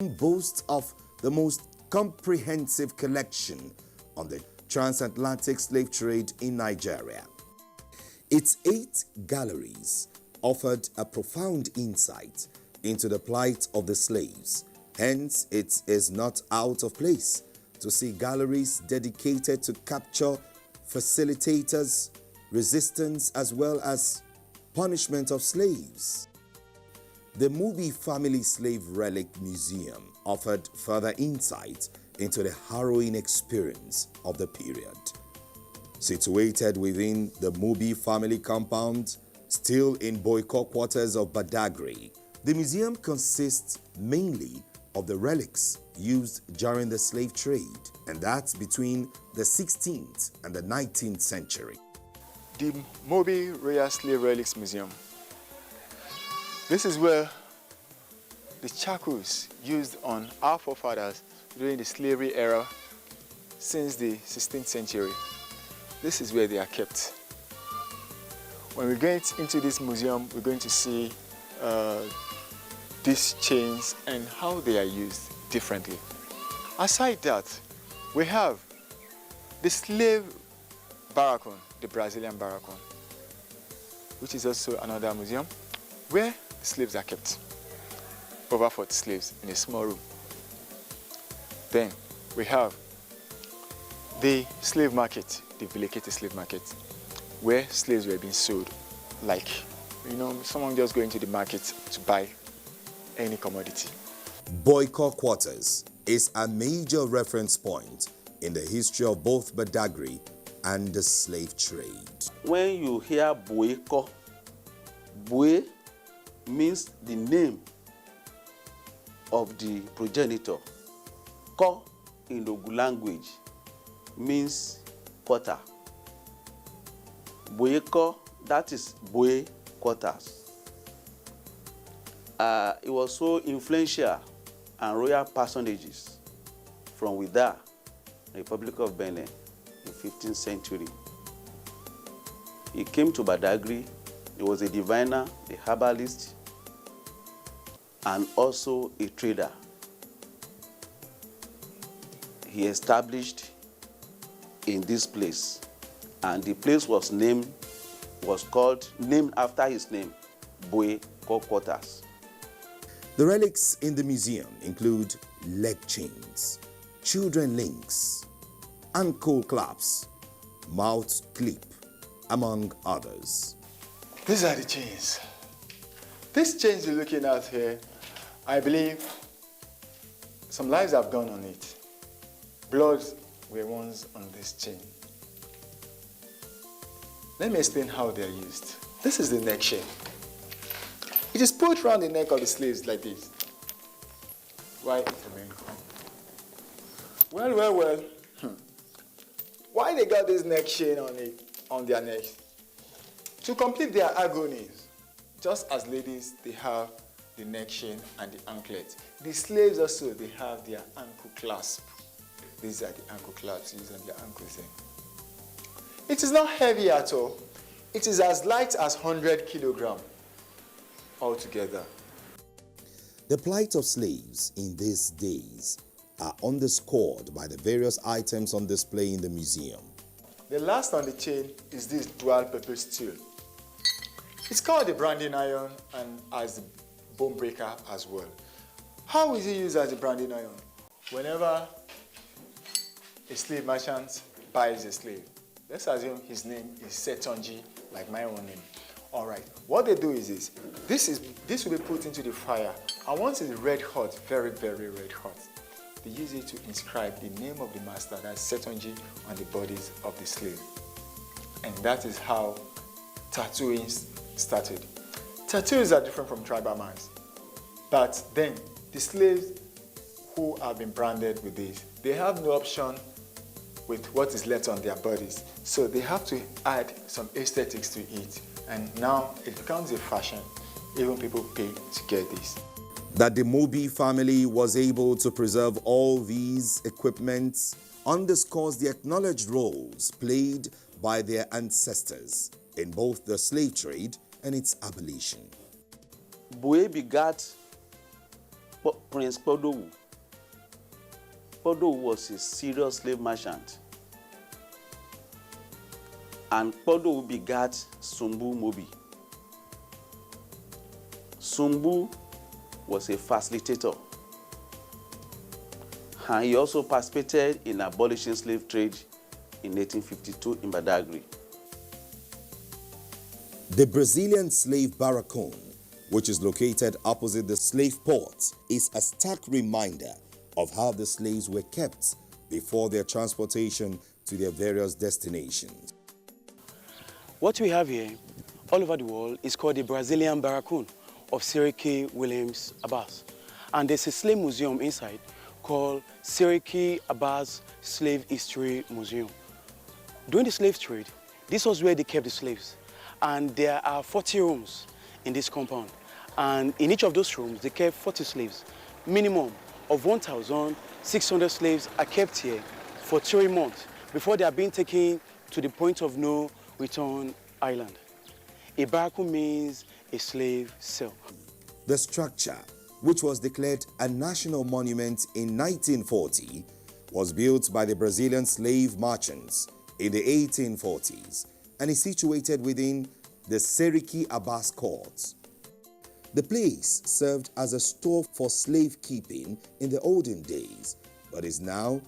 boasts of the most comprehensive collection on the transatlantic slave trade in Nigeria. Its 8 galleries offered a profound insight into the plight of the slaves. Hence, it is not out of place to see galleries dedicated to capture, facilitators, resistance, as well as punishment of slaves. The Mubi Family Slave Relic Museum offered further insight into the harrowing experience of the period. Situated within the Mubi family compound, still in Boyko quarters of Badagry, the museum consists mainly of the relics used during the slave trade, and that's between the 16th and the 19th century. The Mubi Royal Slave Relics Museum. This is where the shackles used on our forefathers during the slavery era since the 16th century. This is where they are kept. When we get into this museum, we're going to see these chains and how they are used differently. Aside that, we have the slave barracoon, the Brazilian barracoon, which is also another museum where the slaves are kept. Over 40 slaves in a small room. Then we have the slave market, the Vilekete slave market, where slaves were being sold like, someone just going to the market to buy any commodity. Boyko quarters is a major reference point in the history of both Badagry and the slave trade. When you hear Boyko, Boy means the name of the progenitor. Ko in the Ogu language means quarter. Boyko, that is Boy quarters. It was so influential and royal personages from Wida, Republic of Benin, in 15th century. He came to Badagry. He was a diviner, a herbalist, and also a trader. He established in this place, and the place was named after his name, Boyko quarters. The relics in the museum include leg chains, children links, ankle clasps, mouth clip, among others. These are the chains. These chains you're looking at here, I believe some lives have gone on it. Blood were once on this chain. Let me explain how they are used. This is the neck chain. It is put around the neck of the slaves like this. Why it remain calm? Well. Why they got this neck chain on their neck? To complete their agonies. Just as ladies, they have the neck chain and the anklet. The slaves also, they have their ankle clasp. These are the ankle clasps used on their ankles. It is not heavy at all. It is as light as 100 kilograms altogether. The plight of slaves in these days are underscored by the various items on display in the museum. The last on the chain is this dual purpose steel. It's called the branding iron and as the bone breaker as well. How is it used as a branding iron? Whenever a slave merchant buys a slave, let's assume his name is Setonji, like my own name. All right, what they do is this will be put into the fire, and once it's red hot, very, very red hot, they use it to inscribe the name of the master, that's Setonji, on the bodies of the slave. And that is how tattooing started. Tattoos are different from tribal marks, but then the slaves who have been branded with this, they have no option with what is left on their bodies, so they have to add some aesthetics to it, and now it becomes a fashion. Even people pay to get this. That the Mubi family was able to preserve all these equipments underscores the acknowledged roles played by their ancestors in both the slave trade and its abolition. Boye begat Prince Podowu. Podowu was a serious slave merchant. And Podowu begat Sumbu Mobi. Sumbu was a facilitator. And he also participated in abolishing slave trade in 1852 in Badagry. The Brazilian slave barracoon, which is located opposite the slave port, is a stark reminder of how the slaves were kept before their transportation to their various destinations. What we have here all over the world is called the Brazilian barracoon of Siriki Williams Abbas. And there's a slave museum inside called Siriki Abbas Slave History Museum. During the slave trade, this was where they kept the slaves. And there are 40 rooms in this compound. And in each of those rooms, they kept 40 slaves. Minimum of 1,600 slaves are kept here for 3 months before they are being taken to the point of no return island. A barracoon means a slave cell. The structure, which was declared a national monument in 1940, was built by the Brazilian slave merchants in the 1840s and is situated within the Siriki Abbas courts. The place served as a store for slave keeping in the olden days, but is now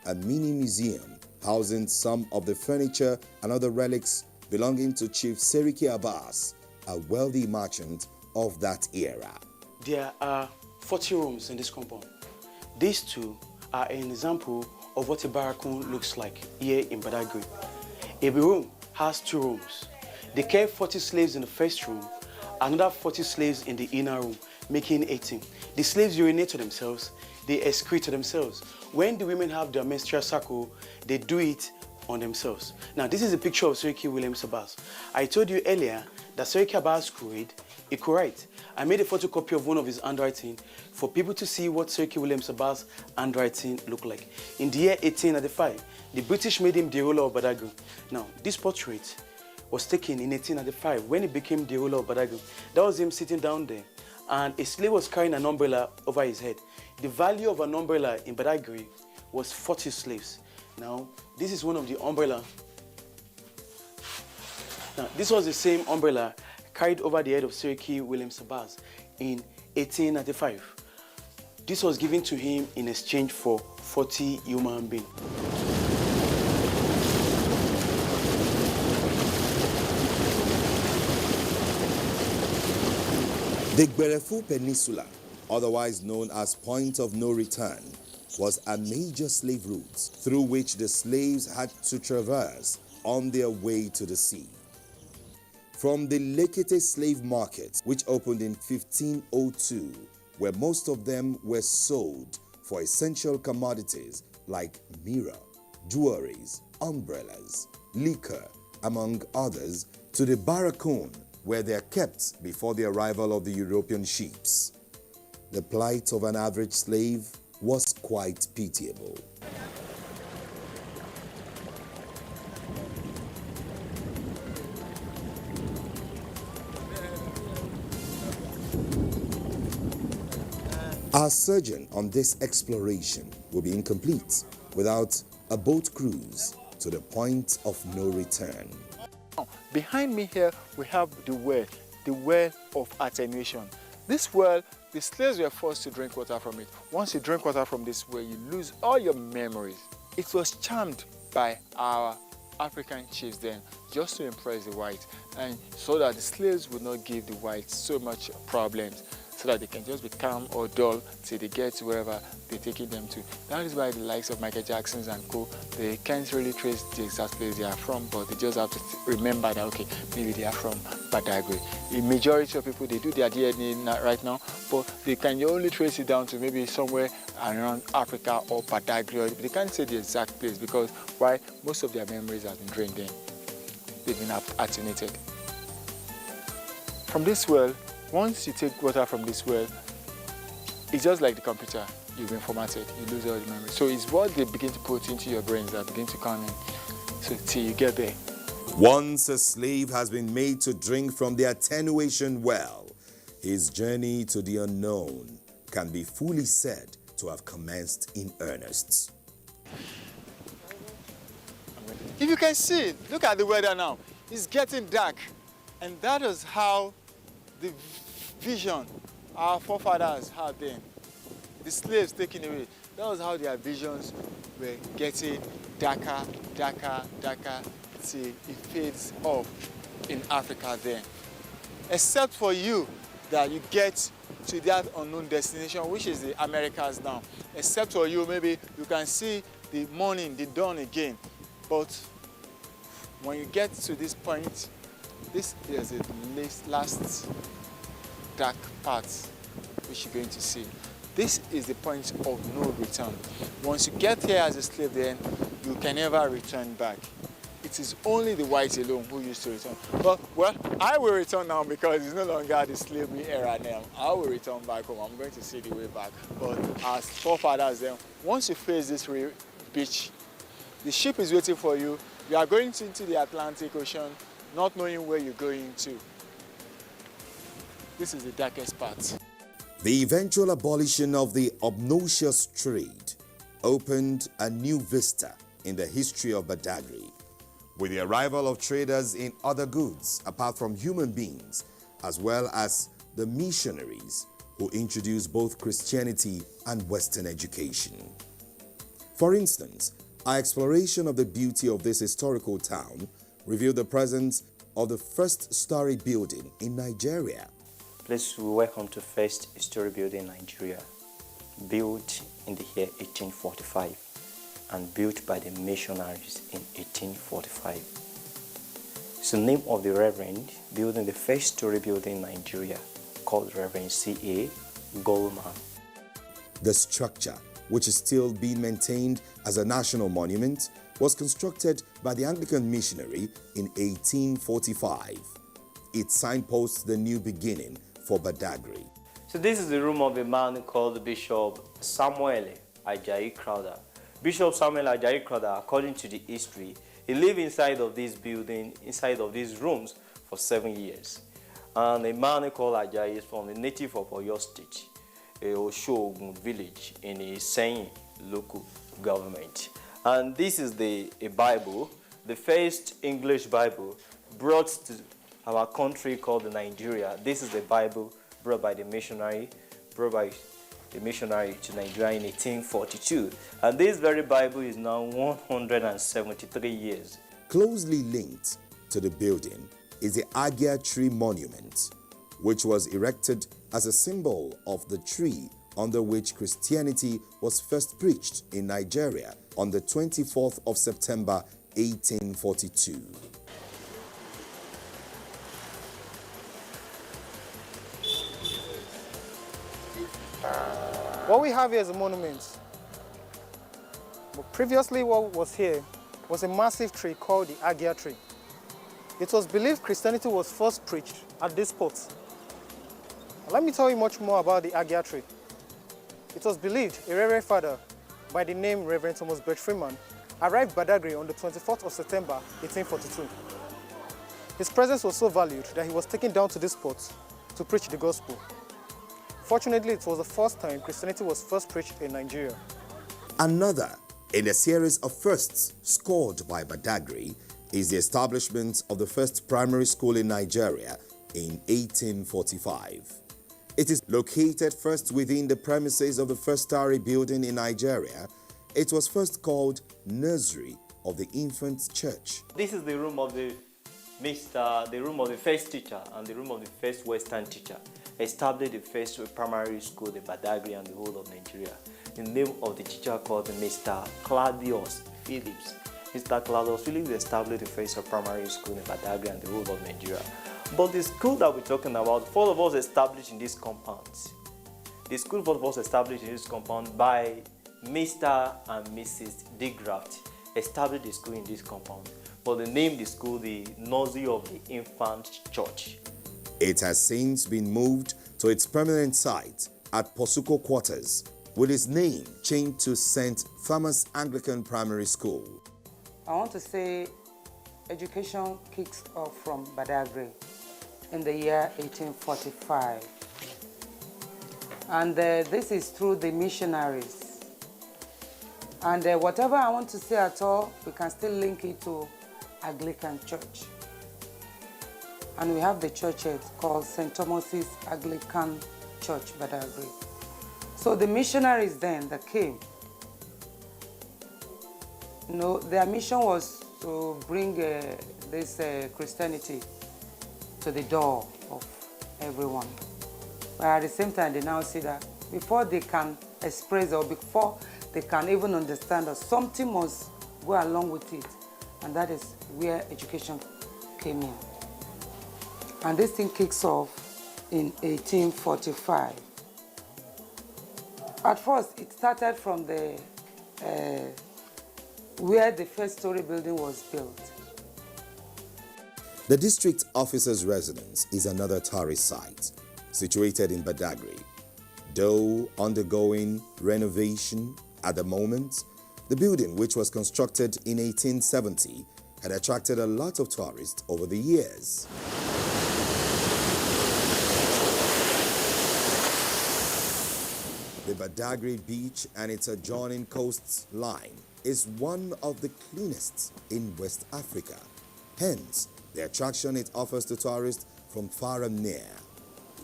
a mini museum housing some of the furniture and other relics belonging to Chief Siriki Abbas, a wealthy merchant of that era. There are 40 rooms in this compound. These two are an example of what a barracoon looks like here in Badagry. A room has 2 rooms. They kept 40 slaves in the first room, another 40 slaves in the inner room, making 18. The slaves urinate to themselves, they excrete to themselves. When the women have their menstrual cycle, they do it on themselves. Now, this is a picture of Siriki Williams Abbas. I told you earlier that Siriki Abbas could read, he could write. I made a photocopy of one of his handwriting for people to see what Siriki Williams Abbas' handwriting looked like. In the year 1895, the British made him the ruler of Badagry. Now, this portrait was taken in 1895 when he became the ruler of Badagry. That was him sitting down there, and a slave was carrying an umbrella over his head. The value of an umbrella in Badagry was 40 slaves. Now, this is one of the umbrella. Now, this was the same umbrella carried over the head of Siriki Williams Abbas in 1895. This was given to him in exchange for 40 human beings. The Gberefu Peninsula, otherwise known as Point of No Return, was a major slave route through which the slaves had to traverse on their way to the sea. From the Lekete slave market, which opened in 1502, where most of them were sold for essential commodities like mirror, jewelries, umbrellas, liquor, among others, to the barracoon, where they are kept before the arrival of the European ships. The plight of an average slave was quite pitiable. Our sojourn on this exploration will be incomplete without a boat cruise to the point of no return. Behind me here, we have the well of attenuation. This well, the slaves were forced to drink water from it. Once you drink water from this well, you lose all your memories. It was charmed by our African chiefs then, just to impress the whites, and so that the slaves would not give the whites so much problems, so that they can just be calm or dull till they get to wherever they're taking them to. That is why the likes of Michael Jackson's and co, they can't really trace the exact place they are from, but they just have to remember that, okay, maybe they are from Badagry. The majority of people, they do their DNA right now, but they can only trace it down to maybe somewhere around Africa or Badagry. They can't say the exact place because why? Most of their memories have been drained in. They've been attenuated. From this well, once you take water from this well, it's just like the computer. You've been formatted, you lose all the memory. So it's what they begin to put into your brains that begin to come in. So till you get there. Once a slave has been made to drink from the attenuation well, his journey to the unknown can be fully said to have commenced in earnest. If you can see, look at the weather now. It's getting dark. And that is how the vision our forefathers had then. The slaves taken away. That was how their visions were getting darker, darker, darker, till it fades off in Africa then. Except for you, that you get to that unknown destination, which is the Americas now. Except for you, maybe you can see the morning, the dawn again. But when you get to this point, this is the last dark part which you're going to see. This is the point of no return. Once you get here as a slave, then you can never return back. It is only the whites alone who used to return. But, well, I will return now because it's no longer the slavery era now. I will return back home. I'm going to see the way back. But as forefathers then, once you face this beach, the ship is waiting for you. You are going into the Atlantic Ocean, not knowing where you're going to. This is the darkest part. The eventual abolition of the obnoxious trade opened a new vista in the history of Badagry. With the arrival of traders in other goods apart from human beings, as well as the missionaries who introduced both Christianity and Western education. For instance, our exploration of the beauty of this historical town revealed the presence of the first-story building in Nigeria. Please welcome to first story building in Nigeria, built in the year 1845 and built by the missionaries in 1845. It's the name of the Reverend building the first story building in Nigeria, called Reverend C.A. Goldman. The structure, which is still being maintained as a national monument, was constructed by the Anglican missionary in 1845. It signposts the new beginning for Badagry. So this is the room of a man called Bishop Samuel Ajayi Crowther. Bishop Samuel Ajayi Crowther, according to the history, he lived inside of this building, inside of these rooms for 7 years. And a man called Ajayi is from the native of Oyo State, a Oshogun village in Iseyin local government. And this is a Bible, the first English Bible brought to our country called Nigeria. This is the Bible brought by the missionary to Nigeria in 1842. And this very Bible is now 173 years. Closely linked to the building is the Agia Tree Monument, which was erected as a symbol of the tree under which Christianity was first preached in Nigeria on the 24th of September 1842. What we have here is a monument. But previously what was here was a massive tree called the Agia tree. It was believed Christianity was first preached at this spot. Let me tell you much more about the Agia tree. It was believed a Reverend Father by the name Reverend Thomas Birch Freeman arrived Badagry on the 24th of September 1842. His presence was so valued that he was taken down to this spot to preach the gospel. Fortunately, it was the first time Christianity was first preached in Nigeria. Another in a series of firsts scored by Badagry is the establishment of the first primary school in Nigeria in 1845. It is located first within the premises of the first story building in Nigeria. It was first called Nursery of the Infant Church. This is the room of the first teacher and the room of the first Western teacher. Established the first primary school in Badagry and the whole of Nigeria. The name of the teacher called Mr. Claudius Phillips. Mr. Claudius Phillips established the first primary school in Badagry and the whole of Nigeria. But the school that we're talking about, four of us established in this compound. The school four of us established in this compound by Mr. and Mrs. DeGraft established the school in this compound. But they named the school the Nursery of the Infant Church. It has since been moved to its permanent site at Posuko Quarters, with its name changed to St. Thomas Anglican Primary School. I want to say education kicks off from Badagry in the year 1845. And this is through the missionaries. And whatever I want to say at all, we can still link it to Anglican Church. And we have the church called St. Thomas's Anglican Church, Badagry. So the missionaries then that came, their mission was to bring this Christianity to the door of everyone. But at the same time, they now see that before they can express or before they can even understand us, something must go along with it. And that is where education came in. And this thing kicks off in 1845. At first, it started from the where the first story building was built. The district officer's residence is another tourist site situated in Badagry. Though undergoing renovation at the moment, the building, which was constructed in 1870, had attracted a lot of tourists over the years. The Badagry beach and its adjoining coastline is one of the cleanest in West Africa. Hence, the attraction it offers to tourists from far and near.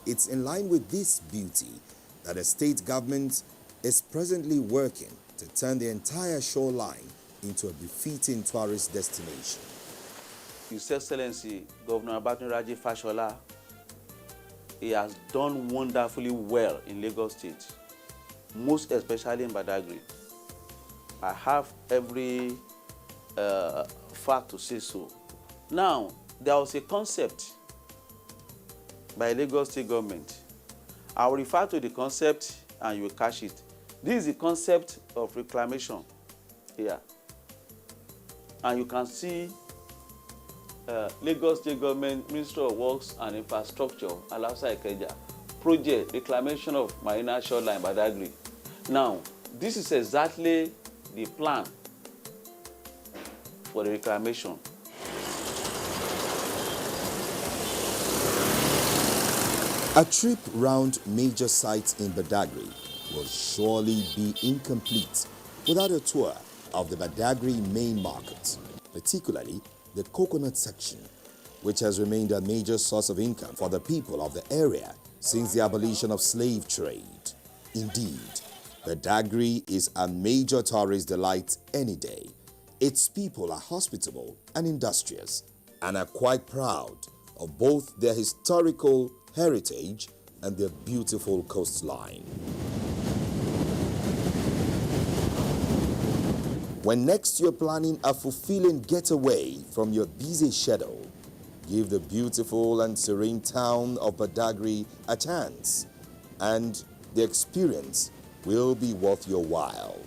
It's in line with this beauty that the state government is presently working to turn the entire shoreline into a befitting tourist destination. His Excellency Governor Abatunraji Fashola, he has done wonderfully well in Lagos State, most especially in Badagry. I have every fact to say so. Now, there was a concept by Lagos State government. I will refer to the concept and you will catch it. This is the concept of reclamation here. And you can see Lagos State government, Ministry of Works and Infrastructure, Alausa Ikeja, project reclamation of Marina Shoreline Badagry. Now, this is exactly the plan for the reclamation. A trip round major sites in Badagry will surely be incomplete without a tour of the Badagry main market, particularly the coconut section, which has remained a major source of income for the people of the area since the abolition of slave trade. Indeed, Badagry is a major tourist delight any day. Its people are hospitable and industrious and are quite proud of both their historical heritage and their beautiful coastline. When next you're planning a fulfilling getaway from your busy schedule, give the beautiful and serene town of Badagry a chance, and the experience will be worth your while.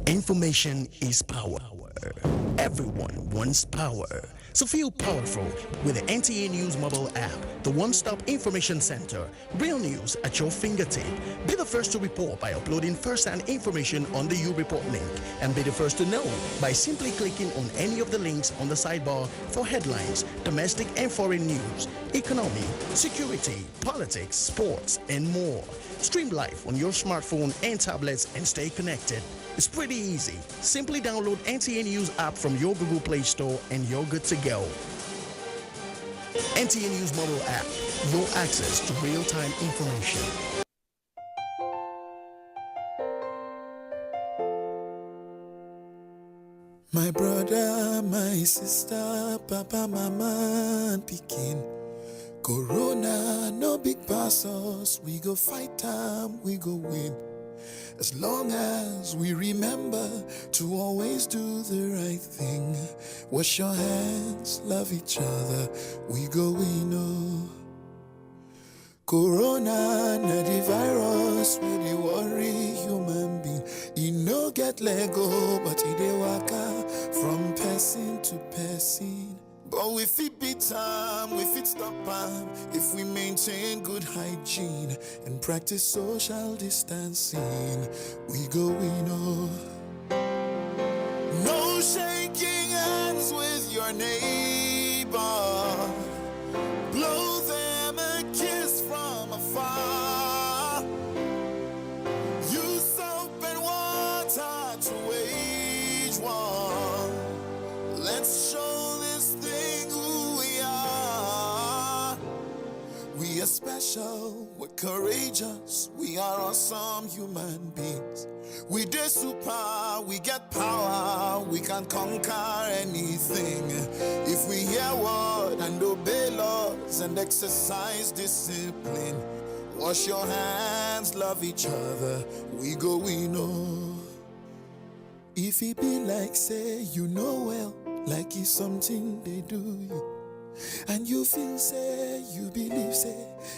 Information is power. Everyone wants power. So feel powerful with the NTA News mobile app, the one-stop information center. Real news at your fingertip. Be the first to report by uploading first-hand information on the You Report link, and be the first to know by simply clicking on any of the links on the sidebar for headlines, domestic and foreign news, economy, security, politics, sports, and more. Stream live on your smartphone and tablets and stay connected. It's pretty easy. Simply download NTA News app from your Google Play Store and you're good to go. NTA News mobile app, your access to real-time information. My brother, my sister, papa, mama, and pikin. Corona, no big pass us. We go fight time, we go win. As long as we remember to always do the right thing. Wash your hands, love each other, we go, we know. Corona, na the virus, we dey worry human being. E no get Lego, but e dey waka from person to person. But we fit beat time, we fit stop time if we maintain good hygiene and practice social distancing. We go, we know. No shaking hands with your neighbor. Blow them a kiss from afar. Use soap and water to wage war. Let's show this thing who we are. We are special, we're courageous, we are awesome human beings. We dey super, we get power, we can conquer anything. If we hear word and obey laws and exercise discipline. Wash your hands, love each other, we go, we know. If it be like say you know well, like it's something they do you, and you feel say, you believe say,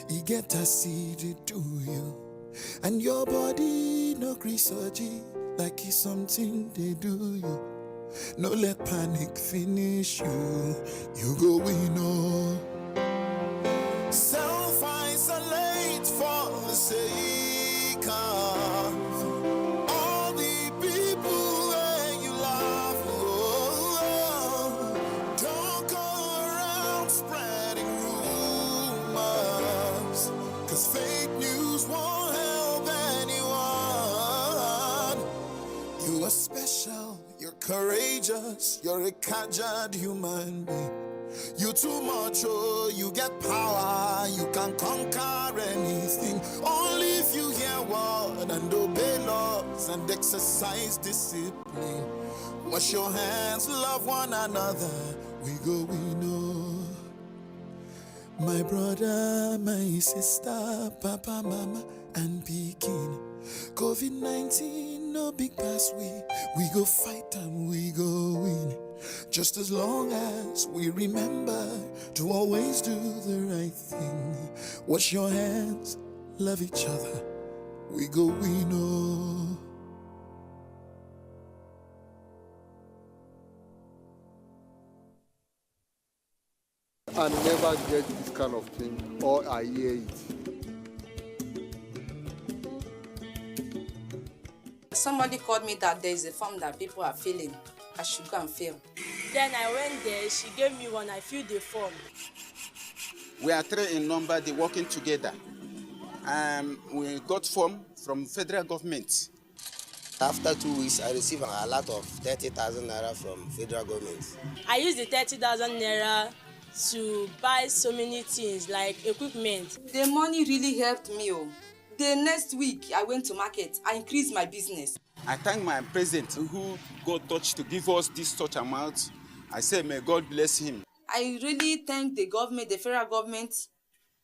you get to see they do you, and your body no grisogy, like it's something they do you. No let panic finish you, you go, we know. Self-isolate for the sake of all the people that you love. Don't go around spreading rumors, 'cause fake news won't help anyone. You are special, you're courageous, you're a caged human being. You too much, oh, you get power, you can conquer anything. Only if you hear word and obey laws and exercise discipline. Wash your hands, love one another, we go, we know. My brother, my sister, papa, mama, and pikin. COVID-19, no big pass, we go fight and we go win. Just as long as we remember to always do the right thing. Wash your hands, love each other, we go, we know. I never get this kind of thing, or I hear it. Somebody called me that there is a form that people are filling. I should go and fill. Then I went there, she gave me one, I filled the form. We are 3 in number, they working together. We got form from federal government. After 2 weeks, I received a lot of 30,000 naira from federal government. I used the 30,000 naira to buy so many things like equipment. The money really helped me. The next week, I went to market. I increased my business. I thank my president who got touched to give us this such amount. I say, may God bless him. I really thank the government, the federal government,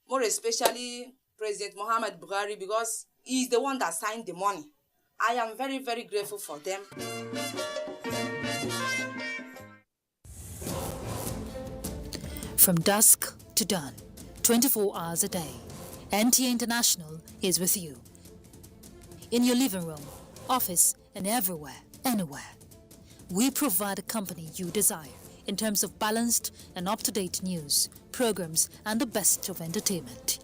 more especially President Muhammad Buhari, because he's the one that signed the money. I am very, very grateful for them. From dusk to dawn, 24 hours a day, NTA International is with you. In your living room, office, and everywhere, anywhere. We provide the company you desire in terms of balanced and up-to-date news, programs, and the best of entertainment.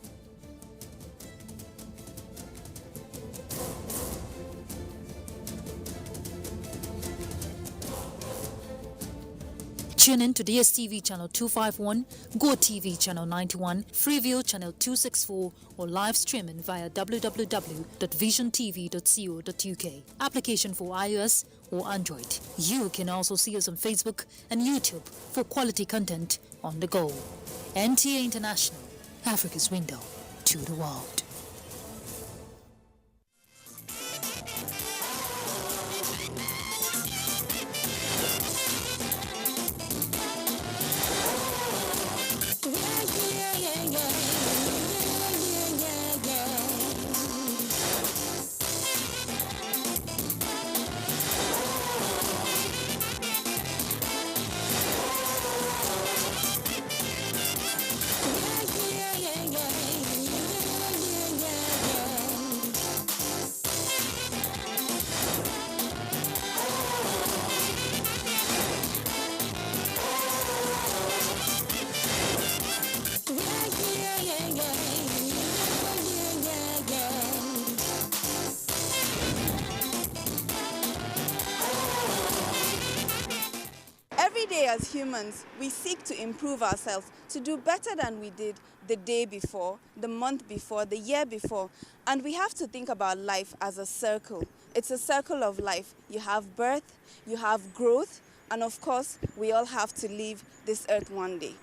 Tune in to DSTV channel 251, GoTV channel 91, Freeview channel 264, or live streaming via www.visiontv.co.uk. Application for iOS or Android. You can also see us on Facebook and YouTube for quality content on the go. NTA International, Africa's window to the world. as humans, we seek to improve ourselves, to do better than we did the day before, the month before, the year before. And we have to think about life as a circle. It's a circle of life. You have birth, you have growth, and of course, we all have to leave this earth one day.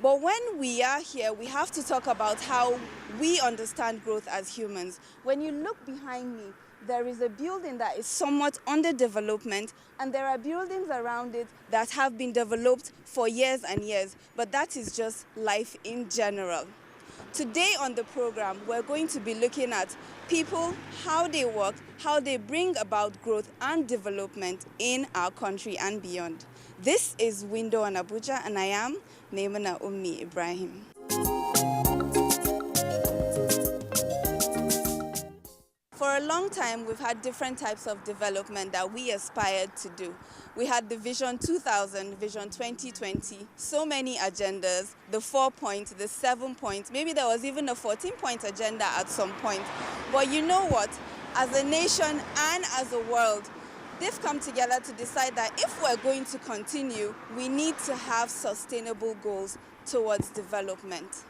But when we are here, we have to talk about how we understand growth as humans. When you look behind me, there is a building that is somewhat under development, and there are buildings around it that have been developed for years and years, but that is just life in general. Today on the program, we're going to be looking at people, how they work, how they bring about growth and development in our country and beyond. This is Window on Abuja, and I am Maimuna Ummi Ibrahim. For a long time, we've had different types of development that we aspired to do. We had the Vision 2000, Vision 2020, so many agendas, the 4 points, the 7 points, maybe there was even a 14-point agenda at some point. But you know what? As a nation and as a world, they've come together to decide that if we're going to continue, we need to have sustainable goals towards development.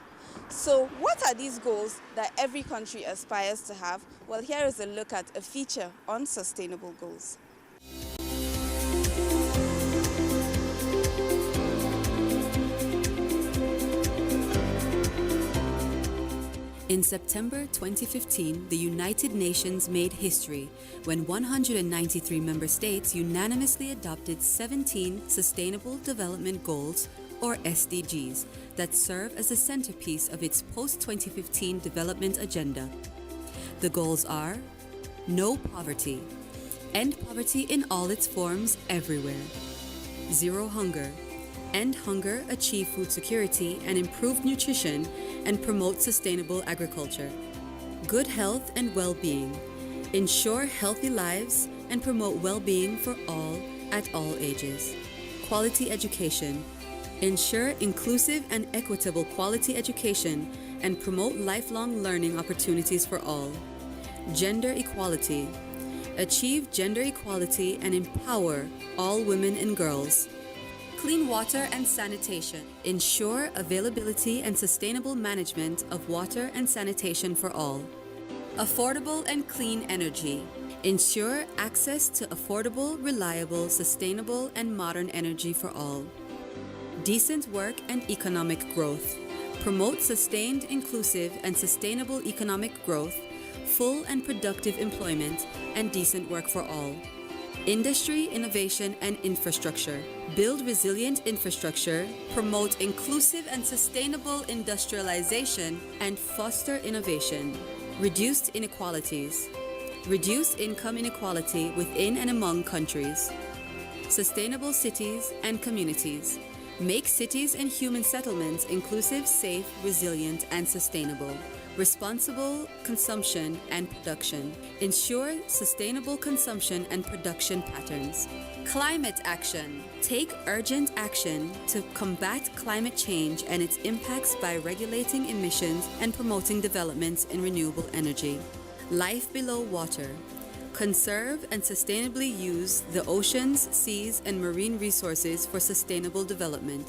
So what are these goals that every country aspires to have? Well, here is a look at a feature on sustainable goals. In September 2015, the United Nations made history when 193 member states unanimously adopted 17 Sustainable Development Goals, or SDGs, that serve as the centerpiece of its post-2015 development agenda. The goals are: no poverty, end poverty in all its forms everywhere; zero hunger, end hunger, achieve food security and improve nutrition, and promote sustainable agriculture; good health and well-being, ensure healthy lives and promote well-being for all at all ages; quality education, ensure inclusive and equitable quality education and promote lifelong learning opportunities for all; gender equality, achieve gender equality and empower all women and girls; clean water and sanitation, ensure availability and sustainable management of water and sanitation for all; affordable and clean energy, ensure access to affordable, reliable, sustainable and modern energy for all; decent work and economic growth, promote sustained, inclusive and sustainable economic growth, full and productive employment and decent work for all; industry, innovation and infrastructure, build resilient infrastructure, promote inclusive and sustainable industrialization and foster innovation; reduced inequalities, reduce income inequality within and among countries; sustainable cities and communities, make cities and human settlements inclusive, safe, resilient and sustainable; responsible consumption and production, ensure sustainable consumption and production patterns; climate action, take urgent action to combat climate change and its impacts by regulating emissions and promoting developments in renewable energy; life below water, conserve and sustainably use the oceans, seas, and marine resources for sustainable development;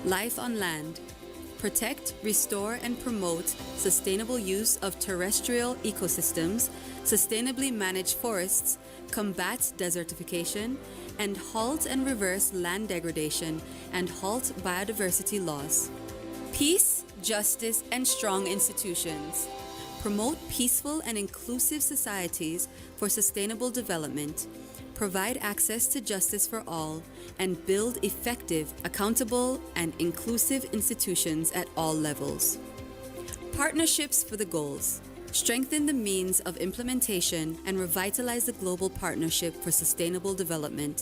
life on land, protect, restore, and promote sustainable use of terrestrial ecosystems, sustainably manage forests, combat desertification, and halt and reverse land degradation and halt biodiversity loss; peace, justice, and strong institutions, promote peaceful and inclusive societies for sustainable development, provide access to justice for all, and build effective, accountable, and inclusive institutions at all levels; partnerships for the goals, strengthen the means of implementation, and revitalize the global partnership for sustainable development.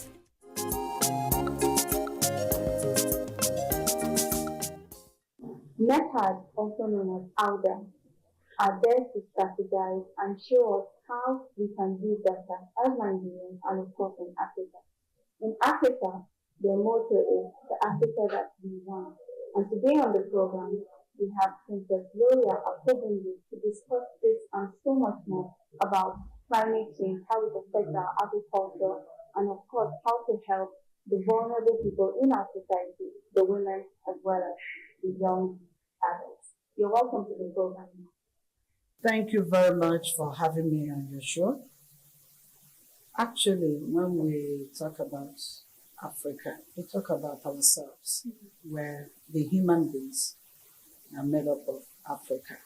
Methods, also known as AUDA, are there to strategize and show us how we can do better as Nigerians and of course in Africa. In Africa, their motto is the Africa that we want. And today on the program, we have Princess Gloria Akobundu to discuss this and so much more about climate change, how it affects our agriculture, and of course how to help the vulnerable people in our society, the women as well as the young adults. You're welcome to the program. Thank you very much for having me on your show. Actually, when we talk about Africa, we talk about ourselves, where the human beings are made up of Africa.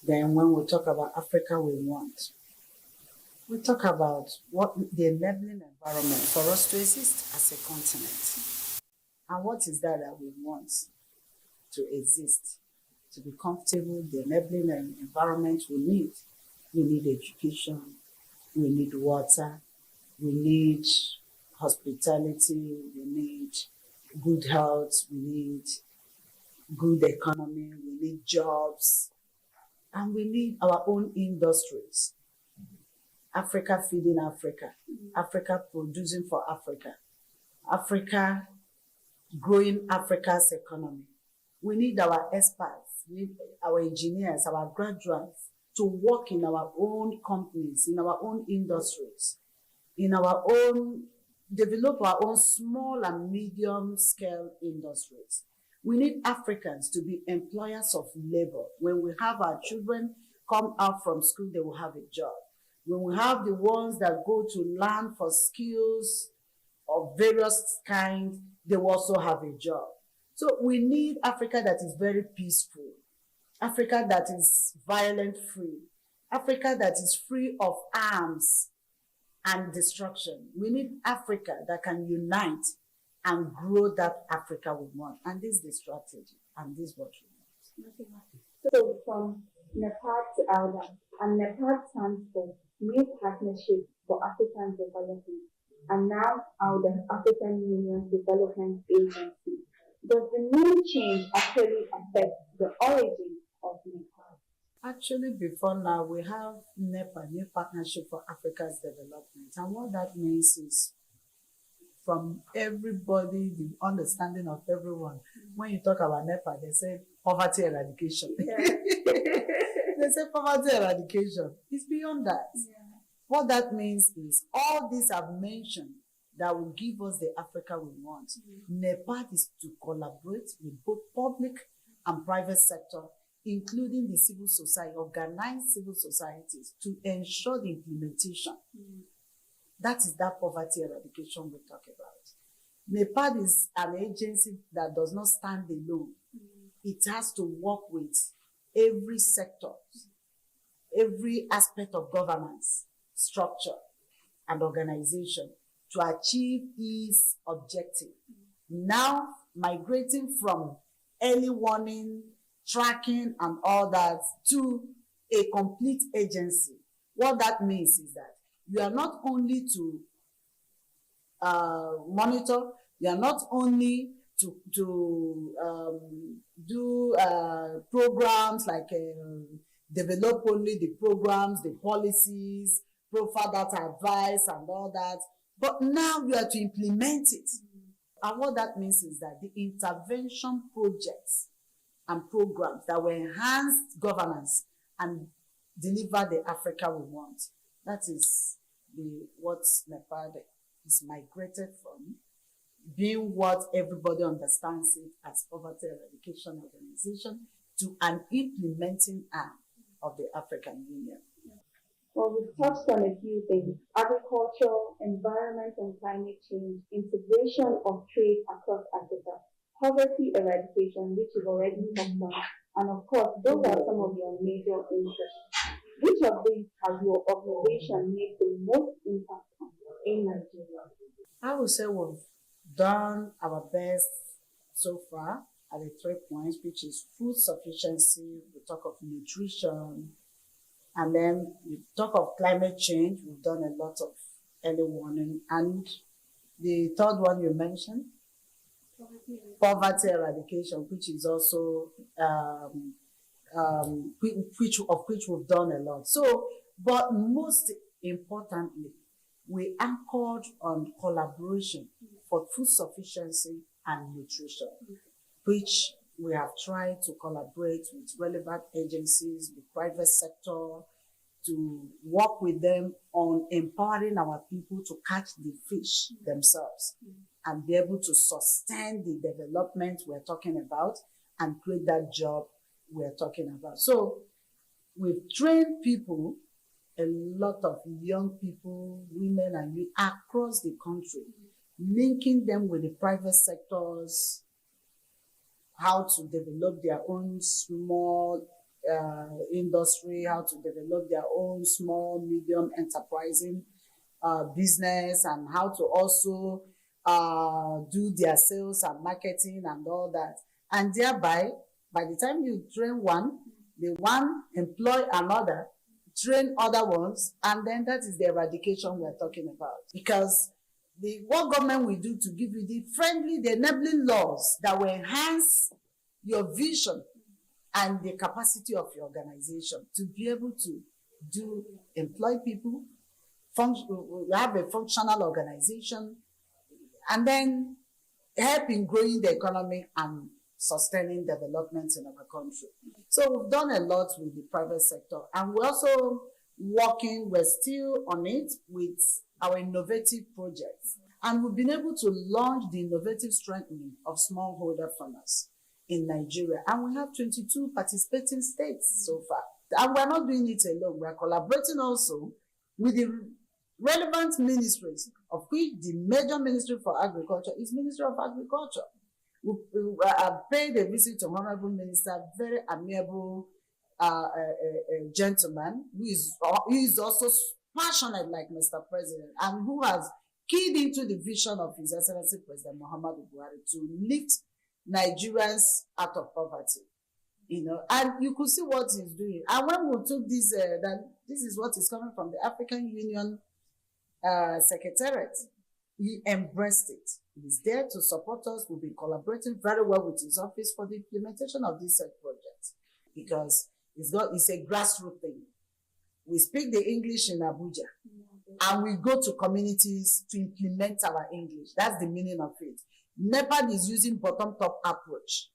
Then when we talk about Africa we want, we talk about what the enabling environment for us to exist as a continent. And what is that we want to exist, to be comfortable, the enabling environment we need. We need education, we need water, we need hospitality, we need good health, we need good economy, we need jobs, and we need our own industries. Africa feeding Africa, Africa producing for Africa, Africa growing Africa's economy. We need our experts, we need our engineers, our graduates to work in our own companies, in our own industries, in our own, develop our own small and medium scale industries. We need Africans to be employers of labor. When we have our children come out from school, they will have a job. When we have the ones that go to learn for skills of various kinds, they will also have a job. So we need Africa that is very peaceful, Africa that is violent-free, Africa that is free of arms and destruction. We need Africa that can unite and grow that Africa we want. And this is the strategy, and this is what we want. So from Nepal to ALDA, and Nepal stands for New Partnership for African Development, and now ALDA, African Union Development Agency. Does the name change actually affect the origin of Nepal? Actually, before now, we have NEPA, New Partnership for Africa's Development. And what that means is, from everybody, the understanding of everyone, when you talk about NEPA, they say poverty eradication. Yeah. They say poverty eradication. It's beyond that. Yeah. What that means is, all these I've mentioned that will give us the Africa we want. NEPAD is to collaborate with both public and private sector, including the civil society, organized civil societies, to ensure the implementation. That is that poverty eradication we talk about. NEPAD is an agency that does not stand alone. It has to work with every sector, every aspect of governance, structure, and organization to achieve its objective. Now, migrating from early warning, tracking, and all that to a complete agency. What that means is that you are not only to monitor, you are not only to do programs like develop only the programs, the policies, provide that advice and all that, but now we are to implement it. And what that means is that the intervention projects and programs that will enhance governance and deliver the Africa we want. That is what NEPAD is migrated from, being what everybody understands it as poverty eradication organization, to an implementing arm of the African Union. Well, we've touched on a few things: agriculture, environment and climate change, integration of trade across Africa, poverty eradication, which you've already touched on, and of course, those are some of your major interests. Which of these has your organization made the most impact on in Nigeria? I would say we've done our best so far at the 3 points, which is food sufficiency, we talk of nutrition, and then we talk of climate change. We've done a lot of early warning. And the third one you mentioned, poverty eradication, which is also, which we've done a lot. So, but most importantly, we anchored on collaboration for food sufficiency and nutrition, which we have tried to collaborate with relevant agencies, the private sector, to work with them on empowering our people to catch the fish themselves and be able to sustain the development we're talking about and create that job we're talking about. So we've trained people, a lot of young people, women and youth across the country, linking them with the private sectors, how to develop their own small industry, how to develop their own small, medium enterprising business, and how to also do their sales and marketing and all that. And thereby, by the time you train one, the one employ another, train other ones, and then that is the eradication we're talking about. Because what government will do to give you the enabling laws that will enhance your vision and the capacity of your organization to be able to employ people, have a functional organization, and then help in growing the economy and sustaining development in our country. So we've done a lot with the private sector, and we're also we're still on it with our innovative projects. And we've been able to launch the innovative strengthening of smallholder farmers in Nigeria. And we have 22 participating states so far. And we're not doing it alone. We're collaborating also with the relevant ministries, of which the major ministry for agriculture is Ministry of Agriculture. We paid a visit to Honorable Minister, very amiable gentleman who is also passionate like Mr. President, and who has keyed into the vision of His Excellency President Muhammadu Buhari to lift Nigerians out of poverty. And you could see what he's doing. And when we took this, that this is what is coming from the African Union Secretariat, he embraced it. He's there to support us. We've been collaborating very well with his office for the implementation of this project, because it's a grassroots thing. We speak the English in Abuja, and we go to communities to implement our English. That's the meaning of it. NEPAD is using bottom-top approach.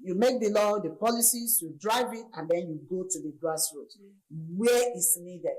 You make the law, the policies, you drive it, and then you go to the grassroots where it's needed.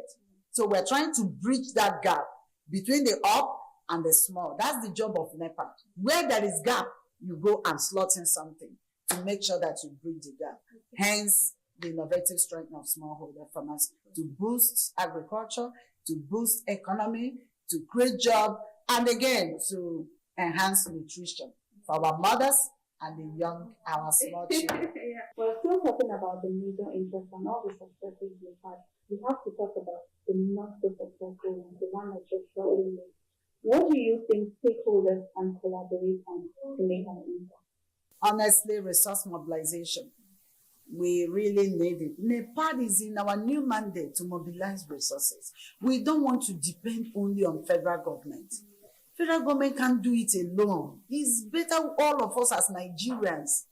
So we're trying to bridge that gap between the up and the small. That's the job of NEPAD. Where there is gap, you go and slot in something to make sure that you bridge the gap. Hence, the innovative strength of smallholder farmers to boost agriculture, to boost economy, to create jobs, and again, to enhance nutrition for our mothers and the young, our small children. We're still talking about the major interests and all the successes we've had. We have to talk about the not so successful ones, the one that just shortly made. What do you think stakeholders can collaborate on to make an impact? Honestly, resource mobilization. We really need it. NEPAD is in our new mandate to mobilize resources. We don't want to depend only on federal government. Federal government can't do it alone. It's better all of us as Nigerians,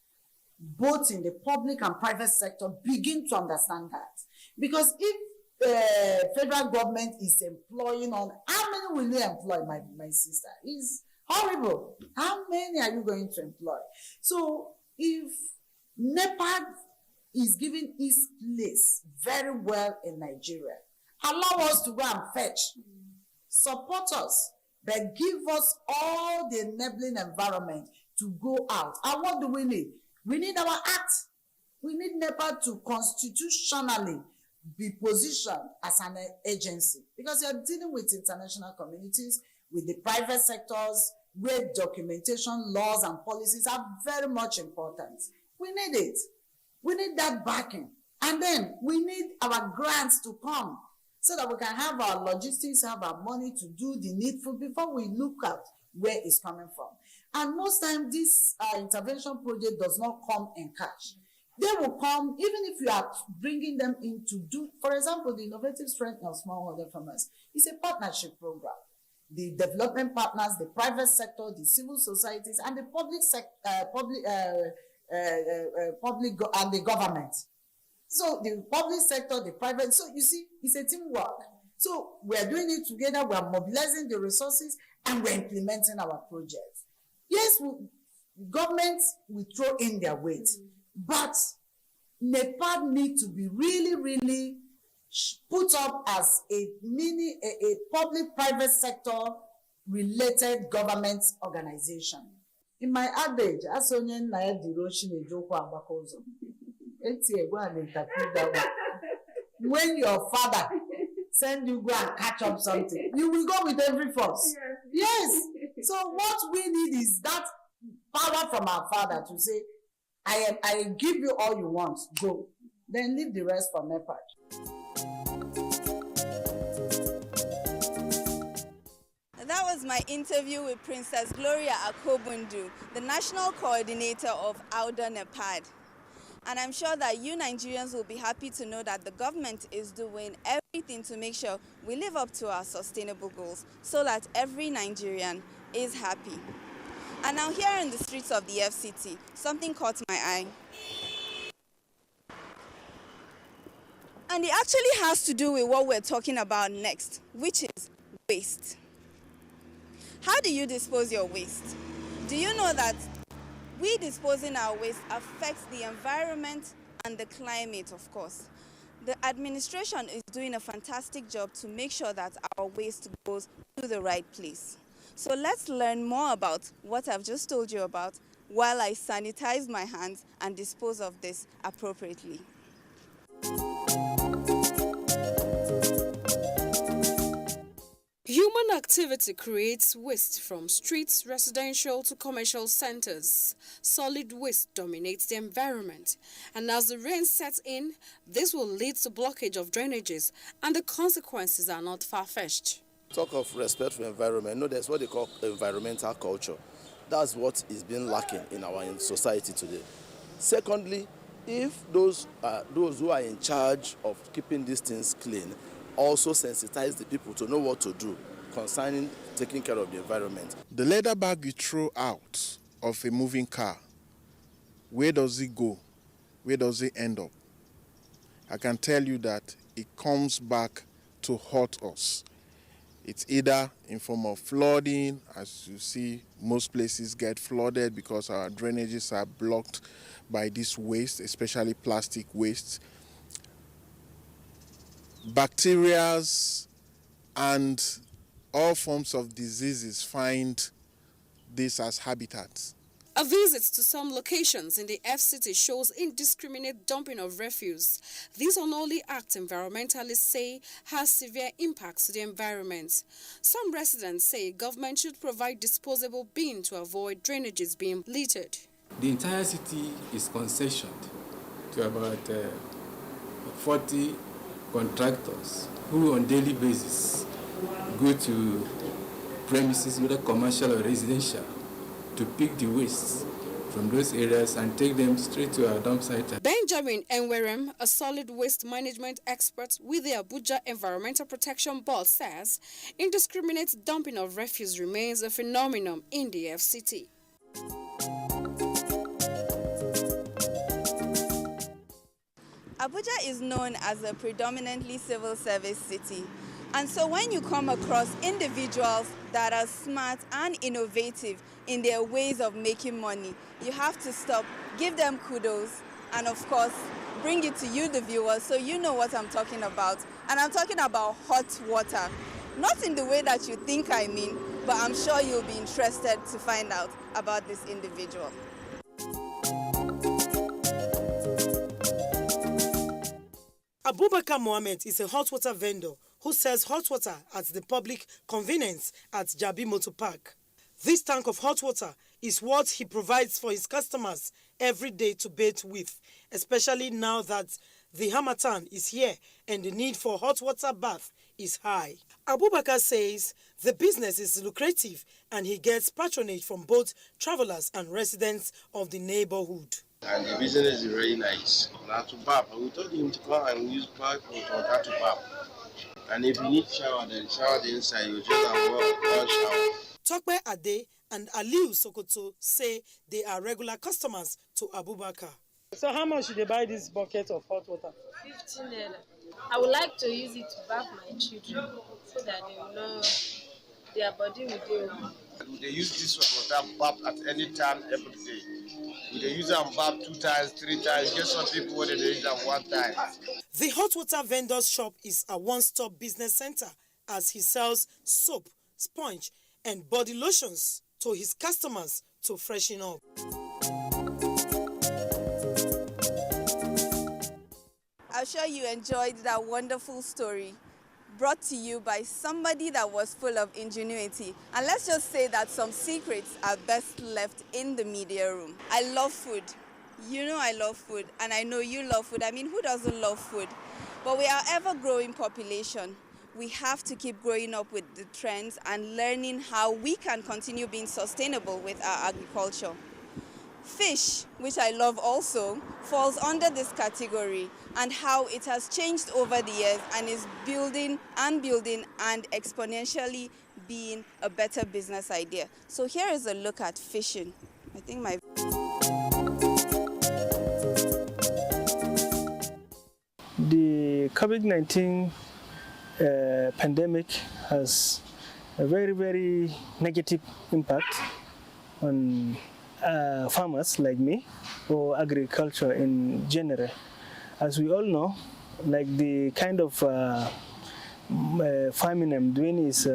both in the public and private sector, begin to understand that. Because if federal government is employing on, how many will you employ, my sister? It's horrible. How many are you going to employ? So if NEPAD is giving its place very well in Nigeria, allow us to go and fetch, support us, but give us all the enabling environment to go out. And what do we need? We need our act. We need NEPAD to constitutionally be positioned as an agency, because you're dealing with international communities, with the private sectors, where documentation, laws, and policies are very much important. We need it. We need that backing. And then we need our grants to come so that we can have our logistics, have our money to do the needful before we look at where it's coming from. And most times this intervention project does not come in cash. They will come, even if you are bringing them in to do, for example, the innovative strength of smallholder farmers. It's a partnership program. The development partners, the private sector, the civil societies, and the and the government. So the public sector, the private, so you see, it's a teamwork. So we're doing it together, we're mobilizing the resources, and we're implementing our projects. Yes, governments will throw in their weight, but NEPAD need to be really, really put up as a public-private sector related government organization. In my adage, as onye nna ya dịrị ochi na-eji ụkwụ agbaka ụzọ. Eti egwe and interpret that one. When your father send you go and catch up something, you will go with every force. Yes. So what we need is that power from our father to say, I give you all you want, go. Then leave the rest for MEPAD. That was my interview with Princess Gloria Akobundu, the National Coordinator of AUDA NEPAD. And I'm sure that you Nigerians will be happy to know that the government is doing everything to make sure we live up to our sustainable goals so that every Nigerian is happy. And now here in the streets of the FCT, something caught my eye. And it actually has to do with what we're talking about next, which is waste. How do you dispose your waste? Do you know that we disposing our waste affects the environment and the climate, of course? The administration is doing a fantastic job to make sure that our waste goes to the right place. So let's learn more about what I've just told you about while I sanitize my hands and dispose of this appropriately. Human activity creates waste from streets, residential to commercial centers. Solid waste dominates the environment, and as the rain sets in, this will lead to blockage of drainages, and the consequences are not far-fetched. Talk of respect for environment. No, that's what they call environmental culture. That's what is being lacking in our society today. Secondly, if those who are in charge of keeping these things clean also sensitize the people to know what to do concerning taking care of the environment. The leather bag you throw out of a moving car, where does it go? Where does it end up? I can tell you that it comes back to haunt us. It's either in form of flooding, as you see, most places get flooded because our drainages are blocked by this waste, especially plastic waste. Bacteria and all forms of diseases find this as habitats. A visit to some locations in the FCT shows indiscriminate dumping of refuse. These unholy acts, environmentalists say, has severe impacts to the environment. Some residents say government should provide disposable bin to avoid drainages being littered. The entire city is concessioned to about 40 contractors who on daily basis go to premises, whether commercial or residential, to pick the waste from those areas and take them straight to our dump site. Benjamin Enwerem, a solid waste management expert with the Abuja Environmental Protection Board, says indiscriminate dumping of refuse remains a phenomenon in the FCT. Abuja is known as a predominantly civil service city. And so when you come across individuals that are smart and innovative in their ways of making money, you have to stop, give them kudos, and of course, bring it to you, the viewers, so you know what I'm talking about. And I'm talking about hot water. Not in the way that you think I mean, but I'm sure you'll be interested to find out about this individual. Abubakar Mohammed is a hot water vendor who sells hot water at the public convenience at Jabi Motor Park. This tank of hot water is what he provides for his customers every day to bathe with, especially now that the Harmattan is here and the need for hot water bath is high. Abubakar says the business is lucrative and he gets patronage from both travelers and residents of the neighborhood. And the business is very nice. Now to bath, we told him to come and use bath water to bath. And if you need shower, then shower the inside. You just have one shower. Tokwe Ade and Aliu Sokoto say they are regular customers to Abubakar. So how much should they buy this bucket of hot water? 15 naira. I would like to use it to bath my children so that they will know their body will do. They use this water bath at any time every day. They use them bath 2 times, 3 times. Get some people where they use them 1 time. The hot water vendor's shop is a one-stop business center as he sells soap, sponge, and body lotions to his customers to freshen up. I'm sure you enjoyed that wonderful story brought to you by somebody that was full of ingenuity. And let's just say that some secrets are best left in the media room. I love food. You know I love food, and I know you love food. I mean, who doesn't love food? But we are ever-growing population. We have to keep growing up with the trends and learning how we can continue being sustainable with our agriculture. Fish, which I love also, falls under this category, and how it has changed over the years and is building and exponentially being a better business idea. So here is a look at fishing. I think my... The COVID-19 pandemic has a very, very negative impact on farmers like me, or agriculture in general. As we all know, like the kind of farming I'm doing is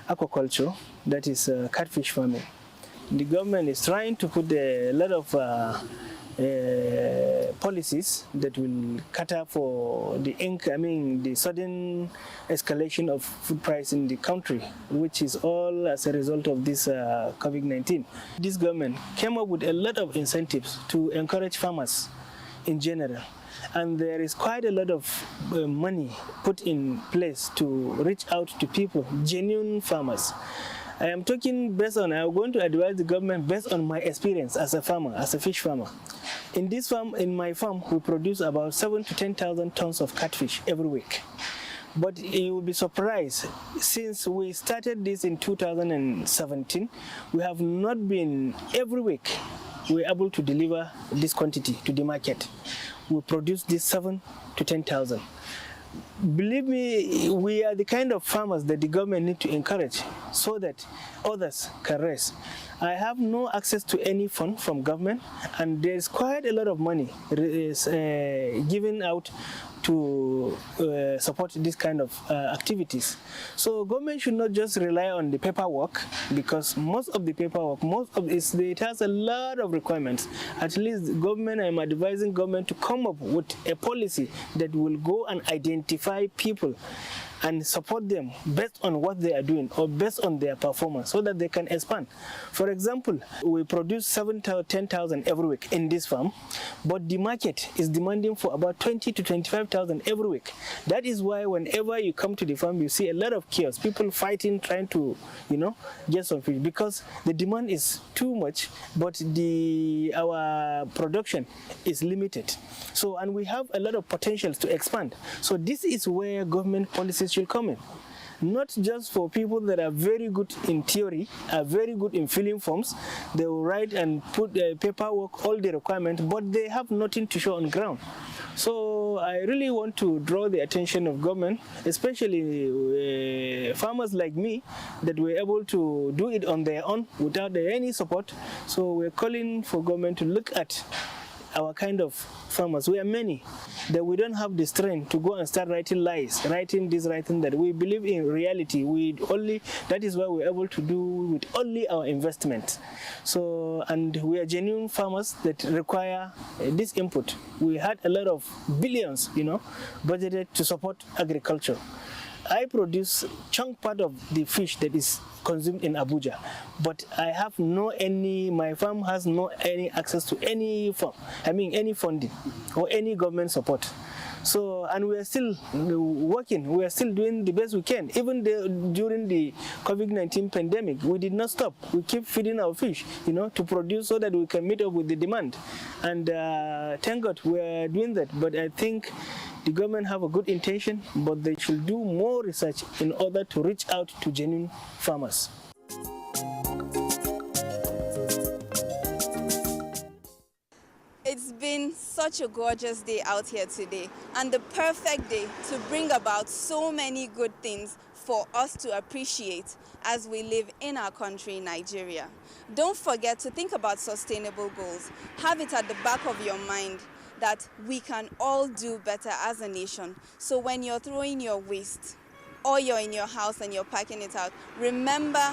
aquaculture, that is catfish farming. The government is trying to put a lot of policies that will cater for the sudden escalation of food price in the country, which is all as a result of this COVID-19. This government came up with a lot of incentives to encourage farmers in general, and there is quite a lot of money put in place to reach out to people, genuine farmers. I am talking I'm going to advise the government based on my experience as a farmer, as a fish farmer. In this farm, in my farm, we produce about 7,000 to 10,000 tons of catfish every week. But you will be surprised, since we started this in 2017, we have not been, every week, we're able to deliver this quantity to the market. We produce this 7,000 to 10,000. Believe me, we are the kind of farmers that the government need to encourage so that others can rest. I have no access to any fund from government, and there's quite a lot of money given out to support this kind of activities. So government should not just rely on the paperwork, because most of the paperwork, it has a lot of requirements. At least I'm advising government to come up with a policy that will go and identify people and support them based on what they are doing or based on their performance, so that they can expand. For example, we produce 7,000 to 10,000 every week in this farm, but the market is demanding for about 20,000 to 25,000 every week. That is why whenever you come to the farm, you see a lot of chaos, people fighting, trying to, get some fish, because the demand is too much, but our production is limited. So, and we have a lot of potentials to expand. So this is where government policies should come in. Not just for people that are very good in theory, are very good in filling forms. They will write and put paperwork, all the requirements, but they have nothing to show on ground. So I really want to draw the attention of government, especially farmers like me, that were able to do it on their own without any support. So we're calling for government to look at our kind of farmers. We are many that we don't have the strength to go and start writing lies, writing this, writing that. We believe in reality. That is why we're able to do with only our investment. So, and we are genuine farmers that require this input. We had a lot of billions, budgeted to support agriculture. I produce chunk part of the fish that is consumed in Abuja, but my farm has no any access to any funding or any government support. So, and we are still working, we are still doing the best we can. Even during the COVID-19 pandemic, we did not stop. We keep feeding our fish, to produce so that we can meet up with the demand. And thank God we are doing that. But I think the government have a good intention, but they should do more research in order to reach out to genuine farmers. It's been such a gorgeous day out here today, and the perfect day to bring about so many good things for us to appreciate as we live in our country, Nigeria. Don't forget to think about sustainable goals. Have it at the back of your mind that we can all do better as a nation. So when you're throwing your waste, or you're in your house and you're packing it out, remember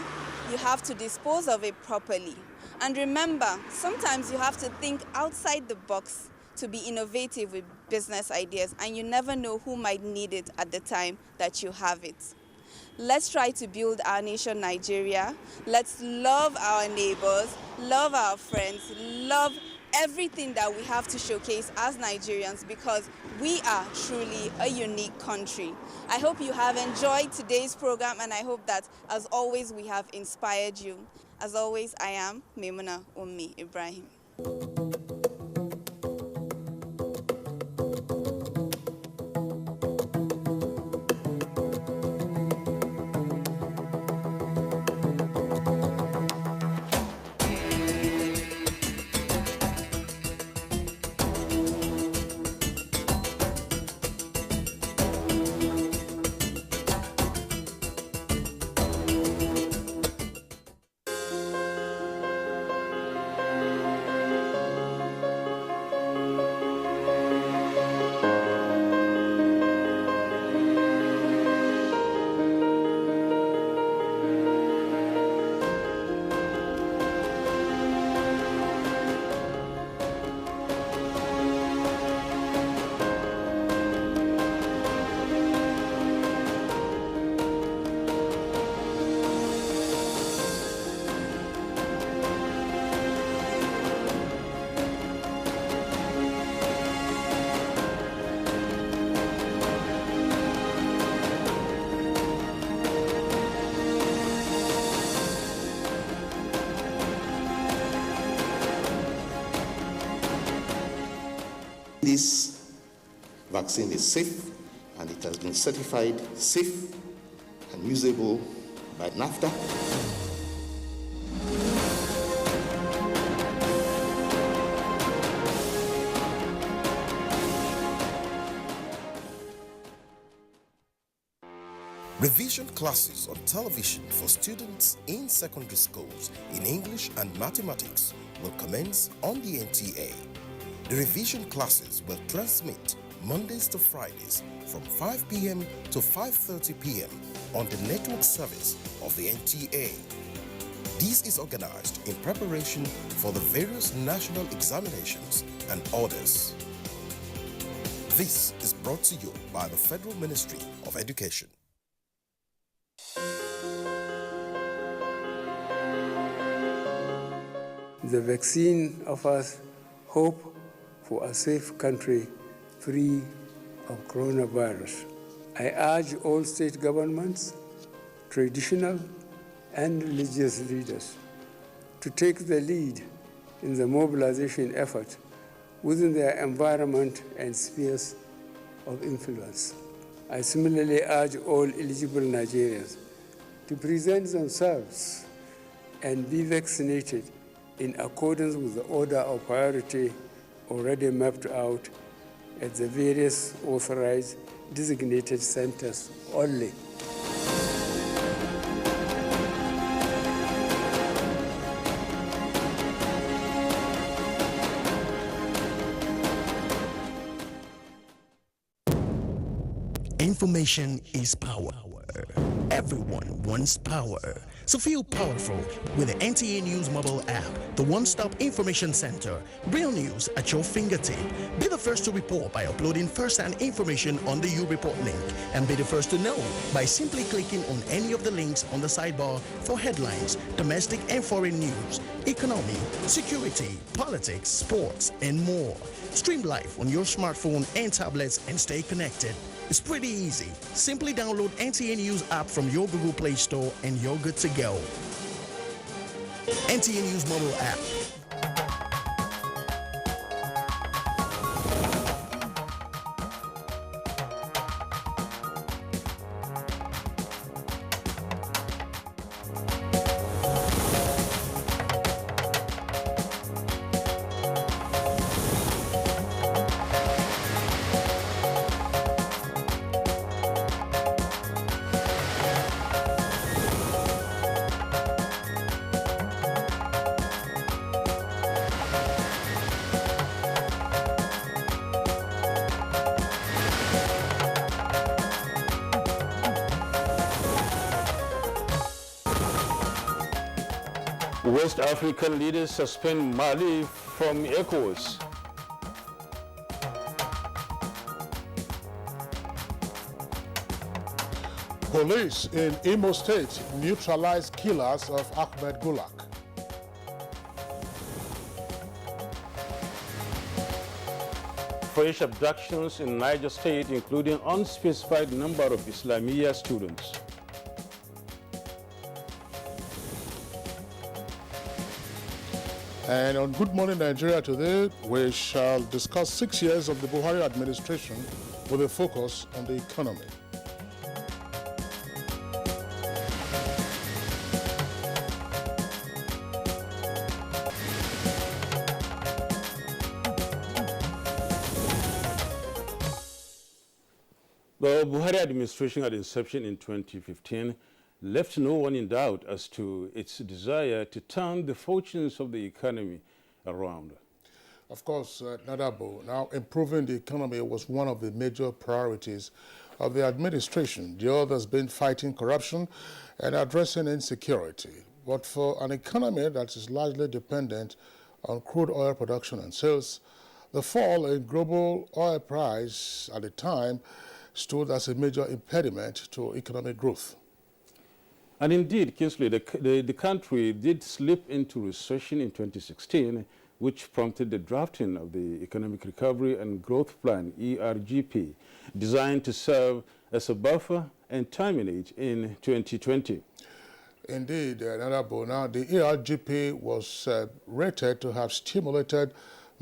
you have to dispose of it properly. And remember, sometimes you have to think outside the box to be innovative with business ideas, and you never know who might need it at the time that you have it. Let's try to build our nation, Nigeria. Let's love our neighbors, love our friends, love everything that we have to showcase as Nigerians, because we are truly a unique country. I hope you have enjoyed today's program, and I hope that, as always, we have inspired you. As always, I am Maimuna Ummi Ibrahim. This vaccine is safe, and it has been certified safe and usable by NAFTA. Revision classes on television for students in secondary schools in English and mathematics will commence on the NTA. The revision classes will transmit Mondays to Fridays from 5 p.m. to 5:30 p.m. on the network service of the NTA. This is organized in preparation for the various national examinations and orders. This is brought to you by the Federal Ministry of Education. The vaccine offers hope for a safe country free of coronavirus. I urge all state governments, traditional and religious leaders to take the lead in the mobilization effort within their environment and spheres of influence. I similarly urge all eligible Nigerians to present themselves and be vaccinated in accordance with the order of priority already mapped out at the various authorized designated centers only. Information is power. Everyone wants power. So feel powerful with the NTA News mobile app, the one-stop information center. Real news at your fingertip. Be the first to report by uploading first-hand information on the U-Report link, and be the first to know by simply clicking on any of the links on the sidebar for headlines, domestic and foreign news, economy, security, politics, sports, and more. Stream live on your smartphone and tablets and stay connected. It's pretty easy. Simply download NTA News app from your Google Play Store and you're good to go. NTA News mobile app. West African leaders suspend Mali from ECOWAS. Police in Imo State neutralized killers of Ahmed Gulak. Fresh abductions in Niger State, including unspecified number of Islamia students. And on Good Morning Nigeria today, we shall discuss 6 years of the Buhari administration with a focus on the economy. The Buhari administration at inception in 2015 left no one in doubt as to its desire to turn the fortunes of the economy around. Of course, Nadabo, now improving the economy was one of the major priorities of the administration. The other has been fighting corruption and addressing insecurity. But for an economy that is largely dependent on crude oil production and sales, the fall in global oil price at the time stood as a major impediment to economic growth. And indeed, Kingsley, the country did slip into recession in 2016, which prompted the drafting of the Economic Recovery and Growth Plan, ERGP, designed to serve as a buffer and terminate in 2020. Indeed, Honorable. Now, the ERGP was rated to have stimulated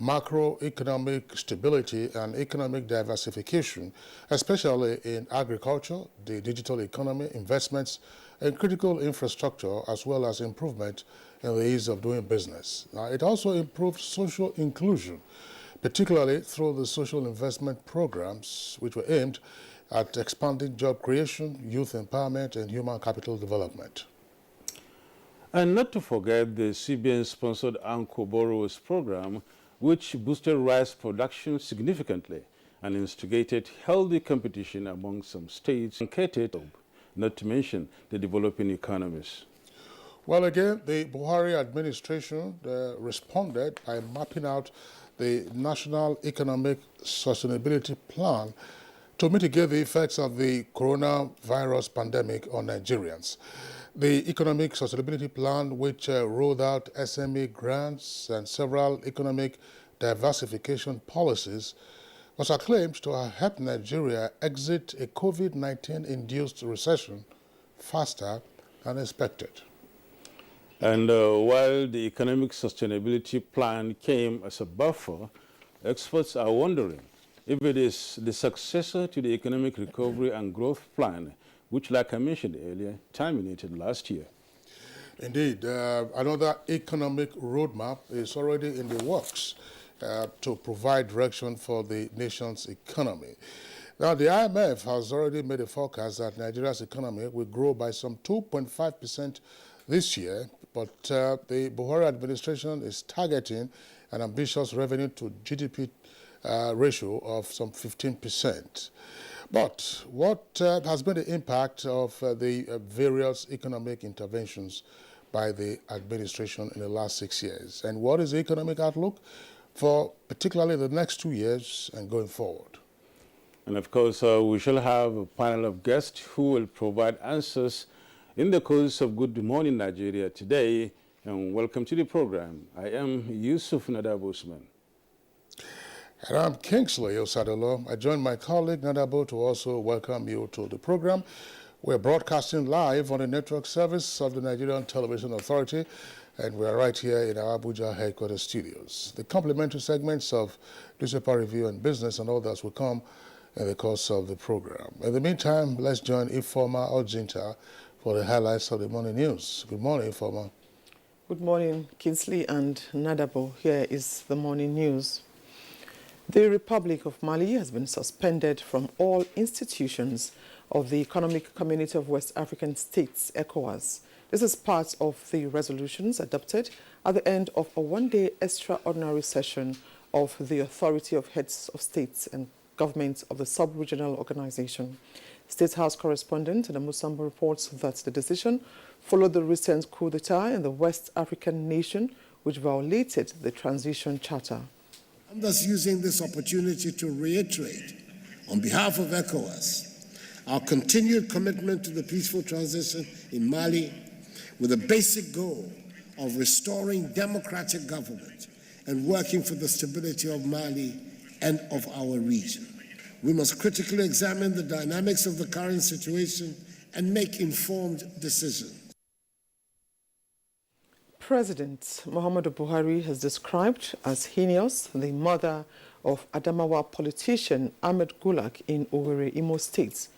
macroeconomic stability and economic diversification, especially in agriculture, the digital economy, investments, and critical infrastructure, as well as improvement in the ease of doing business. Now, it also improved social inclusion, particularly through the social investment programs, which were aimed at expanding job creation, youth empowerment, and human capital development. And not to forget the CBN-sponsored Anchor Borrowers Program, which boosted rice production significantly and instigated healthy competition among some states and catered, not to mention the developing economies. Well, again, the Buhari administration responded by mapping out the National Economic Sustainability Plan to mitigate the effects of the coronavirus pandemic on Nigerians. The Economic Sustainability Plan, which rolled out SME grants and several economic diversification policies, was acclaimed to have helped Nigeria exit a COVID-19-induced recession faster than expected. And while the Economic Sustainability Plan came as a buffer, experts are wondering if it is the successor to the Economic Recovery and Growth Plan, which, like I mentioned earlier, terminated last year. Indeed, another economic roadmap is already in the works to provide direction for the nation's economy. Now, the IMF has already made a forecast that Nigeria's economy will grow by some 2.5% this year, but the Buhari administration is targeting an ambitious revenue to GDP ratio of some 15%. But what has been the impact of the various economic interventions by the administration in the last 6 years? And what is the economic outlook for particularly the next 2 years and going forward? And of course, we shall have a panel of guests who will provide answers in the course of Good Morning Nigeria today. And welcome to the program. I am Yusuf Nadabo Usman. And I'm Kingsley Osadolo. I join my colleague Nadabo to also welcome you to the program. We're broadcasting live on the network service of the Nigerian Television Authority, and we're right here in our Abuja headquarters studios. The complimentary segments of Newspaper Review and Business and others will come in the course of the program. In the meantime, let's join Ifeoma Ojinta for the highlights of the morning news. Good morning, Ifeoma. Good morning, Kingsley and Nadabo. Here is the morning news. The Republic of Mali has been suspended from all institutions of the Economic Community of West African States, ECOWAS. This is part of the resolutions adopted at the end of a one-day extraordinary session of the Authority of Heads of States and Governments of the Sub-Regional Organization. State House correspondent Adamu Sambo reports that the decision followed the recent coup d'etat in the West African nation, which violated the transition charter. I'm thus using this opportunity to reiterate, on behalf of ECOWAS, our continued commitment to the peaceful transition in Mali with the basic goal of restoring democratic government and working for the stability of Mali and of our region. We must critically examine the dynamics of the current situation and make informed decisions. President Muhammadu Buhari has described as heinous the murder of Adamawa politician Ahmed Gulak in Owerri, Imo State.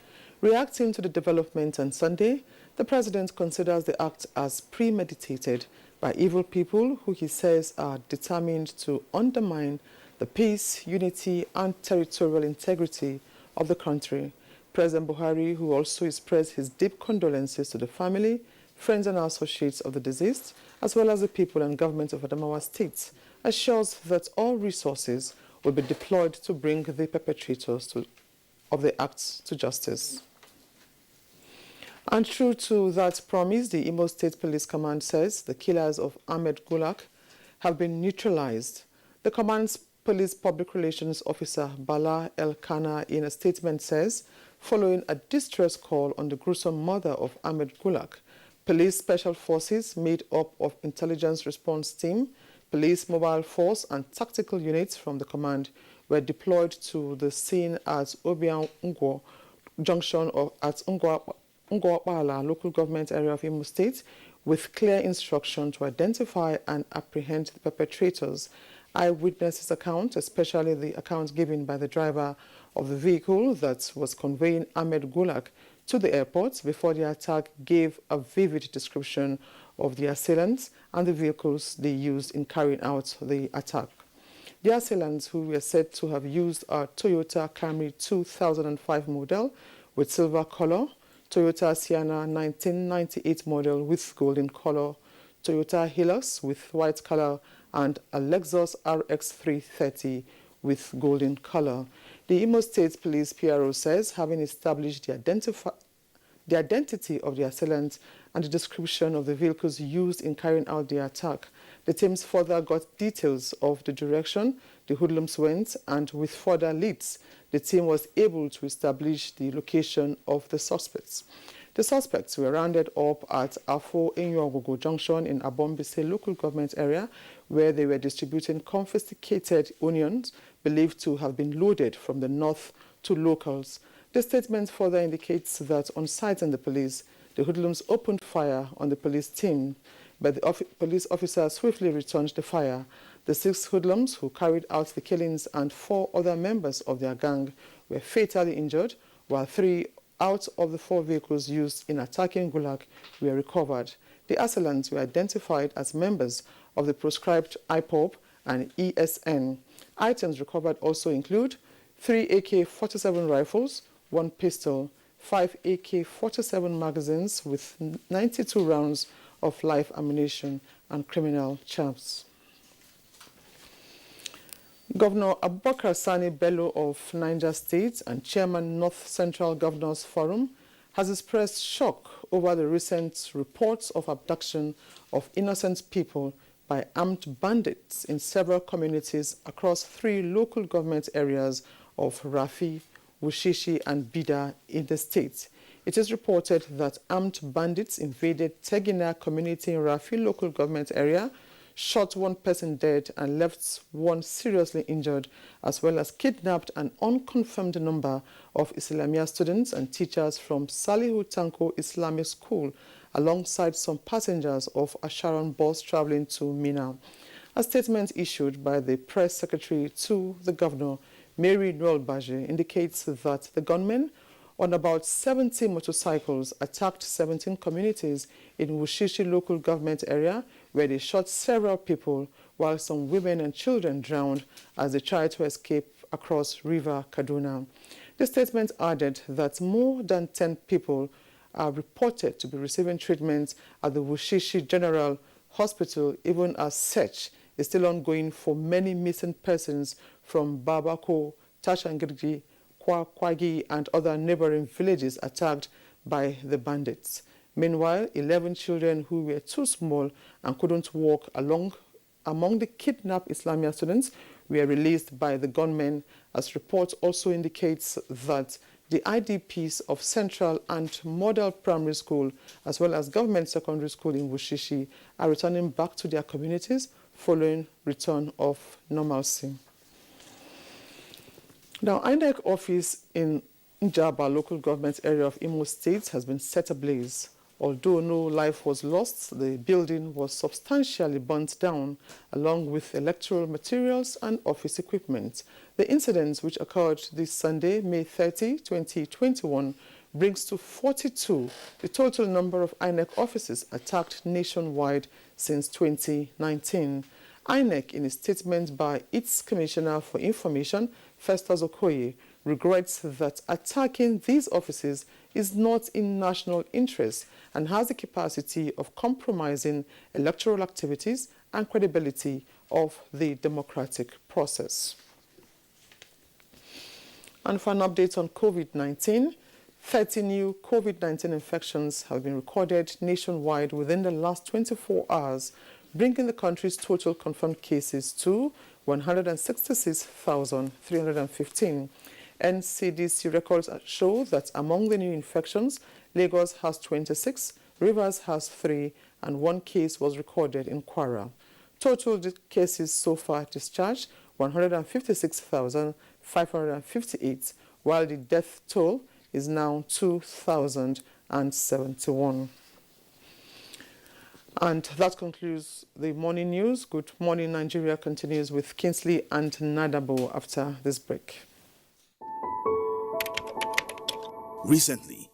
Reacting to the development on Sunday, the president considers the act as premeditated by evil people who he says are determined to undermine the peace, unity and territorial integrity of the country. President Buhari, who also expressed his deep condolences to the family, friends and associates of the deceased, as well as the people and government of Adamawa State, assures that all resources will be deployed to bring the perpetrators of the acts to justice. And true to that promise, the Imo State Police Command says the killers of Ahmed Gulak have been neutralized. The command's Police Public Relations Officer Bala El-Kana in a statement says, following a distress call on the gruesome murder of Ahmed Gulak, police special forces made up of intelligence response team, police mobile force and tactical units from the command were deployed to the scene at Obiang-Ngwo junction at Ngwapala local government area of Imo State with clear instruction to identify and apprehend the perpetrators. Eyewitnesses' account, especially the account given by the driver of the vehicle that was conveying Ahmed Gulak to the airport before the attack, gave a vivid description of the assailants and the vehicles they used in carrying out the attack. The assailants, who were said to have used a Toyota Camry 2005 model with silver color, Toyota Sienna 1998 model with golden color, Toyota Hilux with white color, and a Lexus RX 330 with golden color. The Imo State Police PRO says, having established the identity of the assailants and the description of the vehicles used in carrying out the attack, the teams further got details of the direction the hoodlums went, and with further leads, the team was able to establish the location of the suspects. The suspects were rounded up at Afo Enyogogo Junction in Abombise local government area, where they were distributing confiscated onions believed to have been loaded from the north to locals. The statement further indicates that on citing the police, the hoodlums opened fire on the police team, but the police officer swiftly returned the fire. The 6 hoodlums who carried out the killings and 4 other members of their gang were fatally injured, while 3 out of the 4 vehicles used in attacking Gulak were recovered. The assailants were identified as members of the proscribed IPOB and ESN. Items recovered also include 3 AK-47 rifles, 1 pistol, 5 AK-47 magazines with 92 rounds of live ammunition and criminal charges. Governor Abubakar Sani Bello of Niger State and Chairman North Central Governors Forum has expressed shock over the recent reports of abduction of innocent people by armed bandits in several communities across 3 local government areas of Rafi, Wushishi and Bida in the state. It is reported that armed bandits invaded Tegina community in Rafi local government area, shot 1 person dead and left 1 seriously injured, as well as kidnapped an unconfirmed number of Islamia students and teachers from Salihu Tanko Islamic School, alongside some passengers of a Sharon bus traveling to Mina. A statement issued by the press secretary to the governor, Mary Noel Baje, indicates that the gunmen on about 70 motorcycles attacked 17 communities in Wushishi local government area, where they shot several people, while some women and children drowned as they tried to escape across River Kaduna. The statement added that more than 10 people are reported to be receiving treatment at the Wushishi General Hospital, even as search is still ongoing for many missing persons from Babako, Tashangirgi, Kwakwagi, and other neighboring villages attacked by the bandits. Meanwhile, 11 children who were too small and couldn't walk among the kidnapped Islamia students were released by the gunmen, as reports also indicates that the IDPs of Central and Model Primary School, as well as Government Secondary School in Wushishi, are returning back to their communities following return of normalcy. Now, INEC office in Njaba, local government area of Imo State, has been set ablaze. Although no life was lost, the building was substantially burnt down, along with electoral materials and office equipment. The incident, which occurred this Sunday, May 30, 2021, brings to 42 the total number of INEC offices attacked nationwide since 2019. INEC, in a statement by its Commissioner for Information, Festus Okoye, regrets that attacking these offices is not in national interest and has the capacity of compromising electoral activities and credibility of the democratic process. And for an update on COVID-19, 30 new COVID-19 infections have been recorded nationwide within the last 24 hours, bringing the country's total confirmed cases to 166,315. NCDC records show that among the new infections, Lagos has 26, Rivers has 3, and 1 case was recorded in Kwara. Total cases so far discharged, 156,558, while the death toll is now 2,071. And that concludes the morning news. Good Morning Nigeria continues with Kingsley and Nadabo after this break. Recently,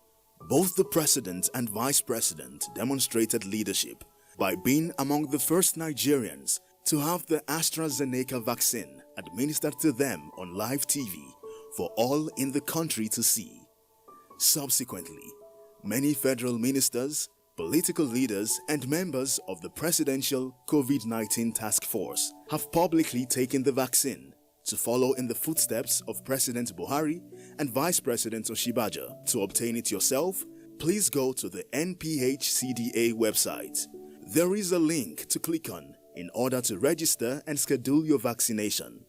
both the president and vice president demonstrated leadership by being among the first Nigerians to have the AstraZeneca vaccine administered to them on live TV for all in the country to see. Subsequently, many federal ministers, political leaders, and members of the Presidential COVID-19 Task Force have publicly taken the vaccine to follow in the footsteps of President Buhari and Vice President Oshibaja. To obtain it yourself, please go to the NPHCDA website. There is a link to click on in order to register and schedule your vaccination.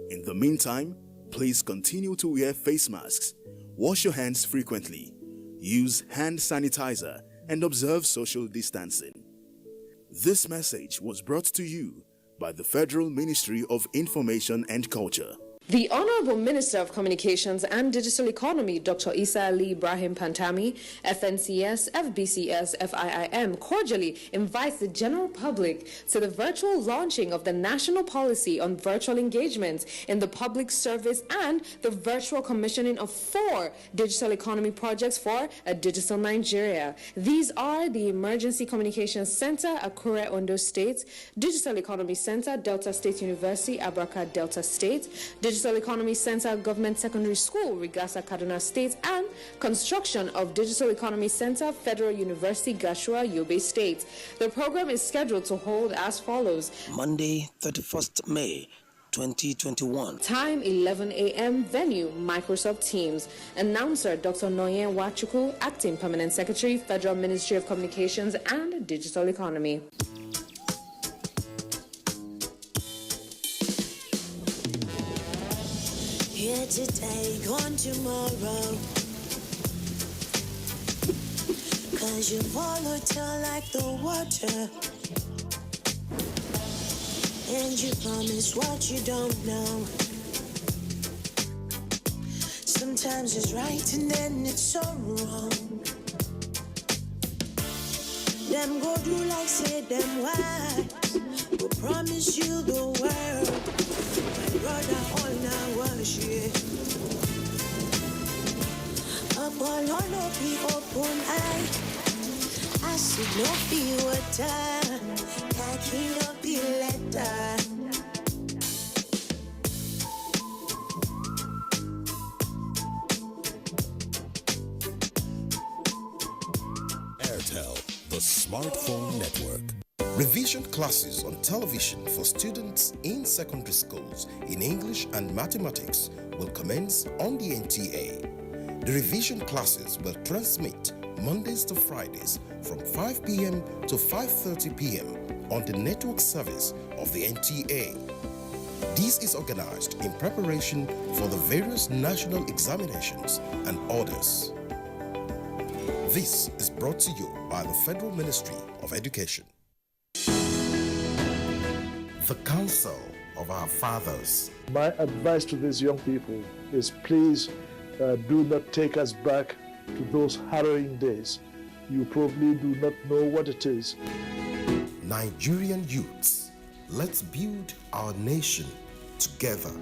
In the meantime, please continue to wear face masks, wash your hands frequently, use hand sanitizer, and observe social distancing. This message was brought to you by the Federal Ministry of Information and Culture. The Honorable Minister of Communications and Digital Economy, Dr. Isa Ali Ibrahim Pantami, FNCS, FBCS, FIIM, cordially invites the general public to the virtual launching of the National Policy on Virtual Engagement in the Public Service and the virtual commissioning of 4 digital economy projects for a digital Nigeria. These are the Emergency Communications Center, Akure, Ondo State, Digital Economy Center, Delta State University, Abraka, Delta State, Digital Economy Center, Government Secondary School, Rigasa, Kaduna State, and construction of Digital Economy Center, Federal University, Gashua, Yobe State. The program is scheduled to hold as follows. Monday, 31st May, 2021. Time 11 a.m. Venue Microsoft Teams. Announcer Dr. Noyen Wachuku, Acting Permanent Secretary, Federal Ministry of Communications and Digital Economy. Here today, gone tomorrow. Cause you volatile like the water. And you promise what you don't know. Sometimes it's right and then it's so wrong. Them go do like say them why. Will promise you the world. My brother all now was it. Up all no be open eye. I see no be water. Khaki no be letter. Airtel, the smartphone network. Revision classes on television for students in secondary schools in English and mathematics will commence on the NTA. The revision classes will transmit Mondays to Fridays from 5 p.m. to 5:30 p.m. on the network service of the NTA. This is organized in preparation for the various national examinations and orders. This is brought to you by the Federal Ministry of Education. The Council of Our Fathers. My advice to these young people is please do not take us back to those harrowing days. You probably do not know what it is. Nigerian youths, let's build our nation together.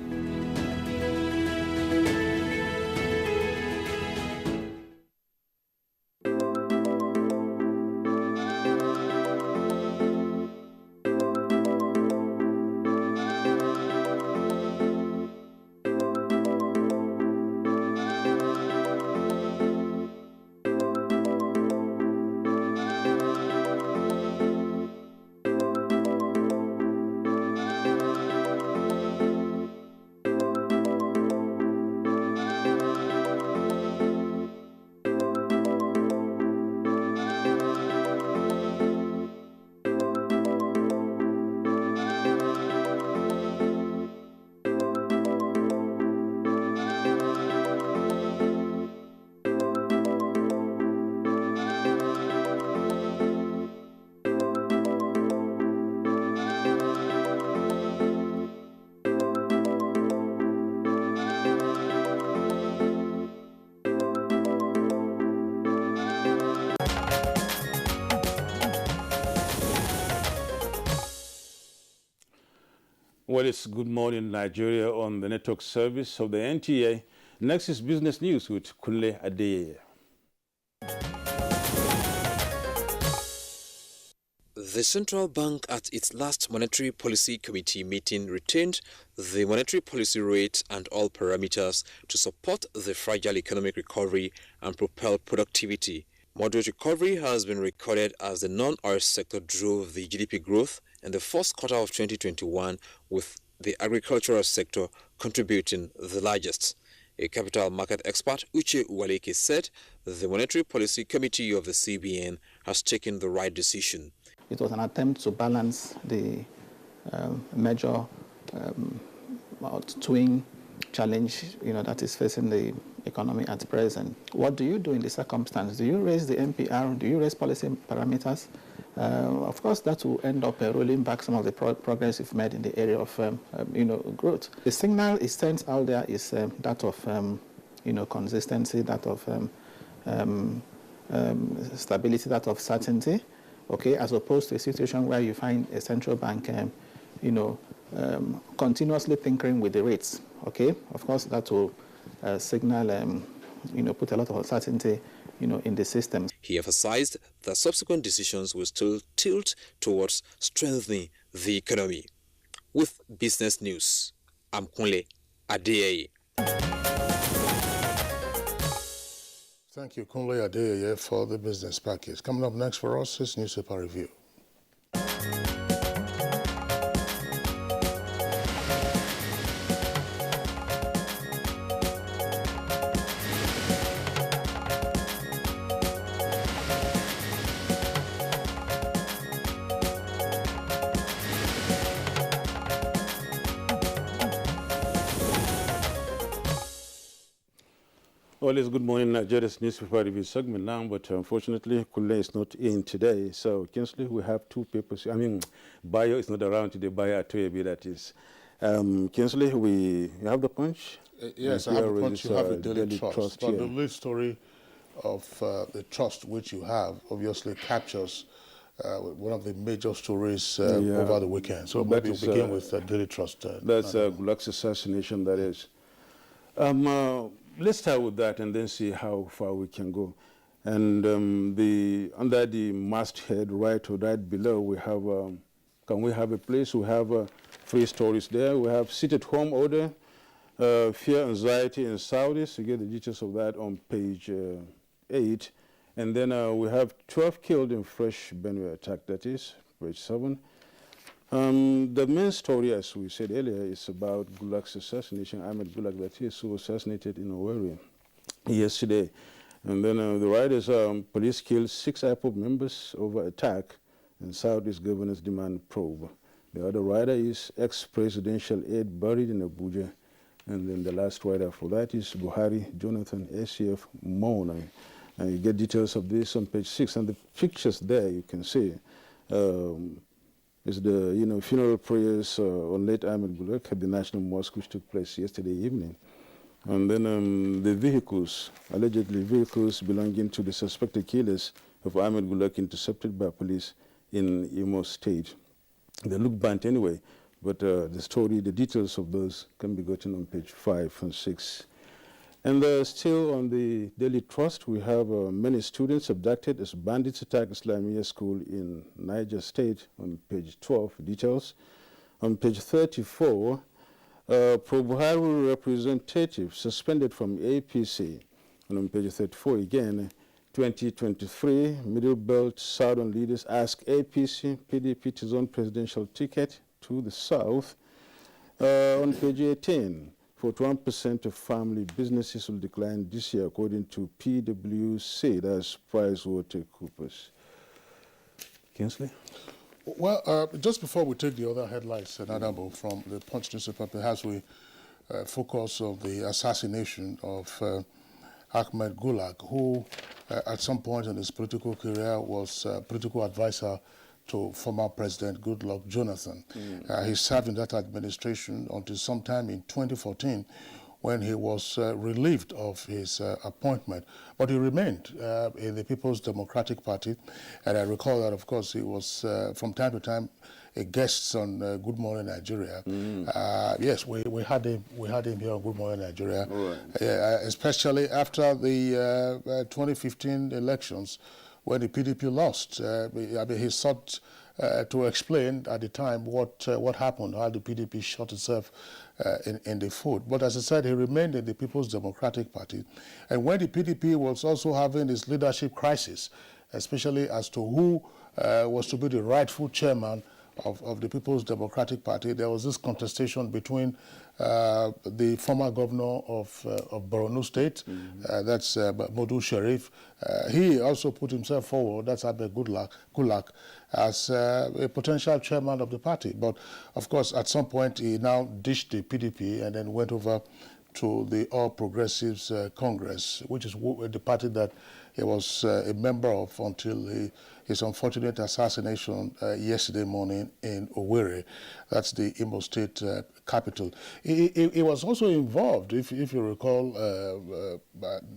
Well, it's Good Morning Nigeria on the network service of the NTA. Next is business news with Kunle Adeyeye. The central bank at its last monetary policy committee meeting retained the monetary policy rate and all parameters to support the fragile economic recovery and propel productivity. Moderate recovery has been recorded as the non-oil sector drove the GDP growth in the first quarter of 2021, with the agricultural sector contributing the largest. A capital market expert, Uche Uwaleke, said the Monetary Policy Committee of the CBN has taken the right decision. It was an attempt to balance the major twin challenge, that is facing the economy at present. What do you do in this circumstance? Do you raise the MPR? Do you raise policy parameters? Of course, that will end up rolling back some of the progress we've made in the area of, growth. The signal it sends out there is that of, consistency, that of stability, that of certainty. Okay, as opposed to a situation where you find a central bank, continuously tinkering with the rates. Okay, of course, that will signal, put a lot of uncertainty, in the system. He emphasized that subsequent decisions will still tilt towards strengthening the economy. With business news, I'm Kunle Adeyeye. Thank you, Kunle Adeyeye, for the business package. Coming up next for us is newspaper review. Well, it's Good Morning Nigeria's newspaper review segment now, but unfortunately, Kunle is not in today. So, Kinsley, we have two papers. Bayo is not around today. Bayo Atoyebi, that is. Kinsley, you have the Punch? Yes, I have the Punch. You have the Daily Trust. But the lead story of the trust which you have obviously captures one of the major stories over the weekend. So maybe we'll begin with Daily Trust. That's Gulak's assassination, that is. Let's start with that and then see how far we can go. And under the masthead right below, we have, can we have a place? We have 3 stories there. We have sit-at-home order, fear, anxiety in Saudis. You get the details of that on page 8. And then we have 12 killed in fresh Benue attack, that is page 7. The main story, as we said earlier, is about Gulag's assassination, Ahmed Gulag, that is, who was assassinated in Owerri yesterday. And then the writers, police killed 6 IPOB members over attack, and Southeast governors demand probe. The other writer is ex-presidential aide buried in Abuja. And then the last writer for that is Buhari, Jonathan, ACF, Mona. And you get details of this on page 6. And the pictures there you can see is the funeral prayers on late Ahmed Gulag at the National Mosque, which took place yesterday evening. And then the vehicles, allegedly vehicles belonging to the suspected killers of Ahmed Gulag, intercepted by police in Imo State. They look burnt anyway, but the story, the details of those can be gotten on page 5 and 6. And still on the Daily Trust, we have many students abducted as bandits attack Islamia school in Niger State on page 12, details. On page 34, pro-Buhari representative suspended from APC. And on page 34 again, 2023, Middle Belt Southern leaders ask APC, PDP to zone presidential ticket to the south. On page 18, 41% of family businesses will decline this year, according to PwC, that's PricewaterhouseCoopers. Kingsley? Well, just before we take the other headlines, Nadabo, from the Punch newspaper, perhaps we focus on the assassination of Ahmed Gulag, who at some point in his political career was a political advisor to former President Goodluck Jonathan. He served in that administration until sometime in 2014, when he was relieved of his appointment. But he remained in the People's Democratic Party. And I recall that, of course, he was, from time to time, a guest on Good Morning Nigeria. Yes, we had him here on Good Morning Nigeria, especially after the 2015 elections, when the PDP lost. I mean, he sought to explain at the time what happened, how the PDP shot itself in the foot. But as I said, he remained in the People's Democratic Party. And when the PDP was also having its leadership crisis, especially as to who was to be the rightful chairman of the People's Democratic Party, there was this contestation between the former governor of Borno State, that's Modu Sharif. He also put himself forward, that's Ahmed Gulag, as a potential chairman of the party. But of course, at some point, he now ditched the PDP and then went over to the All Progressives Congress, which is the party that he was a member of until his unfortunate assassination yesterday morning in Owerri. That's the Imo State capital. He was also involved, if you recall,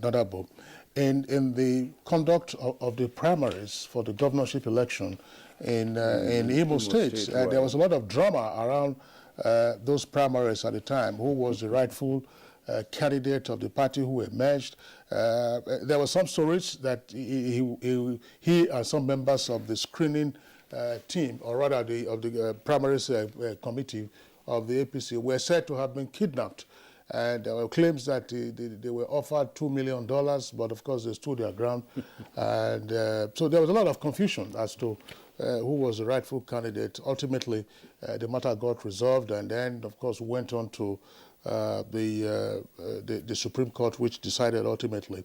Nadabo, in the conduct of the primaries for the governorship election in Imo State. Right. There was a lot of drama around those primaries at the time. Who was the rightful candidate of the party who emerged? There were some stories that he and some members of the screening team, or rather of the primaries committee of the APC, were said to have been kidnapped. And there were claims that they were offered $2 million, but of course they stood their ground. And so there was a lot of confusion as to who was the rightful candidate. Ultimately, the matter got resolved, and then, of course, went on to the Supreme Court, which decided ultimately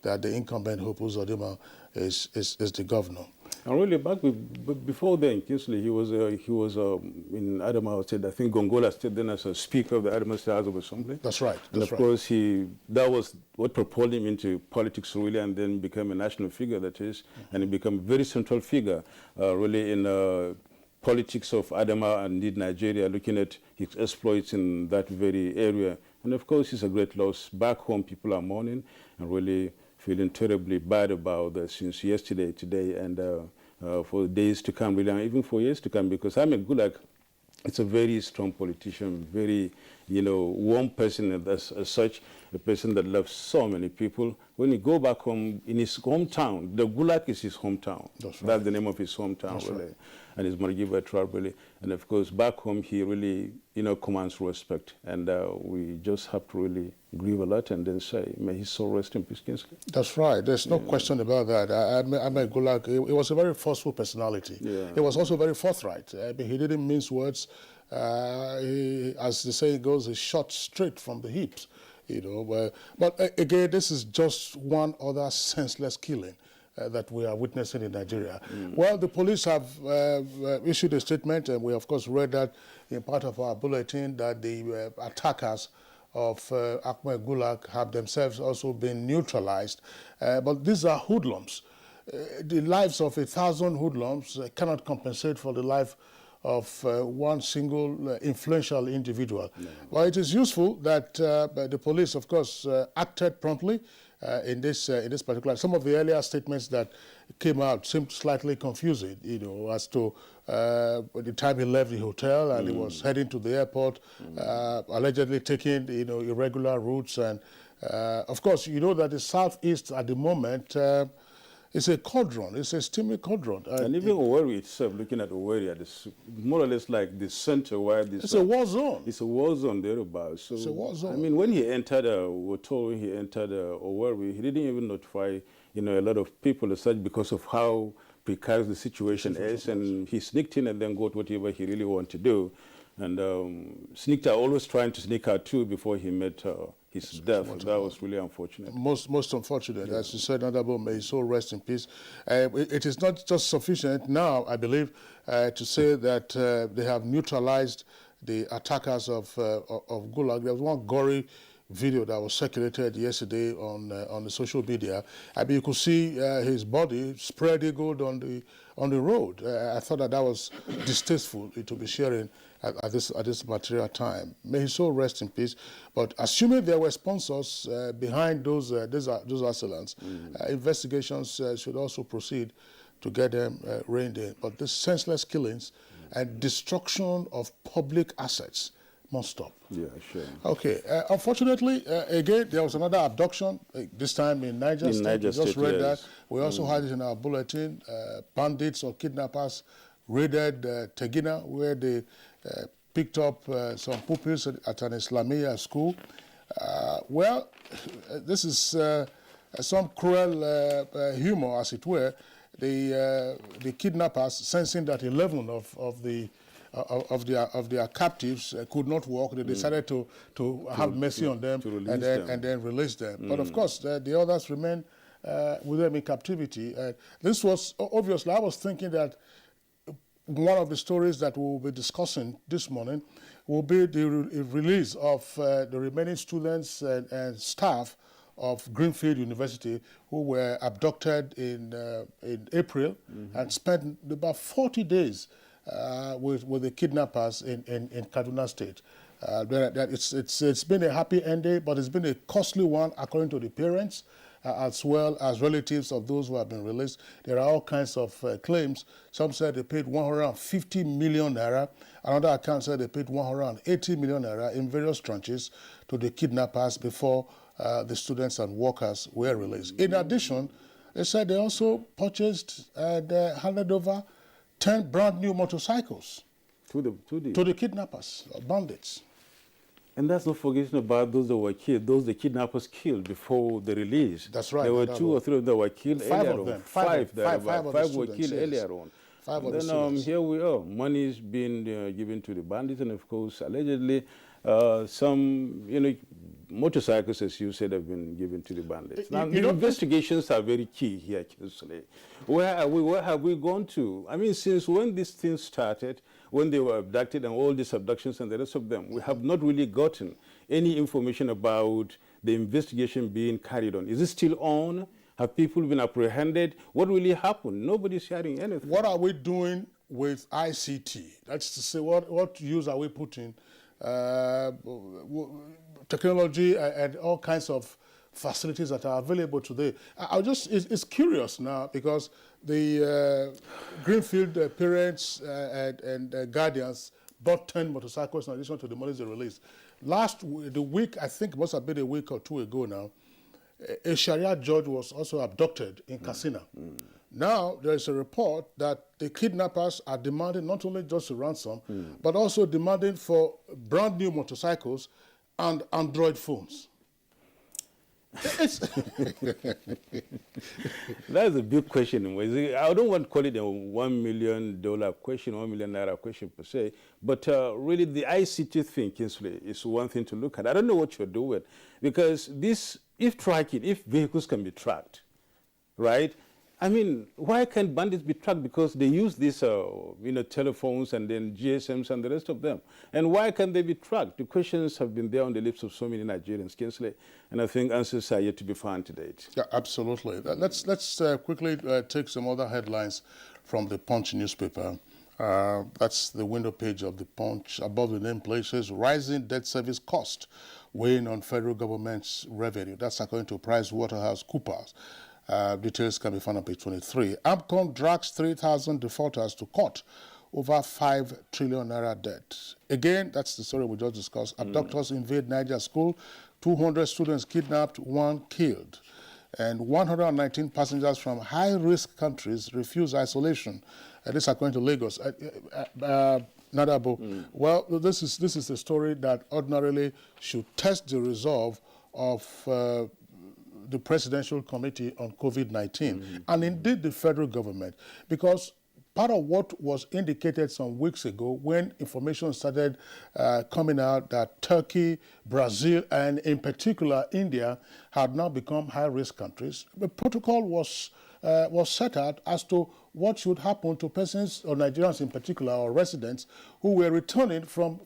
that the incumbent Hope Uzodimma is the governor. And really, before then, Kingsley, he was in Adamawa State, I think Gongola State, then as a Speaker of the Adamawa State House of Assembly. That's right. And of course, that was what propelled him into politics, really, and then became a national figure, that is, and he became a very central figure, really, in politics of Adamawa and indeed Nigeria, looking at his exploits in that very area. And of course, it's a great loss. Back home, people are mourning and really feeling terribly bad about that since yesterday, today, and for days to come, really, and even for years to come, because Ahmed Gulag, it's a very strong politician, very one person as such, a person that loves so many people. When he go back home in his hometown, the Gulag is his hometown. That's right. That's the name of his hometown, That's really. Right. And his Margiba tribe, really. And of course, back home, he really, commands respect. And we just have to really grieve a lot and then say, may his soul rest in peace, Kingsley. That's right. There's no question about that. Ahmed Gulag, he was a very forceful personality. Yeah. He was also very forthright. He didn't mince words. As the saying goes, he shot straight from the hips. But again, this is just one other senseless killing that we are witnessing in Nigeria. Well, the police have issued a statement, and we of course read that in part of our bulletin, that the attackers of Ahmed Gulag have themselves also been neutralized. But these are hoodlums. The lives of 1,000 hoodlums cannot compensate for the life of one single influential individual. No. Well, it is useful that the police, of course, acted promptly in this particular. Some of the earlier statements that came out seemed slightly confusing, as to the time he left the hotel and he was heading to the airport, allegedly taking, irregular routes. And of course, you know that the Southeast at the moment, it's a cauldron. It's a steamy cauldron. And even Owerri itself, looking at Owerri, it's more or less like the center where this... It's a war zone. It's a war zone thereabouts. So, it's a war zone. I mean, when he entered, we're told when he entered Owerri, he didn't even notify, a lot of people as such because of how precarious the situation is. And he sneaked in and then got whatever he really wanted to do. And sneaked out, always trying to sneak out too before he met his death. That was really unfortunate. Most unfortunate. Yeah. As you said, Honorable, may his soul rest in peace. It is not just sufficient now, I believe, to say that they have neutralized the attackers of Gulag. There was one gory video that was circulated yesterday on the social media. I mean, you could see his body spread eagled on the road. I thought that was distasteful to be sharing at this material time. May his soul rest in peace. But assuming there were sponsors behind those assailants, investigations should also proceed to get them reined in. But these senseless killings and destruction of public assets must stop. Yeah, sure. Okay. Unfortunately, again, there was another abduction, this time in Niger State. Niger State, just read yes. that. We also had it in our bulletin. Bandits or kidnappers raided Tegina, where they picked up some pupils at an Islamia school. Well, this is some cruel humor, as it were. The kidnappers, sensing that 11 of their captives could not walk, they decided to have mercy on them and then release them. But of course, the others remain with them in captivity. This was obviously, I was thinking that one of the stories that we will be discussing this morning will be the release of the remaining students and staff of Greenfield University who were abducted in April and spent about 40 days with the kidnappers in Kaduna State. It's been a happy ending, but it's been a costly one according to the parents, as well as relatives of those who have been released. There are all kinds of claims. Some said they paid 150 million naira. Another account said they paid 180 million naira in various tranches to the kidnappers before the students and workers were released. In addition, they said they also purchased and handed over 10 brand new motorcycles to the kidnappers, bandits. And that's not forgetting about those that were killed, those the kidnappers killed before the release. That's right. There were 2 or 3 that were killed earlier on. Of them. Five were killed earlier on. Then here we are. Money is being given to the bandits, and of course, allegedly, some motorcycles, as you said, have been given to the bandits. Now, the investigations are very key here, Kinsley. Where have we gone to? I mean, since when this thing started, when they were abducted and all these abductions and the rest of them, we have not really gotten any information about the investigation being carried on. Is it still on? Have people been apprehended? What really happened? Nobody's hearing anything. What are we doing with ICT? That's to say, what use are we putting? Technology and all kinds of facilities that are available today. It's curious now because the Greenfield parents and guardians bought 10 motorcycles in addition to the monies they released. the week, I think it must have been a week or two ago now, a Sharia judge was also abducted in Katsina. Now, there is a report that the kidnappers are demanding not only just a ransom, but also demanding for brand new motorcycles and Android phones. That's a big question. I don't want to call it a $1 million question, $1 million question per se, but really the ICT thing is one thing to look at. I don't know what you're doing, because this, if vehicles can be tracked, right? I mean, why can't bandits be tracked? Because they use these, telephones and then GSMs and the rest of them. And why can't they be tracked? The questions have been there on the lips of so many Nigerians, Kingsley, and I think answers are yet to be found to date. Yeah, absolutely. Let's quickly take some other headlines from the Punch newspaper. That's the window page of the Punch. Above the nameplate says, rising debt service cost weighing on federal government's revenue. That's according to PricewaterhouseCoopers. Details can be found on page 23. AMCON drags 3,000 defaulters to court over 5 trillion naira debt. Again, that's the story we just discussed. Abductors invade Niger school, 200 students kidnapped, 1 killed. And 119 passengers from high-risk countries refuse isolation. This according to Lagos. Nadabo, well, this is the story that ordinarily should test the resolve of the Presidential Committee on COVID-19, and indeed the federal government, because part of what was indicated some weeks ago when information started coming out that Turkey, Brazil, and in particular India had now become high-risk countries, the protocol was set out as to what should happen to persons, or Nigerians in particular, or residents who were returning from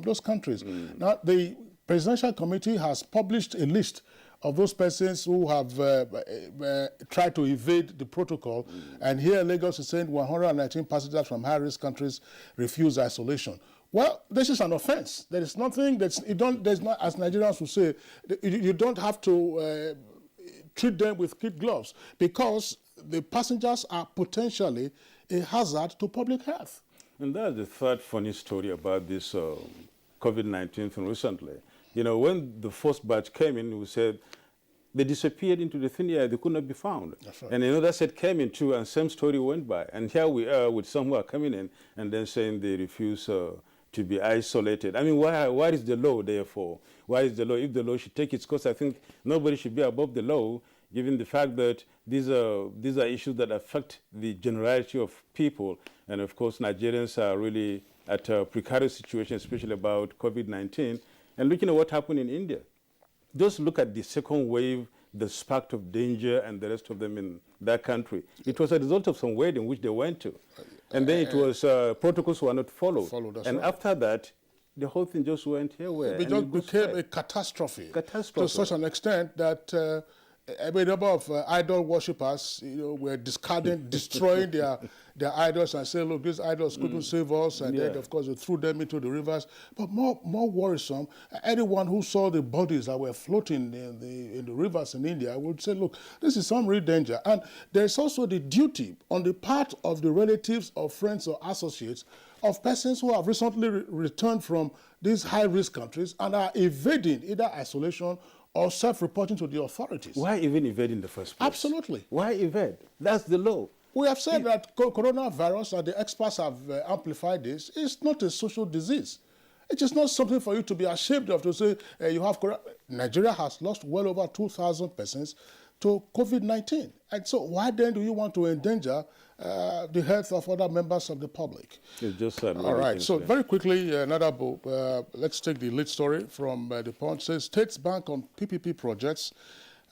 those countries. Now, the Presidential Committee has published a list of those persons who have tried to evade the protocol. And here Lagos is saying 119 passengers from high-risk countries refuse isolation. Well, this is an offense. There is nothing there's not, as Nigerians would say, you don't have to treat them with kid gloves, because the passengers are potentially a hazard to public health. And that's the third funny story about this COVID-19 thing recently. You know, when the first batch came in, we said they disappeared into the thin air, they could not be found. That's right. And another set came in too, and same story went by. And here we are with some who are coming in and then saying they refuse to be isolated. I mean, why is the law there for? Why is the law? If the law should take its course, I think nobody should be above the law, given the fact that these are issues that affect the generality of people. And of course, Nigerians are really at a precarious situation, especially about COVID-19. And looking at what happened in India, just look at the second wave, the spark of danger and the rest of them in that country. It was a result of some wedding which they went to. And then it was protocols were not followed. And after that, the whole thing just went haywire. It just became a catastrophe. To such an extent that a number of idol worshippers, were discarding, destroying their idols and saying, look, these idols couldn't save us. And then, of course, they threw them into the rivers. But more worrisome, anyone who saw the bodies that were floating in the rivers in India would say, look, this is some real danger. And there's also the duty on the part of the relatives or friends or associates of persons who have recently returned from these high-risk countries and are evading either isolation or self-reporting to the authorities. Why even evade in the first place? Absolutely. Why evade? That's the law. We have said that coronavirus, and the experts have amplified this, is not a social disease. It is not something for you to be ashamed of, to say you have corona. Nigeria has lost well over 2,000 persons to COVID-19. And so why then do you want to endanger the health of other members of the public? It's just all right, so very quickly, Nadabo, let's take the lead story from the Punch. Says States bank on PPP projects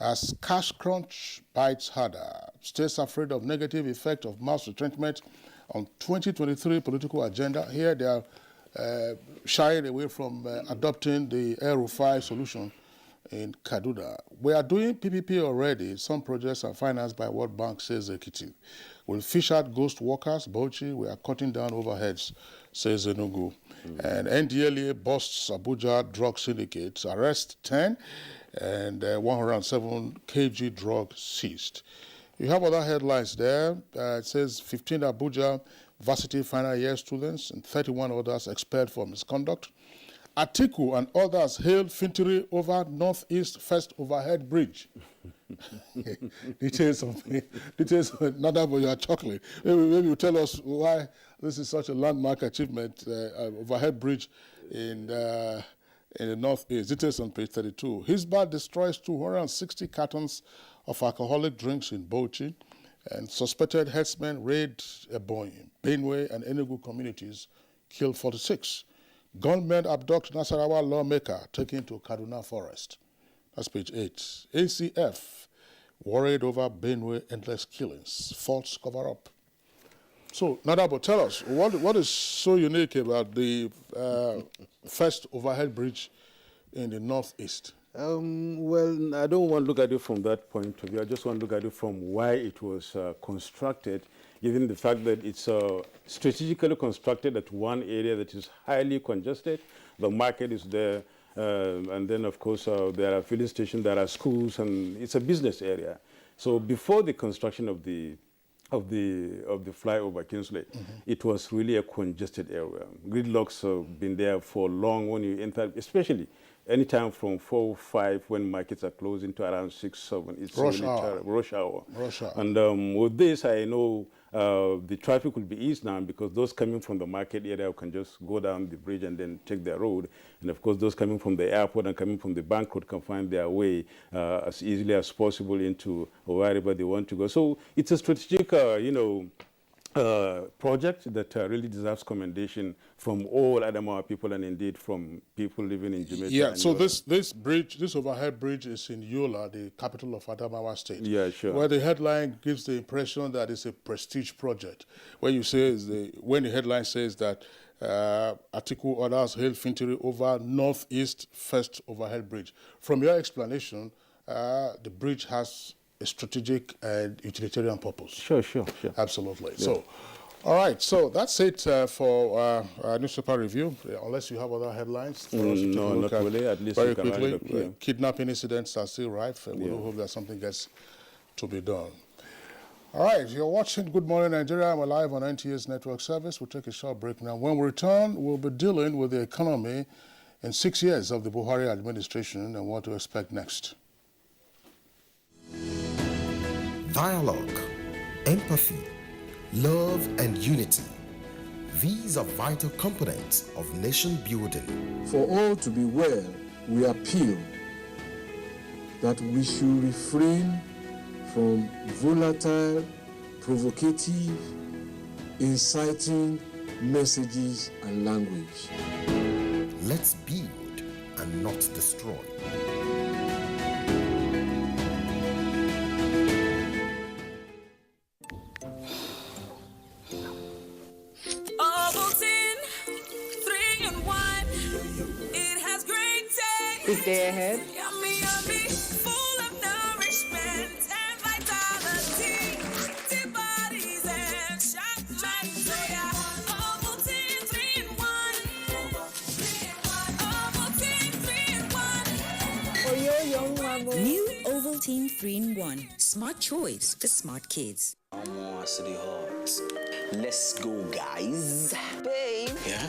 as cash crunch bites harder. States afraid of negative effect of mass retrenchment on 2023 political agenda. Here they are shying away from adopting the El Rufai solution in Kaduna. We are doing PPP already. Some projects are financed by World Bank, says Ekiti. We'll fish out ghost workers, Bauchi. We are cutting down overheads, says Enugu. And NDLA busts Abuja drug syndicates, arrest 10, and 107 kg drug seized. You have other headlines there. It says 15 Abuja varsity final year students and 31 others expelled for misconduct. Atiku and others hailed Fintiri over Northeast First Overhead Bridge. Details of Nadabo, you are chuckling. Maybe you tell us why this is such a landmark achievement, overhead bridge in the Northeast. Details on page 32. Hisbah destroys 260 cartons of alcoholic drinks in Bauchi, and suspected herdsmen raid Ebonyi, Benue, and Enugu communities, kill 46. Gunmen abduct Nasarawa lawmaker, taken to Kaduna forest. That's page 8. ACF worried over Benue endless killings, false cover-up. So, Nadabo, tell us, what is so unique about the first overhead bridge in the Northeast? Well, I don't want to look at it from that point of view. I just want to look at it from why it was constructed, given the fact that it's strategically constructed at one area that is highly congested. The market is there, and then, of course, there are filling stations, there are schools, and it's a business area. So before the construction of the flyover Kingsley, it was really a congested area. Gridlocks have been there for long when you enter, especially anytime from 4, 5 when markets are closing to around 6, 7. It's rush really hour. Rush hour. Rush hour. And with this, I know the traffic will be eased now because those coming from the market area can just go down the bridge and then take their road. And of course, those coming from the airport and coming from the bank road can find their way as easily as possible into wherever they want to go. So it's a strategic, project that really deserves commendation from all Adamawa people and indeed from people living in Jamaica. Yeah, so this overhead bridge is in Yola, the capital of Adamawa State. Yeah, sure. Where the headline gives the impression that it's a prestige project. When the headline says that Atiku others hail Fintiri over Northeast First Overhead Bridge. From your explanation, the bridge has a strategic and utilitarian purpose. Sure. Absolutely. Yeah. So, all right. So that's it for our newspaper review. Unless you have other headlines for us to no, look not at really. At least very you can quickly. round up, yeah. Kidnapping incidents are still rife. We do hope that something gets to be done. All right. You're watching Good Morning Nigeria. We're live on NTA's network service. We'll take a short break now. When we return, we'll be dealing with the economy in 6 years of the Buhari administration and what to expect next. Dialogue, empathy, love, and unity. These are vital components of nation building. For all to be well, we appeal that we should refrain from volatile, provocative, inciting messages and language. Let's build and not destroy. Is there ahead? Yummy, yummy, full of nourishment and vitality. The body's and shop my soya. Ovaltine 3 in 1. Ovaltine 3 in 1. For your young mama. New Ovaltine 3 in 1. Smart choice for smart kids. City Hawks. Let's go, guys. Babe. Yeah.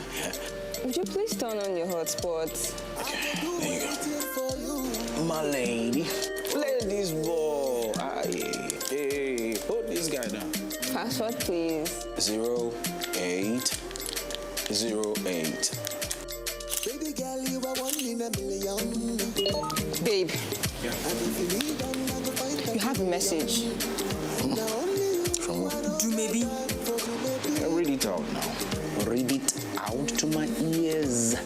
Would you please turn on your hotspot? Okay, there you go. My lady, play this ball. Hey, hold this guy down. Password, please. 0808. Baby girl, you are 1 in a million. Babe. Yeah. You have a message. From what? To maybe. Read it out now. Read it out to my ears.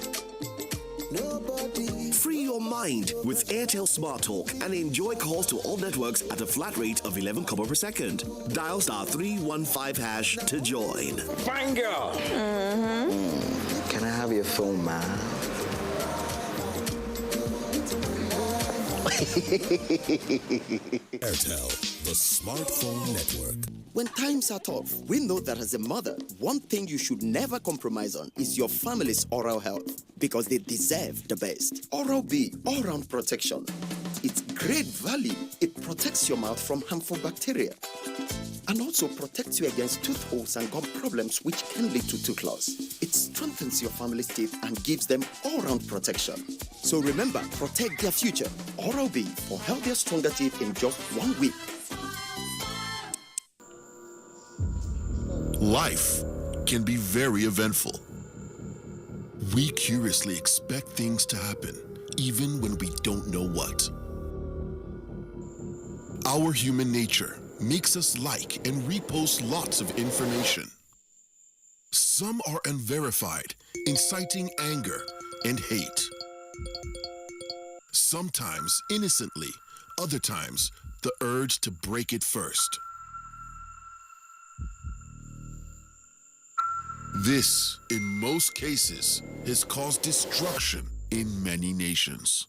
Free your mind with Airtel Smart Talk and enjoy calls to all networks at a flat rate of 11 kobo per second. Dial *315# to join. Fine girl. Can I have your phone, man? Airtel, the smartphone network. When times are tough, we know that as a mother, one thing you should never compromise on is your family's oral health, because they deserve the best. Oral-B, all-round protection. It's great value. It protects your mouth from harmful bacteria. and also protects you against tooth holes and gum problems which can lead to tooth loss. It strengthens your family's teeth and gives them all-round protection. So remember, protect their future. Oral-B for healthier, stronger teeth in just 1 week. Life can be very eventful. We curiously expect things to happen, even when we don't know what. Our human nature makes us like and repost lots of information. Some are unverified, inciting anger and hate. Sometimes innocently, other times the urge to break it first. This, in most cases, has caused destruction in many nations.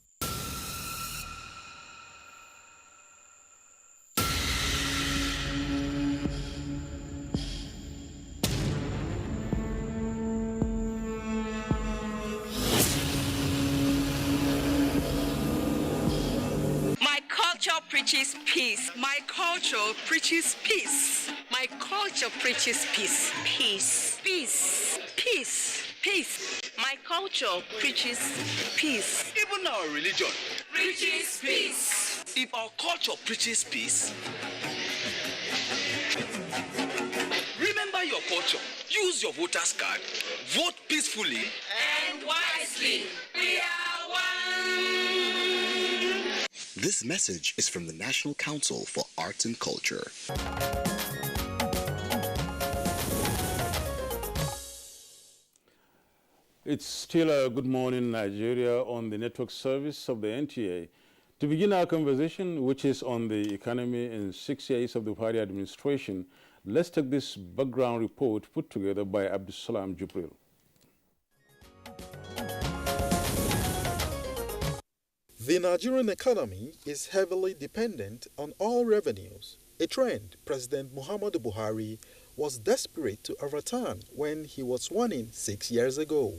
My culture preaches peace. My culture preaches peace. My culture preaches peace. Peace. Peace. Peace. Peace. My culture preaches peace. Even our religion Preaches peace. If our culture preaches peace, remember your culture. Use your voter's card. Vote peacefully And wisely. We are one. This message is from the National Council for Arts and Culture. It's still a Good Morning Nigeria on the network service of the NTA. To begin our conversation, which is on the economy in 6 years of the Buhari administration, let's take this background report put together by Abdulsalam Jubril. The Nigerian economy is heavily dependent on oil revenues, a trend President Muhammadu Buhari was desperate to overturn when he was sworn in 6 years ago.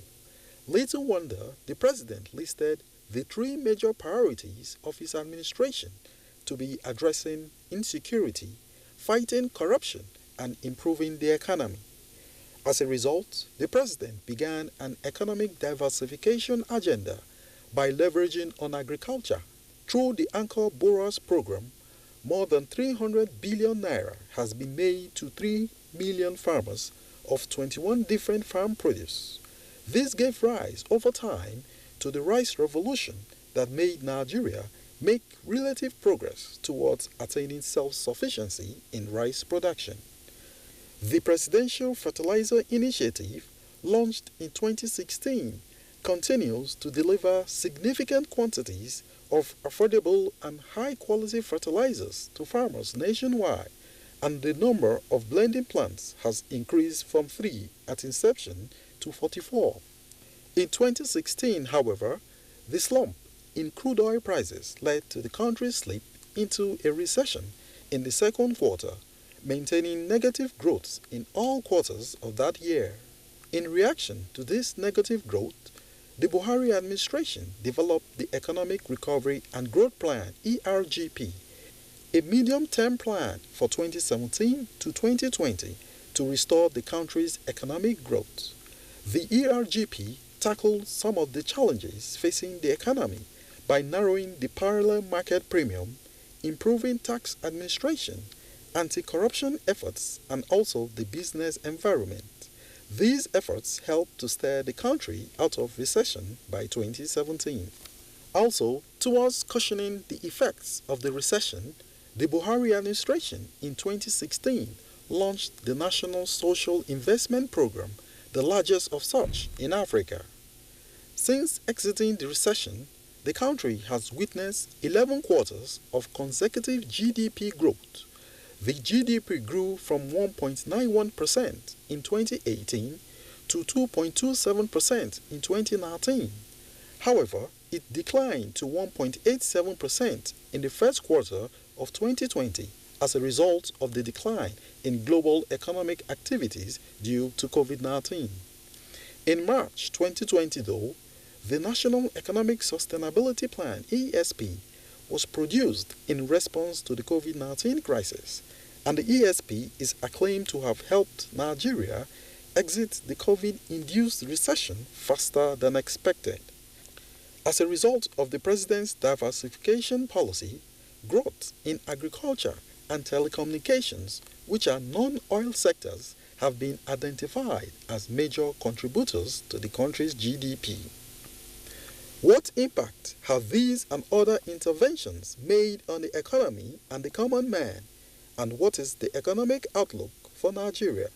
Little wonder the president listed the 3 major priorities of his administration to be addressing insecurity, fighting corruption, and improving the economy. As a result, the president began an economic diversification agenda by leveraging on agriculture. Through the Anchor Borers program, more than 300 billion naira has been made to 3 million farmers of 21 different farm produce. This gave rise over time to the rice revolution that made Nigeria make relative progress towards attaining self-sufficiency in rice production. The Presidential Fertilizer Initiative, launched in 2016, continues to deliver significant quantities of affordable and high-quality fertilizers to farmers nationwide, and the number of blending plants has increased from 3 at inception to 44. In 2016, however, the slump in crude oil prices led to the country slip into a recession in the second quarter, maintaining negative growth in all quarters of that year. In reaction to this negative growth, the Buhari administration developed the Economic Recovery and Growth Plan, ERGP, a medium-term plan for 2017 to 2020 to restore the country's economic growth. The ERGP tackled some of the challenges facing the economy by narrowing the parallel market premium, improving tax administration, anti-corruption efforts, and also the business environment. These efforts helped to steer the country out of recession by 2017. Also, towards cushioning the effects of the recession, the Buhari administration in 2016 launched the National Social Investment Program, the largest of such in Africa. Since exiting the recession, the country has witnessed 11 quarters of consecutive GDP growth. The GDP grew from 1.91% in 2018 to 2.27% in 2019. However, it declined to 1.87% in the first quarter of 2020 as a result of the decline in global economic activities due to COVID-19. In March 2020, though, the National Economic Sustainability Plan, ESP, was produced in response to the COVID-19 crisis, and the ESP is acclaimed to have helped Nigeria exit the COVID-induced recession faster than expected. As a result of the president's diversification policy, growth in agriculture and telecommunications, which are non-oil sectors, have been identified as major contributors to the country's GDP. What impact have these and other interventions made on the economy and the common man? And what is the economic outlook for Nigeria?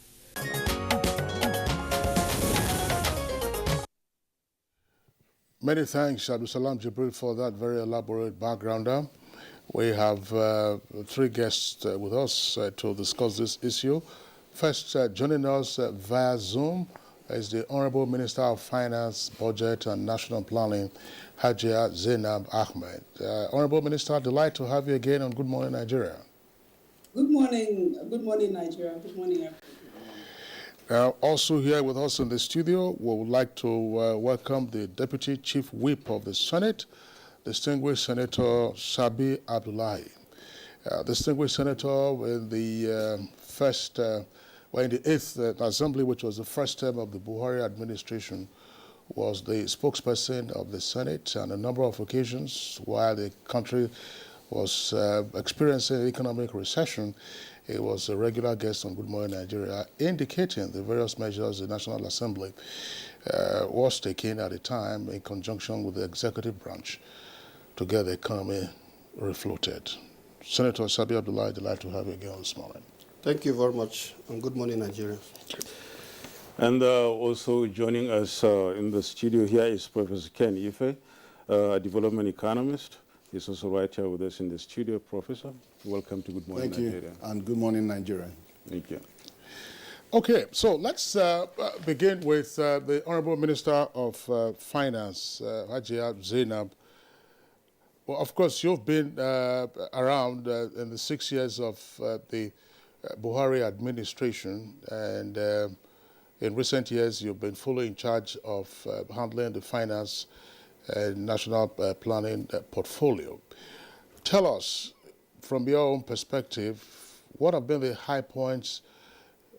Many thanks, Abdul Salam Jibril, for that very elaborate backgrounder. We have three guests with us to discuss this issue. First, joining us via Zoom is the Honorable Minister of Finance, Budget and National Planning, Hajia Zainab Ahmed. Honorable Minister, delight to have you again on Good Morning Nigeria. Good morning, Nigeria. Good morning, everyone. Also here with us in the studio, we would like to welcome the Deputy Chief Whip of the Senate, distinguished Senator Sabi Abdullahi. Distinguished Senator in the in the 8th Assembly, which was the first term of the Buhari administration, was the spokesperson of the Senate on a number of occasions while the country was experiencing economic recession. He was a regular guest on Good Morning Nigeria, indicating the various measures the National Assembly was taking at the time in conjunction with the executive branch to get the economy refloated. Senator Sabi Abdullahi, delighted to have you again this morning. Thank you very much, and Good Morning Nigeria. And also joining us in the studio here is Professor Ken Ife, a development economist. He's also right here with us in the studio. Professor, welcome to Good Morning Nigeria. Thank you, and Good Morning Nigeria. Thank you. Okay, so let's begin with the Honorable Minister of Finance, Hajia Zainab. Well, of course, you've been around in the 6 years of the Buhari administration, and in recent years, you've been fully in charge of handling the finance and national planning portfolio. Tell us, from your own perspective, what have been the high points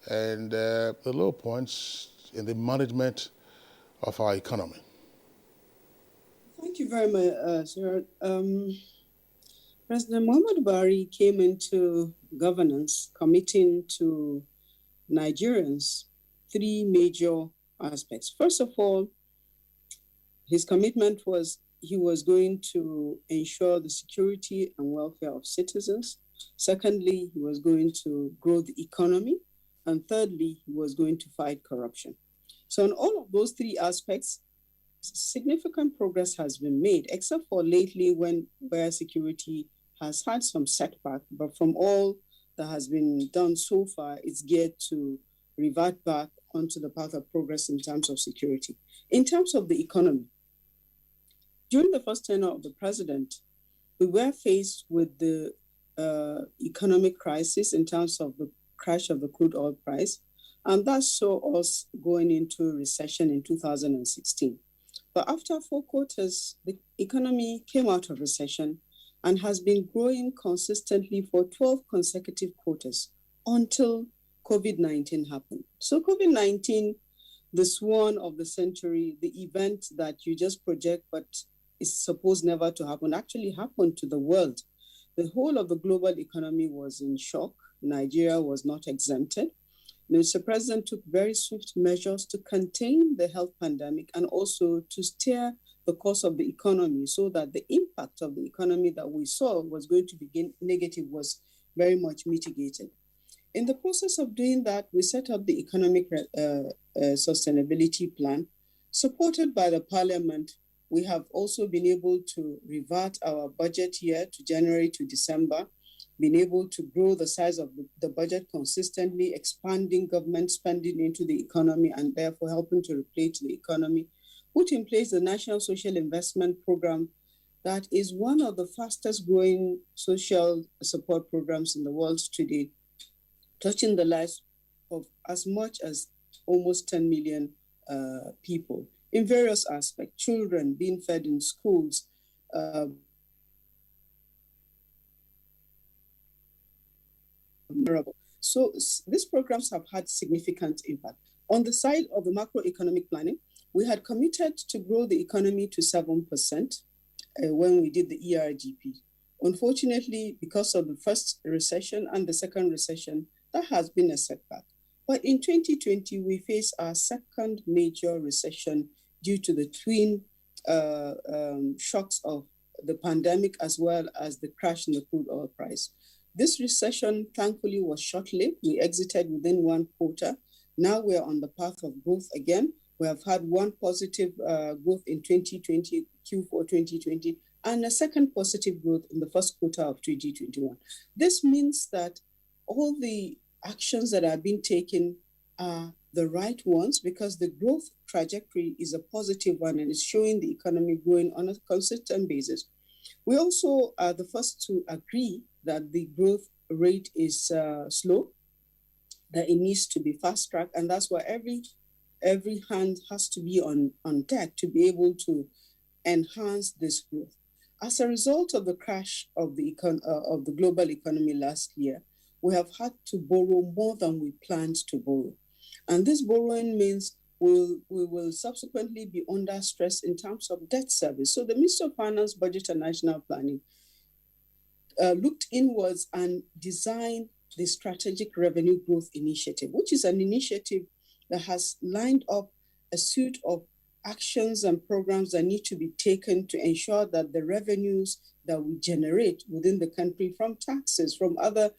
and the low points in the management of our economy? Thank you very much, sir. President Muhammadu Buhari came into governance committing to Nigerians three major aspects. First of all, his commitment was he was going to ensure the security and welfare of citizens. Secondly, he was going to grow the economy. And thirdly, he was going to fight corruption. So on all of those three aspects, significant progress has been made, except for lately where security has had some setback. But from all that has been done so far, it's geared to revert back onto the path of progress in terms of security. In terms of the economy, during the first tenure of the president, we were faced with the economic crisis in terms of the crash of the crude oil price, and that saw us going into recession in 2016. But after 4 quarters, the economy came out of recession and has been growing consistently for 12 consecutive quarters until COVID-19 happened. So COVID-19, the swan of the century, the event that you just project but is supposed never to happen, actually happened to the world. The whole of the global economy was in shock. Nigeria was not exempted. Mr. President took very swift measures to contain the health pandemic and also to steer the course of the economy so that the impact of the economy that we saw was going to be negative was very much mitigated. In the process of doing that, we set up the economic sustainability plan. Supported by the parliament, we have also been able to revert our budget year to January to December, been able to grow the size of the budget consistently, expanding government spending into the economy and therefore helping to replete the economy, put in place the National Social Investment Program that is one of the fastest growing social support programs in the world today, touching the lives of as much as almost 10 million people in various aspects, children being fed in schools, vulnerable. So these programs have had significant impact. On the side of the macroeconomic planning, we had committed to grow the economy to 7% when we did the ERGP. Unfortunately, because of the first recession and the second recession, that has been a setback. But in 2020, we face our second major recession due to the twin shocks of the pandemic as well as the crash in the crude oil price. This recession, thankfully, was short-lived. We exited within one quarter. Now we're on the path of growth again. We have had one positive growth in 2020, Q4 2020, and a second positive growth in the first quarter of 2021. This means that all the actions that are being taken are the right ones because the growth trajectory is a positive one and is showing the economy growing on a consistent basis. We also are the first to agree that the growth rate is slow, that it needs to be fast-tracked, and that's why every hand has to be on deck to be able to enhance this growth. As a result of the crash of the global economy last year, we have had to borrow more than we planned to borrow. And this borrowing means we will subsequently be under stress in terms of debt service. So the Ministry of Finance, Budget and National Planning looked inwards and designed the Strategic Revenue Growth Initiative, which is an initiative that has lined up a suite of actions and programs that need to be taken to ensure that the revenues that we generate within the country from taxes, from other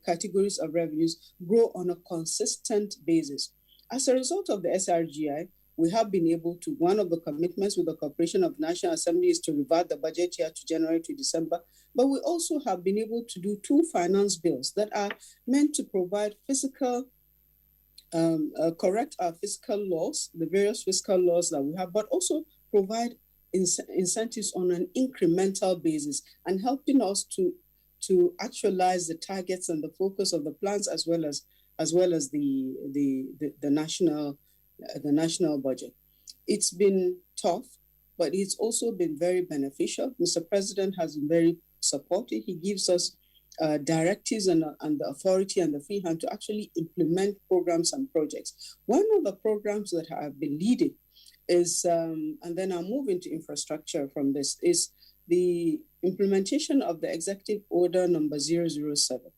categories of revenues, grow on a consistent basis. As a result of the SRGI, we have been able to, one of the commitments with the Corporation of National Assembly is to revert the budget year to January to December, but we also have been able to do 2 finance bills that are meant to provide correct our fiscal laws, the various fiscal laws that we have, but also provide incentives on an incremental basis and helping us to actualize the targets and the focus of the plans as well as the national budget. It's been tough, but it's also been very beneficial. Mr. President has been very supportive. He gives us directives and the authority and the free hand to actually implement programs and projects. One of the programs that I've been leading is, and then I'll move into infrastructure from this, is the implementation of the Executive Order number 007.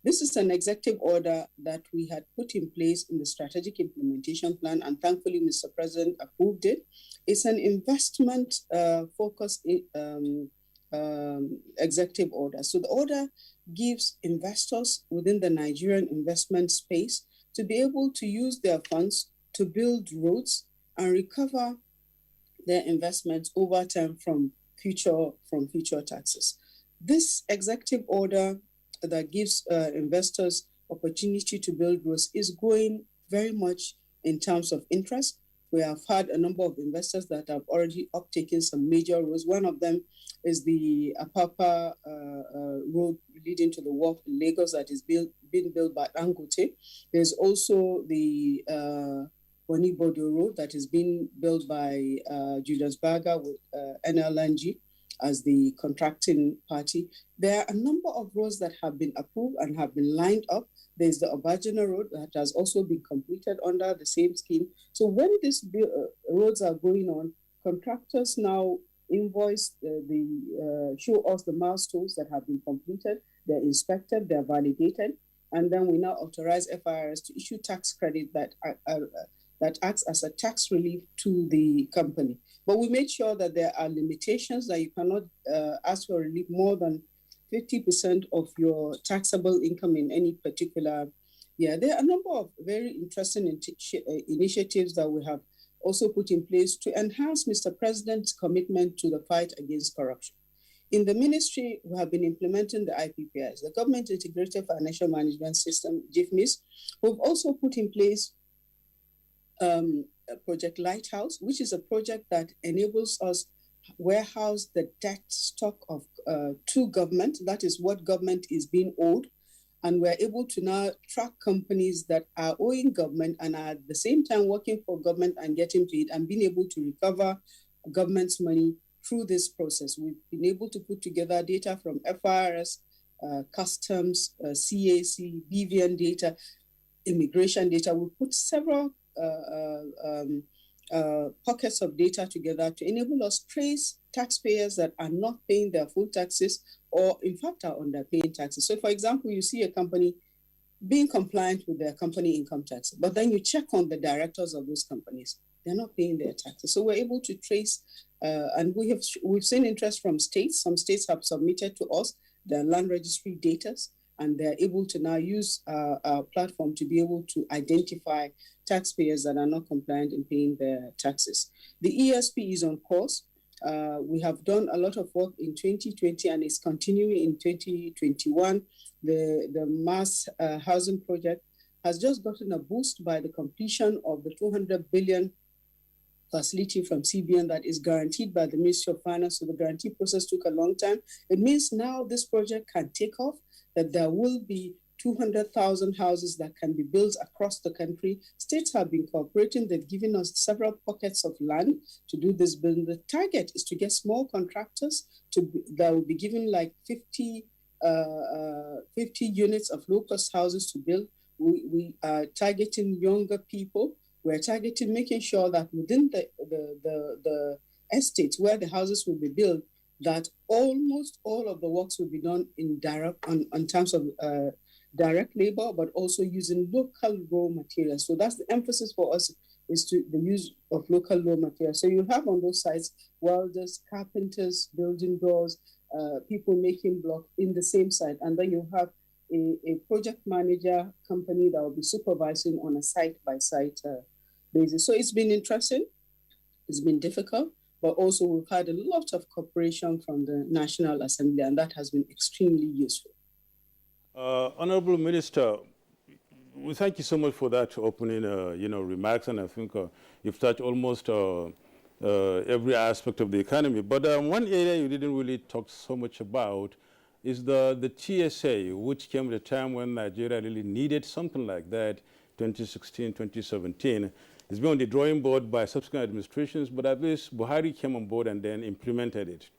This is an executive order that we had put in place in the strategic implementation plan, and thankfully Mr. President approved it. It's an investment focused executive order. So the order gives investors within the Nigerian investment space to be able to use their funds to build roads and recover their investments over time from future taxes. This executive order that gives investors opportunity to build roads is growing very much in terms of interest. We have had a number of investors that have already uptaken some major roads. One of them is the Apapa road leading to the wharf in Lagos that is being built by Dangote. There's also the Bonibodo road that is being built by Julius Berger with NLNG as the contracting party. There are a number of roads that have been approved and have been lined up. There's the Abuja road that has also been completed under the same scheme. So when these roads are going on, contractors now invoice, show us the milestones that have been completed. They're inspected, they're validated, and then we now authorize FIRS to issue tax credit that acts as a tax relief to the company. But we made sure that there are limitations, that you cannot ask for relief more than 50% of your taxable income in any particular year. There are a number of very interesting initiatives that we have also put in place to enhance Mr. President's commitment to the fight against corruption. In the ministry, we have been implementing the IPPIs, the Government Integrated Financial Management System, GIFMIS. We've also put in place Project Lighthouse, which is a project that enables us warehouse the debt stock of to government. That is what government is being owed. And we're able to now track companies that are owing government and are at the same time working for government and getting paid and being able to recover government's money through this process. We've been able to put together data from FIRS, customs, CAC, BVN data, immigration data. We put several pockets of data together to enable us trace taxpayers that are not paying their full taxes or in fact are underpaying taxes. So for example, you see a company being compliant with their company income tax, but then you check on the directors of those companies, they're not paying their taxes. So we're able to trace, and we've seen interest from states. Some states have submitted to us their land registry data, and they're able to now use our platform to be able to identify taxpayers that are not compliant in paying their taxes. The ESP is on course. We have done a lot of work in 2020 and is continuing in 2021. The mass housing project has just gotten a boost by the completion of the 200 billion facility from CBN that is guaranteed by the Ministry of Finance. So the guarantee process took a long time. It means now this project can take off, that there will be 200,000 houses that can be built across the country. States have been cooperating. They've given us several pockets of land to do this building. The target is to get small contractors that will be given like 50 units of low-cost houses to build. We are targeting younger people. We're targeting making sure that within the estates where the houses will be built, that almost all of the works will be done in on terms of direct labor, but also using local raw materials. So that's the emphasis for us, is to the use of local raw materials. So you have on those sites welders, carpenters, building doors, people making blocks in the same site, and then you have a project manager company that will be supervising on a site-by-site basis. So it's been interesting, it's been difficult, but also we've had a lot of cooperation from the National Assembly, and that has been extremely useful. Honorable Minister, we thank you so much for that opening, remarks, and I think you've touched almost every aspect of the economy. But one area you didn't really talk so much about is the TSA, which came at a time when Nigeria really needed something like that, 2016, 2017. It's been on the drawing board by subsequent administrations, but at least Buhari came on board and then implemented it.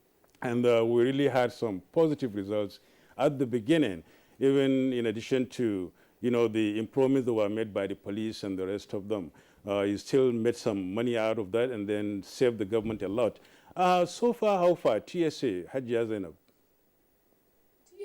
And we really had some positive results at the beginning, even in addition to, the improvements that were made by the police and the rest of them. You still made some money out of that and then saved the government a lot. So far, how far? TSA, Hajia Zainab.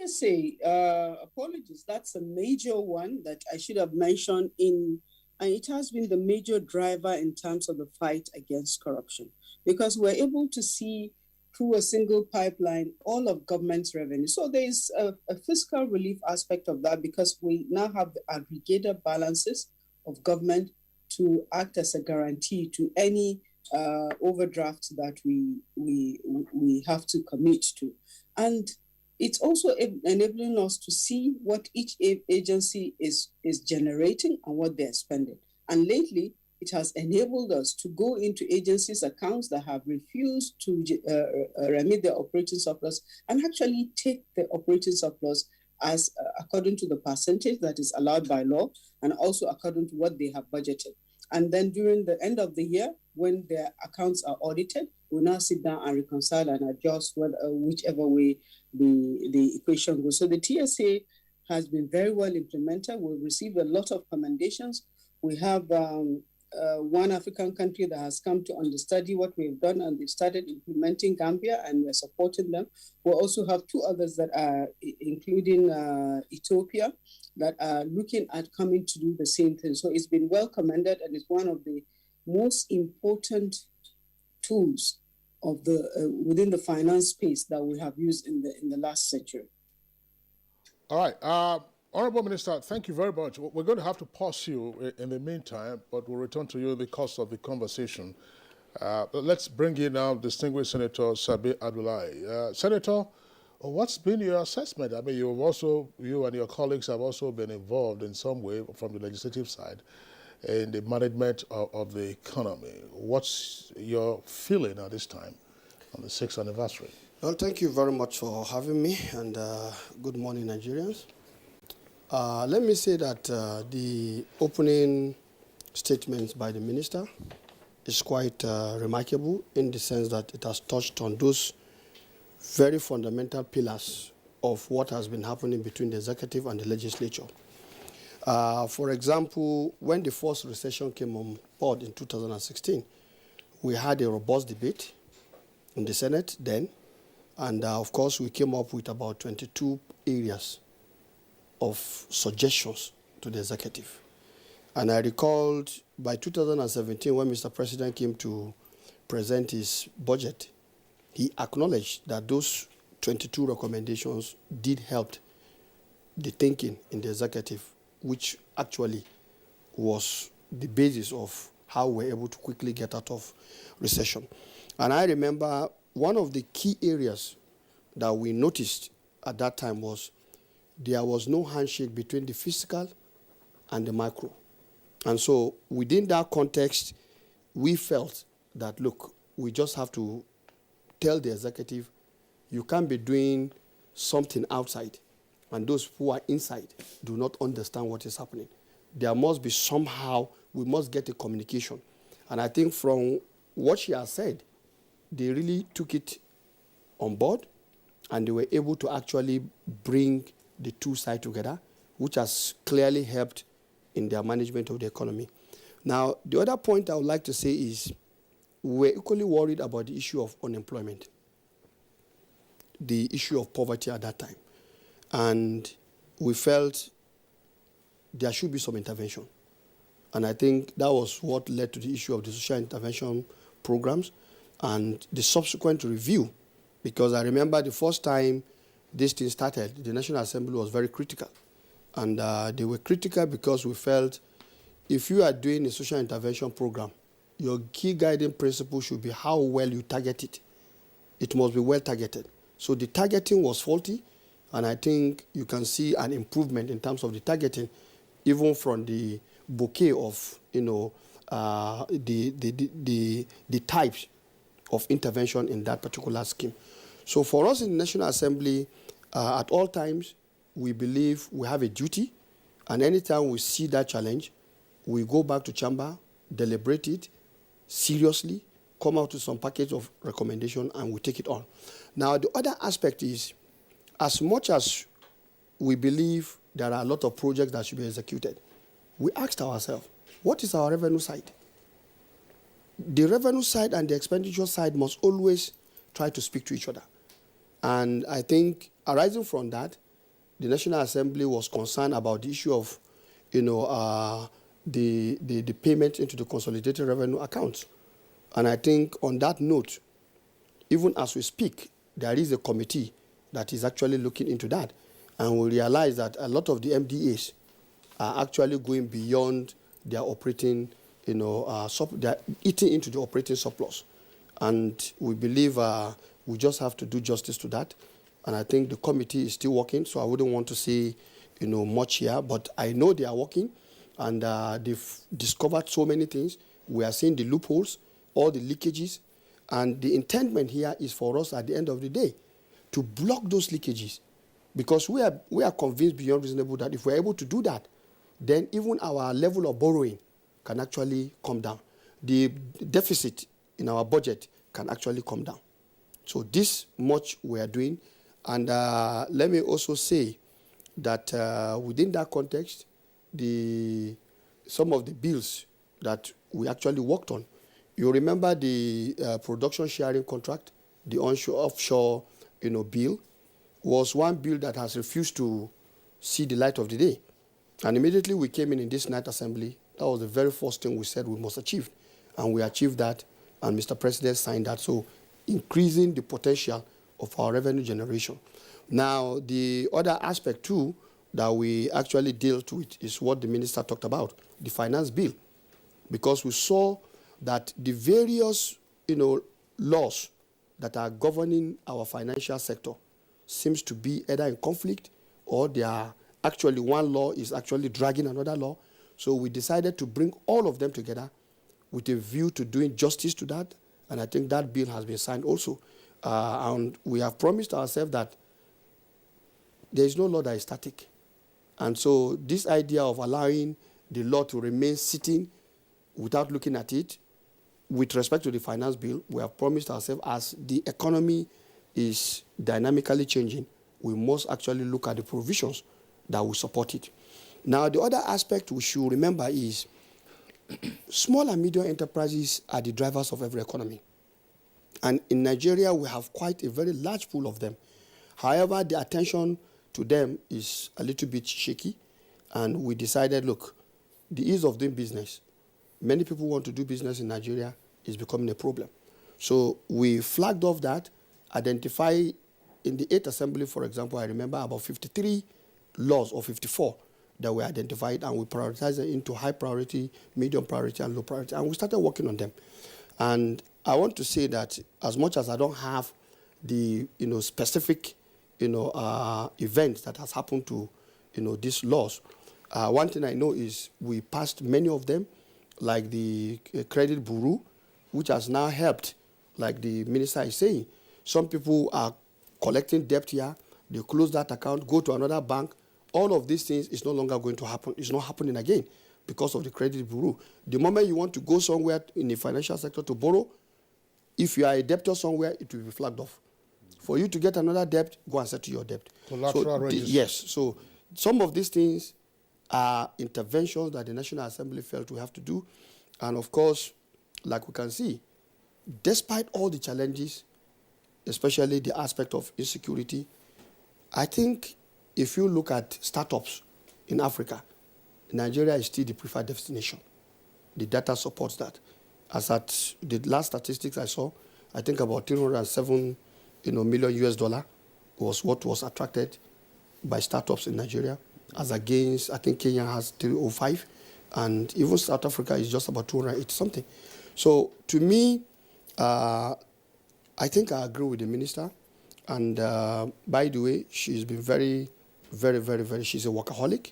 TSA, apologies, that's a major one that I should have mentioned and it has been the major driver in terms of the fight against corruption, because we're able to see through a single pipeline all of government's revenue. So there is a fiscal relief aspect of that, because we now have the aggregator balances of government to act as a guarantee to any overdrafts that we have to commit to. And it's also enabling us to see what each agency is generating and what they're spending. And lately, it has enabled us to go into agencies' accounts that have refused to remit their operating surplus and actually take the operating surplus as according to the percentage that is allowed by law and also according to what they have budgeted. And then during the end of the year, when their accounts are audited, we now sit down and reconcile and adjust whichever way the equation goes. So the TSA has been very well implemented. We've received a lot of commendations. We have one African country that has come to understudy what we've done, and they've started implementing Gambia, and we're supporting them. We also have two others that are, including Ethiopia, that are looking at coming to do the same thing. So it's been well commended, and it's one of the most important tools of the within the finance space that we have used in the last century. All right. Honorable Minister, thank you very much. We're going to have to pause you in the meantime, but we'll return to you in the course of the conversation. Let's bring in now distinguished Senator Sabi Abdullahi. Senator, what's been your assessment? I mean, you and your colleagues have also been involved in some way from the legislative side in the management of the economy. What's your feeling at this time on the 6th anniversary? Well, thank you very much for having me, and good morning, Nigerians. Let me say that the opening statements by the minister is quite remarkable in the sense that it has touched on those very fundamental pillars of what has been happening between the executive and the legislature. For example, when the first recession came on board in 2016, we had a robust debate in the Senate then, and of course we came up with about 22 areas of suggestions to the executive. And I recalled by 2017 when Mr. President came to present his budget, he acknowledged that those 22 recommendations did help the thinking in the executive, which actually was the basis of how we're able to quickly get out of recession. And I remember one of the key areas that we noticed at that time was there was no handshake between the fiscal and the micro. And so within that context, we felt that, look, we just have to tell the executive, you can't be doing something outside, and those who are inside do not understand what is happening. There must be somehow, we must get a communication. And I think from what she has said, they really took it on board, and they were able to actually bring the two sides together, which has clearly helped in their management of the economy. Now, the other point I would like to say is we're equally worried about the issue of unemployment, the issue of poverty at that time. And we felt there should be some intervention. And I think that was what led to the issue of the social intervention programs and the subsequent review, because I remember the first time this thing started, the National Assembly was very critical. And they were critical because we felt if you are doing a social intervention program, your key guiding principle should be how well you target it. It must be well targeted. So the targeting was faulty, and I think you can see an improvement in terms of the targeting, even from the bouquet of the types of intervention in that particular scheme. So for us in the National Assembly, at all times, we believe we have a duty, and anytime we see that challenge, we go back to chamber, deliberate it seriously, come out with some package of recommendation, and we take it on. Now, the other aspect is, as much as we believe there are a lot of projects that should be executed, we asked ourselves, what is our revenue side? The revenue side and the expenditure side must always try to speak to each other. And I think arising from that, the National Assembly was concerned about the issue of, the payment into the consolidated revenue accounts. And I think on that note, even as we speak, there is a committee that is actually looking into that. And we realize that a lot of the MDAs are actually going beyond their operating, they're eating into the operating surplus. And we believe we just have to do justice to that. And I think the committee is still working, so I wouldn't want to say, much here, but I know they are working, and they've discovered so many things. We are seeing the loopholes, all the leakages, and the intendment here is for us at the end of the day to block those leakages, because we are convinced beyond reasonable that if we're able to do that, then even our level of borrowing can actually come down. The deficit in our budget can actually come down. So this much we are doing. And let me also say that within that context, some of the bills that we actually worked on, you remember the production sharing contract, the offshore bill, was one bill that has refused to see the light of the day. And immediately we came in this night assembly, that was the very first thing we said we must achieve. And we achieved that, and Mr. President signed that. So increasing the potential of our revenue generation. Now, the other aspect too that we actually dealt with is what the minister talked about, the finance bill, because we saw that the various, laws that are governing our financial sector seems to be either in conflict or they are actually one law is actually dragging another law. So we decided to bring all of them together with a view to doing justice to that, and I think that bill has been signed also. And we have promised ourselves that there is no law that is static. And so this idea of allowing the law to remain sitting without looking at it, with respect to the finance bill, we have promised ourselves as the economy is dynamically changing, we must actually look at the provisions that will support it. Now, the other aspect we should remember is small and medium enterprises are the drivers of every economy. And in Nigeria, we have quite a very large pool of them. However, the attention to them is a little bit shaky, and we decided, look, the ease of doing business, many people want to do business in Nigeria, is becoming a problem. So we flagged off that, identify in the 8th Assembly, for example, I remember about 53 laws or 54 that were identified, and we prioritized them into high priority, medium priority, and low priority, and we started working on them. And I want to say that as much as I don't have the specific events that has happened to these laws, one thing I know is we passed many of them, like the credit bureau, which has now helped, like the minister is saying. Some people are collecting debt here, they close that account, go to another bank. All of these things is no longer going to happen. It's not happening again because of the credit bureau. The moment you want to go somewhere in the financial sector to borrow, if you are a debtor somewhere, it will be flagged off. For you to get another debt, go and settle your debt. Collateral register. Yes. So some of these things are interventions that the National Assembly felt we have to do. And of course, like we can see, despite all the challenges, especially the aspect of insecurity, I think if you look at startups in Africa, Nigeria is still the preferred destination. The data supports that. As at the last statistics I saw, I think about 307 million US dollar was what was attracted by startups in Nigeria, as against, I think Kenya has 305, and even South Africa is just about 280 something. So to me, I think I agree with the minister. And by the way, she's been very, she's a workaholic.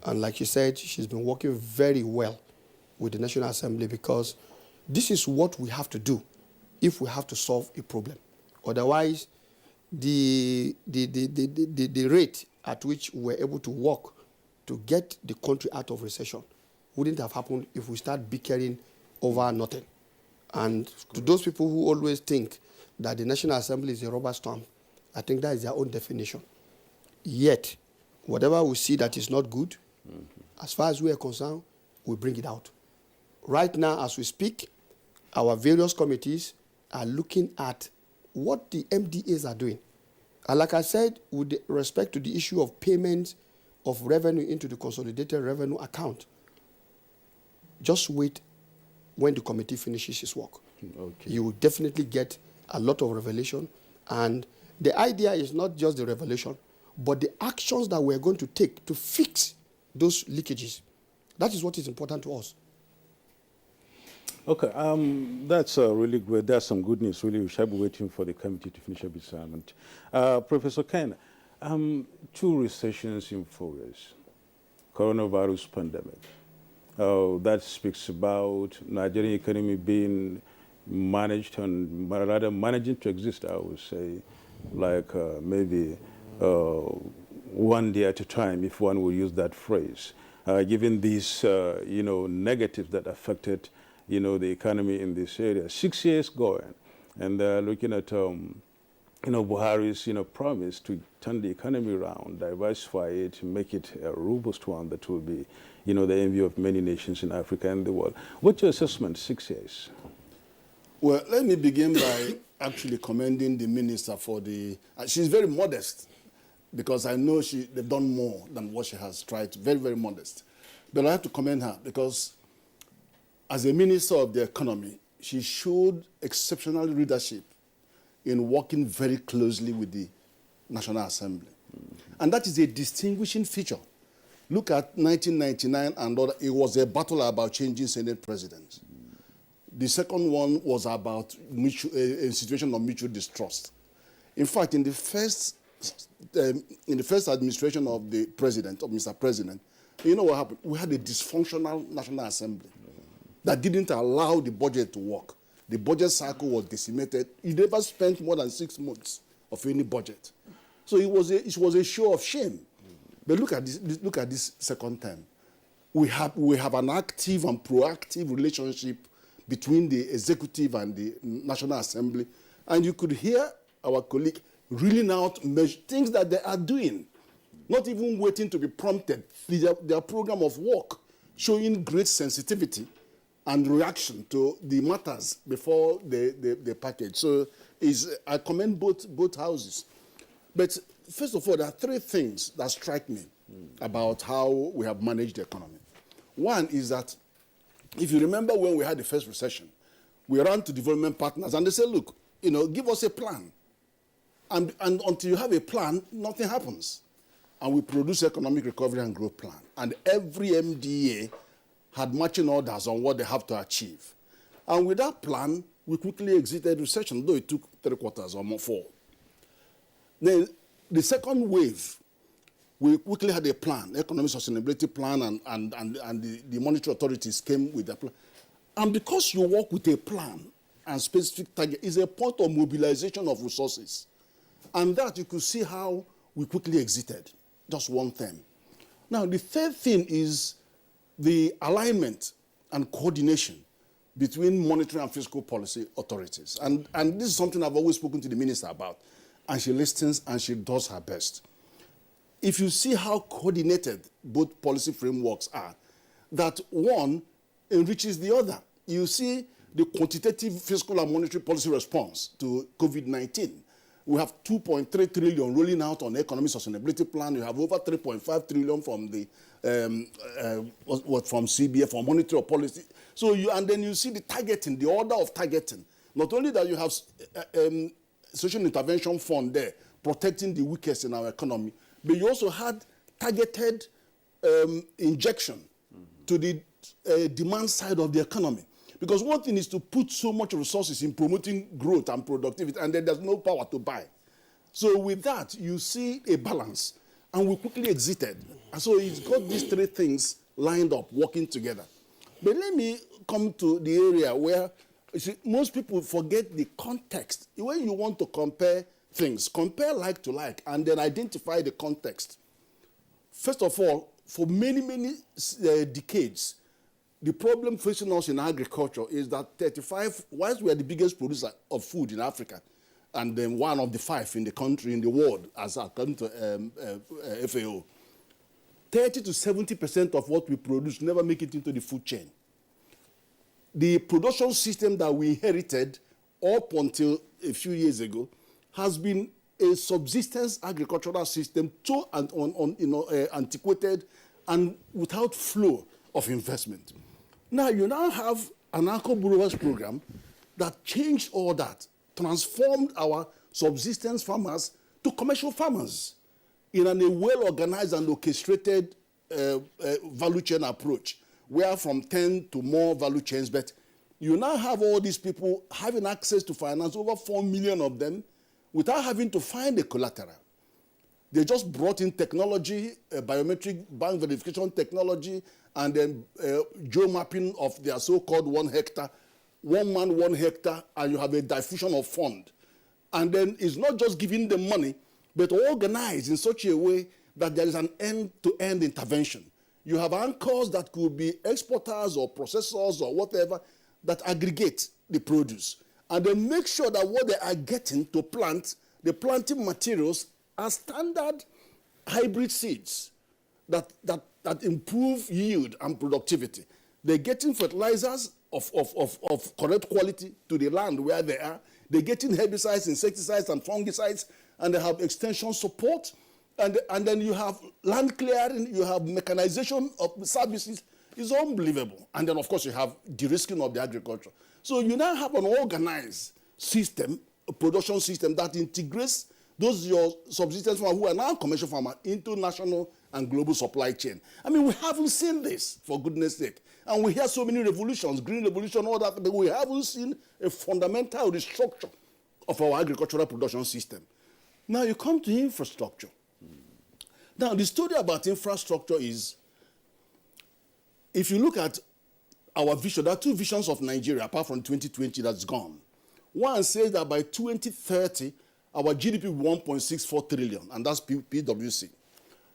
And like she said, she's been working very well with the National Assembly, because this is what we have to do if we have to solve a problem. Otherwise, the rate at which we're able to work to get the country out of recession wouldn't have happened if we start bickering over nothing. And to those people who always think that the National Assembly is a rubber stamp, I think that is their own definition. Yet, whatever we see that is not good, as far as we are concerned, we bring it out. Right now, as we speak, our various committees are looking at what the MDAs are doing. And like I said, with respect to the issue of payment of revenue into the consolidated revenue account, just wait when the committee finishes its work. Okay. You will definitely get a lot of revelation. And the idea is not just the revelation, but the actions that we're going to take to fix those leakages. That is what is important to us. Okay, that's really good. That's some good news, really. We shall be waiting for the committee to finish up its assignment. Professor Ken, 2 recessions in 4 years, coronavirus pandemic. That speaks about Nigerian economy being managed, and rather managing to exist, I would say, like maybe one day at a time, if one would use that phrase, given these, negatives that affected the economy in this area. 6 years going, and looking at, Buhari's, promise to turn the economy around, diversify it, make it a robust one that will be, the envy of many nations in Africa and the world. What's your assessment, 6 years? Well, let me begin by actually commending the minister for she's very modest, because I know they've done more than what she has tried. Very, very modest. But I have to commend her, because as a minister of the economy, she showed exceptional leadership in working very closely with the National Assembly. And that is a distinguishing feature. Look at 1999 and other, it was a battle about changing Senate presidents. The second one was about a situation of mutual distrust. In fact, in the first administration of the president, of Mr. President, you know what happened? We had a dysfunctional National Assembly that didn't allow the budget to work. The budget cycle was decimated. You never spent more than 6 months of any budget. So it was a show of shame. But look at this second term. We have an active and proactive relationship between the executive and the National Assembly. And you could hear our colleague reeling out things that they are doing, not even waiting to be prompted. Their program of work showing great sensitivity and reaction to the matters before the package. So I commend both houses. But first of all, there are three things that strike me about how we have managed the economy. One is that, if you remember when we had the first recession, we ran to development partners and they said, look, give us a plan. And until you have a plan, nothing happens. And we produced economic recovery and growth plan. And every MDA had marching orders on what they have to achieve. And with that plan, we quickly exited recession, though it took 3 quarters or more, 4. Then the second wave, we quickly had a plan, economic sustainability plan, and the monetary authorities came with a plan. And because you work with a plan and specific target, is a point of mobilization of resources. And that you could see how we quickly exited. Just one thing. Now, the third thing is the alignment and coordination between monetary and fiscal policy authorities. And this is something I've always spoken to the minister about. And she listens and she does her best. If you see how coordinated both policy frameworks are, that one enriches the other. You see the quantitative fiscal and monetary policy response to COVID-19. We have 2.3 trillion rolling out on the economic sustainability plan. You have over 3.5 trillion from the from CBA for monetary policy. So and then you see the targeting, the order of targeting. Not only that you have social intervention fund there protecting the weakest in our economy, but you also had targeted injection to the demand side of the economy. Because one thing is to put so much resources in promoting growth and productivity, and then there's no power to buy. So with that, you see a balance, and we quickly exited. And so it's got these three things lined up, working together. But let me come to the area where most people forget the context. When you want to compare things, compare like to like, and then identify the context. First of all, for many, many decades, the problem facing us in agriculture is that whilst we are the biggest producer of food in Africa, and then one of the 5 in the country, in the world, as according to FAO, 30 to 70% of what we produce never make it into the food chain. The production system that we inherited up until a few years ago has been a subsistence agricultural system, too antiquated and without flow of investment. Now, you now have an Anchor Borrowers program that changed all that, transformed our subsistence farmers to commercial farmers in a well-organized and orchestrated value chain approach, where from 10 to more value chains, but you now have all these people having access to finance, over 4 million of them, without having to find a collateral. They just brought in technology, biometric bank verification technology, and then geo-mapping of their so-called 1 hectare, 1 man, 1 hectare, and you have a diffusion of fund. And then it's not just giving them money, but organized in such a way that there is an end-to-end intervention. You have anchors that could be exporters or processors or whatever that aggregate the produce. And then make sure that what they are getting to plant, the planting materials, are standard hybrid seeds that improve yield and productivity. They're getting fertilizers of correct quality to the land where they are. They're getting herbicides, insecticides, and fungicides, and they have extension support. And then you have land clearing, you have mechanization of services. It's unbelievable. And then, of course, you have de-risking of the agriculture. So you now have an organized system, a production system that integrates those your subsistence farmers who are now commercial farmers into national and global supply chain. I mean, we haven't seen this, for goodness sake. And we hear so many revolutions, green revolution, all that, but we haven't seen a fundamental restructure of our agricultural production system. Now you come to infrastructure. Now, the story about infrastructure is, if you look at our vision, there are 2 visions of Nigeria, apart from 2020 that's gone. One says that by 2030, our GDP will be 1.64 trillion, and that's PwC.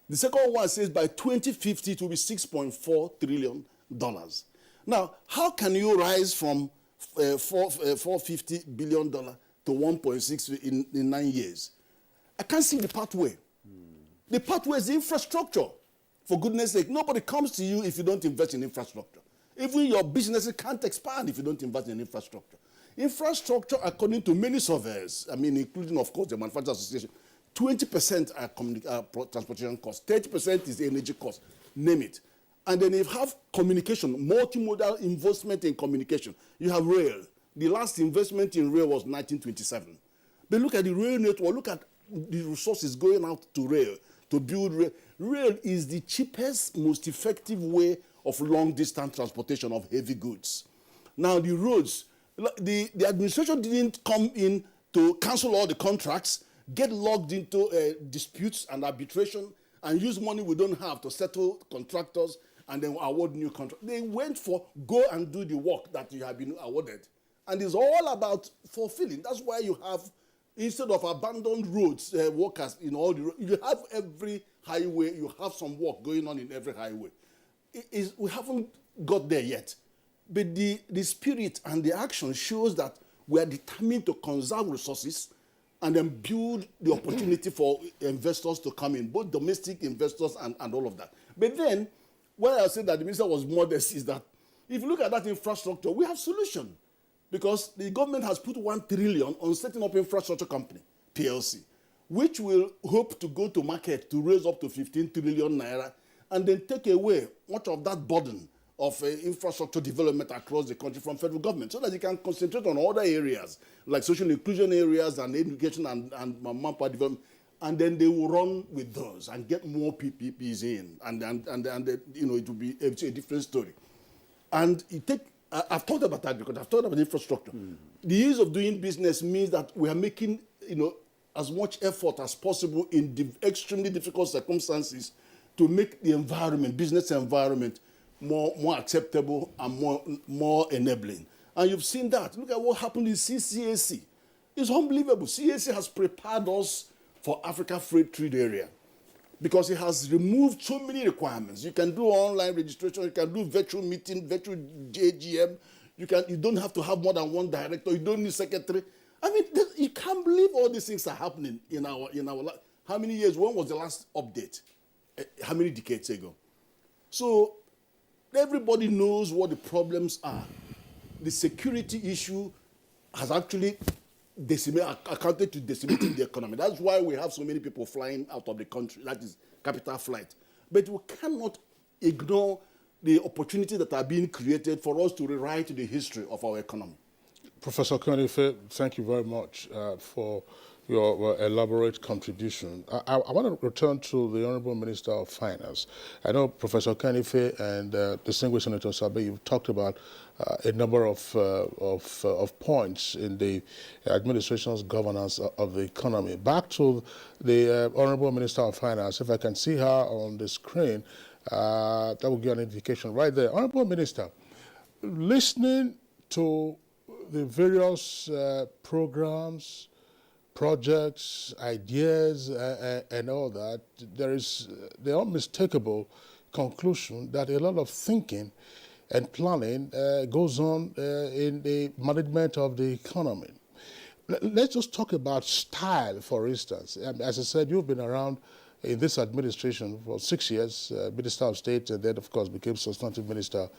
The second one says by 2050, it will be $6.4 trillion. Now, how can you rise from $450 billion to 1.6 in 9 years? I can't see the pathway. The pathway is infrastructure. For goodness sake, nobody comes to you if you don't invest in infrastructure. Even your businesses can't expand if you don't invest in infrastructure. Infrastructure, according to many surveys, I mean, including, of course, the Manufacturers Association, 20% are transportation costs, 30% is energy costs, name it. And then you have communication, multimodal investment in communication. You have rail. The last investment in rail was 1927. But look at the rail network, look at the resources going out to rail, to build rail. Rail is the cheapest, most effective way of long-distance transportation of heavy goods. Now, the roads, the administration didn't come in to cancel all the contracts, get logged into disputes and arbitration, and use money we don't have to settle contractors and then award new contracts. They went for go and do the work that you have been awarded. And it's all about fulfilling. That's why you have, instead of abandoned roads, workers in all the roads, you have every highway, you have some work going on in every highway. We haven't got there yet. But the spirit and the action shows that we are determined to conserve resources and then build the opportunity for investors to come in, both domestic investors and all of that. But then, why I said that the minister was modest is that if you look at that infrastructure, we have solution. Because the government has put 1 trillion on setting up infrastructure company, PLC, which will hope to go to market to raise up to 15 trillion naira and then take away much of that burden of infrastructure development across the country from federal government so that you can concentrate on other areas like social inclusion areas and education and manpower development, and then they will run with those and get more PPPs in, and you know, it will be a different story. And I've talked about that because I've talked about infrastructure. The ease of doing business means that we are making, you know, as much effort as possible in extremely difficult circumstances to make the environment, business environment, more acceptable and more enabling. And you've seen that. Look at what happened in CCAC. It's unbelievable. CAC has prepared us for Africa Free Trade Area because it has removed so many requirements. You can do online registration, you can do virtual meeting, virtual JGM, you don't have to have more than one director, you don't need secretary. I mean, you can't believe all these things are happening in our life. How many years? When was the last update? How many decades ago? So everybody knows what the problems are. The security issue has actually accounted to decimating the economy. That's why we have so many people flying out of the country. That is capital flight. But we cannot ignore the opportunities that are being created for us to rewrite the history of our economy. Professor Kanife, thank you very much for your elaborate contribution. I want to return to the Honorable Minister of Finance. I know Professor Kanife and distinguished Senator Sabe, you've talked about a number of points in the administration's governance of the economy. Back to the Honorable Minister of Finance, if I can see her on the screen, that will give an indication right there. Honorable Minister, listening to the various programs, projects, ideas, and all that, there is the unmistakable conclusion that a lot of thinking and planning goes on in the management of the economy. Let's just talk about style, for instance. As I said, you've been around in this administration for 6 years, Minister of State, and then, of course, became Substantive Minister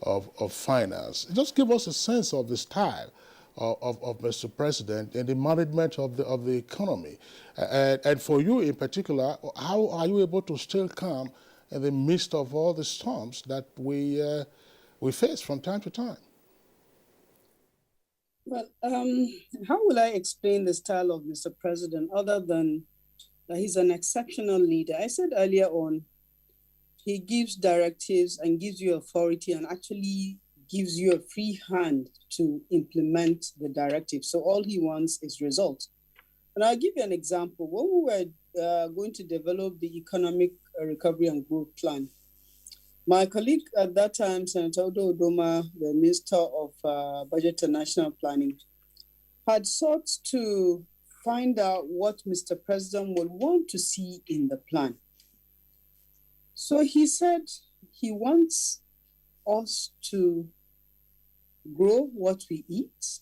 of Finance. Just give us a sense of the style of Mr. President and the management of the economy. And for you in particular, how are you able to still calm in the midst of all the storms that we face from time to time? Well, how will I explain the style of Mr. President other than that he's an exceptional leader? I said earlier on, he gives directives and gives you authority and actually gives you a free hand to implement the directive. So all he wants is results. And I'll give you an example. When we were going to develop the Economic Recovery and Growth Plan, my colleague at that time, Senator Odo Odoma, the Minister of Budget and National Planning, had sought to find out what Mr. President would want to see in the plan. So he said he wants us to grow what we eat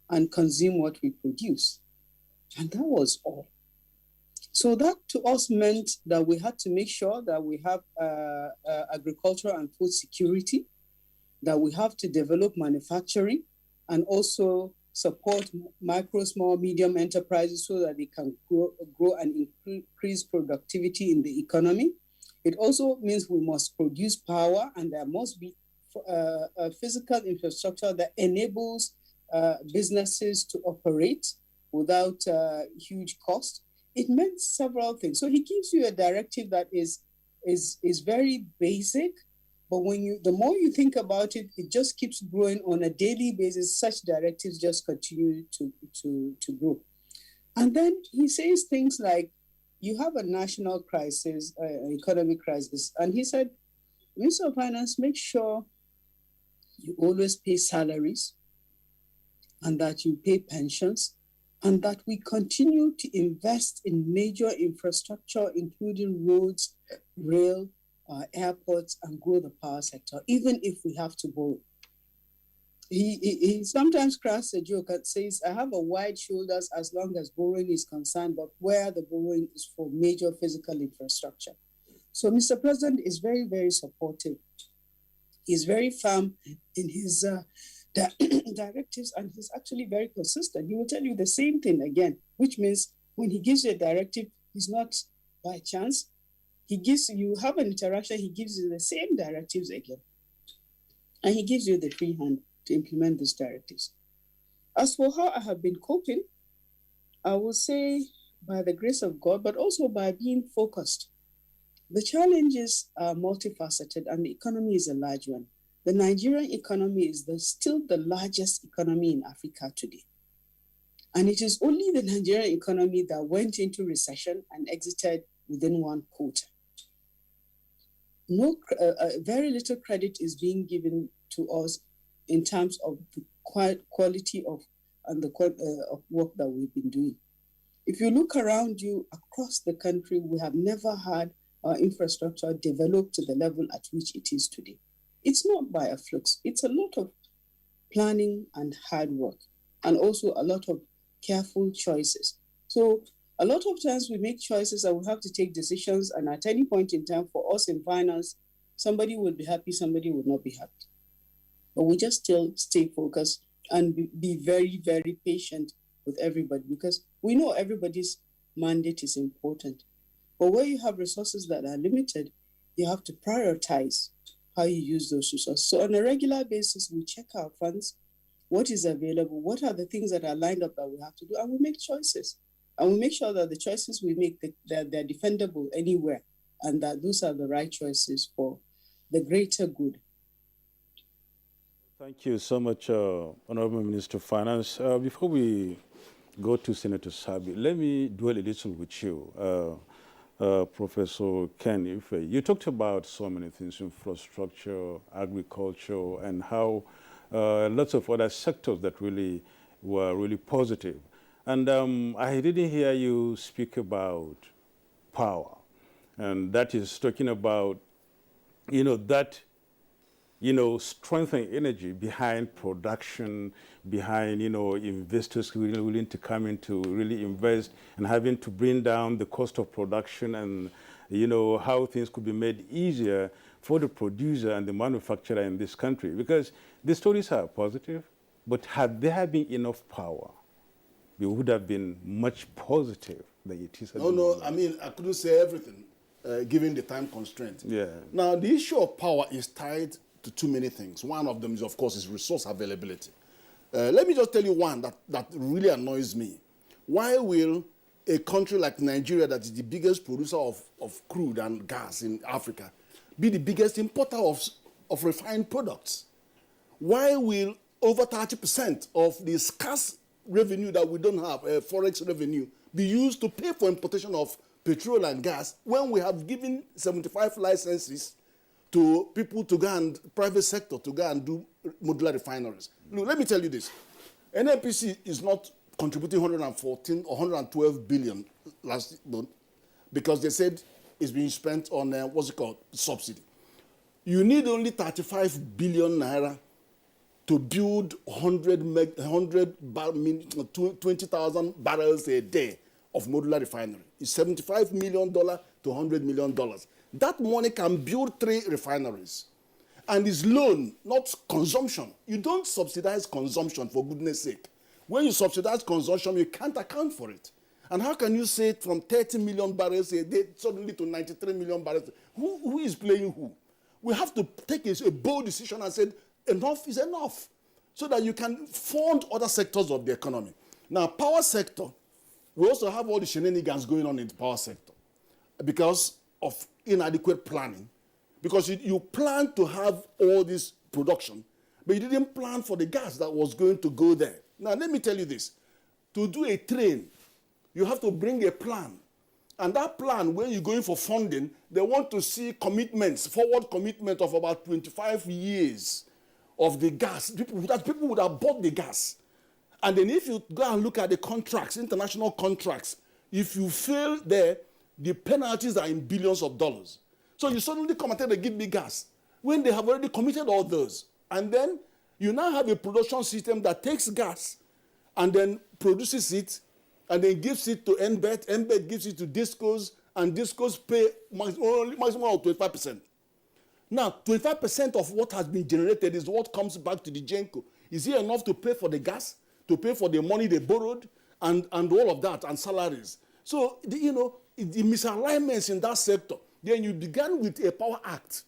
and consume what we produce. And that was all. So that to us meant that we had to make sure that we have agriculture and food security, that we have to develop manufacturing and also support micro, small, medium enterprises so that they can grow and increase productivity in the economy. It also means we must produce power, and there must be a physical infrastructure that enables businesses to operate without huge cost. It meant several things. So he gives you a directive that is very basic, but the more you think about it, it just keeps growing on a daily basis. Such directives just continue to grow. And then he says things like, you have a national crisis, economic crisis. And he said, Minister of Finance, make sure you always pay salaries and that you pay pensions, and that we continue to invest in major infrastructure, including roads, rail, airports, and grow the power sector, even if we have to borrow. He sometimes cracks a joke and says, I have a wide shoulders as long as borrowing is concerned, but where the borrowing is for major physical infrastructure. So Mr. President is very, very supportive. He's very firm in his directives, and he's actually very consistent. He will tell you the same thing again, which means when he gives you a directive, it's not by chance. You have an interaction, he gives you the same directives again. And he gives you the free hand to implement these directives. As for how I have been coping, I will say by the grace of God, but also by being focused. The challenges are multifaceted, and the economy is a large one. The Nigerian economy is still the largest economy in Africa today. And it is only the Nigerian economy that went into recession and exited within one quarter. Very little credit is being given to us in terms of the quality of work that we've been doing. If you look around you across the country, we have never had our infrastructure developed to the level at which it is today. It's not by a flux. It's a lot of planning and hard work, and also a lot of careful choices. So a lot of times we make choices and we have to take decisions, and at any point in time for us in finance, somebody will be happy, somebody will not be happy. But we just still stay focused and be very, very patient with everybody, because we know everybody's mandate is important. But where you have resources that are limited, you have to prioritize how you use those resources. So on a regular basis, we check our funds, what is available, what are the things that are lined up that we have to do, and we make choices. And we make sure that the choices we make, they're defendable anywhere, and that those are the right choices for the greater good. Thank you so much, Honorable Minister of Finance. Before we go to Senator Sabi, let me dwell a little with you. Professor Ken Ife, you talked about so many things, infrastructure, agriculture, and how lots of other sectors that really were really positive. And I didn't hear you speak about power. And that is talking about, strengthening energy behind production, behind, investors really willing to come in to really invest, and having to bring down the cost of production, and, how things could be made easier for the producer and the manufacturer in this country. Because the stories are positive, but had there been enough power, we would have been much positive than it is. No, I mean, I couldn't say everything, given the time constraint. Yeah. Now, the issue of power is tied to too many things. One of them is, of course, is resource availability. Let me just tell you one that really annoys me. Why will a country like Nigeria, that is the biggest producer of crude and gas in Africa, be the biggest importer of refined products? Why will over 30% of the scarce revenue that we don't have, forex revenue, be used to pay for importation of petrol and gas when we have given 75 licenses to people to go and private sector to go and do modular refineries? Look, let me tell you this. NNPC is not contributing 114 or 112 billion last month because they said it's being spent on subsidy. You need only 35 billion naira to build 20,000 barrels a day of modular refinery. It's $75 million to $100 million. That money can build 3 refineries. And it's loan, not consumption. You don't subsidize consumption, for goodness sake. When you subsidize consumption, you can't account for it. And how can you say from 30 million barrels a day suddenly to 93 million barrels? Who is playing who? We have to take a bold decision and say enough is enough, so that you can fund other sectors of the economy. Now, power sector, we also have all the shenanigans going on in the power sector because of inadequate planning. Because you plan to have all this production, but you didn't plan for the gas that was going to go there. Now, let me tell you this. To do a train, you have to bring a plan. And that plan, when you're going for funding, they want to see commitments, forward commitment of about 25 years of the gas. People would have bought the gas. And then if you go and look at the contracts, international contracts, if you fail there, the penalties are in billions of dollars. So you suddenly come and tell them, give me gas, when they have already committed all those. And then you now have a production system that takes gas and then produces it and then gives it to NBET. NBET gives it to discos, and discos pay maximum of 25%. Now, 25% of what has been generated is what comes back to the GENCO. Is it enough to pay for the gas, to pay for the money they borrowed, and all of that, and salaries? So, the misalignments in that sector. Then you began with a Power Act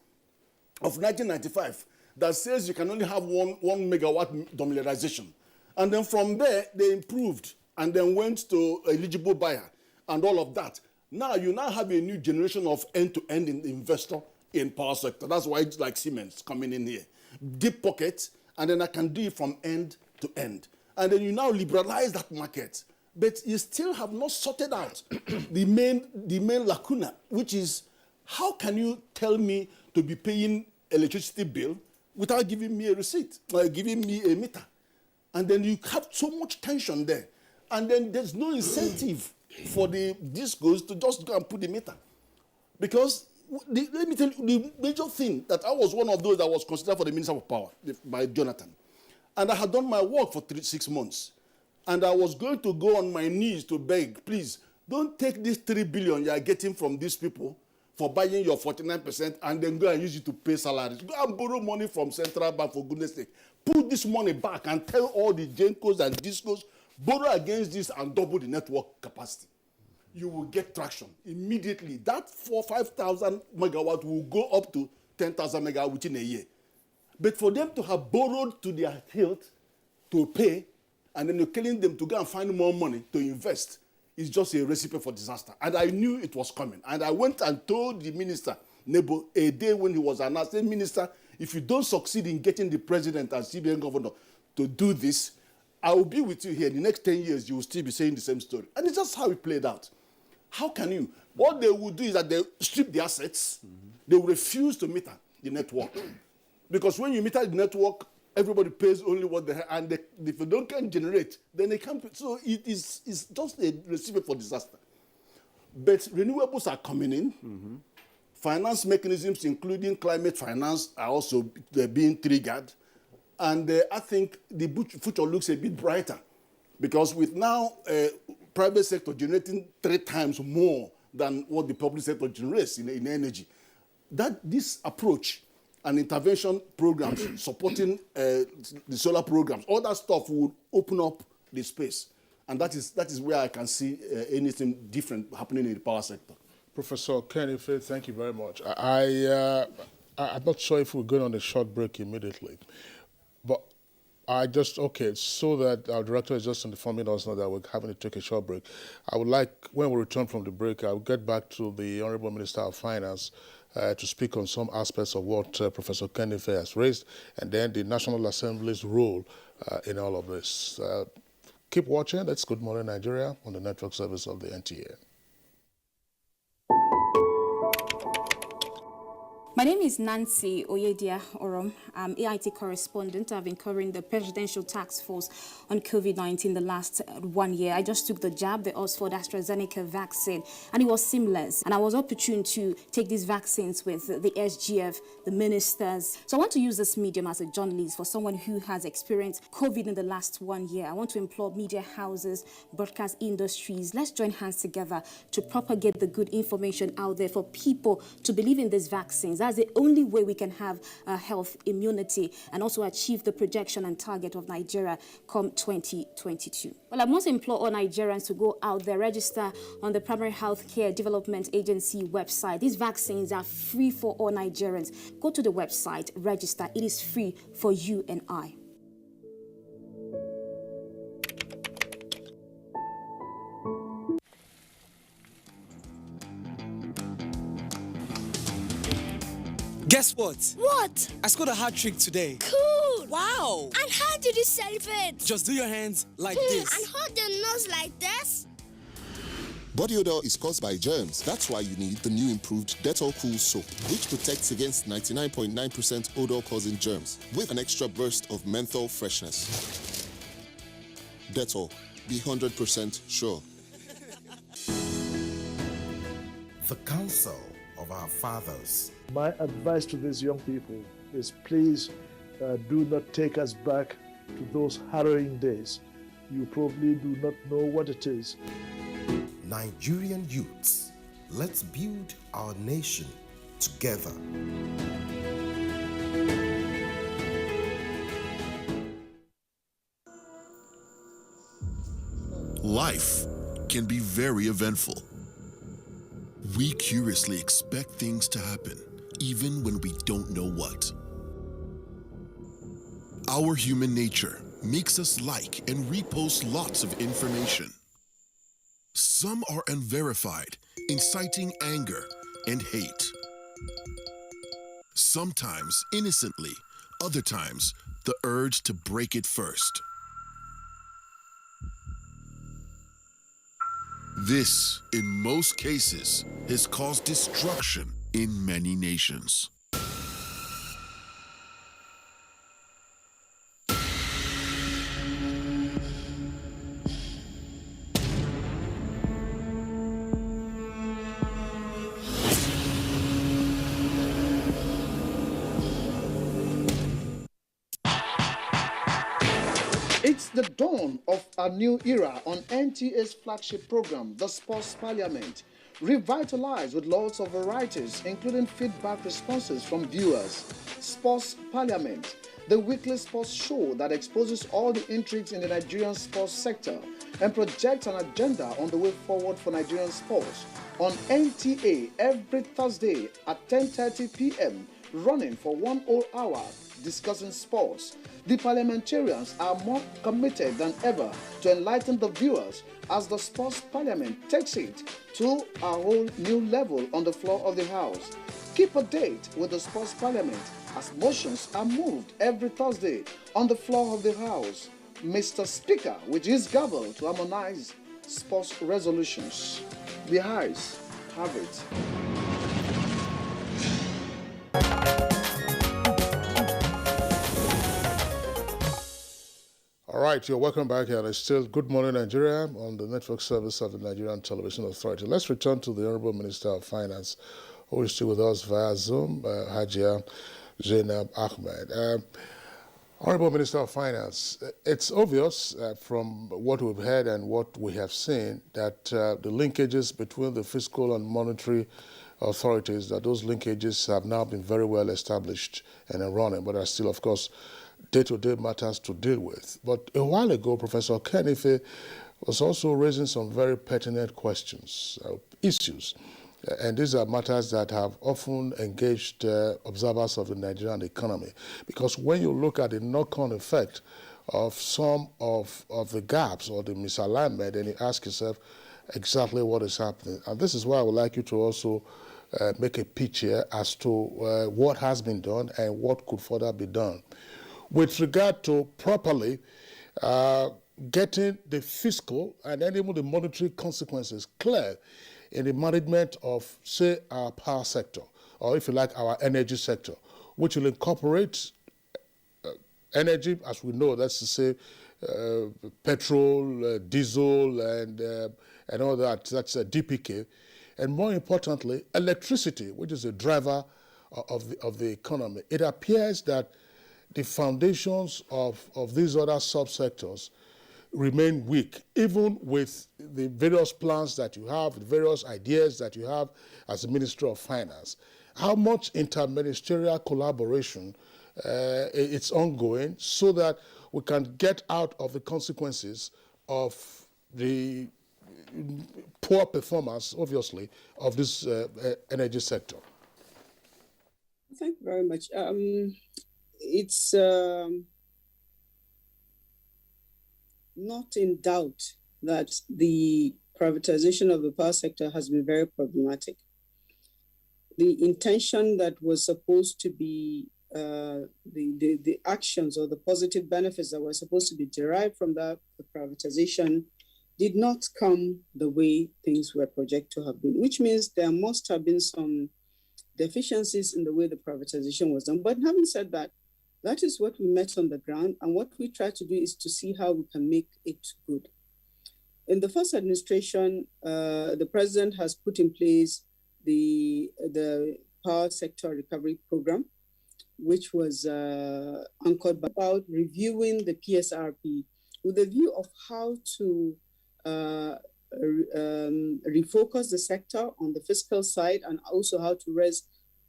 of 1995 that says you can only have one megawatt dollarization. And then from there, they improved and then went to eligible buyer and all of that. Now, you now have a new generation of end-to-end investor in power sector. That's why it's like Siemens coming in here. Deep pockets, and then I can do it from end to end. And then you now liberalize that market. But you still have not sorted out the main lacuna, which is, how can you tell me to be paying electricity bill without giving me a receipt, or giving me a meter? And then you have so much tension there. And then there's no incentive for the discos to just go and put the meter. Because, let me tell you, the major thing that I was one of those that was considered for the Minister of Power by Jonathan. And I had done my work for 6 months. And I was going to go on my knees to beg, please, don't take this 3 billion you are getting from these people for buying your 49% and then go and use it to pay salaries. Go and borrow money from Central Bank, for goodness sake. Put this money back and tell all the GENCOs and DISCOs, borrow against this and double the network capacity. You will get traction immediately. That 5,000 megawatt will go up to 10,000 megawatt within a year. But for them to have borrowed to their hilt to pay, and then you're killing them to go and find more money to invest, is just a recipe for disaster. And I knew it was coming. And I went and told the minister, Nebo, a day when he was announced, said, Minister, if you don't succeed in getting the president and CBN governor to do this, I will be with you here. In the next 10 years, you will still be saying the same story. And it's just how it played out. How can you? What they will do is that they strip the assets. They will refuse to meter the network. Because when you meter the network, everybody pays only what they have. And if they can't generate, then they can't. So it's just a recipe for disaster. But renewables are coming in. Finance mechanisms, including climate finance, are also being triggered. And I think the future looks a bit brighter. Because with now private sector generating 3 times more than what the public sector generates in energy, this approach and intervention programs supporting the solar programs, all that stuff would open up the space. And that is where I can see anything different happening in the power sector. Professor Kenny Faith, thank you very much. I'm not sure if we're going on a short break immediately, but so that our director is just informing us now that we're having to take a short break. I would like, when we return from the break, I'll get back to the Honorable Minister of Finance to speak on some aspects of what Professor Kenny Faith has raised, and then the National Assembly's role in all of this. Keep watching. That's Good Morning Nigeria on the network service of the NTA. My name is Nancy Oyedia Orom. I'm AIT correspondent. I've been covering the Presidential Task Force on COVID-19 the last 1 year. I just took the jab, the Oxford AstraZeneca vaccine, and it was seamless. And I was opportune to take these vaccines with the SGF, the ministers. So I want to use this medium as a journalist for someone who has experienced COVID in the last 1 year. I want to implore media houses, broadcast industries, let's join hands together to propagate the good information out there for people to believe in these vaccines. That's the only way we can have health immunity and also achieve the projection and target of Nigeria come 2022. Well, I must implore all Nigerians to go out there, register on the Primary Healthcare Development Agency website. These vaccines are free for all Nigerians. Go to the website, register. It is free for you and I. Guess what? What? I scored a hat trick today. Cool! Wow! And how did you celebrate? Just do your hands like this. And hold your nose like this? Body odor is caused by germs. That's why you need the new improved Dettol Cool Soap, which protects against 99.9% odor-causing germs with an extra burst of menthol freshness. Dettol, be 100% sure. The Council of Our Fathers. My advice to these young people is please do not take us back to those harrowing days. You probably do not know what it is. Nigerian youths, let's build our nation together. Life can be very eventful. We curiously expect things to happen, even when we don't know what. Our human nature makes us like and repost lots of information. Some are unverified, inciting anger and hate. Sometimes innocently, other times the urge to break it first. This, in most cases, has caused destruction in many nations. It's the dawn of a new era on NTA's flagship program, The Sports Parliament, revitalized with lots of varieties, including feedback responses from viewers. Sports Parliament, the weekly sports show that exposes all the intrigues in the Nigerian sports sector and projects an agenda on the way forward for Nigerian sports. On NTA every Thursday at 10:30 p.m., running for 1 whole hour, discussing sports. The parliamentarians are more committed than ever to enlighten the viewers as the Sports Parliament takes it to a whole new level on the floor of the House. Keep a date with the Sports Parliament as motions are moved every Thursday on the floor of the House. Mr. Speaker, with his gavel to harmonize sports resolutions. The House have it. All right, you're welcome back here. It's still Good Morning Nigeria on the network service of the Nigerian Television Authority. Let's return to the Honorable Minister of Finance, who is still with us via Zoom, Hajia Zainab Ahmed. Honorable Minister of Finance, it's obvious from what we've heard and what we have seen that the linkages between the fiscal and monetary authorities, that those linkages have now been very well established and are running, but are still, of course, day-to-day matters to deal with. But a while ago, Professor Kenife was also raising some very pertinent questions, issues. And these are matters that have often engaged observers of the Nigerian economy. Because when you look at the knock-on effect of some of the gaps or the misalignment, then you ask yourself exactly what is happening. And this is why I would like you to also make a pitch here as to what has been done and what could further be done. With regard to properly getting the fiscal and then even the monetary consequences clear in the management of, say, our power sector or if you like, our energy sector, which will incorporate energy, as we know, that's to say, petrol, diesel, and all that. That's DPK, and more importantly, electricity, which is a driver of the economy. It appears that the foundations of these other subsectors remain weak, even with the various plans that you have, the various ideas that you have as the Ministry of Finance. How much interministerial collaboration it's ongoing so that we can get out of the consequences of the poor performance, obviously, of this energy sector? Thank you very much. It's not in doubt that the privatization of the power sector has been very problematic. The intention that was supposed to be the actions or the positive benefits that were supposed to be derived from the privatization did not come the way things were projected to have been, which means there must have been some deficiencies in the way the privatization was done. But having said that, that is what we met on the ground, and what we try to do is to see how we can make it good. In the first administration, the president has put in place the power sector recovery program, which was anchored about reviewing the PSRP with a view of how to refocus the sector on the fiscal side, and also how to raise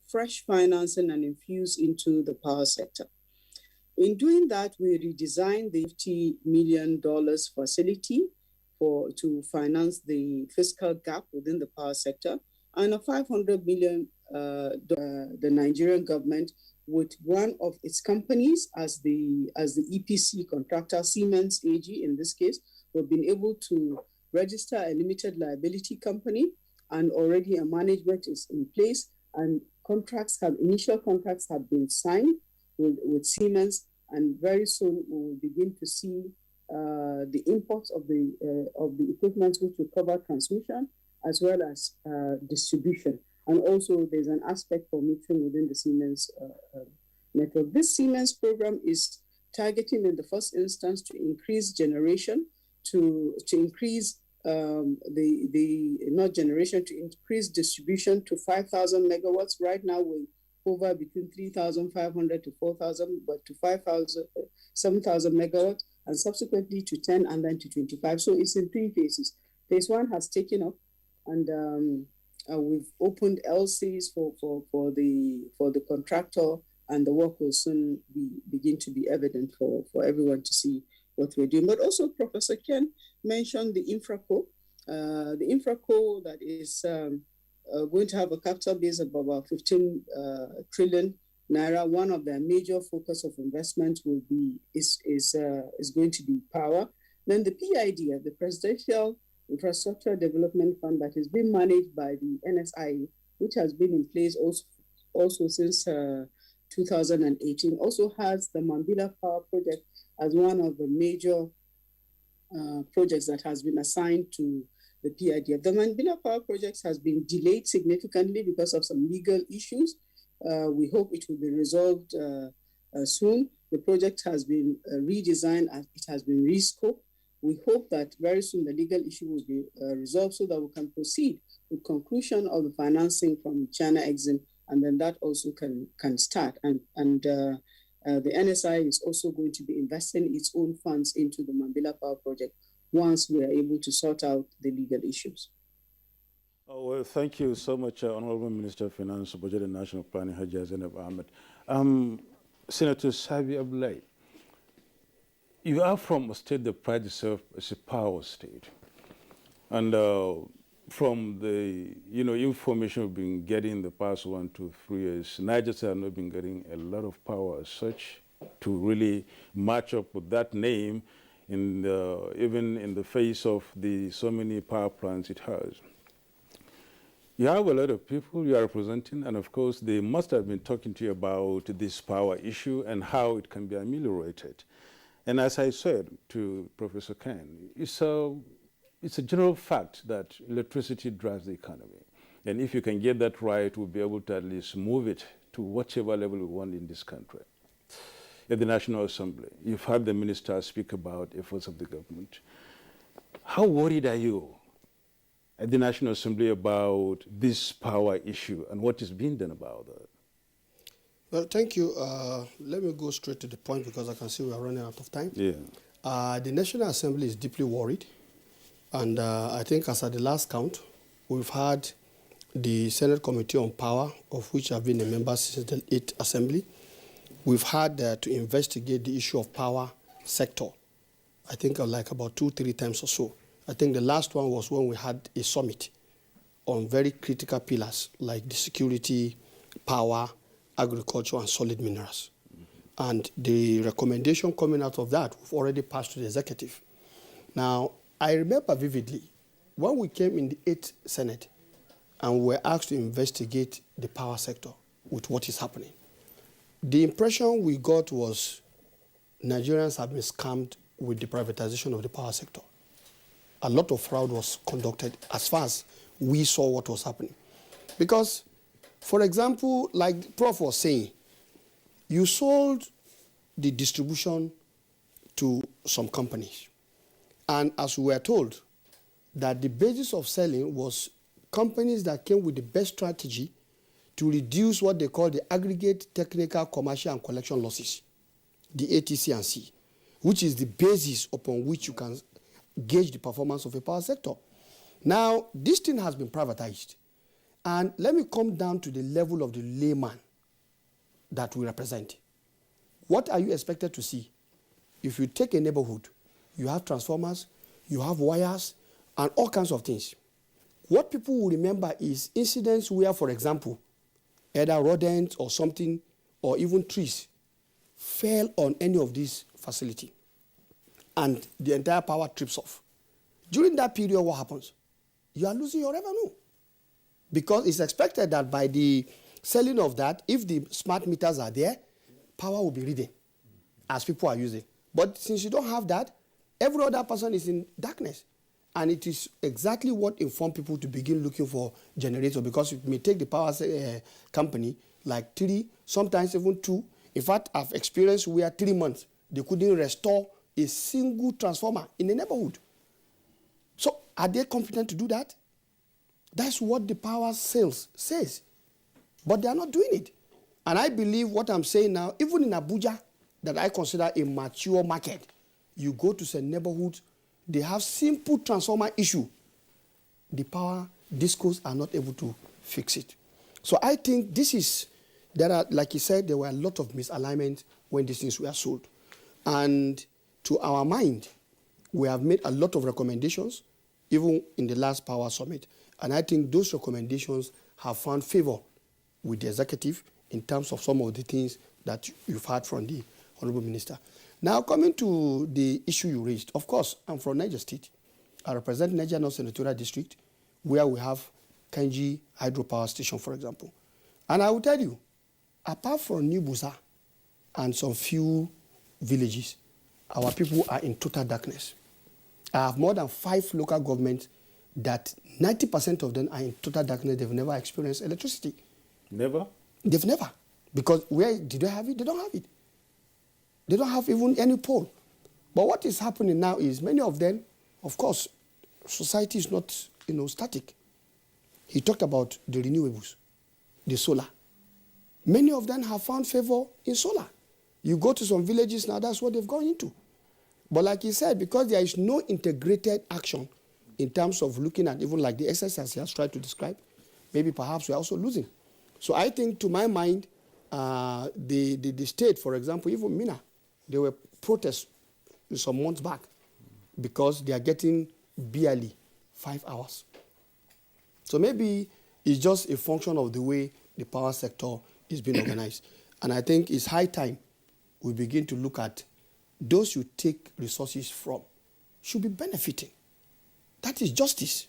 fresh financing and infuse into the power sector. In doing that, we redesigned the $50 million facility to finance the fiscal gap within the power sector, and a $500 million the Nigerian government, with one of its companies as the EPC contractor, Siemens AG in this case, we've been able to register a limited liability company, and already a management is in place, and initial contracts have been signed with Siemens, and very soon we will begin to see the imports of the equipment, which will cover transmission as well as distribution. And also there's an aspect for metering within the Siemens network. This Siemens program is targeting in the first instance to increase generation, to increase to increase distribution to 5,000 megawatts. Right now we're over between 3,500 to 4,000, but to 7,000 megawatts, and subsequently to 10 and then to 25. So it's in 3 phases. Phase 1 has taken up, and we've opened LCs for the contractor, and the work will soon begin to be evident for everyone to see what we're doing. But also Professor Ken mentioned the InfraCo. The InfraCo that is going to have a capital base of about 15 trillion naira. One of their major focus of investment is going to be power. Then the PID, the Presidential Infrastructure Development Fund, that is being managed by the NSIA, which has been in place also since 2018, also has the Mambila Power Project as one of the major projects that has been assigned to the PID. The Mambila Power Project has been delayed significantly because of some legal issues. We hope it will be resolved soon. The project has been redesigned and it has been rescoped. We hope that very soon the legal issue will be resolved so that we can proceed with conclusion of the financing from China Exim, and then that also can start. And the NSI is also going to be investing its own funds into the Mambila Power Project once we are able to sort out the legal issues. Oh, well, thank you so much, Honorable Minister of Finance, Budget and National Planning, Haji Zainab Ahmed. Senator Sabi Abdullahi, you are from a state that prides itself as a power state. And from the information we've been getting the past 1 to 3 years, Niger State has not been getting a lot of power as such to really match up with that name, even in the face of so many power plants it has. You have a lot of people you are representing, and of course they must have been talking to you about this power issue and how it can be ameliorated. And as I said to Professor Ken, it's a general fact that electricity drives the economy. And if you can get that right, we'll be able to at least move it to whatever level we want in this country. At the National Assembly, you've heard the minister speak about efforts of the government. How worried are you at the National Assembly about this power issue and what is being done about that? Well, thank you. Let me go straight to the point because I can see we are running out of time. Yeah. The National Assembly is deeply worried. And I think as at the last count, we've had the Senate Committee on Power, of which I've been a member since the 8th Assembly. We've had to investigate the issue of power sector, I think like about 2-3 times or so. I think the last one was when we had a summit on very critical pillars like the security, power, agriculture, and solid minerals. And the recommendation coming out of that, we've already passed to the executive. Now, I remember vividly when we came in the 8th Senate and we were asked to investigate the power sector with what is happening. The impression we got was Nigerians have been scammed with the privatization of the power sector. A lot of fraud was conducted as far as we saw what was happening. Because, for example, like Prof was saying, you sold the distribution to some companies. And as we were told, that the basis of selling was companies that came with the best strategy to reduce what they call the aggregate technical, commercial, and collection losses, the ATC and C, which is the basis upon which you can gauge the performance of a power sector. Now, this thing has been privatized. And let me come down to the level of the layman that we represent. What are you expected to see? If you take a neighborhood, you have transformers, you have wires, and all kinds of things. What people will remember is incidents where, for example, either rodents or something, or even trees, fell on any of these facilities, and the entire power trips off. During that period, what happens? You are losing your revenue. Because it's expected that by the selling of that, if the smart meters are there, power will be reading as people are using. But since you don't have that, every other person is in darkness. And it is exactly what informed people to begin looking for generators, because it may take the power company like 3, sometimes even 2. In fact, I've experienced where 3 months, they couldn't restore a single transformer in the neighborhood. So are they competent to do that? That's what the power sales says. But they are not doing it. And I believe what I'm saying now, even in Abuja, that I consider a mature market, you go to some neighborhoods, they have simple transformer issue. The power discos are not able to fix it. So I think this is, there are, like you said, there were a lot of misalignment when these things were sold. And to our mind, we have made a lot of recommendations, even in the last power summit. And I think those recommendations have found favor with the executive in terms of some of the things that you've heard from the Honorable Minister. Now, coming to the issue you raised, of course, I'm from Niger State. I represent Niger North Senatorial District, where we have Kanji Hydropower Station, for example. And I will tell you, apart from New Busa and some few villages, our people are in total darkness. I have more than 5 local governments that 90% of them are in total darkness. They've never experienced electricity. Never? They've never. Because where did they have it? They don't have it. They don't have even any pole. But what is happening now is many of them, of course, society is not, static. He talked about the renewables, the solar. Many of them have found favor in solar. You go to some villages now, that's what they've gone into. But like he said, because there is no integrated action in terms of looking at even like the exercise he has tried to describe, maybe perhaps we're also losing. So I think, to my mind, the state, for example, even Mina, there were protests some months back because they are getting barely 5 hours. So maybe it's just a function of the way the power sector is being organized. And I think it's high time we begin to look at those you take resources from should be benefiting. That is justice.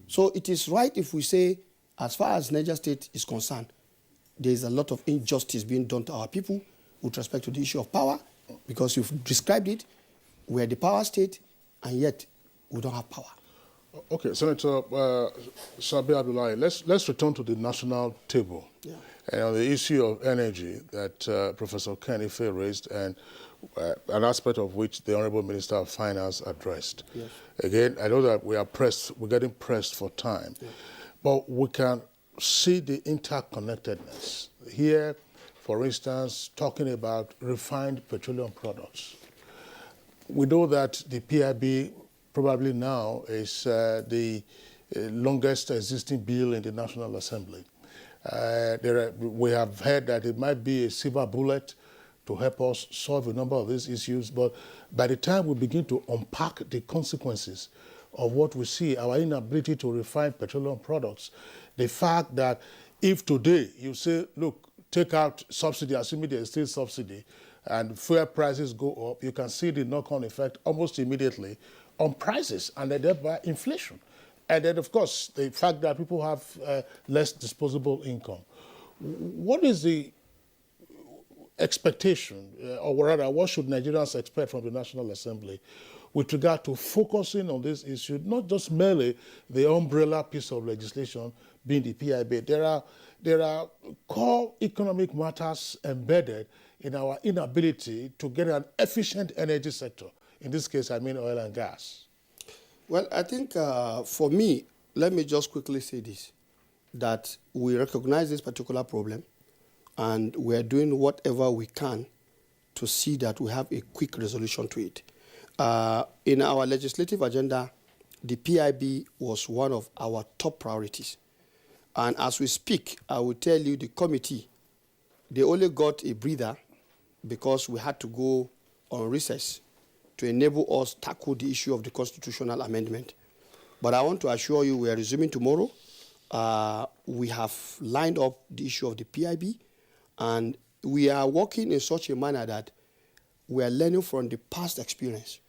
So it is right if we say, as far as Niger State is concerned, there is a lot of injustice being done to our people with respect to the issue of power, because you've described it. We're the power state, and yet we don't have power. Okay, Senator Sabi Abdullahi, let's return to the national table. Yeah. And on the issue of energy that Professor Ken Ife raised, and an aspect of which the Honorable Minister of Finance addressed. Yes. Again, I know that we're getting pressed for time, but we can see the interconnectedness. Here, for instance, talking about refined petroleum products. We know that the PIB probably now is the longest existing bill in the National Assembly. We have heard that it might be a silver bullet to help us solve a number of these issues, but by the time we begin to unpack the consequences of what we see, our inability to refine petroleum products, the fact that if today you say, look, take out subsidy, assuming there is still subsidy, and fuel prices go up, you can see the knock-on effect almost immediately on prices and thereby inflation. And then, of course, the fact that people have less disposable income. What is the expectation, or rather, what should Nigerians expect from the National Assembly with regard to focusing on this issue, not just merely the umbrella piece of legislation being the PIB? There are core economic matters embedded in our inability to get an efficient energy sector. In this case, I mean oil and gas. Well, I think for me, let me just quickly say this, that we recognize this particular problem and we're doing whatever we can to see that we have a quick resolution to it. In our legislative agenda, the PIB was one of our top priorities. And as we speak, I will tell you the committee, they only got a breather because we had to go on recess to enable us tackle the issue of the constitutional amendment. But I want to assure you we are resuming tomorrow. We have lined up the issue of the PIB, and we are working in such a manner that we are learning from the past experience.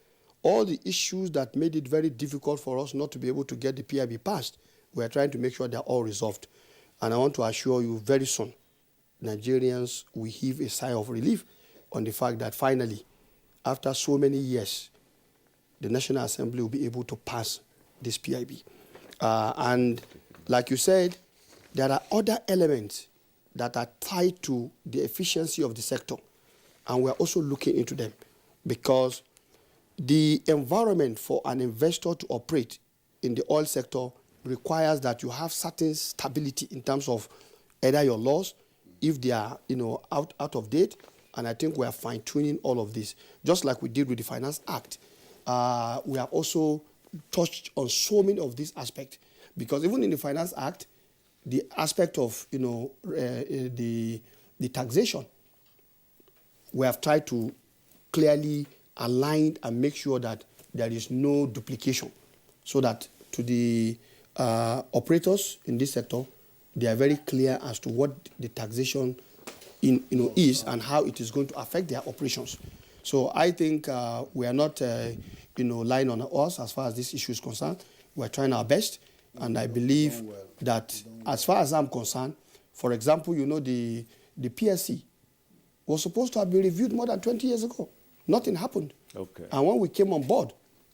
All the issues that made it very difficult for us not to be able to get the PIB passed, we are trying to make sure they're all resolved. And I want to assure you very soon, Nigerians will heave a sigh of relief on the fact that finally, after so many years, the National Assembly will be able to pass this PIB. And like you said, there are other elements that are tied to the efficiency of the sector, and we're also looking into them because the environment for an investor to operate in the oil sector requires that you have certain stability in terms of either your laws, if they are out of date, and I think we are fine-tuning all of this, just like we did with the Finance Act. We have also touched on so many of these aspects, because even in the Finance Act, the aspect of the taxation, we have tried to clearly align and make sure that there is no duplication, so that to the operators in this sector, they are very clear as to what the taxation is and how it is going to affect their operations. So I think we are not lying on us as far as this issue is concerned. We are trying our best, and I believe that as far as I'm concerned, for example, the PSC was supposed to have been reviewed more than 20 years ago. Nothing happened. Okay. And when we came on board,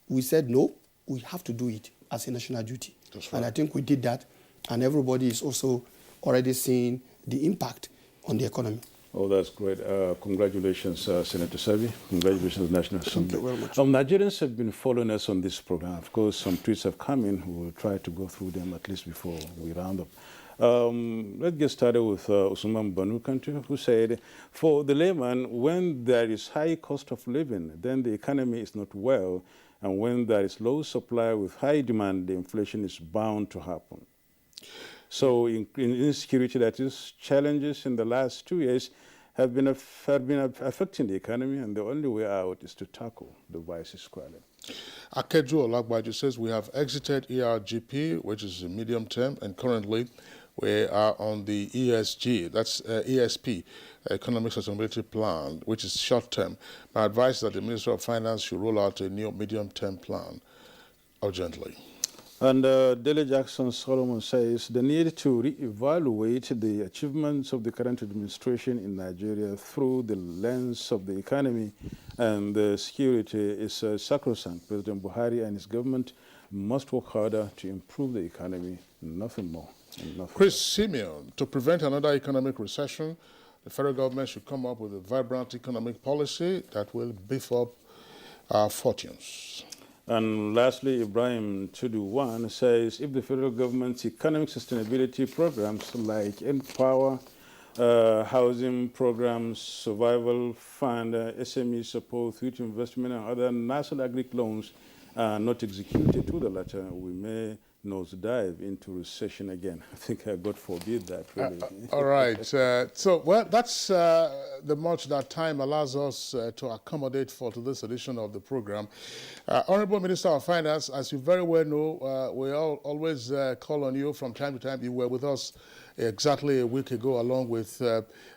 we said, no, we have to do it as a national duty. Right. And I think we did that, and everybody is also already seeing the impact on the economy. Oh, that's great. Congratulations, Senator Sabi. Congratulations, National Assembly. Thank you very much. Nigerians have been following us on this program. Of course, some tweets have come in. We will try to go through them at least before we round up. Let's get started with Usman Banu Kantu, who said, for the layman, when there is high cost of living, then the economy is not well. And when there is low supply with high demand, the inflation is bound to happen. So insecurity, that is, challenges in the last 2 years have been affecting the economy, and the only way out is to tackle the vices squarely. Akeju Olagbaju says we have exited ERGP, which is a medium term, and currently we are on the ESG, that's ESP, Economic Sustainability Plan, which is short term. My advice is that the Ministry of Finance should roll out a new medium term plan urgently. And Dele Jackson Solomon says the need to reevaluate the achievements of the current administration in Nigeria through the lens of the economy and the security is sacrosanct. President Buhari and his government We must work harder to improve the economy, nothing more. And nothing Chris less. Simeon, to prevent another economic recession, the federal government should come up with a vibrant economic policy that will beef up our fortunes. And lastly, Ibrahim Tudu-Wan says if the federal government's economic sustainability programs like Empower, housing programs, survival fund, SME support, youth investment, and other national agri loans are not executed to the latter, we may nosedive into recession again. I think God forbid that, really. All right. Well, that's the much that time allows us to accommodate for today's edition of the program. Honorable Minister of Finance, as you very well know, we always call on you from time to time. You were with us exactly a week ago, along with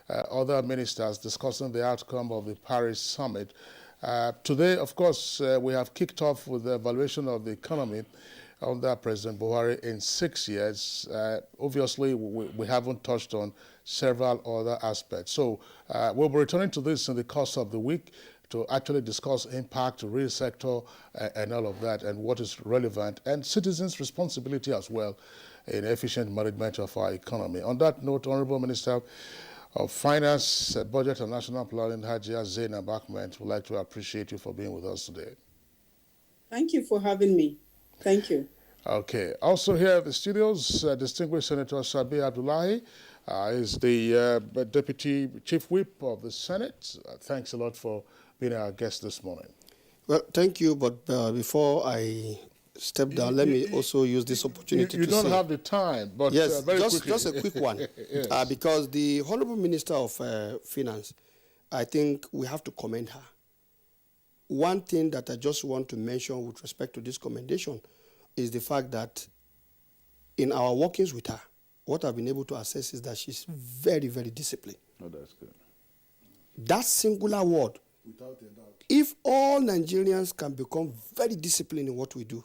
other ministers, discussing the outcome of the Paris summit. Today, of course, we have kicked off with the evaluation of the economy under President Buhari in 6 years. Obviously, we haven't touched on several other aspects. So we'll be returning to this in the course of the week to actually discuss impact to real sector and all of that, and what is relevant, and citizens' responsibility as well in efficient management of our economy. On that note, Honorable Minister of Finance, Budget and National Planning, Hajia Zainab Ahmed, would like to appreciate you for being with us today. Thank you for having me. Thank you. Okay. Also here at the studios, distinguished Senator Sabi Abdullahi is the Deputy Chief Whip of the Senate. Thanks a lot for being our guest this morning. Well, thank you, but before I step down, let me also use this opportunity you to don't say, have the time, but yes, very quickly. just a quick one. Yes. Because the Honorable Minister of Finance, I think we have to commend her. One thing that I just want to mention with respect to this commendation is the fact that in our workings with her, what I've been able to assess is that she's very, very disciplined. Oh, that's good. That singular word, Without a doubt. if all Nigerians can become very disciplined in what we do,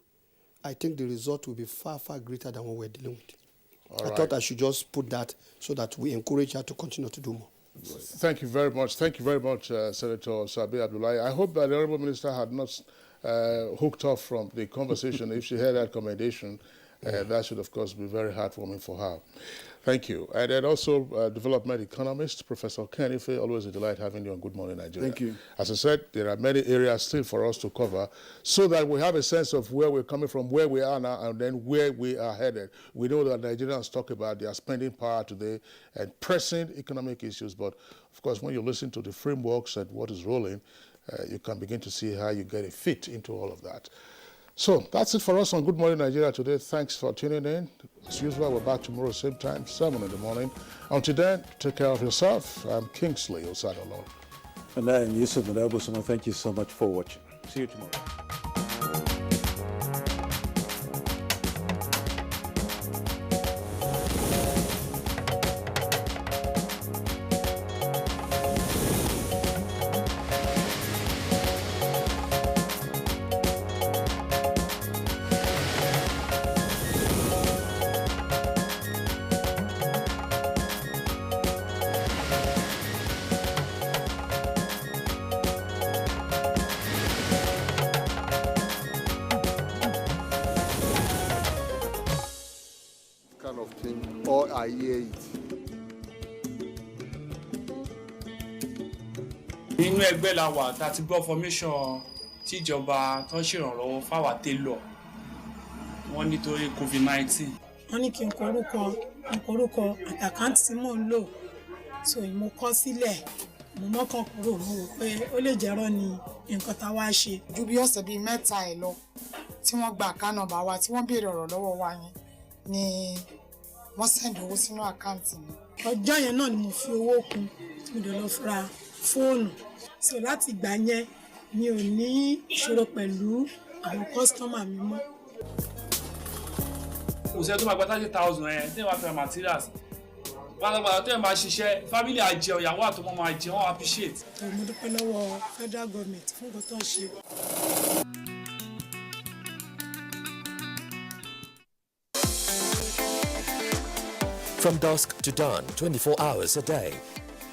I think the result will be far, far greater than what we're dealing with. I thought I should just put that so that we encourage her to continue to do more. Thank you very much. Thank you very much, Senator Sabi Abdullahi. I hope that the Honorable Minister had not hooked off from the conversation. If she had that commendation, that should, of course, be very heartwarming for her. Thank you. And then also development economist, Professor Ken Ife, always a delight having you on Good Morning Nigeria. Thank you. As I said, there are many areas still for us to cover so that we have a sense of where we're coming from, where we are now, and then where we are headed. We know that Nigerians talk about their spending power today and pressing economic issues, but of course, when you listen to the frameworks and what is rolling, you can begin to see how you get a fit into all of that. So that's it for us on Good Morning Nigeria today. Thanks for tuning in. As usual, we're back tomorrow, same time, 7 in the morning. Until then, take care of yourself. I'm Kingsley Osadolo. And I am Yusuf Madabusuma. Thank you so much for watching. See you tomorrow. Kind of thing, or I hear it. Nínú ẹgbẹ́ la wà tá a ti gbọ́ formation tíjọba tó ń ṣèrànlọ́wọ́ fáwa télọ̀ wọ́n nítorí COVID-19. Wọ́n ní kí n korúkọ àtàkáǹtì tí mò ń lò so mo kọ sílẹ̀ mo mọ́kàn kúrò mo rò pé ó lè jẹ́rọ́ ni nǹkan tá a wá ṣe. Ju bí ọ̀sẹ̀ bíi mẹ́ta ẹ̀ lọ tí wọ́n gba àká nọ́mbà wa tí wọ́n béèrè ọ̀rọ̀ lọ́wọ́ wa yẹn ni wọ́n sẹ́ndì owó sínú àkáǹtì mi. Ọjọ́ yẹn náà ni mo fi owó kún mo dẹ̀ lọ ra fóònù so láti ìgbà yẹn mi ò ní ìṣòro pẹ̀lú àwọn kọ́sítọ́mà mi mọ́. Kò sẹ́ tó máa gba 30,000 ẹ̀ tí wọ́n máa fẹ́ materials pátápátá tó yẹ máa ṣiṣẹ́ family àjẹun ìyàwó àtọmọ máa jẹun wọ́n appreciate. Mo dúpẹ́ lọ́wọ́ federal government fún nǹkan tó ń ṣe. From dusk to dawn, 24 hours a day,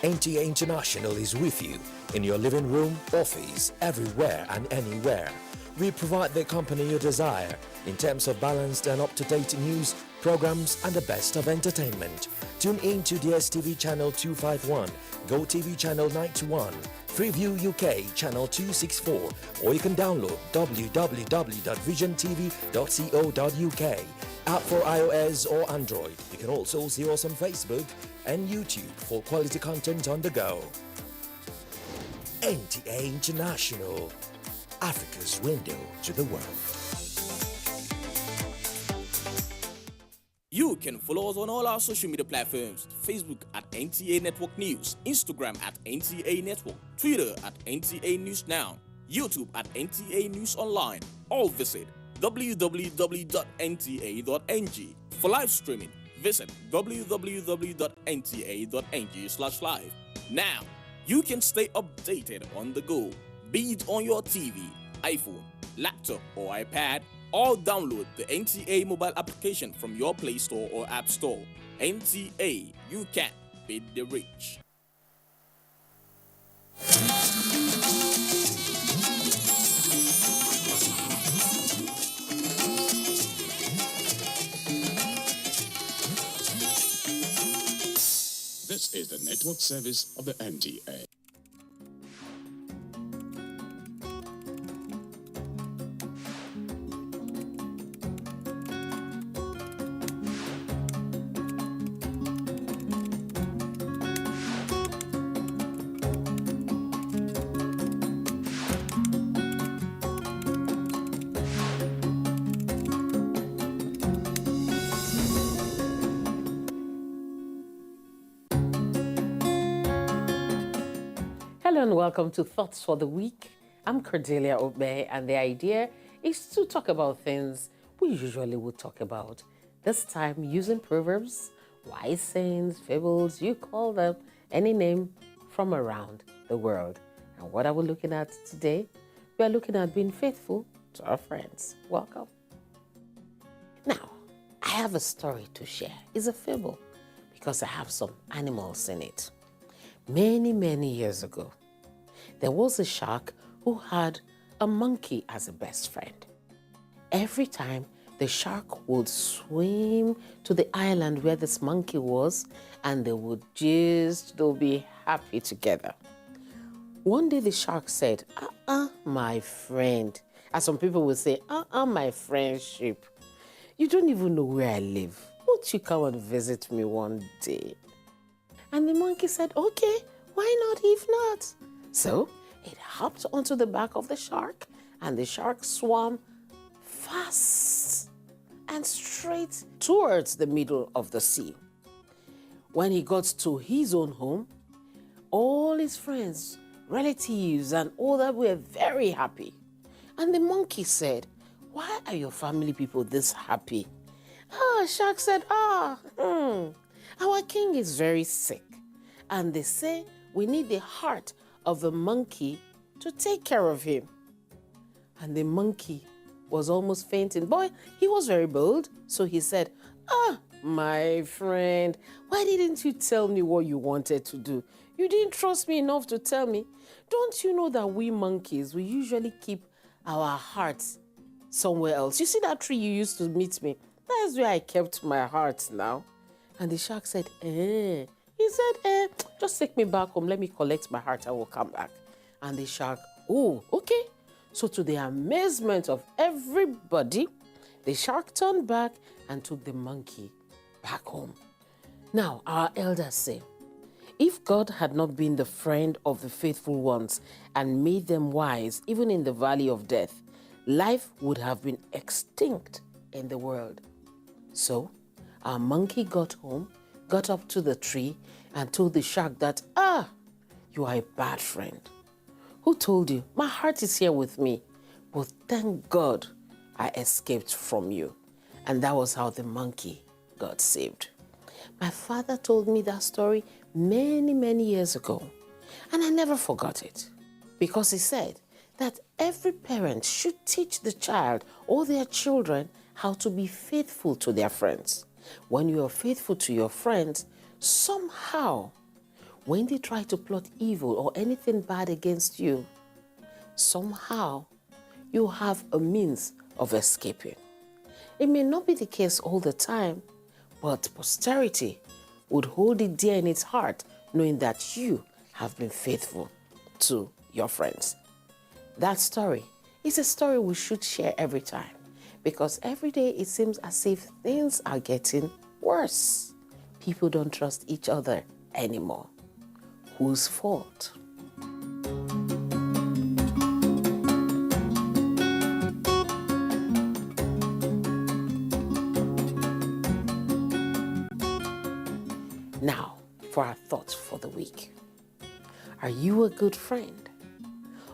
NTA International is with you in your living room, office, everywhere and anywhere. We provide the company you desire in terms of balanced and up-to-date news, programs, and the best of entertainment. Tune in to DSTV channel 251, GoTV channel 91, Freeview UK channel 264, or you can download www.visiontv.co.uk. App for iOS or Android. You can also see us on Facebook and YouTube for quality content on the go. NTA International, Africa's window to the world. You can follow us on all our social media platforms: Facebook at NTA Network News, Instagram at NTA Network, Twitter at NTA News Now, YouTube at NTA News Online, or visit www.nta.ng. For live streaming, visit www.nta.ng/live. Now, you can stay updated on the go, be it on your TV, iPhone, laptop, or iPad, or download the NTA mobile application from your Play Store or App Store. NTA, you can beat the rich. This is the network service of the NTA. Hello and welcome to Thoughts for the Week. I'm Cordelia Obey, and the idea is to talk about things we usually would talk about. This time using proverbs, wise sayings, fables, you call them any name from around the world. And what are we looking at today? We are looking at being faithful to our friends. Welcome. Now, I have a story to share. It's a fable because I have some animals in it. Many years ago, there was a shark who had a monkey as a best friend. Every time the shark would swim to the island where this monkey was, and they'll be happy together. One day the shark said, my friend, as some people would say, my friendship, you don't even know where I live. Won't you come and visit me one day? And the monkey said, okay, why not if not? So it hopped onto the back of the shark, and the shark swam fast and straight towards the middle of the sea. When he got to his own home, all his friends, relatives, and all that were very happy. And the monkey said, why are your family people this happy? Shark said, our king is very sick. And they say we need the heart of the monkey to take care of him. And the monkey was almost fainting. Boy, he was very bold. So he said, my friend, why didn't you tell me what you wanted to do? You didn't trust me enough to tell me. Don't you know that we monkeys, we usually keep our hearts somewhere else? You see that tree you used to meet me? That is where I kept my heart now. And the shark said, He said, just take me back home. Let me collect my heart. I will come back. And the shark, okay. So to the amazement of everybody, the shark turned back and took the monkey back home. Now, our elders say, if God had not been the friend of the faithful ones and made them wise, even in the valley of death, life would have been extinct in the world. So, our monkey got home, got up to the tree, and told the shark that, you are a bad friend. Who told you? My heart is here with me. But thank God I escaped from you. And that was how the monkey got saved. My father told me that story many years ago. And I never forgot it. Because he said that every parent should teach the child or their children how to be faithful to their friends. When you are faithful to your friends, somehow, when they try to plot evil or anything bad against you, somehow you have a means of escaping. It may not be the case all the time, but posterity would hold it dear in its heart, knowing that you have been faithful to your friends. That story is a story we should share every time, because every day it seems as if things are getting worse. People don't trust each other anymore. Whose fault? Now, for our thoughts for the week. Are you a good friend?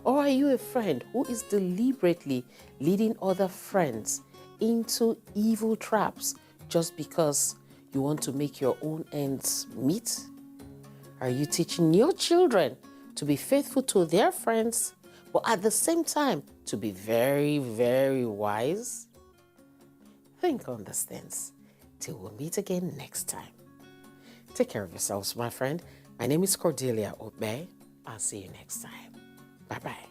Or are you a friend who is deliberately leading other friends into evil traps just because you want to make your own ends meet? Are you teaching your children to be faithful to their friends, but at the same time to be very, very wise? Think on these things till we meet again next time. Take care of yourselves, my friend. My name is Cordelia Obe. I'll see you next time. Bye-bye.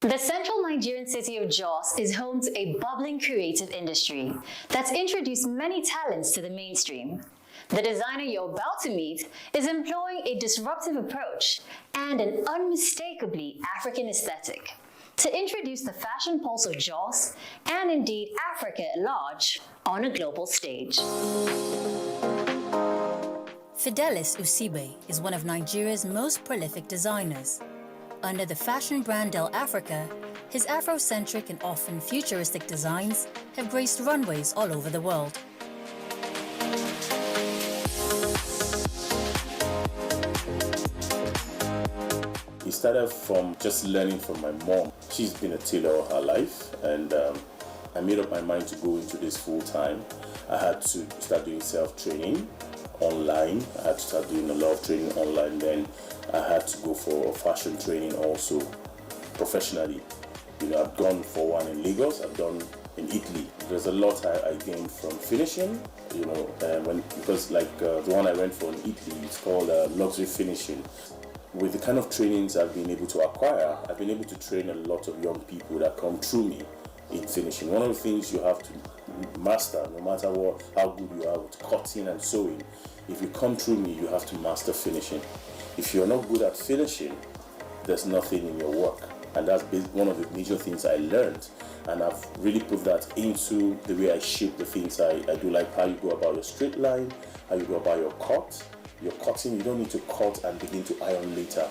The central Nigerian city of Jos is home to a bubbling creative industry that's introduced many talents to the mainstream. The designer you're about to meet is employing a disruptive approach and an unmistakably African aesthetic to introduce the fashion pulse of Jos and indeed Africa at large on a global stage. Fidelis Usibe is one of Nigeria's most prolific designers. Under the fashion brand Del Africa, his Afrocentric and often futuristic designs have graced runways all over the world. It started from just learning from my mom. She's been a tailor all her life, and I made up my mind to go into this full time. I had to start doing self-training online. I had to start doing a lot of training online. Then I had to go for fashion training also professionally. You know, I've gone for one in Lagos, I've done in Italy. There's a lot I gained from finishing, you know, because like the one I went for in Italy, it's called luxury finishing. With the kind of trainings I've been able to acquire, I've been able to train a lot of young people that come through me in finishing. One of the things you have to master, no matter how good you are with cutting and sewing, if you come through me, you have to master finishing. If you're not good at finishing, there's nothing in your work. And that's one of the major things I learned. And I've really put that into the way I shape the things I do, like how you go about your straight line, how you go about your cut. Your cutting, you don't need to cut and begin to iron later.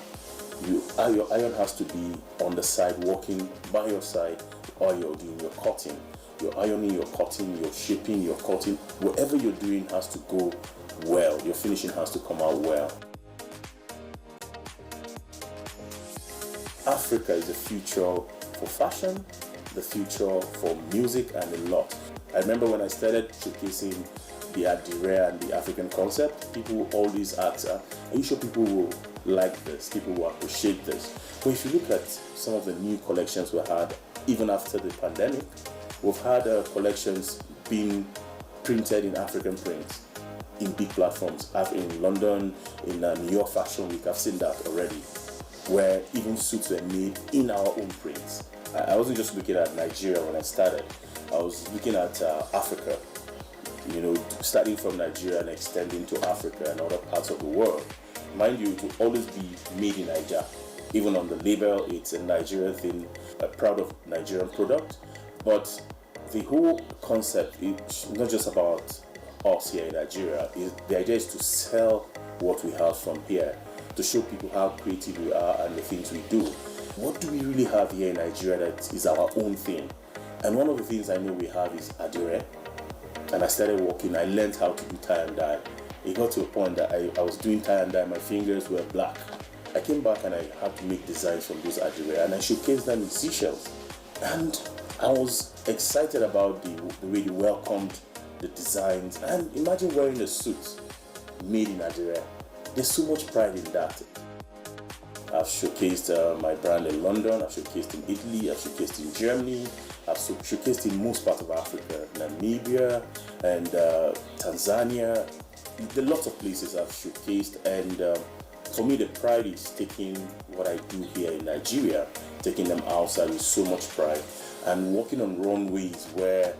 Your iron has to be on the side, working by your side while you're doing your cutting. You're ironing, you're cutting, you're shaping, you're cutting. Whatever you're doing has to go well. Your finishing has to come out well. Africa is the future for fashion, the future for music, and a lot. I remember when I started showcasing the Adire and the African concept, people always ask, are you sure people will like this, people will appreciate this? But if you look at some of the new collections we had, even after the pandemic, we've had collections being printed in African prints in big platforms. In London, in New York Fashion Week, I've seen that already, where even suits were made in our own prints. I wasn't just looking at Nigeria when I started, I was looking at Africa. you know, starting from Nigeria and extending to Africa and other parts of the world. Mind you, it will always be made in Nigeria. Even on the label, it's a Nigerian thing, a proud of Nigerian product. But the whole concept is not just about us here in Nigeria. The idea is to sell what we have from here, to show people how creative we are and the things we do. What do we really have here in Nigeria that is our own thing? And one of the things I know we have is adire. And I started working, I learned how to do tie and dye. It got to a point that I was doing tie and dye, my fingers were black. I came back and I had to make designs from those adire, and I showcased them in Seychelles. And I was excited about the way they welcomed the designs. And imagine wearing a suit made in adire. There's so much pride in that. I've showcased my brand in London, I've showcased in Italy, I've showcased in Germany, I've showcased in most parts of Africa, Namibia and Tanzania. There are lots of places I've showcased, and for me the pride is taking what I do here in Nigeria, taking them outside with so much pride, and walking on runways where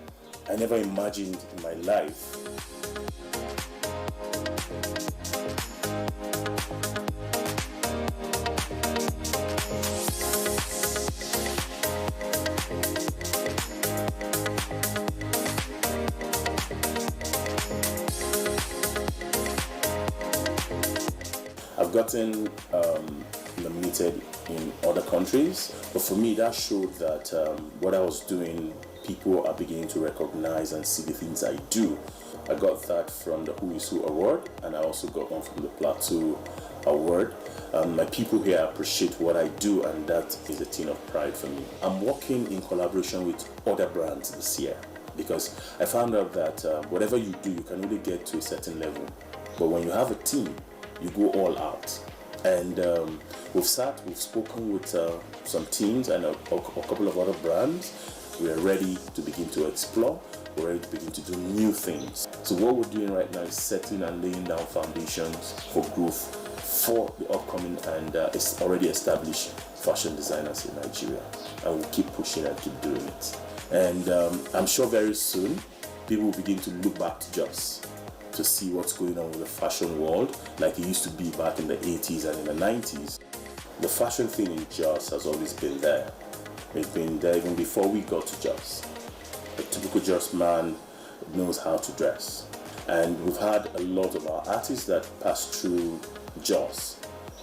I never imagined in my life. I've gotten nominated in other countries, but for me that showed that what I was doing, people are beginning to recognize and see the things I do. I got that from the Who is Who Award, and I also got one from the Plateau Award. My people here appreciate what I do, and that is a thing of pride for me. I'm working in collaboration with other brands this year, because I found out that whatever you do, you can only get to a certain level. But when you have a team, you go all out. And we've spoken with some teams and a couple of other brands. We are ready to begin to explore. We're ready to begin to do new things. So what we're doing right now is setting and laying down foundations for growth for the upcoming and already established fashion designers in Nigeria. And we'll keep pushing and keep doing it. And I'm sure very soon, people will begin to look back to Jos to see what's going on with the fashion world like it used to be back in the 80s and in the 90s. The fashion thing in Jos has always been there. It's been there even before we got to Jos. A typical Jos man knows how to dress. And we've had a lot of our artists that pass through Jos.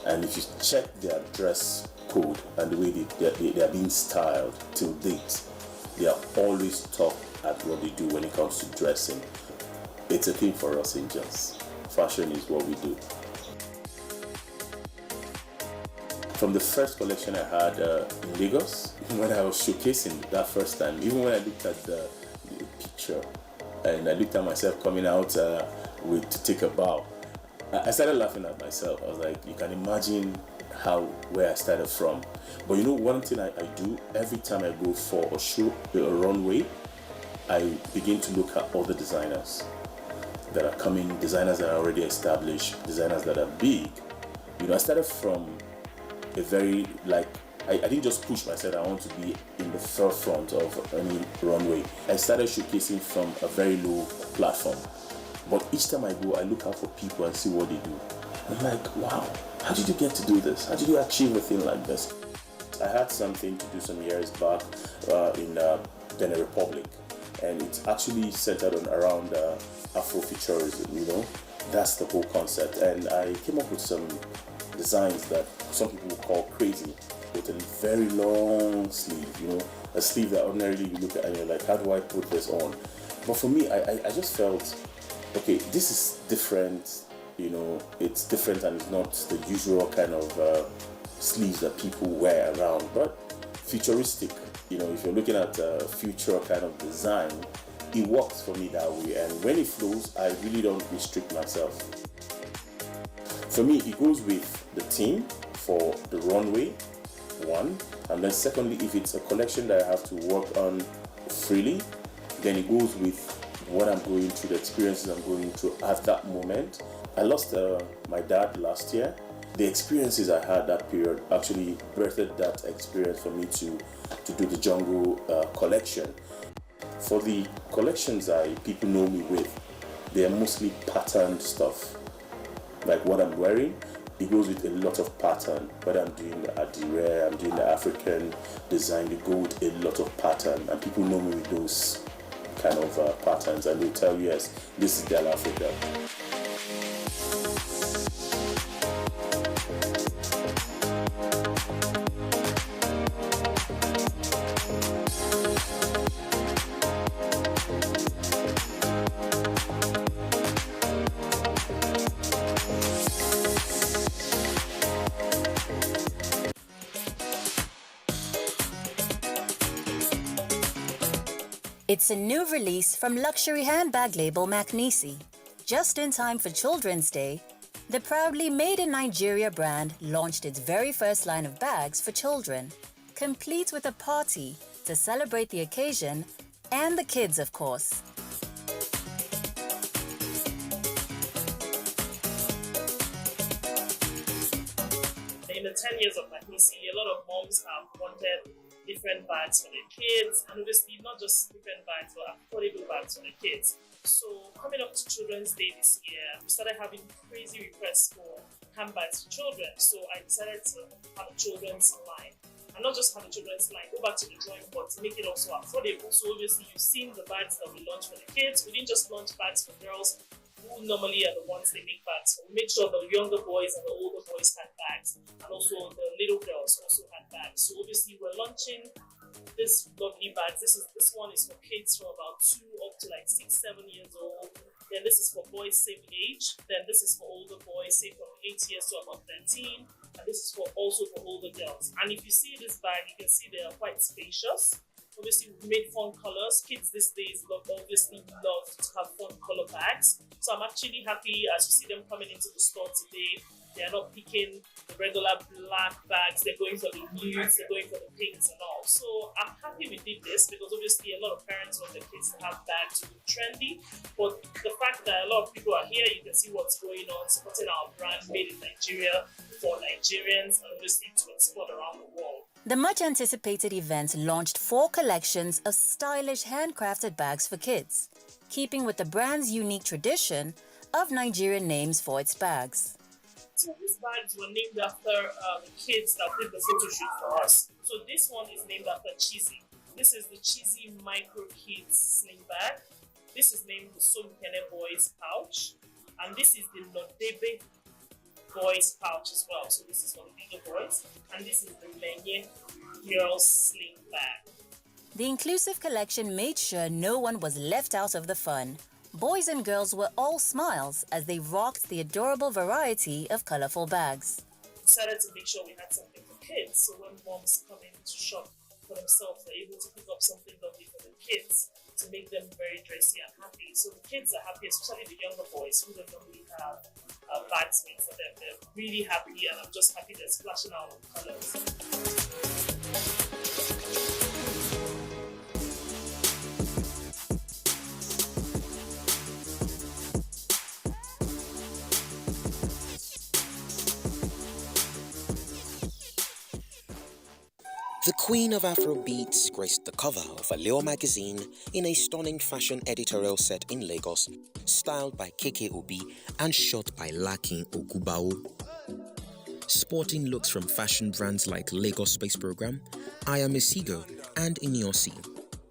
And if you check their dress code and the way they are being styled till date, they are always top at what they do when it comes to dressing. It's a thing for us in Jos. Fashion is what we do. From the first collection I had in Lagos, when I was showcasing that first time, even when I looked at the picture and I looked at myself coming out to take a bow, I started laughing at myself. I was like, you can imagine where I started from. But you know, one thing I do every time I go for a show, a runway, I begin to look at all the designers that are coming, designers that are already established, designers that are big. You know, I started from a very, I didn't just push myself, I want to be in the forefront of any runway. I started showcasing from a very low platform. But each time I go, I look out for people and see what they do. I'm like, wow, how did you get to do this? How did you achieve a thing like this? I had something to do some years back in Benin Republic. And it's actually centered around Afrofuturism, you know. That's the whole concept. And I came up with some designs that some people would call crazy, with a very long sleeve, you know, a sleeve that ordinarily you look at and you're like, how do I put this on? But for me, I just felt, okay, this is different, you know, it's different and it's not the usual kind of sleeves that people wear around, but futuristic. You know, if you're looking at a future kind of design, it works for me that way. And when it flows, I really don't restrict myself. For me, it goes with the theme for the runway, one. And then secondly, if it's a collection that I have to work on freely, then it goes with what I'm going through, the experiences I'm going through at that moment. I lost my dad last year. The experiences I had that period actually birthed that experience for me to do the Jungle collection. For the collections people know me with, they are mostly patterned stuff. Like what I'm wearing, it goes with a lot of pattern. Whether I'm doing the Adire, I'm doing the African design, they go with a lot of pattern, and people know me with those kind of patterns, and they'll tell you, yes, this is Del Africa. It's a new release from luxury handbag label McNeesey. Just in time for Children's Day, the proudly made in Nigeria brand launched its very first line of bags for children, complete with a party to celebrate the occasion and the kids, of course. In the 10 years of McNeesey, a lot of moms have wanted different bags for their kids, and obviously not just different bags, but affordable bags for their kids. So coming up to Children's Day this year, we started having crazy requests for handbags for children. So I decided to have a children's line. And not just have a children's line, go back to the drawing board to make it also affordable. So obviously you've seen the bags that we launched for the kids. We didn't just launch bags for girls, who normally are the ones they make bags for. We made sure the younger boys and the older boys had bags, and also the little girls also had bags. So obviously we're launching this lovely bags. This one is for kids from about 2 up to like 6-7 years old. Then this is for boys same age. Then this is for older boys, say from 8 years to about 13. And this is also for older girls. And if you see this bag, you can see they are quite spacious. Obviously, we've made fun colors. Kids these days obviously love to have fun color bags. So I'm actually happy as you see them coming into the store today. They are not picking the regular black bags. They're going for the nudes, they're going for the pinks and all. So I'm happy we did this because obviously a lot of parents want their kids to have bags to look trendy. But the fact that a lot of people are here, you can see what's going on, supporting our brand made in Nigeria for Nigerians and obviously to export around the world. The much-anticipated event launched 4 collections of stylish handcrafted bags for kids, keeping with the brand's unique tradition of Nigerian names for its bags. So these bags were named after the kids that did the photo shoot for us. So this one is named after Cheesy. This is the Cheesy Micro Kids Sling Bag. This is named the Somkene Boys Pouch. And this is the Nodebe Boys Pouch as well. So this is for the bigger boys. And this is the Lenye Girls Sling Bag. The inclusive collection made sure no one was left out of the fun. Boys and girls were all smiles as they rocked the adorable variety of colorful bags. We decided to make sure we had something for kids. So when moms come in to shop for themselves, they're able to pick up something lovely for the kids to make them very dressy and happy. So the kids are happy, especially the younger boys who don't normally have bags made for them. They're really happy, and I'm just happy they're splashing out with colors. The Queen of Afrobeats graced the cover of a Leo magazine in a stunning fashion editorial set in Lagos, styled by KK Obi and shot by Lakin Ogubao. Sporting looks from fashion brands like Lagos Space Program, I Am Esigo, and Inyosi.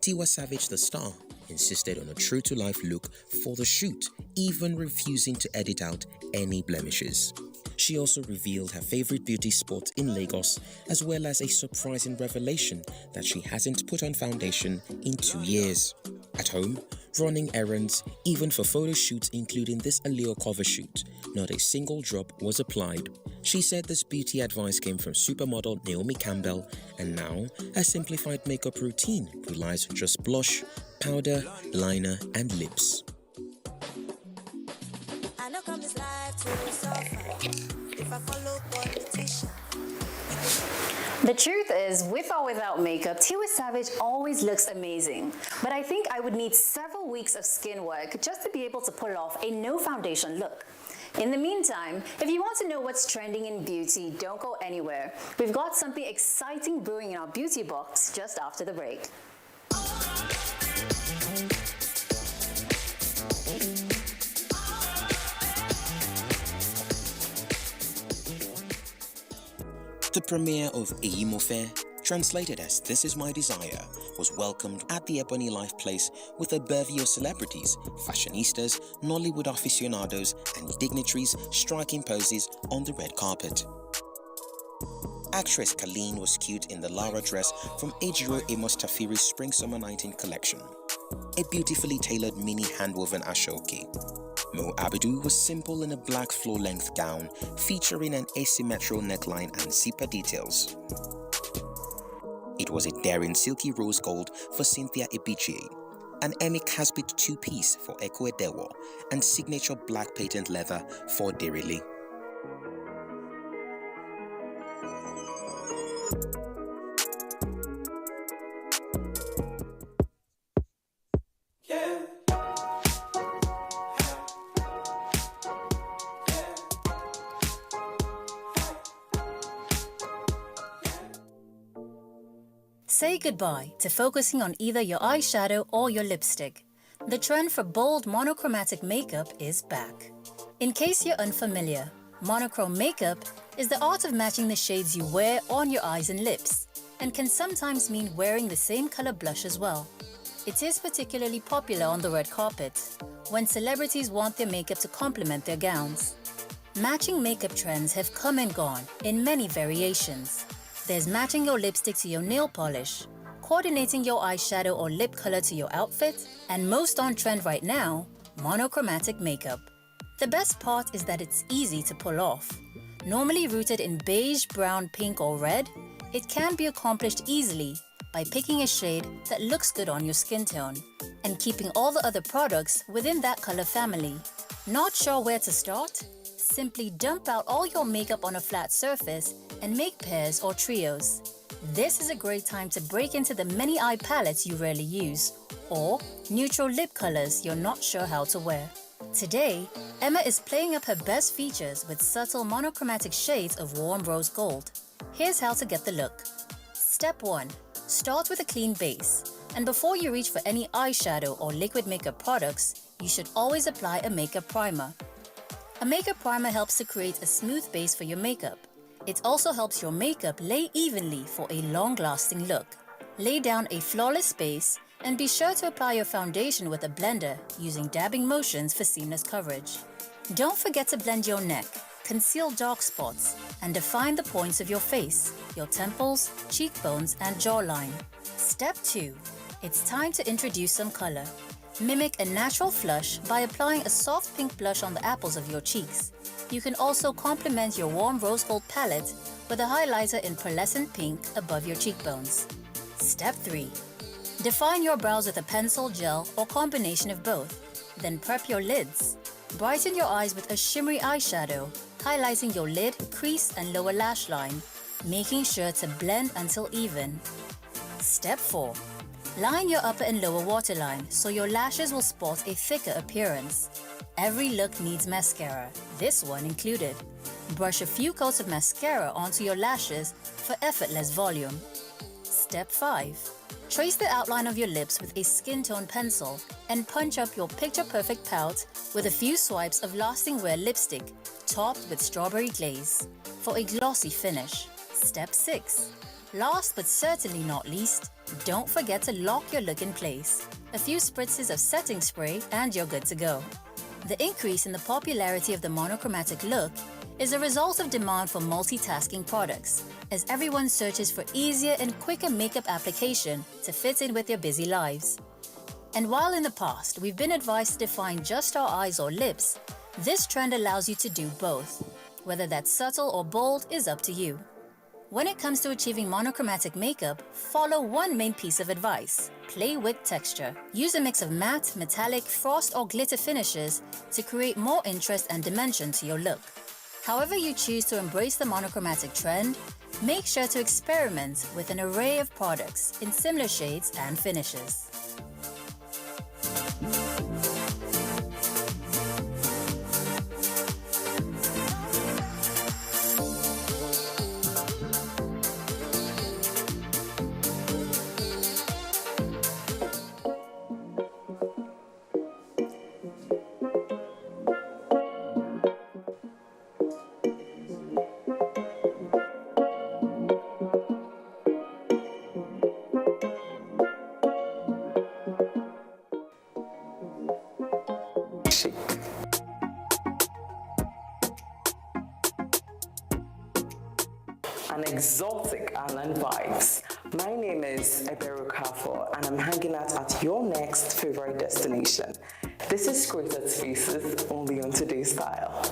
Tiwa Savage, the star, insisted on a true-to-life look for the shoot, even refusing to edit out any blemishes. She also revealed her favorite beauty spot in Lagos, as well as a surprising revelation that she hasn't put on foundation in 2 years. At home, running errands, even for photo shoots including this Aleo cover shoot, not a single drop was applied. She said this beauty advice came from supermodel Naomi Campbell, and now her simplified makeup routine relies on just blush, powder, liner, and lips. The truth is, with or without makeup, Tiwa Savage always looks amazing. But I think I would need several weeks of skin work just to be able to pull off a no foundation look. In the meantime, if you want to know what's trending in beauty, don't go anywhere. We've got something exciting brewing in our beauty box just after the break. premiere of Eyimofe, translated as This Is My Desire, was welcomed at the Ebony Life Place with a bevy of celebrities, fashionistas, Nollywood aficionados, and dignitaries striking poses on the red carpet. Actress Colleen was cute in the Lara dress from Ejiro Amos Tafiri's Spring-Summer 19 collection, a beautifully tailored mini hand-woven ashoke. Mo Abidu was simple in a black floor-length gown featuring an asymmetrical neckline and zipper details. It was a daring silky rose gold for Cynthia Ebichie, an Emmy Casbit two-piece for Eko Edewo, and signature black patent leather for Derili. Say goodbye to focusing on either your eyeshadow or your lipstick. The trend for bold monochromatic makeup is back. In case you're unfamiliar, monochrome makeup is the art of matching the shades you wear on your eyes and lips, and can sometimes mean wearing the same color blush as well. It is particularly popular on the red carpet, when celebrities want their makeup to complement their gowns. Matching makeup trends have come and gone in many variations. There's matching your lipstick to your nail polish, coordinating your eyeshadow or lip color to your outfit, and most on trend right now, monochromatic makeup. The best part is that it's easy to pull off. Normally rooted in beige, brown, pink, or red, it can be accomplished easily by picking a shade that looks good on your skin tone and keeping all the other products within that color family. Not sure where to start? Simply dump out all your makeup on a flat surface and make pairs or trios. This is a great time to break into the many eye palettes you rarely use, or neutral lip colors you're not sure how to wear. Today, Emma is playing up her best features with subtle monochromatic shades of warm rose gold. Here's how to get the look. Step 1. Start with a clean base, and before you reach for any eyeshadow or liquid makeup products, you should always apply a makeup primer. A makeup primer helps to create a smooth base for your makeup. It also helps your makeup lay evenly for a long-lasting look. Lay down a flawless base and be sure to apply your foundation with a blender using dabbing motions for seamless coverage. Don't forget to blend your neck, conceal dark spots, and define the points of your face, your temples, cheekbones, and jawline. Step 2. It's time to introduce some color. Mimic a natural flush by applying a soft pink blush on the apples of your cheeks. You can also complement your warm rose gold palette with a highlighter in pearlescent pink above your cheekbones. Step 3. Define your brows with a pencil, gel, or combination of both. Then prep your lids. Brighten your eyes with a shimmery eyeshadow, highlighting your lid, crease, and lower lash line, making sure to blend until even. Step 4. Line your upper and lower waterline so your lashes will sport a thicker appearance. Every look needs mascara, this one included. Brush a few coats of mascara onto your lashes for effortless volume. Step 5. Trace the outline of your lips with a skin tone pencil and punch up your picture-perfect pout with a few swipes of lasting wear lipstick topped with strawberry glaze for a glossy finish. Step 6. Last but certainly not least, don't forget to lock your look in place. A few spritzes of setting spray and you're good to go. The increase in the popularity of the monochromatic look is a result of demand for multitasking products, as everyone searches for easier and quicker makeup application to fit in with their busy lives. And while in the past we've been advised to define just our eyes or lips, this trend allows you to do both. Whether that's subtle or bold is up to you. When it comes to achieving monochromatic makeup, follow one main piece of advice. Play with texture. Use a mix of matte, metallic, frost or glitter finishes to create more interest and dimension to your look. However you choose to embrace the monochromatic trend, make sure to experiment with an array of products in similar shades and finishes. and exotic island vibes. My name is Ebero Kafo, and I'm hanging out at your next favorite destination. This is Created Spaces, only on Today's Style.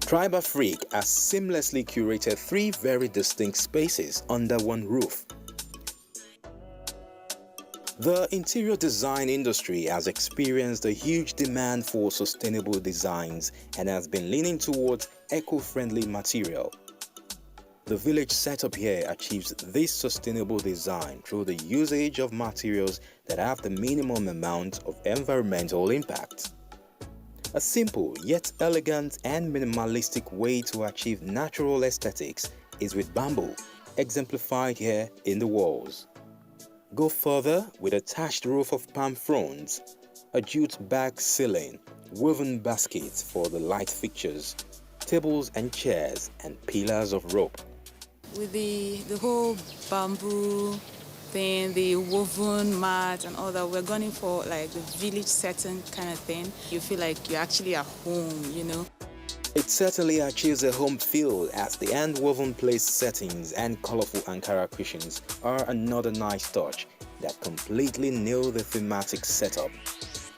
Tribe Afrique has seamlessly curated 3 very distinct spaces under one roof. The interior design industry has experienced a huge demand for sustainable designs and has been leaning towards eco-friendly material. The village setup here achieves this sustainable design through the usage of materials that have the minimum amount of environmental impact. A simple yet elegant and minimalistic way to achieve natural aesthetics is with bamboo, exemplified here in the walls. Go further with attached roof of palm fronds, a jute back ceiling, woven baskets for the light fixtures, tables and chairs, and pillars of rope. With the whole bamboo thing, the woven mat and all that, we're going for like the village setting kind of thing. You feel like you're actually at home, you know. It certainly achieves a home feel, as the hand-woven place settings and colorful Ankara cushions are another nice touch that completely nail the thematic setup.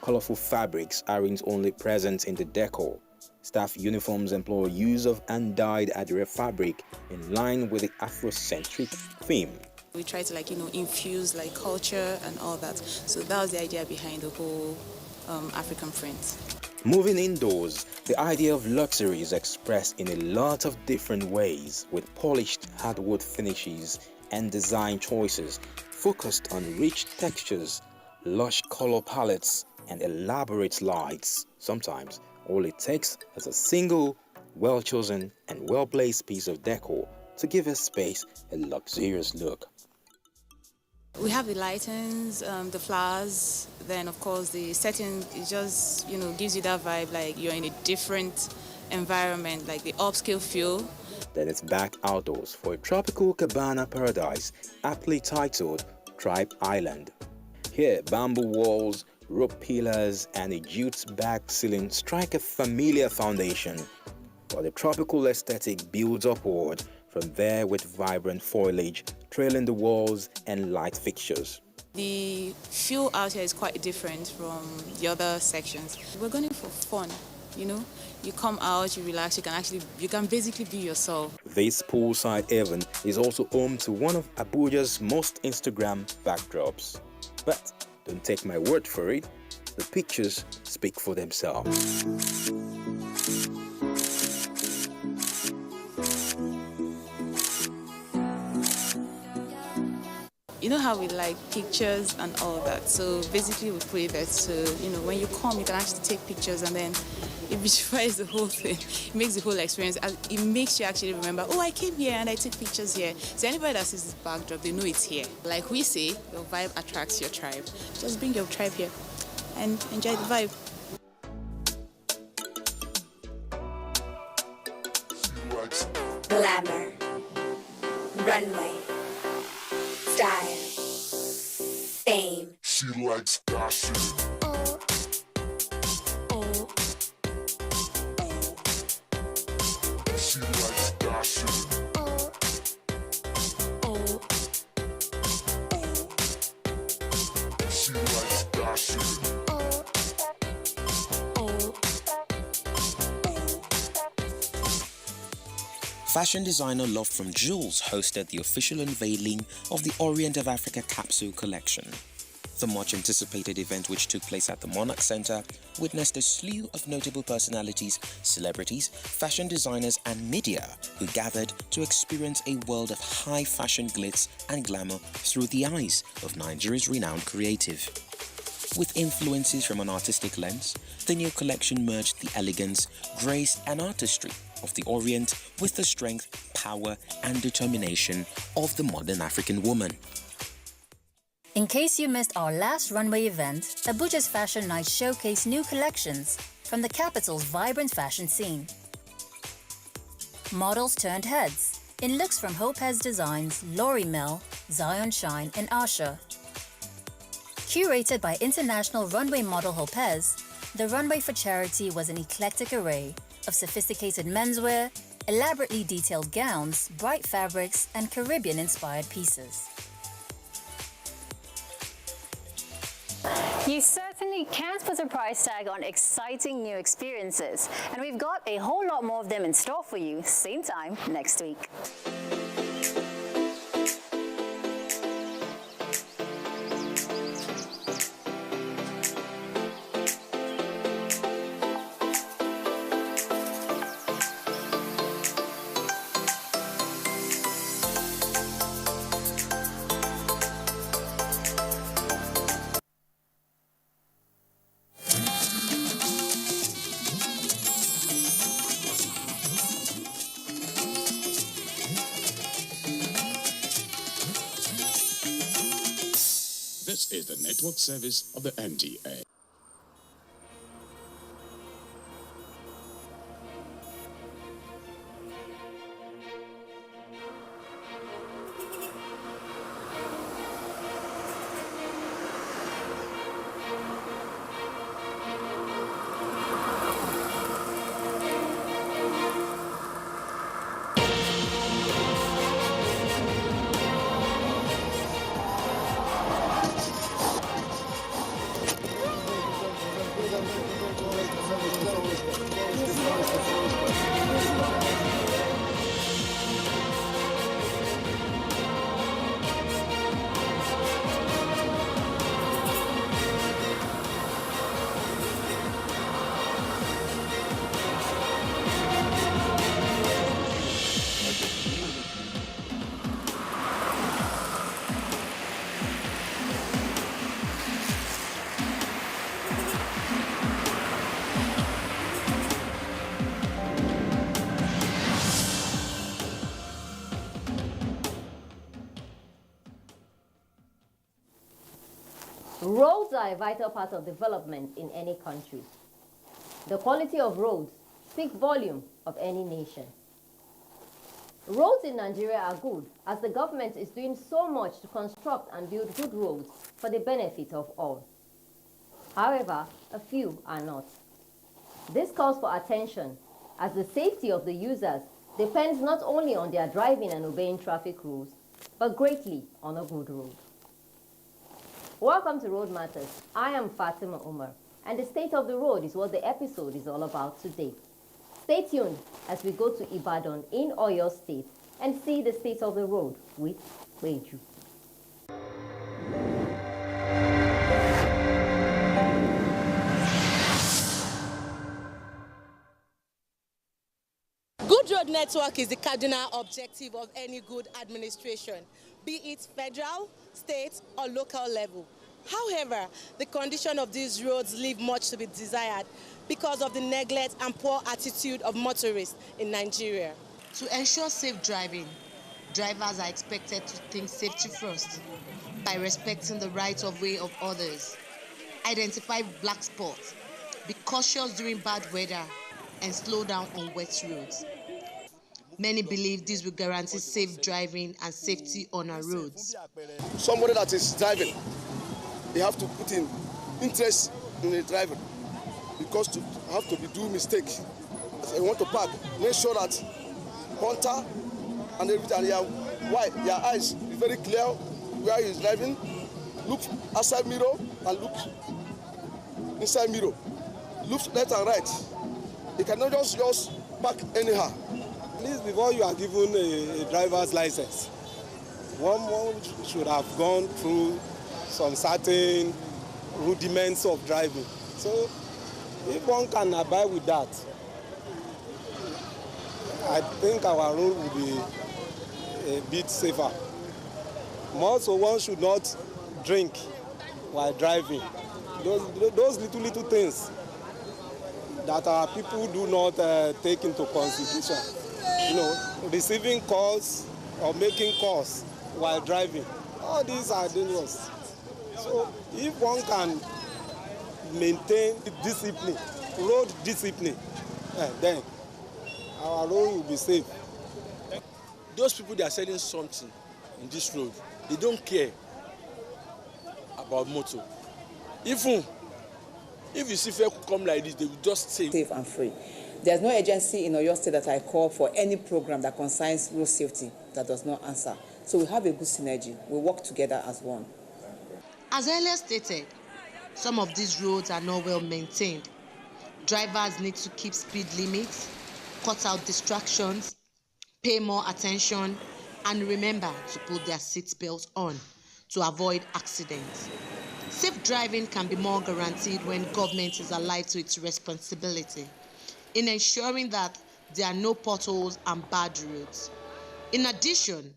Colorful fabrics aren't only present in the decor. Staff uniforms employ use of hand-dyed Adire fabric in line with the Afrocentric theme. We try to infuse culture and all that. So that was the idea behind the whole African print. Moving indoors, the idea of luxury is expressed in a lot of different ways, with polished hardwood finishes and design choices focused on rich textures, lush color palettes, and elaborate lights. Sometimes all it takes is a single, well-chosen and well-placed piece of decor to give a space a luxurious look. We have the lightings, the flowers, then of course the setting, it just, gives you that vibe like you're in a different environment, like the upscale feel. Then it's back outdoors for a tropical cabana paradise aptly titled Tribe Island. Here, bamboo walls, rope pillars, and a jute back ceiling strike a familiar foundation, while the tropical aesthetic builds upward from there with vibrant foliage trailing the walls and light fixtures. The feel out here is quite different from the other sections. We're going for fun, You come out, you relax, you can basically be yourself. This poolside haven is also home to one of Abuja's most Instagram backdrops. But don't take my word for it, the pictures speak for themselves. You know how we like pictures and all that, so basically we put it there so, when you come, you can actually take pictures and then it beautifies the whole thing. It makes the whole experience, it makes you actually remember, oh, I came here and I took pictures here. So anybody that sees this backdrop, they know it's here. Like we say, your vibe attracts your tribe. Just bring your tribe here and enjoy the vibe. Glamour, runway, style, fame. She likes gossip. She likes gossip. She likes gossip. Fashion designer Love from Jules hosted the official unveiling of the Orient of Africa capsule collection. The much-anticipated event, which took place at the Monarch Center, witnessed a slew of notable personalities, celebrities, fashion designers and media who gathered to experience a world of high fashion glitz and glamour through the eyes of Nigeria's renowned creative. With influences from an artistic lens, the new collection merged the elegance, grace and artistry of the Orient with the strength, power and determination of the modern African woman. In case you missed our last runway event, Abuja's Fashion Night showcased new collections from the capital's vibrant fashion scene. Models turned heads in looks from Hopez Designs, Lori Mel, Zion Shine, and Asha. Curated by international runway model Hopez, the runway for charity was an eclectic array of sophisticated menswear, elaborately detailed gowns, bright fabrics, and Caribbean-inspired pieces. You certainly can't put a price tag on exciting new experiences, and we've got a whole lot more of them in store for you, same time next week. This is the network service of the NTA. Roads are a vital part of development in any country. The quality of roads speaks volume of any nation. Roads in Nigeria are good as the government is doing so much to construct and build good roads for the benefit of all. However, a few are not. This calls for attention as the safety of the users depends not only on their driving and obeying traffic rules, but greatly on a good road. Welcome to Road Matters. I am Fatima Umar, and the state of the road is what the episode is all about today. Stay tuned as we go to Ibadan in Oyo State and see the state of the road with Weju. Good road network is the cardinal objective of any good administration, be it federal, state, or local level. However, the condition of these roads leave much to be desired because of the neglect and poor attitude of motorists in Nigeria. To ensure safe driving, drivers are expected to think safety first by respecting the rights of way of others, identify black spots, be cautious during bad weather, and slow down on wet roads. Many believe this will guarantee safe driving and safety on our roads. Somebody that is driving, they have to put in interest in the driver because to have to do mistake. If you want to park, make sure that hunter and everything, their eyes be very clear where he is driving. Look outside mirror and look inside mirror. Look left and right. You cannot just park anyhow. At least before you are given a driver's license, one should have gone through some certain rudiments of driving. So if one can abide with that, I think our road will be a bit safer. More so, one should not drink while driving. Those little things that our people do not take into consideration. receiving calls or making calls while driving. All these are dangerous. So if one can maintain discipline, road discipline, then our road will be safe. Those people that are selling something in this road, they don't care about motor. Even if you see fair come like this, they will just say safe and free. There's no agency in Oyo State that I call for any program that concerns road safety that does not answer. So we have a good synergy. We work together as one. As earlier stated, some of these roads are not well maintained. Drivers need to keep speed limits, cut out distractions, pay more attention, and remember to put their seatbelts on to avoid accidents. Safe driving can be more guaranteed when government is alive to its responsibility in ensuring that there are no potholes and bad roads. In addition,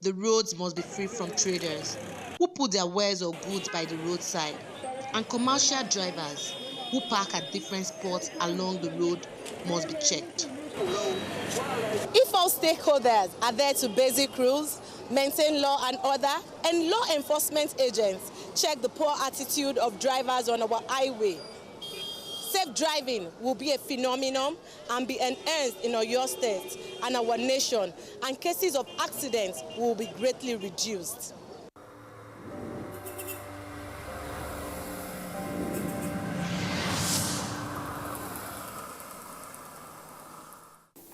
the roads must be free from traders who put their wares or goods by the roadside, and commercial drivers who park at different spots along the road must be checked. If all stakeholders adhere to basic rules, maintain law and order, and law enforcement agents check the poor attitude of drivers on our highway, safe driving will be a phenomenon and be enhanced in Oyo State and our nation, and cases of accidents will be greatly reduced.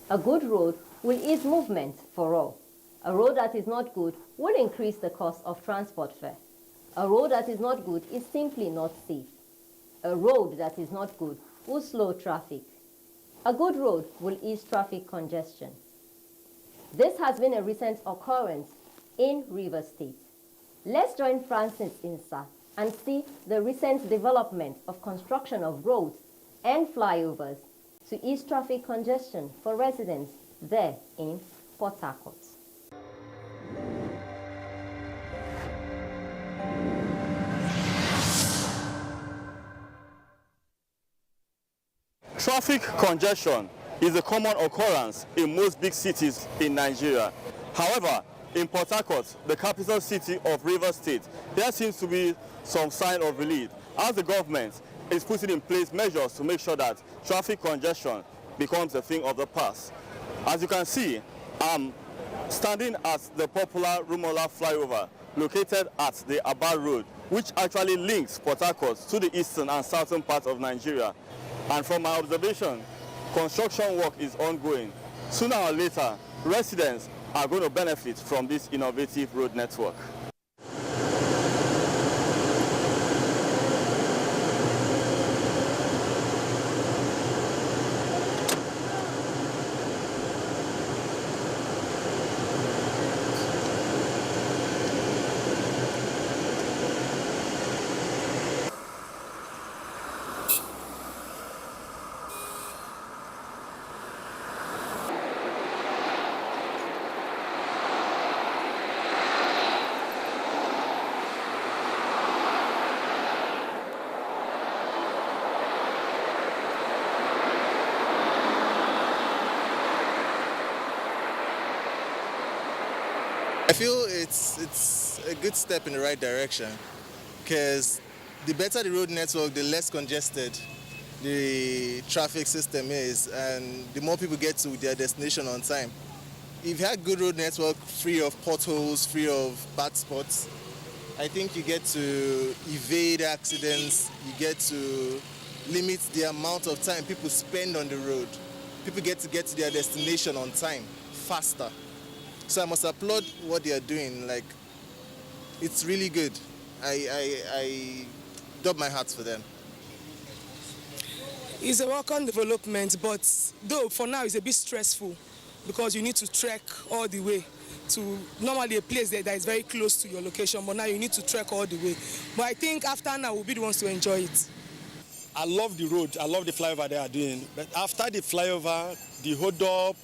A good road will ease movement for all. A road that is not good will increase the cost of transport fare. A road that is not good is simply not safe. A road that is not good will slow traffic. A good road will ease traffic congestion. This has been a recent occurrence in Rivers State. Let's join Francis Insa and see the recent development of construction of roads and flyovers to ease traffic congestion for residents there in Port Harcourt. Traffic congestion is a common occurrence in most big cities in Nigeria. However, in Port Harcourt, the capital city of Rivers State, there seems to be some sign of relief as the government is putting in place measures to make sure that traffic congestion becomes a thing of the past. As you can see, I'm standing at the popular Rumola flyover located at the Aba Road, which actually links Port Harcourt to the eastern and southern part of Nigeria. And from my observation, construction work is ongoing. Sooner or later, residents are going to benefit from this innovative road network. I feel it's a good step in the right direction, because the better the road network, the less congested the traffic system is, and the more people get to their destination on time. If you have good road network, free of potholes, free of bad spots, I think you get to evade accidents, you get to limit the amount of time people spend on the road. People get to their destination on time, faster. So I must applaud what they are doing. Like, it's really good. I dub my hat for them. It's a welcome development, but though for now it's a bit stressful because you need to trek all the way to normally a place that is very close to your location, but now you need to trek all the way. But I think after now we'll be the ones to enjoy it. I love the road, I love the flyover they are doing, but after the flyover, the hold up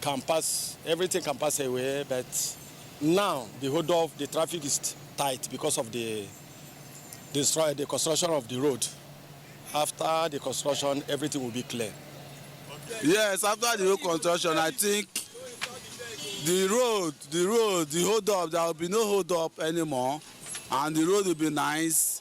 can pass, everything can pass away, but now the hold up, the traffic is tight because of the construction of the road. After the construction, everything will be clear. Yes, after the road construction, I think the hold up, there will be no hold up anymore, and the road will be nice.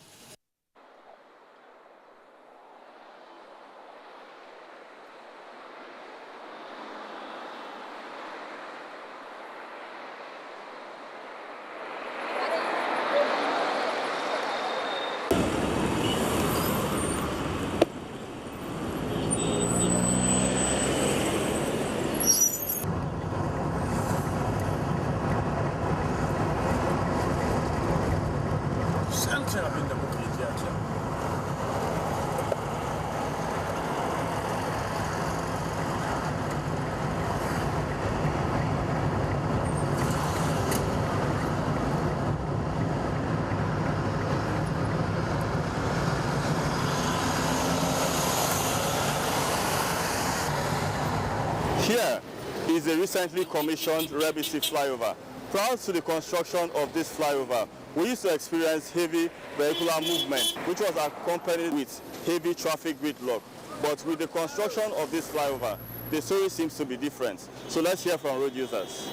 Here is a recently commissioned Rebisi flyover. Prior to the construction of this flyover, we used to experience heavy vehicular movement, which was accompanied with heavy traffic gridlock. But with the construction of this flyover, the story seems to be different. So let's hear from road users.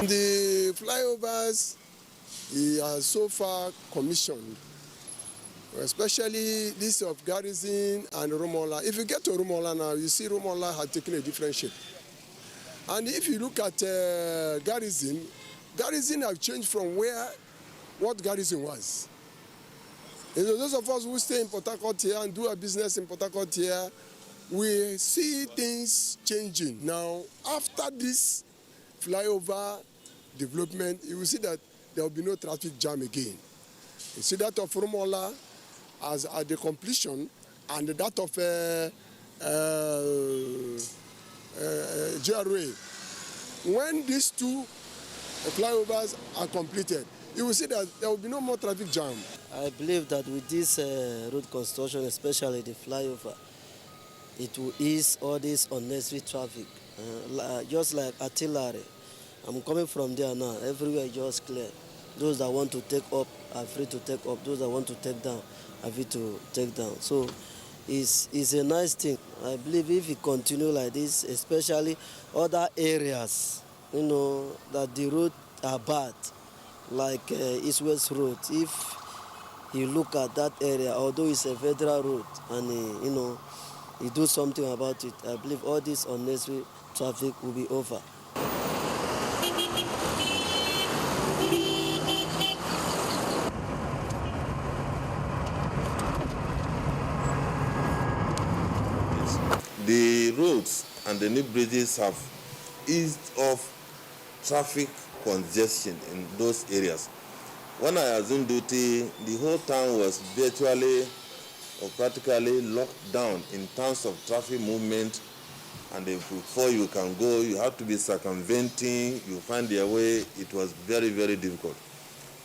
The flyovers are so far commissioned, especially this of Garrison and Rumola. If you get to Rumola now, you see Rumola has taken a different shape. And if you look at Garrison, Garrison have changed from what Garrison was. And those of us who stay in Port Harcourt here and do our business in Port Harcourt here, we see things changing. Now, after this flyover development, you will see that there will be no traffic jam again. You see that of Rumola as at the completion, and that of GRA. When these two flyovers are completed, you will see that there will be no more traffic jam. I believe that with this road construction, especially the flyover, it will ease all this unnecessary traffic. Just like artillery, I'm coming from there now. Everywhere is just clear. Those that want to take up are free to take up. Those that want to take down are free to take down. So it's a nice thing. I believe if we continue like this, especially other areas, that the roads are bad, like East-West Road. If you look at that area, although it's a federal road, and you do something about it, I believe all this unnecessary traffic will be over. The roads and the new bridges have eased off traffic congestion in those areas. When I assumed duty, the whole town was virtually or practically locked down in terms of traffic movement, and before you can go, you have to be circumventing, you find your way. It was very, very difficult.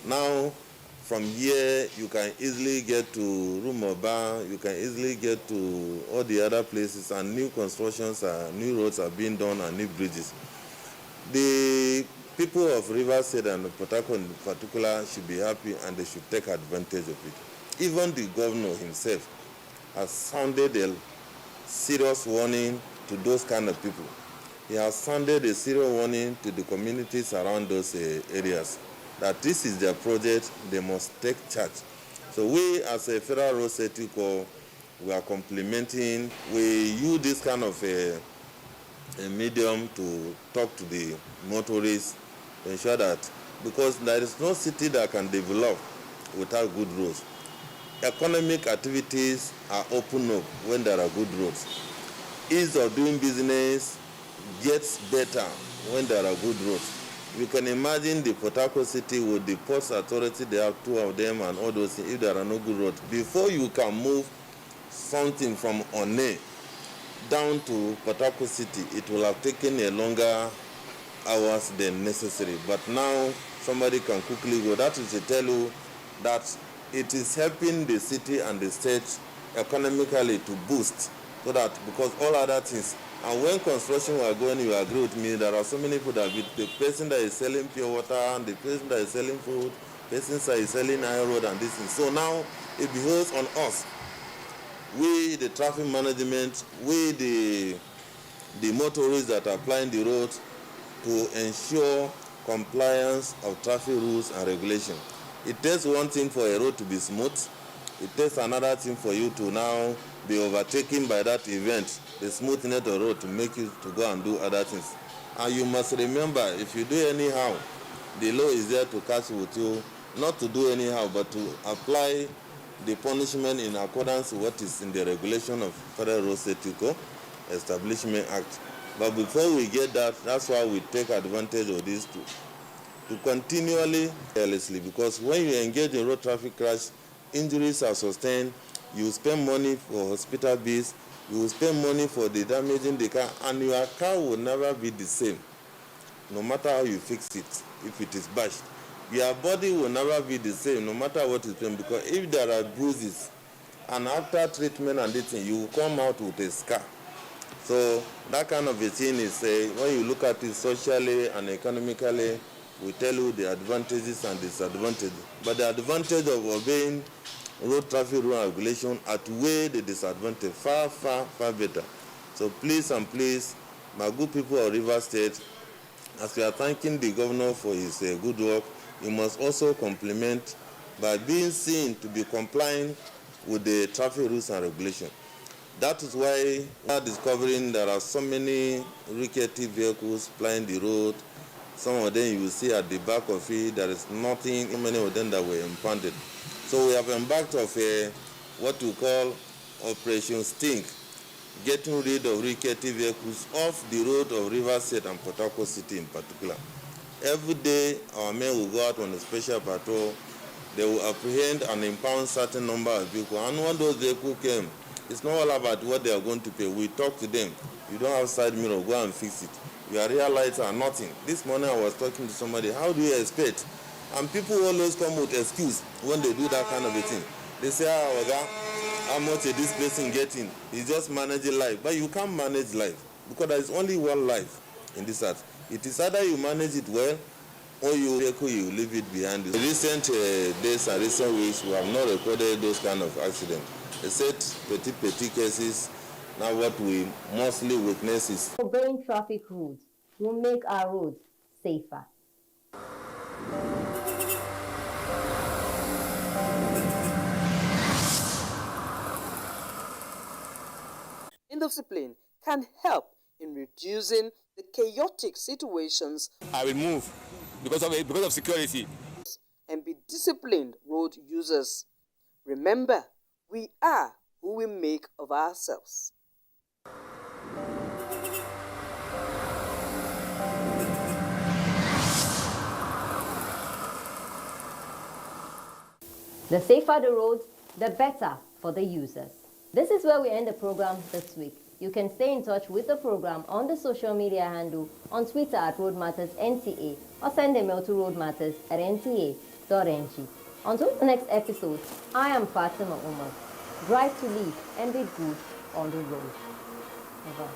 Now, from here, you can easily get to Rumoba, you can easily get to all the other places, and new constructions, new roads are being done, and new bridges. The people of Rivers State and Port Harcourt in particular should be happy, and they should take advantage of it. Even the governor himself has sounded a serious warning to those kind of people. He has sounded a serious warning to the communities around those areas that this is their project, they must take charge. So we as a Federal Road Safety Corps, we are complementing, we use this kind of a medium to talk to the motorists to ensure that, because there is no city that can develop without good roads. Economic activities are open up when there are good roads. Ease of doing business gets better when there are good roads. You can imagine the Port Harcourt city with the Ports Authority, they have two of them and all those things, if there are no good roads. Before you can move something from One down to Port Harcourt city, it will have taken a longer hours than necessary. But now somebody can quickly go. That is to tell you that it is helping the city and the state economically to boost, so that because all other things, and when construction were going, you agree with me, there are so many people that the person that is selling pure water and the person that is selling food, person that is selling iron road and this thing. So now it behoves on us, we the traffic management, we the motorists that are applying the road, to ensure compliance of traffic rules and regulations. It takes one thing for a road to be smooth. It takes another thing for you to now be overtaken by that event, the smoothness of the road, to make you to go and do other things. And you must remember, if you do anyhow, the law is there to catch with you, not to do anyhow, but to apply the punishment in accordance with what is in the regulation of Federal Road Safety Establishment Act. But before we get that, that's why we take advantage of this to continually carelessly, because when you engage in road traffic crash, injuries are sustained, you spend money for hospital bills, you will spend money for the damaging the car, and your car will never be the same, no matter how you fix it. If it is bashed, your body will never be the same, no matter what is done, because if there are bruises, and after treatment and this thing, you will come out with a scar. So that kind of a thing is, when you look at it socially and economically, we tell you the advantages and disadvantages. But the advantage of obeying road traffic rule and regulation outweigh the disadvantage far, far, far better. So please and please, my good people of Rivers State, as we are thanking the governor for his good work, you must also compliment by being seen to be complying with the traffic rules and regulations. That is why we are discovering there are so many rickety vehicles plying the road. Some of them you will see at the back of it, there is nothing, many of them that were impounded. So we have embarked of what we call Operation Stink, getting rid of rickety vehicles off the road of Rivers State and Port Harcourt City in particular. Every day our men will go out on a special patrol. They will apprehend and impound certain number of vehicles. And when those vehicles came, it's not all about what they are going to pay. We talk to them. You don't have side mirror, go and fix it. Your rear lights are nothing. This morning I was talking to somebody, how do you expect? And people always come with excuse when they do that kind of a thing. They say, how much is this person getting? He's just managing life. But you can't manage life, because there is only one life in this earth. It is either you manage it well, or you leave it behind you. In recent days and recent weeks, we have not recorded those kind of accidents. Except petty cases. Now what we mostly witness is obeying traffic rules will make our roads safer. Indiscipline can help in reducing the chaotic situations. I will move because of security. And be disciplined road users. Remember, we are who we make of ourselves. The safer the roads, the better for the users. This is where we end the program this week. You can stay in touch with the program on the social media handle on Twitter at RoadMattersNTA or send a mail to roadmatters@nta.ng. Until the next episode, I am Fatima Umar. Drive to live and be good on the road. Bye-bye.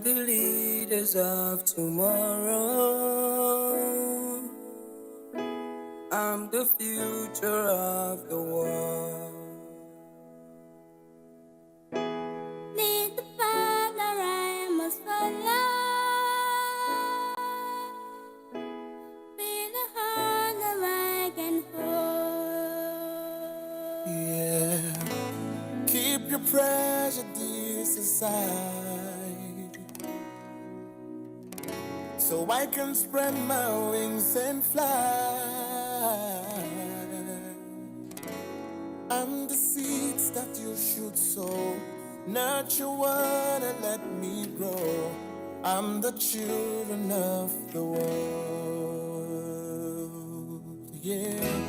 The leaders of tomorrow. I'm the future of the world. Lead the path that I must follow. Be the hand that I can hold. Yeah. Keep your prejudice aside, so I can spread my wings and fly. I'm the seeds that you should sow. Nurture what and let me grow. I'm the children of the world. Yeah.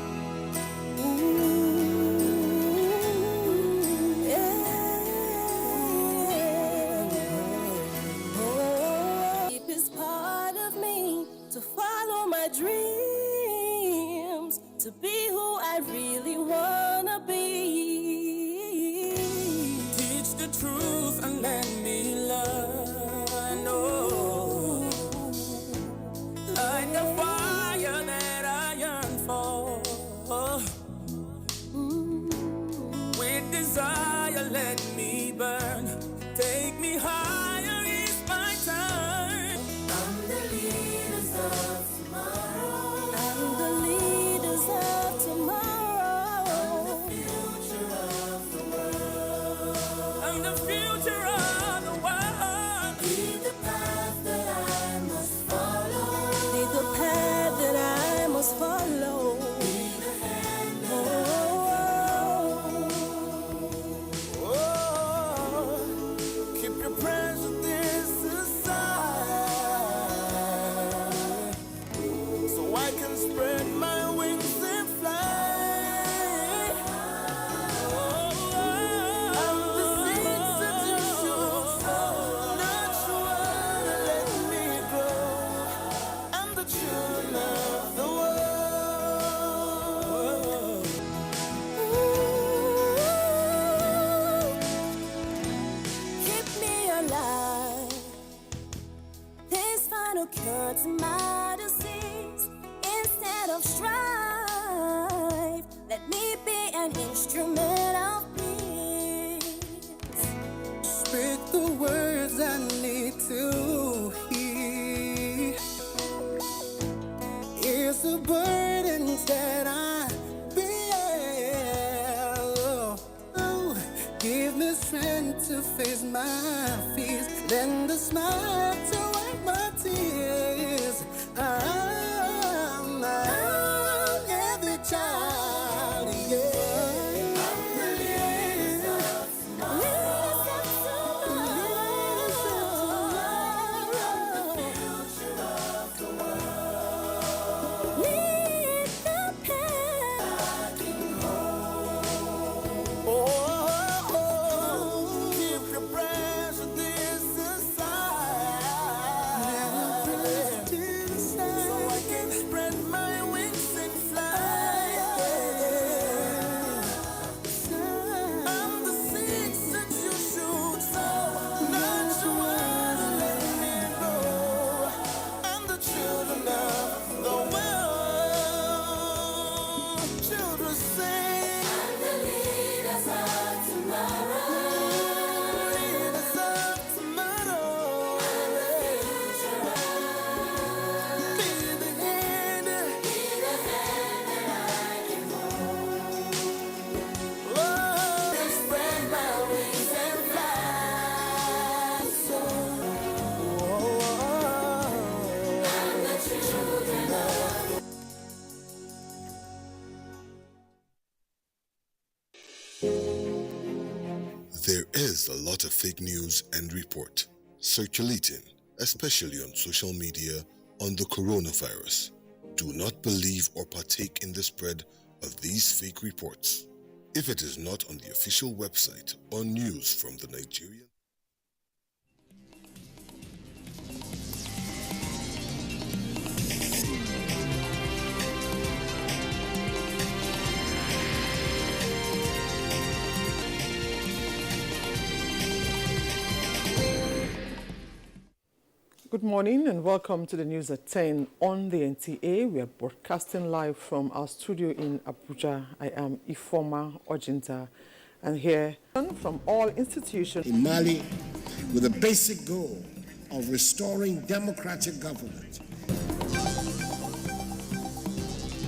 Deepest part of me to follow my dreams, to be who I really wanna be. Teach the truth and let me learn. Oh, like the fire that I yearn for. With desire, let me burn. Take me higher, it's my turn. I'm the leaders of tomorrow. I'm the leaders of tomorrow. I'm the future of the world. I'm the future of the world. Lead the path that I must follow. Lead the path that I must follow. Be the hand that Keep your prejudice aside, so I can spread my wings and fly. I'm the seeds that you should sow. Nurture what and let me grow. I'm the children of the world. keep me alive. This final cure to my disease. Instead of strife, let me be an instrument of peace. Speak the words I need to hear. It's the burdens that I bear. Oh, give me strength to face my fears. Lend a smile to wipe my tears. I'm every child, yeah. I'm the leaders of keep your prejudice aside, so I can spread my wings and fly. I'm the seeds that you should sow. Nurture what and let me grow. I'm the children of the world. Children sing. I'm the leaders of tomorrow. Leaders of tomorrow. I'm the future of Be the hand. Be the hand that I can hold. Spread my wings and fly. I'm the children of There is a lot of fake news and report circulating, especially on social media, on the coronavirus. Do not believe or partake in the spread of these fake reports. If it is not on the official website or news from the Nigerian Good morning and welcome to the news at 10 on the NTA. We are broadcasting live from our studio in Abuja. I am Ifoma Ojinta, and here from all institutions in Mali with a basic goal of restoring democratic government.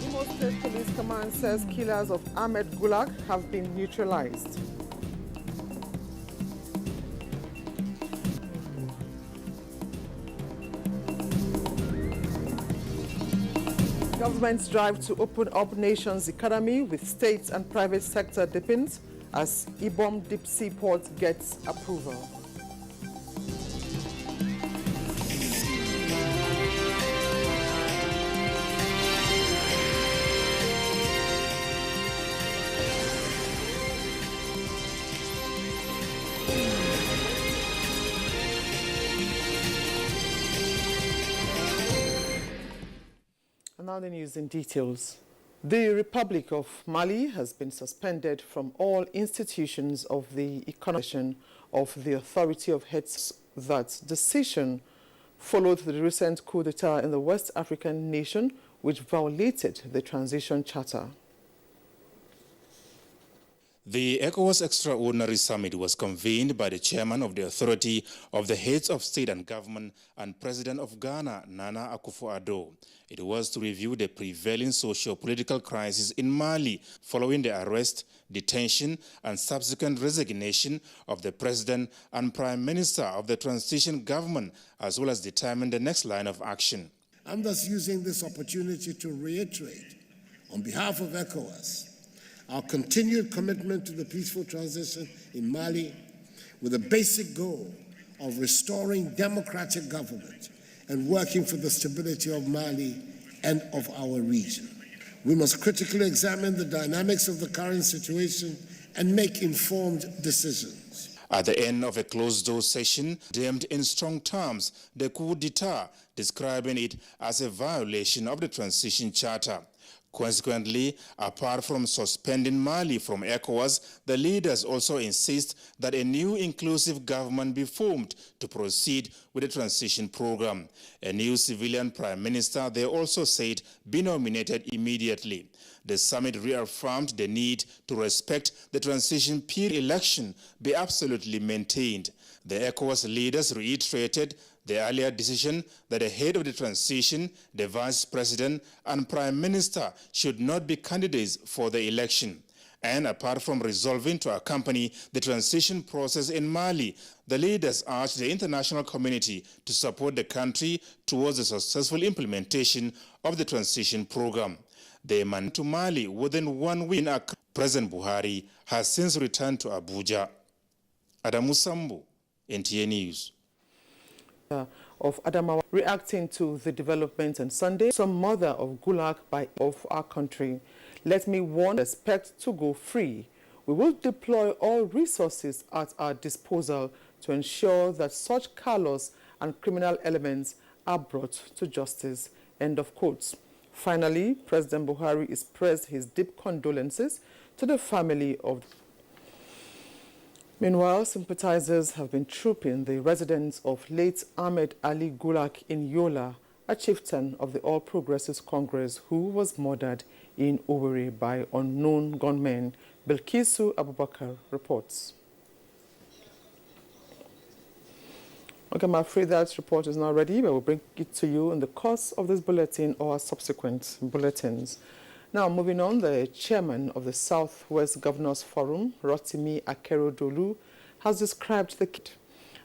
Imo State Police Command says killers of Ahmed Gulag have been neutralized. Government's drive to open up nation's economy with state and private sector deepens as Ibom Deep Sea Port gets approval. And now the news in details. The Republic of Mali has been suspended from all institutions of the economy of the Authority of Heads. That decision followed the recent coup d'etat in the West African nation, which violated the Transition Charter. The ECOWAS Extraordinary Summit was convened by the chairman of the Authority of the Heads of State and Government and President of Ghana, Nana Akufo-Addo. It was to review the prevailing socio-political crisis in Mali following the arrest, detention, and subsequent resignation of the President and Prime Minister of the transition government, as well as determine the next line of action. I'm thus using this opportunity to reiterate, on behalf of ECOWAS, our continued commitment to the peaceful transition in Mali with a basic goal of restoring democratic government and working for the stability of Mali and of our region. We must critically examine the dynamics of the current situation and make informed decisions. At the end of a closed-door session, condemned in strong terms the coup d'etat, describing it as a violation of the Transition Charter. Consequently, apart from suspending Mali from ECOWAS, the leaders also insist that a new inclusive government be formed to proceed with the transition program. A new civilian prime minister, they also said, be nominated immediately. The summit reaffirmed the need to respect the transition period election be absolutely maintained. The ECOWAS leaders reiterated the earlier decision that the head of the transition, the vice president, and prime minister should not be candidates for the election. And apart from resolving to accompany the transition process in Mali, the leaders urged the international community to support the country towards the successful implementation of the transition program. They went to Mali within 1 week. President Buhari has since returned to Abuja. Adamu Sambu, NTA News. Of Adamawa reacting to the development on Sunday, some mother of Gulag of our country. Let me warn, expect to go free. We will deploy all resources at our disposal to ensure that such callous and criminal elements are brought to justice. End of quotes. Finally, President Buhari expressed his deep condolences to the family of. Meanwhile, sympathizers have been trooping the residence of late Ahmed Ali Gulag in Yola, a chieftain of the All Progressives Congress who was murdered in Owerri by unknown gunmen. Bilkisu Abubakar reports. Okay, I'm afraid that report is not ready, but we'll bring it to you in the course of this bulletin or subsequent bulletins. Now, moving on, the chairman of the Southwest Governors Forum, Rotimi Akeredolu, has described the killing.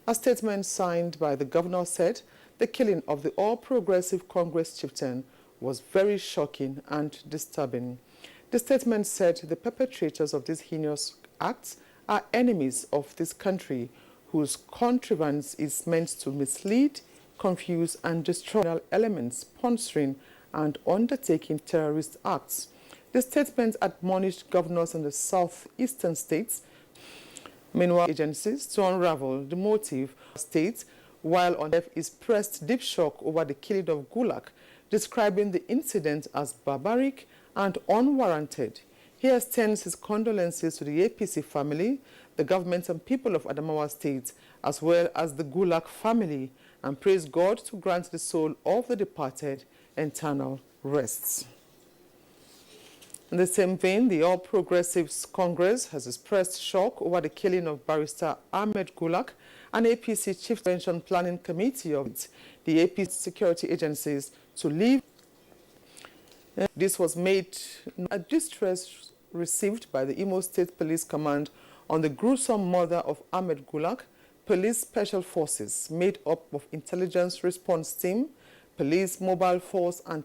A statement signed by the governor said the killing of the All Progressive Congress chieftain was very shocking and disturbing. The statement said the perpetrators of these heinous acts are enemies of this country whose contrivance is meant to mislead, confuse and destroy elements sponsoring and undertaking terrorist acts. The statement admonished governors in the southeastern states, meanwhile agencies, to unravel the motive of states, while on F expressed deep shock over the killing of Gulag, describing the incident as barbaric and unwarranted. He extends his condolences to the APC family, the government and people of Adamawa State, as well as the Gulag family, and praised God to grant the soul of the departed eternal rest. In the same vein, the All Progressives Congress has expressed shock over the killing of Barrister Ahmed Gulak, an APC Chief Prevention Planning Committee of the APC security agencies to leave. This was made a distress received by the Imo State Police Command on the gruesome murder of Ahmed Gulak. Police Special Forces, made up of Intelligence Response Team, Police Mobile Force and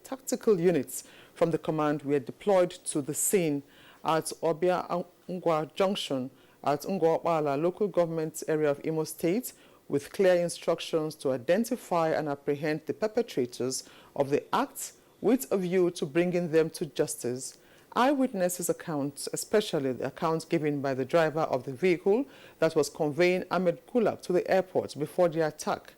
tactical units from the command were deployed to the scene at Obia Ngwa Junction at Ngwa local government area of Imo State, with clear instructions to identify and apprehend the perpetrators of the act with a view to bringing them to justice. Eyewitnesses' accounts, especially the accounts given by the driver of the vehicle that was conveying Ahmed Gulak to the airport before the attack,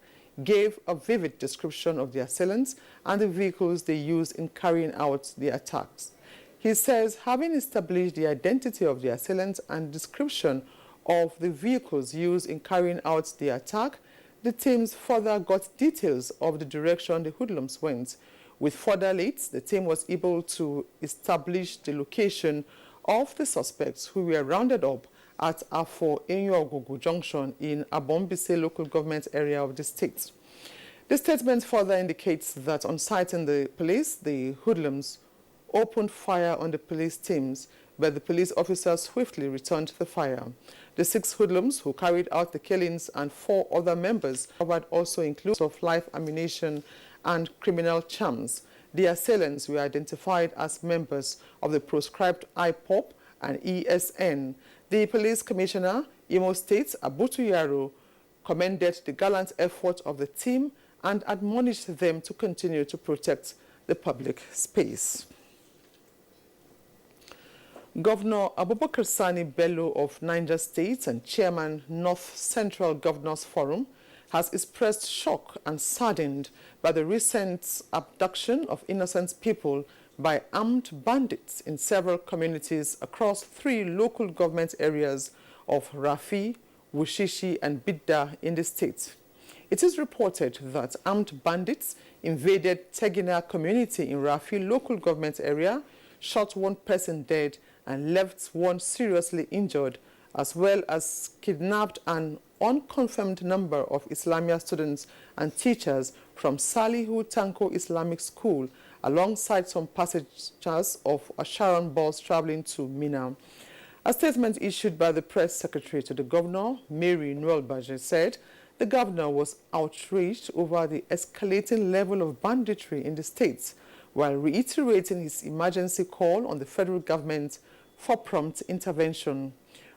gave a vivid description of the assailants and the vehicles they used in carrying out the attacks. He says, having established the identity of the assailants and description of the vehicles used in carrying out the attack, the teams further got details of the direction the hoodlums went. With further leads, the team was able to establish the location of the suspects who were rounded up at Afo Enyo Junction in Abombise local government area of the state. The statement further indicates that on sighting the police, the hoodlums opened fire on the police teams, but the police officers swiftly returned the fire. The 6 hoodlums who carried out the killings and 4 other members covered also includes of live ammunition and criminal charms. The assailants were identified as members of the proscribed IPOP and ESN. The police commissioner, Imo State, Abutu Yaro, commended the gallant effort of the team and admonished them to continue to protect the public space. Governor Abubakar Sani Bello of Niger State and Chairman North Central Governors Forum has expressed shock and saddened by the recent abduction of innocent people by armed bandits in several communities across 3 local government areas of Rafi, Wushishi and Bidda in the state. It is reported that armed bandits invaded Tegina community in Rafi local government area, shot 1 person dead and left 1 seriously injured, as well as kidnapped an unconfirmed number of Islamia students and teachers from Salihu Tanko Islamic School alongside some passengers of a Sharon bus traveling to Mina. A statement issued by the press secretary to the governor, Mary Noel Baje, said the governor was outraged over the escalating level of banditry in the state, while reiterating his emergency call on the federal government for prompt intervention.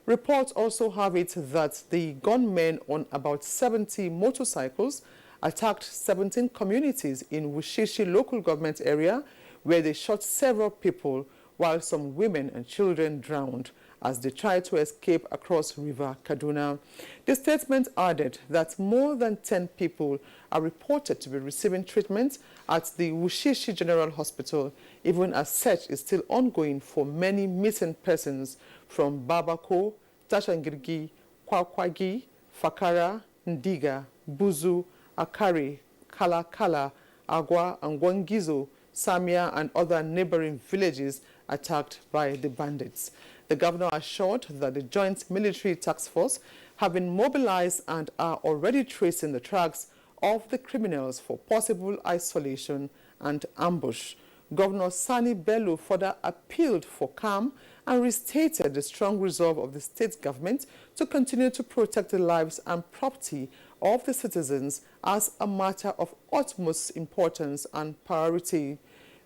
Reports also have it that the gunmen on about 70 motorcycles attacked 17 communities in Wushishi local government area, where they shot several people while some women and children drowned as they tried to escape across River Kaduna. The statement added that more than 10 people are reported to be receiving treatment at the Wushishi General Hospital, even as search is still ongoing for many missing persons from Babako, Tashangirgi, Kwakwagi, Fakara, Ndiga, Buzu, Akari, Kalakala, Agwa, and Gwangizo, Samia, and other neighboring villages attacked by the bandits. The governor assured that the Joint Military Task Force have been mobilized and are already tracing the tracks of the criminals for possible isolation and ambush. Governor Sani Bello further appealed for calm and restated the strong resolve of the state government to continue to protect the lives and property of the citizens as a matter of utmost importance and priority.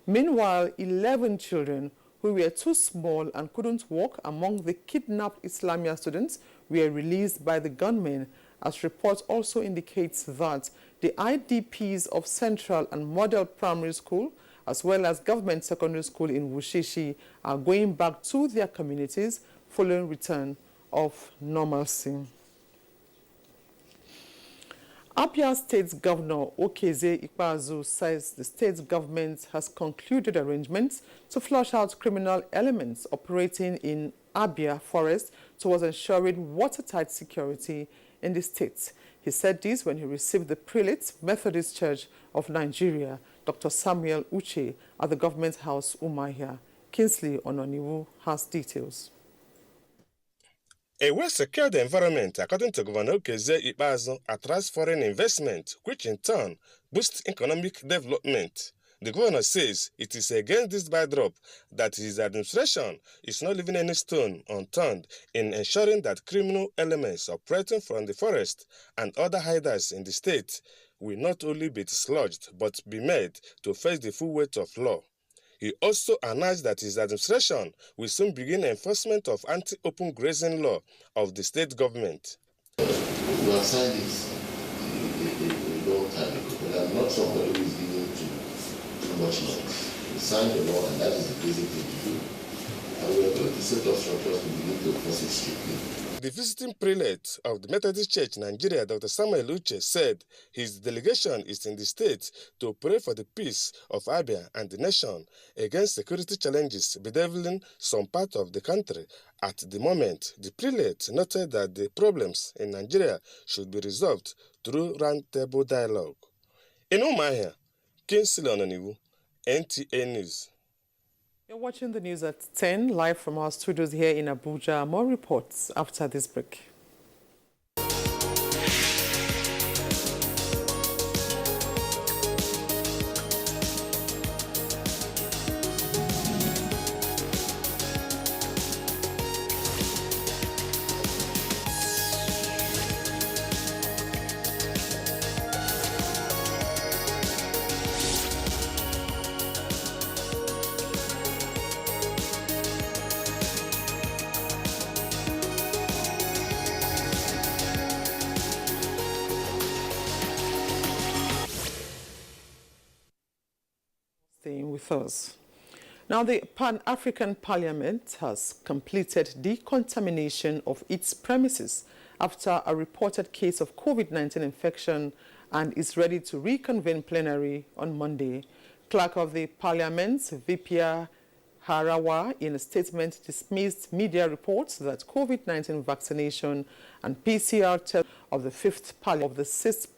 Meanwhile, 11 children who were too small and couldn't walk among the kidnapped Islamia students were released by the gunmen, as reports also indicates that the IDPs of Central and Model Primary School, as well as Government Secondary School in Wushishi, are going back to their communities following return of normalcy. Abia State Governor Okeze Ikpeazu says the state government has concluded arrangements to flush out criminal elements operating in Abia Forest towards ensuring watertight security in the state. He said this when he received the prelate Methodist Church of Nigeria, Dr. Samuel Uche, at the Government House, Umuahia. Kingsley Ononiwu has details. A well-secured environment, according to Governor Okeze Ikpeazu, attracts foreign investment, which in turn boosts economic development. The governor says it is against this backdrop that his administration is not leaving any stone unturned in ensuring that criminal elements operating from the forest and other hiders in the state will not only be dislodged but be made to face the full weight of law. He also announced that his administration will soon begin enforcement of anti-open grazing law of the state government. We have signed this a long time ago, but I'm not somebody who is giving too much noise. We signed the law, and that is the basic thing to do. And we are going to set up structures to begin to enforce it strictly. The visiting prelate of the Methodist Church Nigeria, Dr. Samuel Uche, said his delegation is in the state to pray for the peace of Abia and the nation against security challenges bedeviling some part of the country. At the moment, the prelate noted that the problems in Nigeria should be resolved through roundtable dialogue. In Umuahia, Kingsley Ononiwu, NTA News. You're watching the news at 10, live from our studios here in Abuja. More reports after this break. Staying with us. Now, the Pan-African Parliament has completed decontamination of its premises after a reported case of COVID-19 infection and is ready to reconvene plenary on Monday. Clerk of the Parliament, Vipia Harawa, in a statement dismissed media reports that COVID-19 vaccination and PCR test of the 6th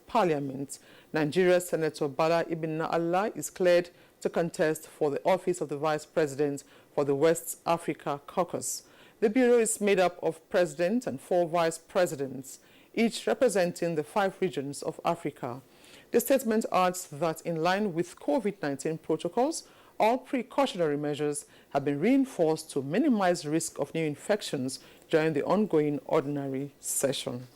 Parliament, Nigeria's Senator Bala Ibn Allah is cleared to contest for the office of the Vice President for the West Africa Caucus. The Bureau is made up of President and 4 Vice Presidents, each representing the 5 regions of Africa. The statement adds that in line with COVID-19 protocols, all precautionary measures have been reinforced to minimize risk of new infections during the ongoing ordinary session.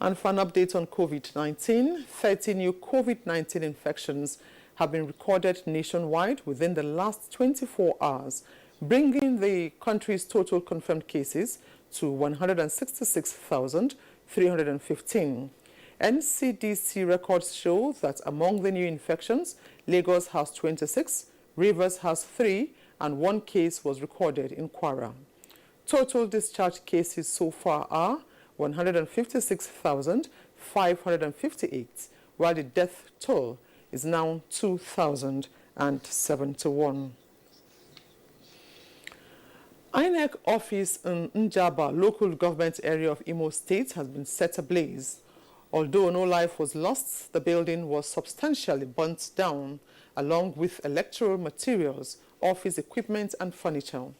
And for an update on COVID-19, 30 new COVID-19 infections have been recorded nationwide within the last 24 hours, bringing the country's total confirmed cases to 166,315. NCDC records show that among the new infections, Lagos has 26, Rivers has 3, and 1 case was recorded in Kwara. Total discharged cases so far are 156,558, while the death toll is now 2,071. INEC office in Njaba, local government area of Imo State, has been set ablaze. Although no life was lost, the building was substantially burnt down, along with electoral materials, office equipment and furniture.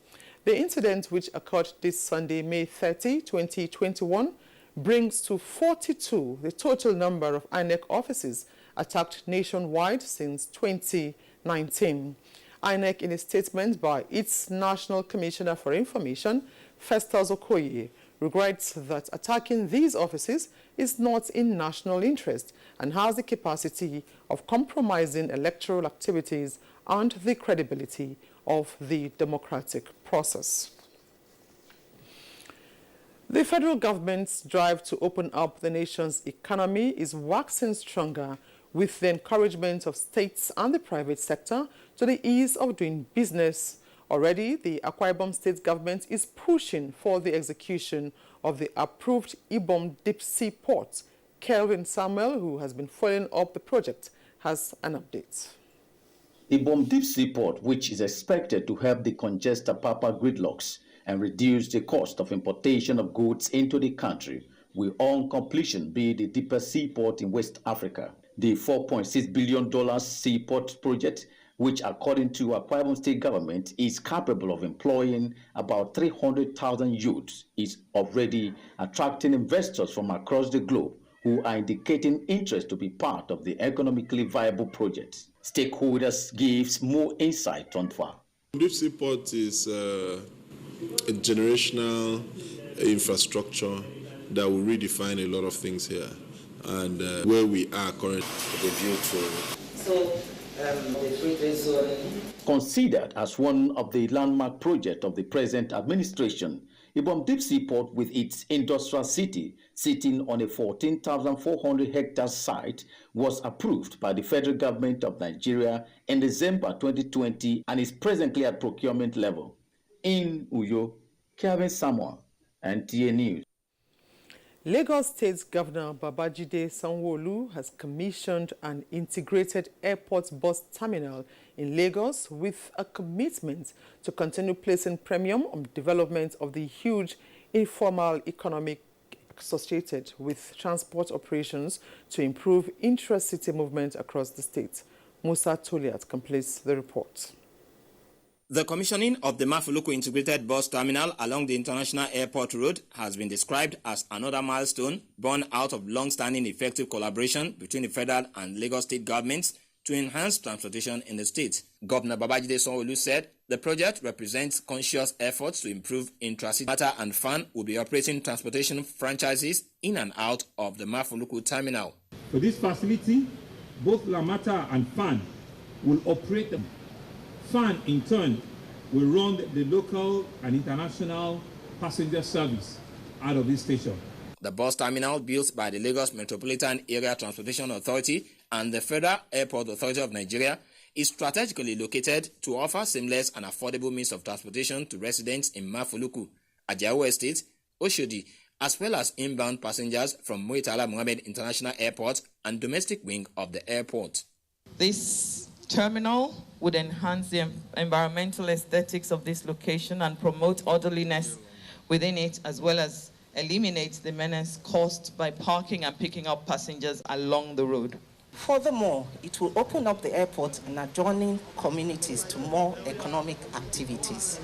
The incident, which occurred this Sunday, May 30, 2021, brings to 42 the total number of INEC offices attacked nationwide since 2019. INEC, in a statement by its National Commissioner for Information, Festus Okoye, regrets that attacking these offices is not in national interest and has the capacity of compromising electoral activities and the credibility of the democratic process. The federal government's drive to open up the nation's economy is waxing stronger with the encouragement of states and the private sector to the ease of doing business. Already, the Akwa Ibom state government is pushing for the execution of the approved Ibom Deep Sea Port. Kelvin Samuel, who has been following up the project, has an update. Ibom Deep Sea Port, which is expected to help decongest Apapa gridlocks and reduce the cost of importation of goods into the country, will on completion be the deepest seaport in West Africa. The $4.6 billion seaport project, which according to Akwa Ibom State government is capable of employing about 300,000 youths, is already attracting investors from across the globe who are indicating interest to be part of the economically viable project. Stakeholders gives more insight on far. Deep seaport is a generational infrastructure that will redefine a lot of things here and where we are currently. The view to the free trade zone. Considered as one of the landmark projects of the present administration, Ibom Deep Seaport, with its industrial city sitting on a 14,400 hectare site, was approved by the federal government of Nigeria in December 2020 and is presently at procurement level. In Uyo, Kevin Samuel, NTA News. Lagos State Governor Babajide Sanwo-Olu has commissioned an integrated airport bus terminal in Lagos with a commitment to continue placing premium on development of the huge informal economy associated with transport operations to improve intra-city movement across the state. Musa Toliat completes the report. The commissioning of the Mafuluku Integrated Bus Terminal along the International Airport Road has been described as another milestone born out of long-standing effective collaboration between the federal and Lagos state governments to enhance transportation in the state. Governor Babajide Sanwo-Olu said the project represents conscious efforts to improve intra-city. Mata and FAN will be operating transportation franchises in and out of the Mafuluku terminal. For this facility, both Lamata and FAN will operate them. FAN, in turn, will run the local and international passenger service out of this station. The bus terminal, built by the Lagos Metropolitan Area Transportation Authority and the Federal Airport Authority of Nigeria, is strategically located to offer seamless and affordable means of transportation to residents in Mafuluku, Ajawo Estate, Oshodi, as well as inbound passengers from Muritala Mohammed International Airport and domestic wing of the airport. This terminal would enhance the environmental aesthetics of this location and promote orderliness within it, as well as eliminate the menace caused by parking and picking up passengers along the road. Furthermore, it will open up the airport and adjoining communities to more economic activities.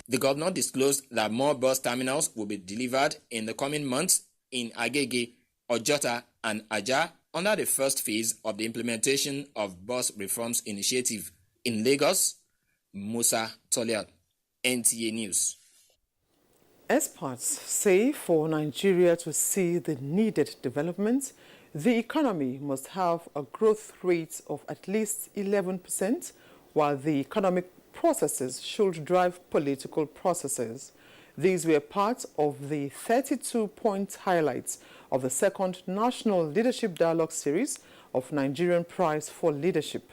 The governor disclosed that more bus terminals will be delivered in the coming months in Agege, Ojota, and Aja under the first phase of the implementation of Bus Reforms Initiative. In Lagos, Musa Toliat, NTA News. Experts say for Nigeria to see the needed development, the economy must have a growth rate of at least 11%, while the economic processes should drive political processes. These were part of the 32-point highlights of the second National Leadership Dialogue Series of Nigerian Prize for Leadership.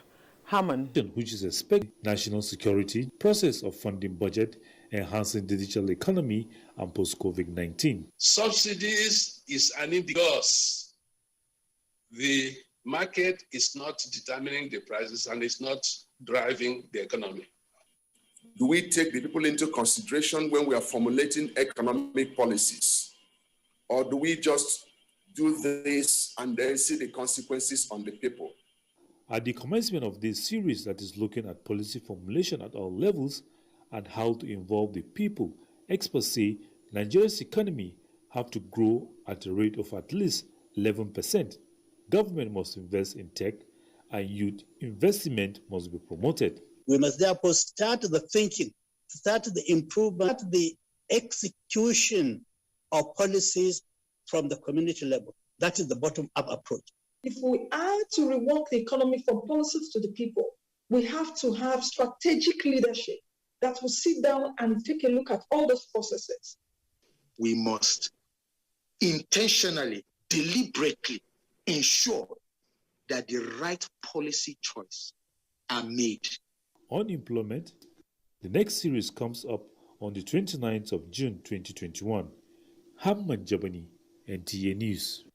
Haman, which is expecting national security, process of funding budget, enhancing the digital economy, and post-COVID-19. Subsidies is an because the market is not determining the prices and it's not driving the economy. Do we take the people into consideration when we are formulating economic policies? Or do we just do this and then see the consequences on the people? At the commencement of this series that is looking at policy formulation at all levels and how to involve the people, experts say Nigeria's economy have to grow at a rate of at least 11%. Government must invest in tech and youth investment must be promoted. We must therefore start the thinking, start the improvement, the execution of policies from the community level. That is the bottom-up approach. If we are to rework the economy from policies to the people, we have to have strategic leadership that will sit down and take a look at all those processes. We must intentionally, deliberately ensure that the right policy choice are made. On employment, the next series comes up on the 29th of June 2021. Hamman Jabani, NTA News.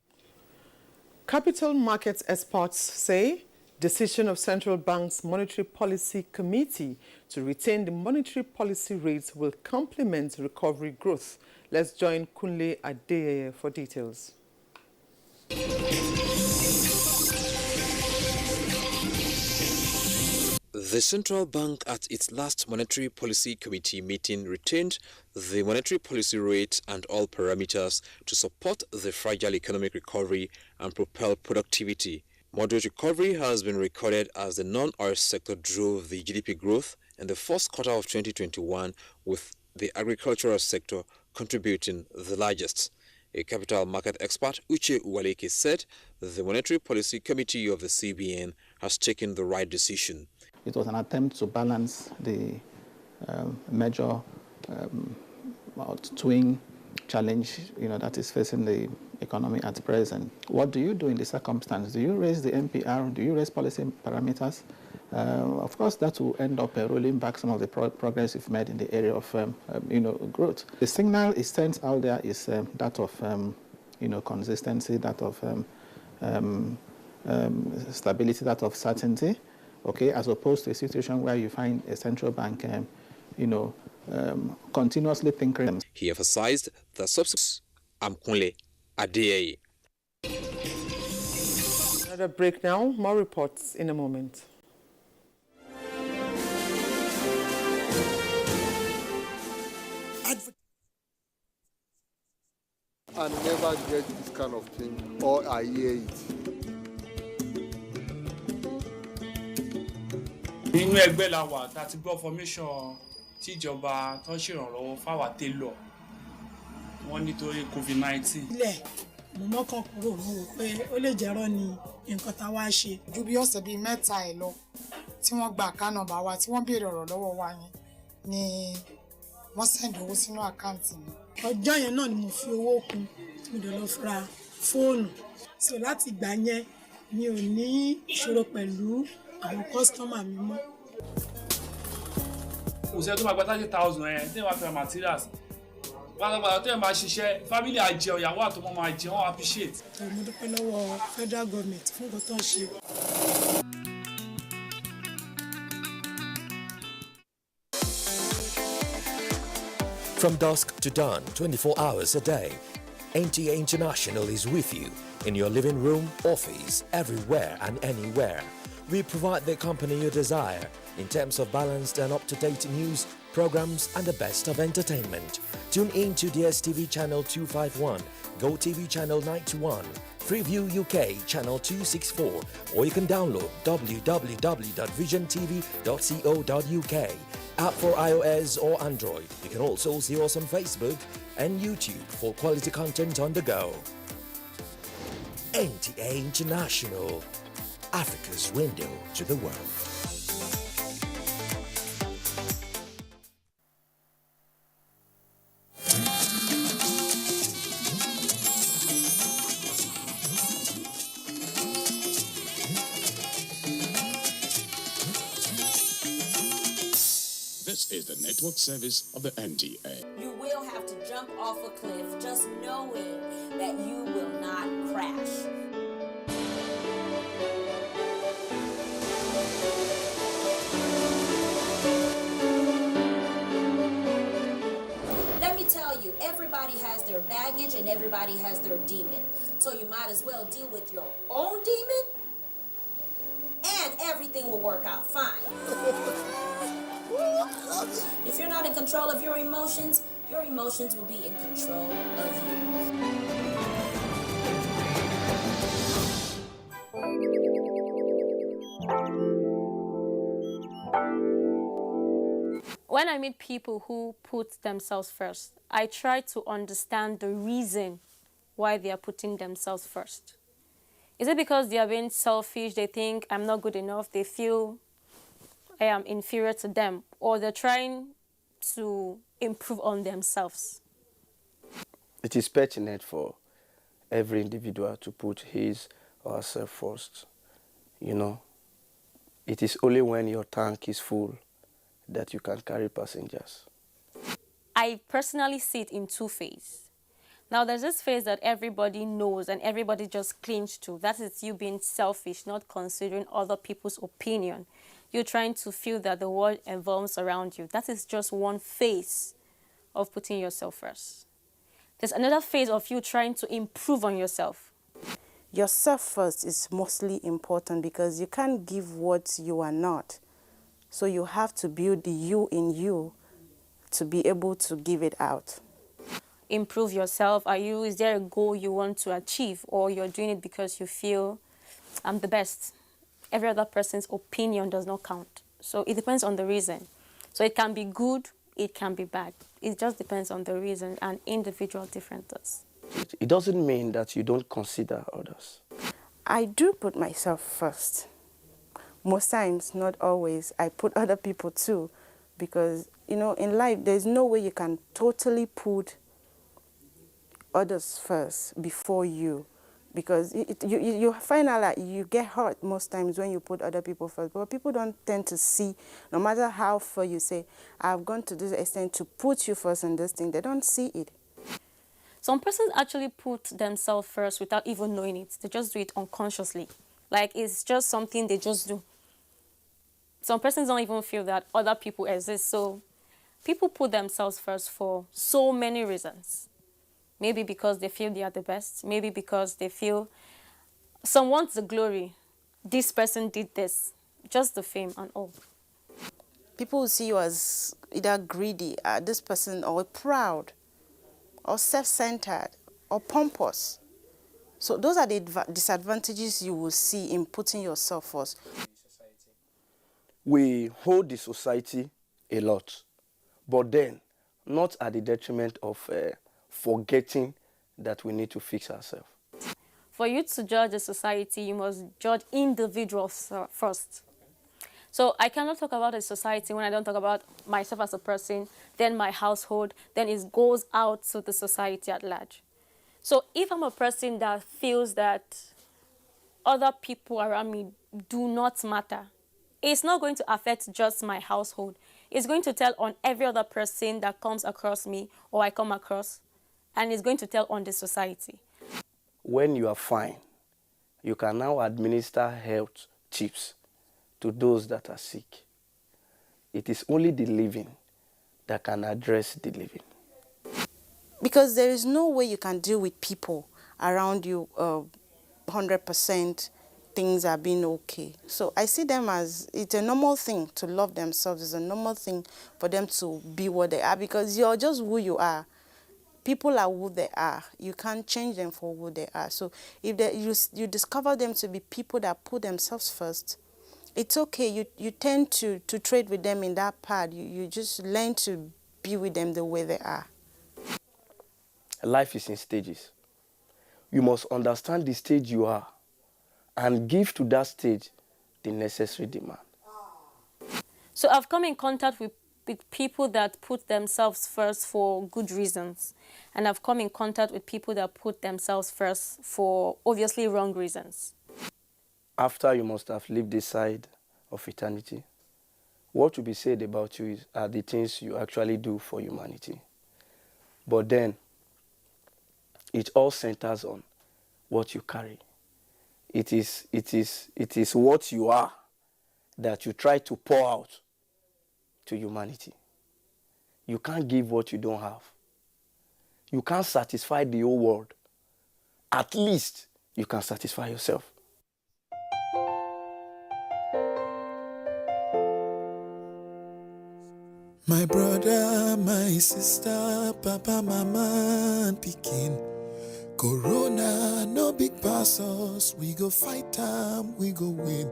Capital markets experts say Decision of Central Bank's Monetary Policy Committee to retain the monetary policy rates will complement recovery growth. Let's join Kunle Adeyeye for details. The central bank at its last Monetary Policy Committee meeting retained the monetary policy rate and all parameters to support the fragile economic recovery and propel productivity. Moderate recovery has been recorded as the non-oil sector drove the GDP growth in the first quarter of 2021, with the agricultural sector contributing the largest. A capital market expert, Uche Uwaleke, said the Monetary Policy Committee of the CBN has taken the right decision. It was an attempt to balance the major twin challenge, that is facing the economy at present. What do you do in this circumstance? Do you raise the MPR? Do you raise policy parameters? Of course, that will end up rolling back some of the progress we've made in the area of, growth. The signal it sends out there is that of, consistency, that of stability, that of certainty. Okay, as opposed to a situation where you find a central bank, continuously tinkering. He emphasized the substance. Kunle Adeyeye. Another break now. More reports in a moment. I never get this kind of thing, or I hear it. Nínú ẹgbẹ́ la wà tá ti gbọ́ formation tíjọba tó ṣèrànlọ́wọ́ fáwa télọ̀ wọ́n nítorí COVID-19. Ilẹ̀ mo mọ́kàn kúrò mo wò pé ó lè jẹ́rọ́ ni nǹkan tá wá ṣe. Ju bí ọ̀sẹ̀ bíi mẹ́ta ẹ̀ lọ tí wọ́n gba àká nọ́mbà wa tí wọ́n béèrè ọ̀rọ̀ lọ́wọ́ wa yẹn ni wọ́n send owó sínú àkáǹtì mi. Ọjọ́ yẹn náà ni mo fi owó kún mo dẹ̀ lọ ra fóònù. So láti ìgbà yẹn mi ò ní ìṣòro pẹ̀lú àwọn kọ́sítọ́mà mi mọ́. Òṣèré tó máa gba 30,000 ẹ̀ tí wọ́n fi ra materials. Pátápátá tó yẹ máa ṣiṣẹ́ family àjẹun ìyàwó àtọmọ máa jẹun wọ́n appreciate. Mo dúpẹ́ lọ́wọ́ federal government fún nǹkan tó ń ṣe. From dusk to dawn, 24 hours a day, NTA International is with you in your living room, office, everywhere and anywhere. We provide the company you desire in terms of balanced and up-to-date news, programs and the best of entertainment. Tune in to DSTV channel 251, GoTV channel 91, Freeview UK channel 264, or you can download www.visiontv.co.uk. App for iOS or Android. You can also see us on Facebook and YouTube for quality content on the go. NTA International, Africa's window to the world. This is the network service of the NTA. You will have to jump off a cliff just knowing that you will not crash. Let me tell you, everybody has their baggage and everybody has their demon. So you might as well deal with your own demon and everything will work out fine. If you're not in control of your emotions will be in control of you. When I meet people who put themselves first, I try to understand the reason why they are putting themselves first. Is it because they are being selfish, they think I'm not good enough, they feel I am inferior to them, or they're trying to improve on themselves? It is pertinent for every individual to put his or herself first. You know, it is only when your tank is full that you can carry passengers. I personally see it in two phases. Now, there's this phase that everybody knows and everybody just clings to. That is you being selfish, not considering other people's opinion. You're trying to feel that the world evolves around you. That is just one phase of putting yourself first. There's another phase of you trying to improve on yourself. Yourself first is mostly important because you can't give what you are not. So you have to build the you in you to be able to give it out. Improve yourself. Is there a goal you want to achieve, or you're doing it because you feel I'm the best? Every other person's opinion does not count. So it depends on the reason. So it can be good, it can be bad. It just depends on the reason and individual differences. It doesn't mean that you don't consider others. I do put myself first. Most times, not always, I put other people too. Because, in life, there's no way you can totally put others first before you. Because you find out that you get hurt most times when you put other people first. But people don't tend to see, no matter how far you say, I've gone to this extent to put you first in this thing, they don't see it. Some persons actually put themselves first without even knowing it. They just do it unconsciously. Like it's just something they just do. Some persons don't even feel that other people exist. So people put themselves first for so many reasons. Maybe because they feel they are the best. Maybe because they feel some want the glory. This person did this. Just the fame and all. People will see you as either greedy, this person, or proud, or self-centered, or pompous. So those are the disadvantages you will see in putting yourself first. We hold the society a lot, but then not at the detriment of forgetting that we need to fix ourselves. For you to judge a society, you must judge individuals first. So I cannot talk about a society when I don't talk about myself as a person, then my household, then it goes out to the society at large. So if I'm a person that feels that other people around me do not matter, it's not going to affect just my household. It's going to tell on every other person that comes across me or I come across, and it's going to tell on the society. When you are fine, you can now administer health tips to those that are sick. It is only the living that can address the living. Because there is no way you can deal with people around you 100% things are being okay. So I see them as it's a normal thing to love themselves. It's a normal thing for them to be what they are because you're just who you are. People are who they are. You can't change them for who they are. So if you discover them to be people that put themselves first, it's okay. You tend to trade with them in that part. You just learn to be with them the way they are. Life is in stages. You must understand the stage you are and give to that stage the necessary demand. So I've come in contact with people that put themselves first for good reasons. And I've come in contact with people that put themselves first for obviously wrong reasons. After you must have lived this side of eternity, what will be said about you are the things you actually do for humanity. But then, it all centers on what you carry. It is what you are that you try to pour out to humanity. You can't give what you don't have. You can't satisfy the whole world. At least you can satisfy yourself. My brother, my sister, papa, mama, and pikin. Corona, no big pass us. We go fight time, we go win.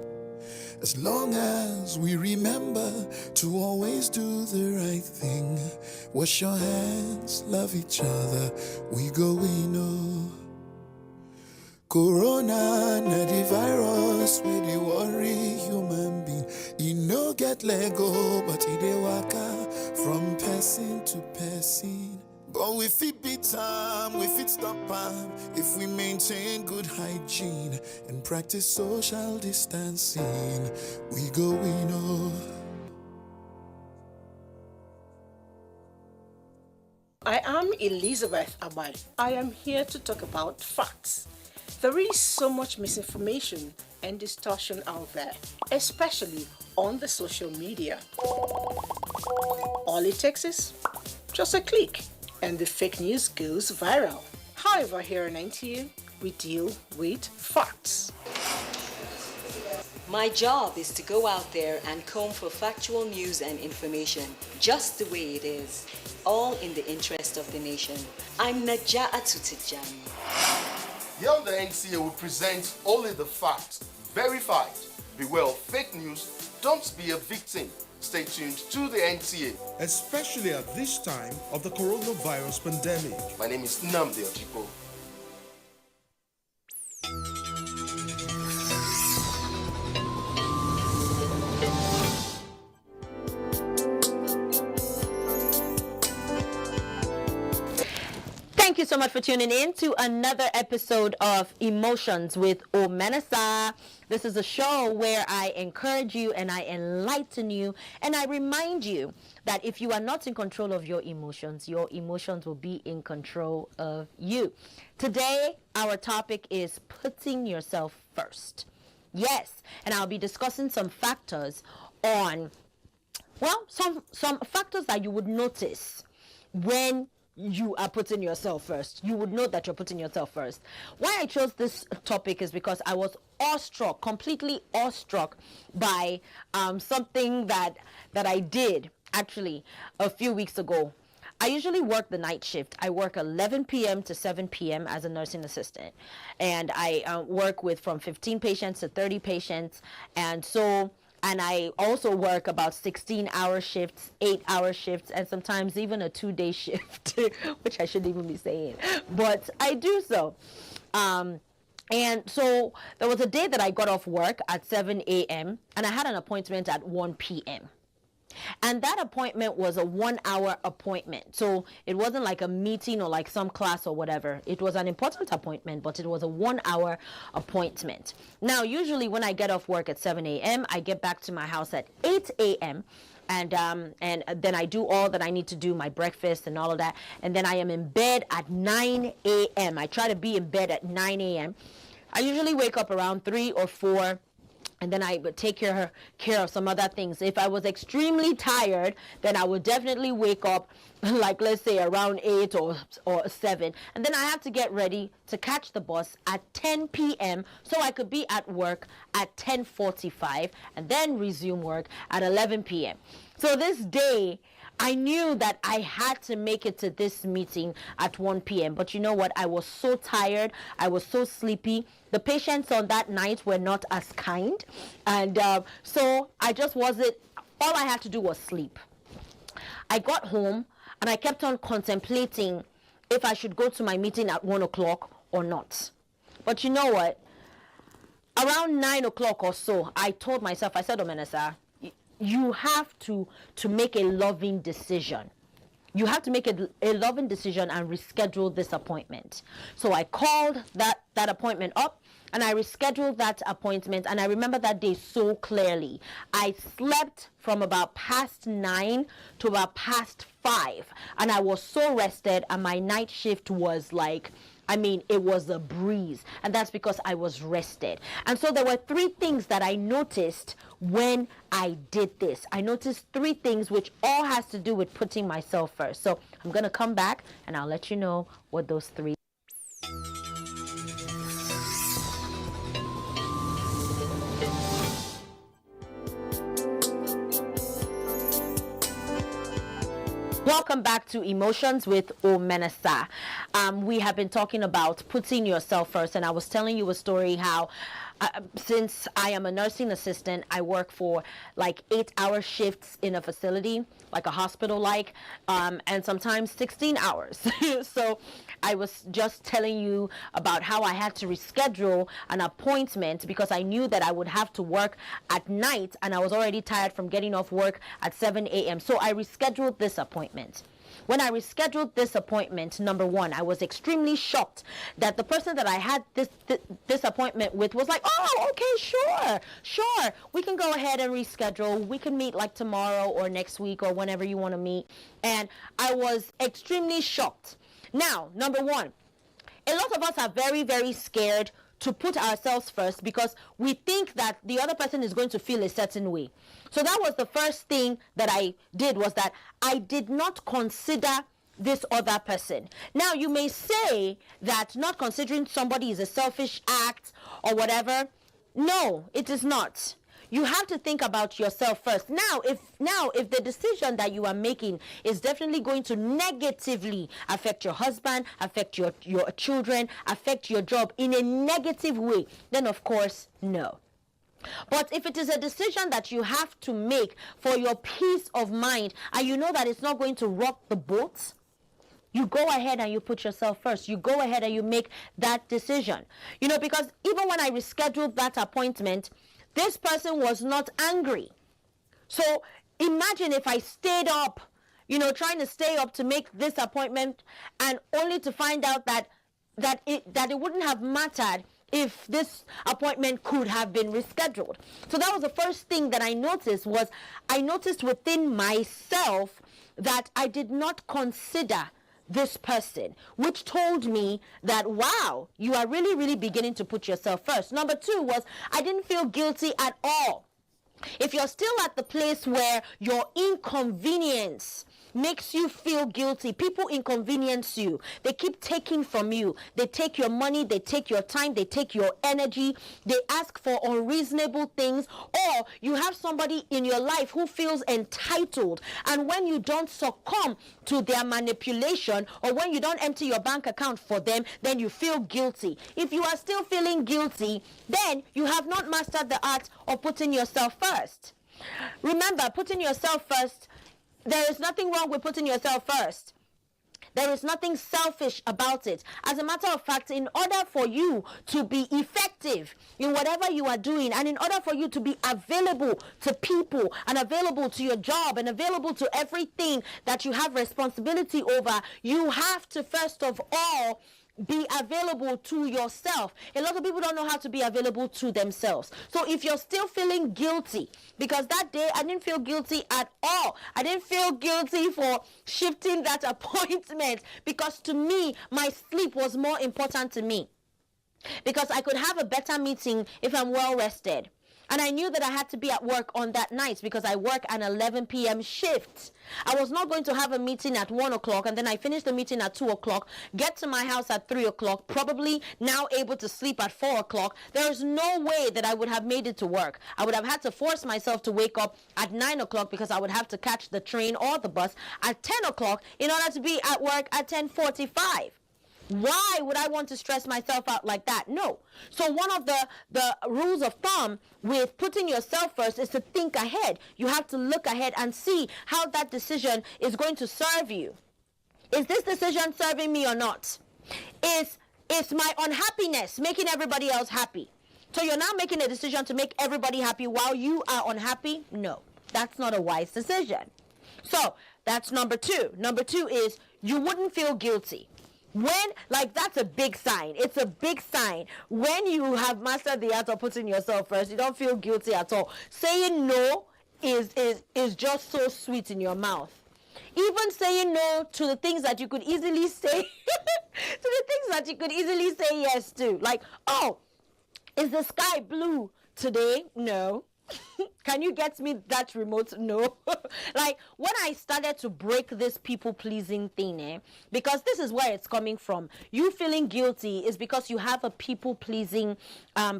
As long as we remember to always do the right thing. Wash your hands, love each other, we go win, oh. Corona, na the virus, we dey worry human being. E no get Lego, but e dey waka from person to person. But we fit beat time, we fit stop time if we maintain good hygiene and practice social distancing. We go win, oh. I am Elizabeth Abai. I am here to talk about facts. There is so much misinformation and distortion out there, especially on the social media. All it takes is just a click and the fake news goes viral. However, here in NTA, we deal with facts. My job is to go out there and comb for factual news and information, just the way it is, all in the interest of the nation. I'm Naja'atu Tijani. Here on the NTA, we present only the facts, verified. Beware of fake news, don't be a victim. Stay tuned to the NTA. Especially at this time of the coronavirus pandemic. My name is Nnamdi Ojipo. Thank you so much for tuning in to another episode of Emotions with Omenasa. This is a show where I encourage you and I enlighten you and I remind you that if you are not in control of your emotions will be in control of you. Today, our topic is putting yourself first. Yes, and I'll be discussing some factors on, well, some factors that you would notice when you are putting yourself first. You would know that you're putting yourself first. Why I chose this topic is because I was awestruck, completely awestruck by something that I did actually a few weeks ago. I usually work the night shift. I work 11 p.m. to 7 p.m. as a nursing assistant. And I work with from 15 patients to 30 patients. And I also work about 16-hour shifts, 8-hour shifts, and sometimes even a 2-day shift, which I shouldn't even be saying. But I do so. And so there was a day that I got off work at 7 a.m. and I had an appointment at 1 p.m. And that appointment was a 1-hour appointment. So it wasn't like a meeting or like some class or whatever. It was an important appointment, but it was a 1-hour appointment. Now, usually when I get off work at 7 a.m., I get back to my house at 8 a.m. And then I do all that I need to do, my breakfast and all of that. And then I am in bed at 9 a.m. I try to be in bed at 9 a.m. I usually wake up around 3 or 4. And then I would take care of some other things. If I was extremely tired, then I would definitely wake up, like let's say around 8 or 7. And then I have to get ready to catch the bus at 10 p.m. so I could be at work at 10:45 and then resume work at 11 p.m. So this day, I knew that I had to make it to this meeting at 1 p.m. But you know what? I was so tired. I was so sleepy. The patients on that night were not as kind. And so I just wasn't, all I had to do was sleep. I got home and I kept on contemplating if I should go to my meeting at 1 o'clock or not. But you know what? Around 9 o'clock or so, I told myself, I said, Omenasa, you have to make a loving decision. You have to make a loving decision and reschedule this appointment. So I called that appointment up and I rescheduled that appointment. And I remember that day so clearly. I slept from about past 9 to about past 5. And I was so rested and my night shift was like, it was a breeze. And that's because I was rested. And so there were 3 things that I noticed when I did this. I noticed 3 things which all has to do with putting myself first. So I'm going to come back and I'll let you know what those 3. Welcome back to Emotions with Omenasa. We have been talking about putting yourself first, and I was telling you a story how since I am a nursing assistant, I work for like 8-hour shifts in a facility, like a hospital and sometimes 16 hours. So I was just telling you about how I had to reschedule an appointment because I knew that I would have to work at night and I was already tired from getting off work at 7 a.m. So I rescheduled this appointment. When I rescheduled this appointment, number one, I was extremely shocked that the person that I had this appointment with was like, oh, okay, sure. We can go ahead and reschedule. We can meet like tomorrow or next week or whenever you want to meet. And I was extremely shocked Now, number one, a lot of us are very, very scared to put ourselves first because we think that the other person is going to feel a certain way. So that was the first thing that I did, was that I did not consider this other person. Now, you may say that not considering somebody is a selfish act or whatever. No, it is not. You have to think about yourself first. Now, if the decision that you are making is definitely going to negatively affect your husband, affect your children, affect your job in a negative way, then of course, no. But if it is a decision that you have to make for your peace of mind, and you know that it's not going to rock the boat, you go ahead and you put yourself first. You go ahead and you make that decision. You know, because even when I rescheduled that appointment, this person was not angry. So imagine if I stayed up, you know, trying to stay up to make this appointment, and only to find out that it wouldn't have mattered if this appointment could have been rescheduled. So that was the first thing that I noticed, was I noticed within myself that I did not consider this person, which told me that, wow, you are really, really beginning to put yourself first. Number two was I didn't feel guilty at all. If you're still at the place where your inconvenience makes you feel guilty, people inconvenience you, they keep taking from you, they take your money, they take your time, they take your energy, they ask for unreasonable things, or you have somebody in your life who feels entitled, and when you don't succumb to their manipulation, or when you don't empty your bank account for them, then you feel guilty. If you are still feeling guilty, then you have not mastered the art of putting yourself first. Remember, putting yourself first, there is nothing wrong with putting yourself first. There is nothing selfish about it. As a matter of fact, in order for you to be effective in whatever you are doing, and in order for you to be available to people, and available to your job, and available to everything that you have responsibility over, you have to first of all be available to yourself. A lot of people don't know how to be available to themselves. So if you're still feeling guilty, because that day I didn't feel guilty at all. I didn't feel guilty for shifting that appointment, because to me, my sleep was more important to me. Because I could have a better meeting if I'm well rested. And I knew that I had to be at work on that night because I work an 11 p.m. shift. I was not going to have a meeting at 1 o'clock and then I finished the meeting at 2 o'clock, get to my house at 3 o'clock, probably now able to sleep at 4 o'clock. There is no way that I would have made it to work. I would have had to force myself to wake up at 9 o'clock because I would have to catch the train or the bus at 10 o'clock in order to be at work at 10:45. Why would I want to stress myself out like that? No. So one of the rules of thumb with putting yourself first is to think ahead. You have to look ahead and see how that decision is going to serve you. Is this decision serving me or not? Is my unhappiness making everybody else happy? So you're now making a decision to make everybody happy while you are unhappy? No, that's not a wise decision. So that's number two. Number two is you wouldn't feel guilty. That's a big sign. It's a big sign. When you have mastered the art of putting yourself first, you don't feel guilty at all. Saying no is just so sweet in your mouth. Even saying no to the things that you could easily say, yes to. Like, oh, is the sky blue today? No. Can you get me that remote? No. Like, when I started to break this people-pleasing thing, because this is where it's coming from. You feeling guilty is because you have a people-pleasing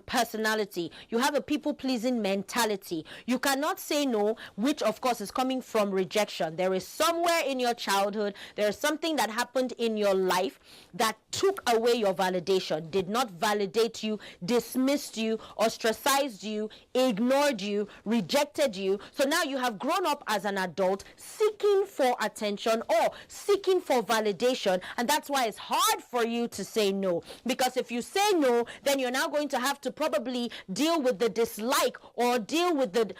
personality. You have a people-pleasing mentality. You cannot say no, which of course is coming from rejection. There is somewhere in your childhood, there is something that happened in your life that took away your validation, did not validate you, dismissed you, ostracized you, ignored you, rejected you. So now you have grown up as an adult seeking for attention or seeking for validation, and that's why it's hard for you to say no. Because if you say no, then you're now going to have to probably deal with the dislike or deal with the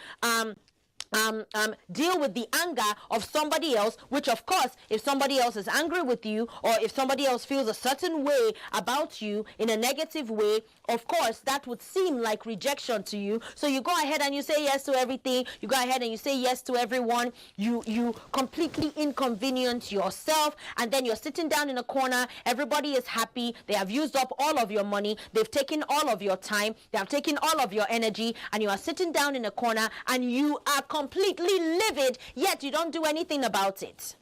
deal with the anger of somebody else, which of course, if somebody else is angry with you, or if somebody else feels a certain way about you in a negative way, of course that would seem like rejection to you. So you go ahead and you say yes to everything, you go ahead and you say yes to everyone, you completely inconvenience yourself, and then you're sitting down in a corner, everybody is happy, they have used up all of your money, they've taken all of your time, they have taken all of your energy, and you are sitting down in a corner and you are completely livid, yet you don't do anything about it.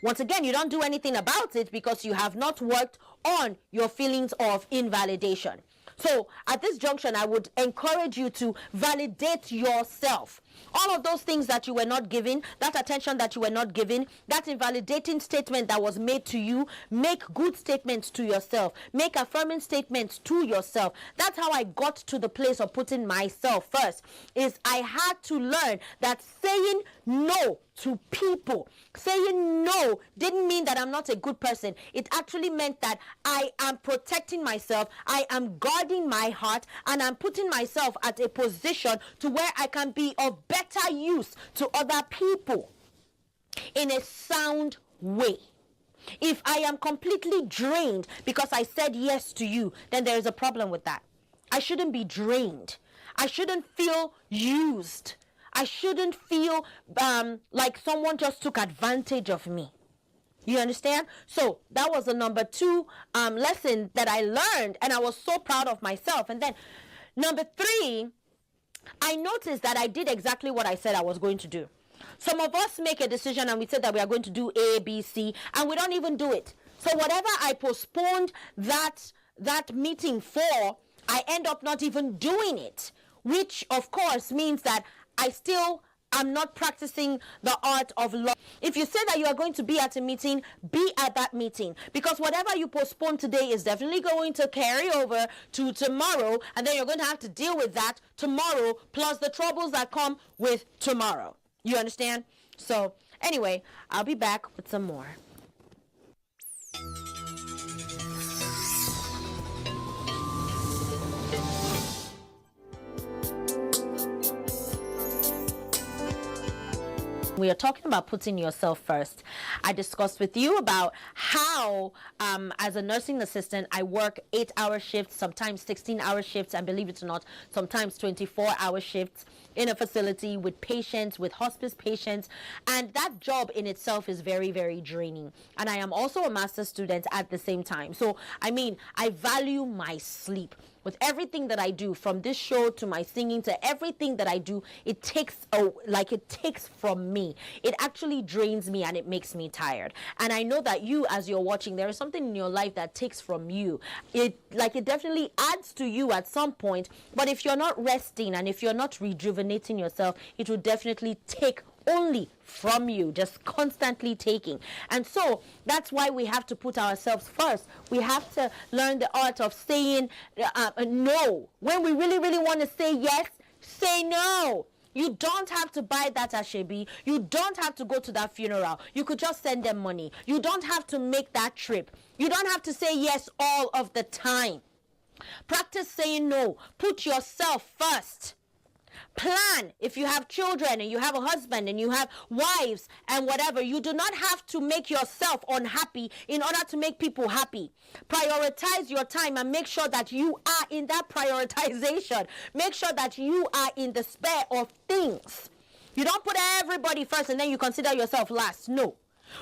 Once again, you don't do anything about it because you have not worked on your feelings of invalidation. So at this junction, I would encourage you to validate yourself. All of those things that you were not given, that attention that you were not given, that invalidating statement that was made to you, make good statements to yourself. Make affirming statements to yourself. That's how I got to the place of putting myself first, is I had to learn that saying no to people, saying no didn't mean that I'm not a good person. It actually meant that I am protecting myself, I am guarding my heart, and I'm putting myself at a position to where I can be of better use to other people in a sound way. If I am completely drained because I said yes to you, then there is a problem with that. I shouldn't be drained. I shouldn't feel used. I shouldn't feel like someone just took advantage of me. You understand? So that was the number 2 lesson that I learned, and I was so proud of myself. And then number 3, I noticed that I did exactly what I said I was going to do. Some of us make a decision and we said that we are going to do A, B, C, and we don't even do it. So whatever I postponed that meeting for, I end up not even doing it, which of course means that I'm not practicing the art of love. If you say that you are going to be at a meeting, be at that meeting. Because whatever you postpone today is definitely going to carry over to tomorrow. And then you're going to have to deal with that tomorrow, plus the troubles that come with tomorrow. You understand? So anyway, I'll be back with some more. We are talking about putting yourself first. I discussed with you about how, as a nursing assistant, I work 8-hour shifts, sometimes 16-hour shifts, and believe it or not, sometimes 24-hour shifts in a facility with patients, with hospice patients. And that job in itself is very, very draining. And I am also a master's student at the same time. So, I mean, I value my sleep. With everything that I do, from this show to my singing to everything that I do, it takes from me. It actually drains me and it makes me tired. And I know that you, as you're watching, there is something in your life that takes from you. It definitely adds to you at some point. But if you're not resting and if you're not rejuvenating yourself, it will definitely take only from you, just constantly taking. And so that's why we have to put ourselves first. We have to learn the art of saying no. When we really, really want to say yes, say no. You don't have to buy that ashebi. You don't have to go to that funeral. You could just send them money. You don't have to make that trip. You don't have to say yes all of the time. Practice saying no. Put yourself first. Plan. If you have children and you have a husband and you have wives and whatever, you do not have to make yourself unhappy in order to make people happy. Prioritize your time and make sure that you are in that prioritization. Make sure that you are in the spare of things. You don't put everybody first and then you consider yourself last. No.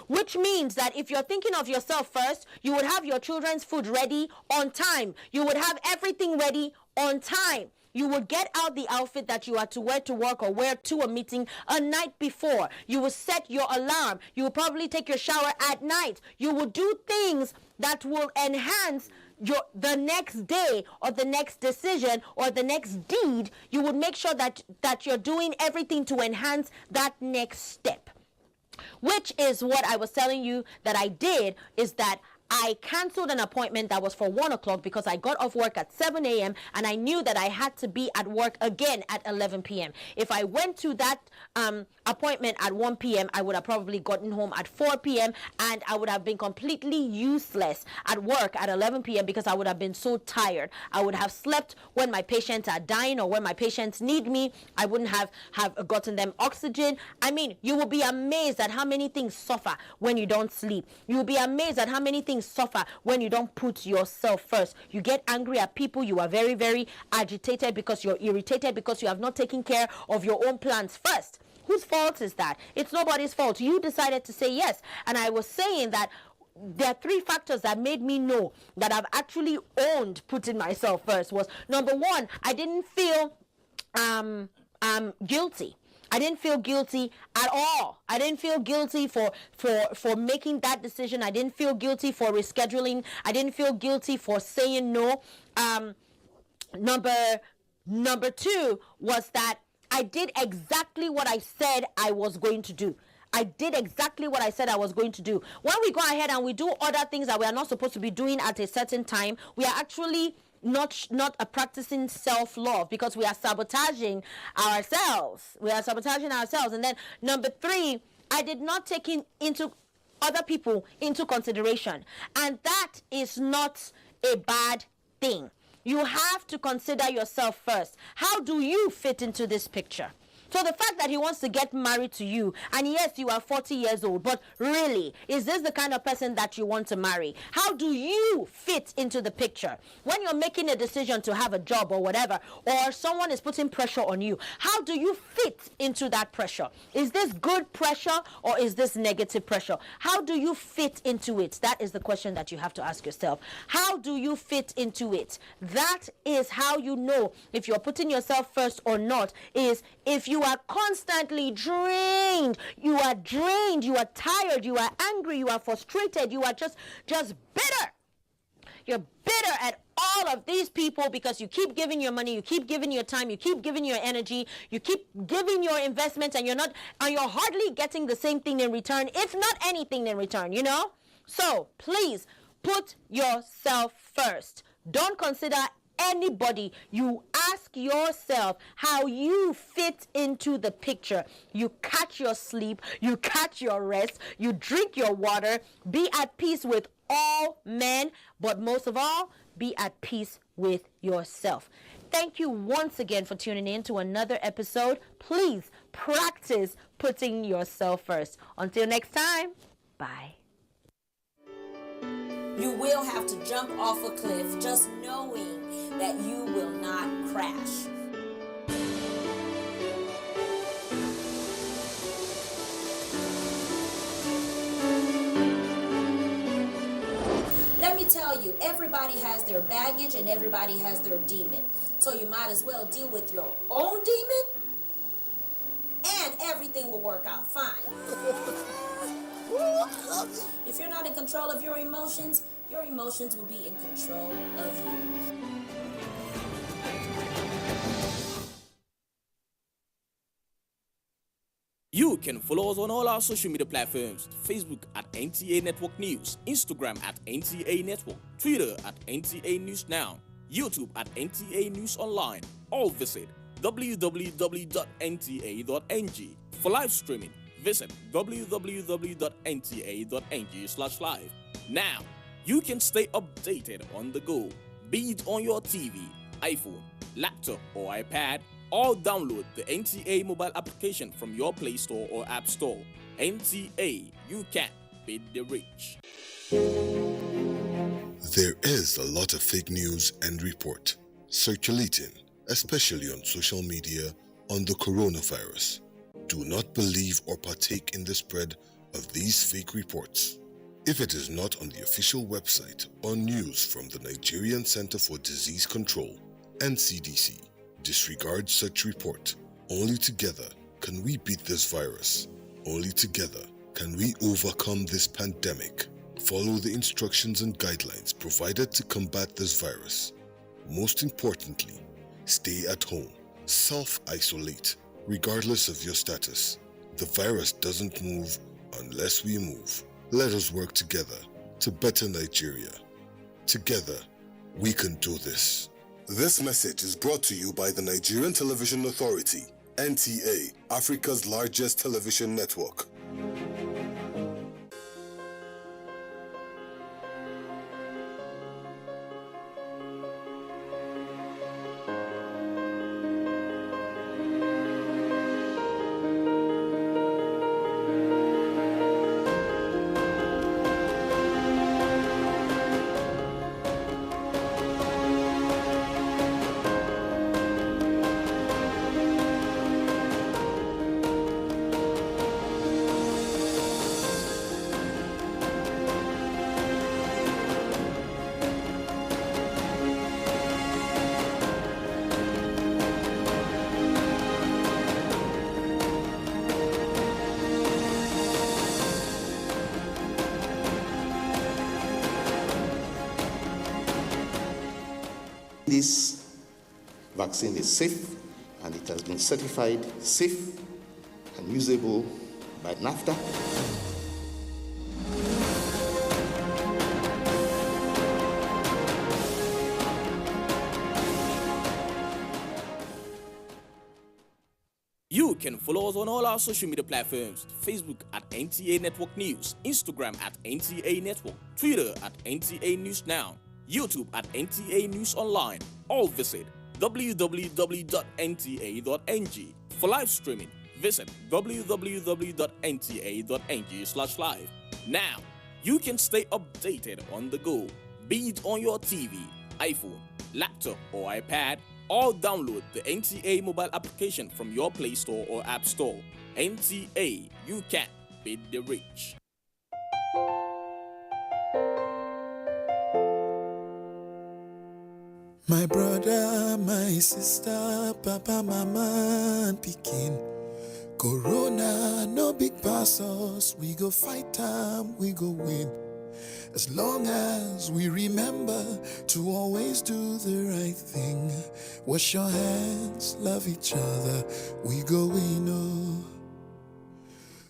Which means that if you're thinking of yourself first, you would have your children's food ready on time. You would have everything ready on time. You would get out the outfit that you are to wear to work or wear to a meeting a night before. You will set your alarm. You will probably take your shower at night. You will do things that will enhance the next day or the next decision or the next deed. You would make sure that you're doing everything to enhance that next step. Which is what I was telling you that I did, is that I canceled an appointment that was for 1 o'clock because I got off work at 7 a.m. and I knew that I had to be at work again at 11 p.m. If I went to that appointment at 1 p.m., I would have probably gotten home at 4 p.m. and I would have been completely useless at work at 11 p.m. because I would have been so tired. I would have slept when my patients are dying or when my patients need me. I wouldn't have gotten them oxygen. I mean, you will be amazed at how many things suffer when you don't sleep. You will be amazed at how many things suffer when you don't put yourself first. You get angry at people. You are very, very agitated because you're irritated because you have not taken care of your own plans first. Whose fault is that? It's nobody's fault. You decided to say yes. And I was saying that there are 3 factors that made me know that I've actually owned putting myself first. Was number 1, I didn't feel guilty. I didn't feel guilty at all. I didn't feel guilty for making that decision. I didn't feel guilty for rescheduling. I didn't feel guilty for saying no. Number 2 was that I did exactly what I said I was going to do. I did exactly what I said I was going to do. When we go ahead and we do other things that we are not supposed to be doing at a certain time, we are actually not practicing self-love because we are sabotaging ourselves. We are sabotaging ourselves. And then number 3, I did not take into other people into consideration. And that is not a bad thing. You have to consider yourself first. How do you fit into this picture? So the fact that he wants to get married to you, and yes, you are 40 years old, but really, is this the kind of person that you want to marry? How do you fit into the picture? When you're making a decision to have a job or whatever, or someone is putting pressure on you, how do you fit into that pressure? Is this good pressure or is this negative pressure? How do you fit into it? That is the question that you have to ask yourself. How do you fit into it? That is how you know if you're putting yourself first or not, is if you are constantly drained, you are tired, you are angry, you are frustrated, you are just bitter. You're bitter at all of these people because you keep giving your money, you keep giving your time, you keep giving your energy, you keep giving your investment, and you're hardly getting the same thing in return, if not anything in return, you know? So please put yourself first. Don't consider anybody. You ask yourself how you fit into the picture. You catch your sleep, you catch your rest, you drink your water, be at peace with all men, but most of all, be at peace with yourself. Thank you once again for tuning in to another episode. Please practice putting yourself first. Until next time, bye. You will have to jump off a cliff just knowing that you will not crash. Let me tell you, everybody has their baggage and everybody has their demon. So you might as well deal with your own demon and everything will work out fine. If you're not in control of your emotions will be in control of you. You can follow us on all our social media platforms: Facebook at NTA Network News, Instagram at NTA Network, Twitter at NTA News Now, YouTube at NTA News Online. Or visit www.nta.ng. For live streaming, visit www.nta.ng/live. Now, you can stay updated on the go, be it on your TV, iPhone, laptop, or iPad, or download the NTA mobile application from your Play Store or App Store. NTA, you can beat the rich. There is a lot of fake news and report circulating, especially on social media, on the coronavirus. Do not believe or partake in the spread of these fake reports. If it is not on the official website or news from the Nigerian Center for Disease Control, NCDC, disregard such report. Only together can we beat this virus. Only together can we overcome this pandemic. Follow the instructions and guidelines provided to combat this virus. Most importantly, stay at home. Self-isolate, regardless of your status. The virus doesn't move unless we move. Let us work together to better Nigeria. Together, we can do this. This message is brought to you by the Nigerian Television Authority, NTA, Africa's largest television network. This vaccine is safe and it has been certified safe and usable by NAFTA. You can follow us on all our social media platforms: Facebook at NTA Network News, Instagram at NTA Network, Twitter at NTA News Now, YouTube at NTA News Online, or visit www.nta.ng. For live streaming, visit www.nta.ng/live. Now, you can stay updated on the go, be it on your TV, iPhone, laptop, or iPad, or download the NTA mobile application from your Play Store or App Store. NTA, you can beat the rich. My brother, my sister, papa, mama, and pikin. Corona, no big pass us. We go fight time, we go win. As long as we remember to always do the right thing. Wash your hands, love each other, we go win. Oh.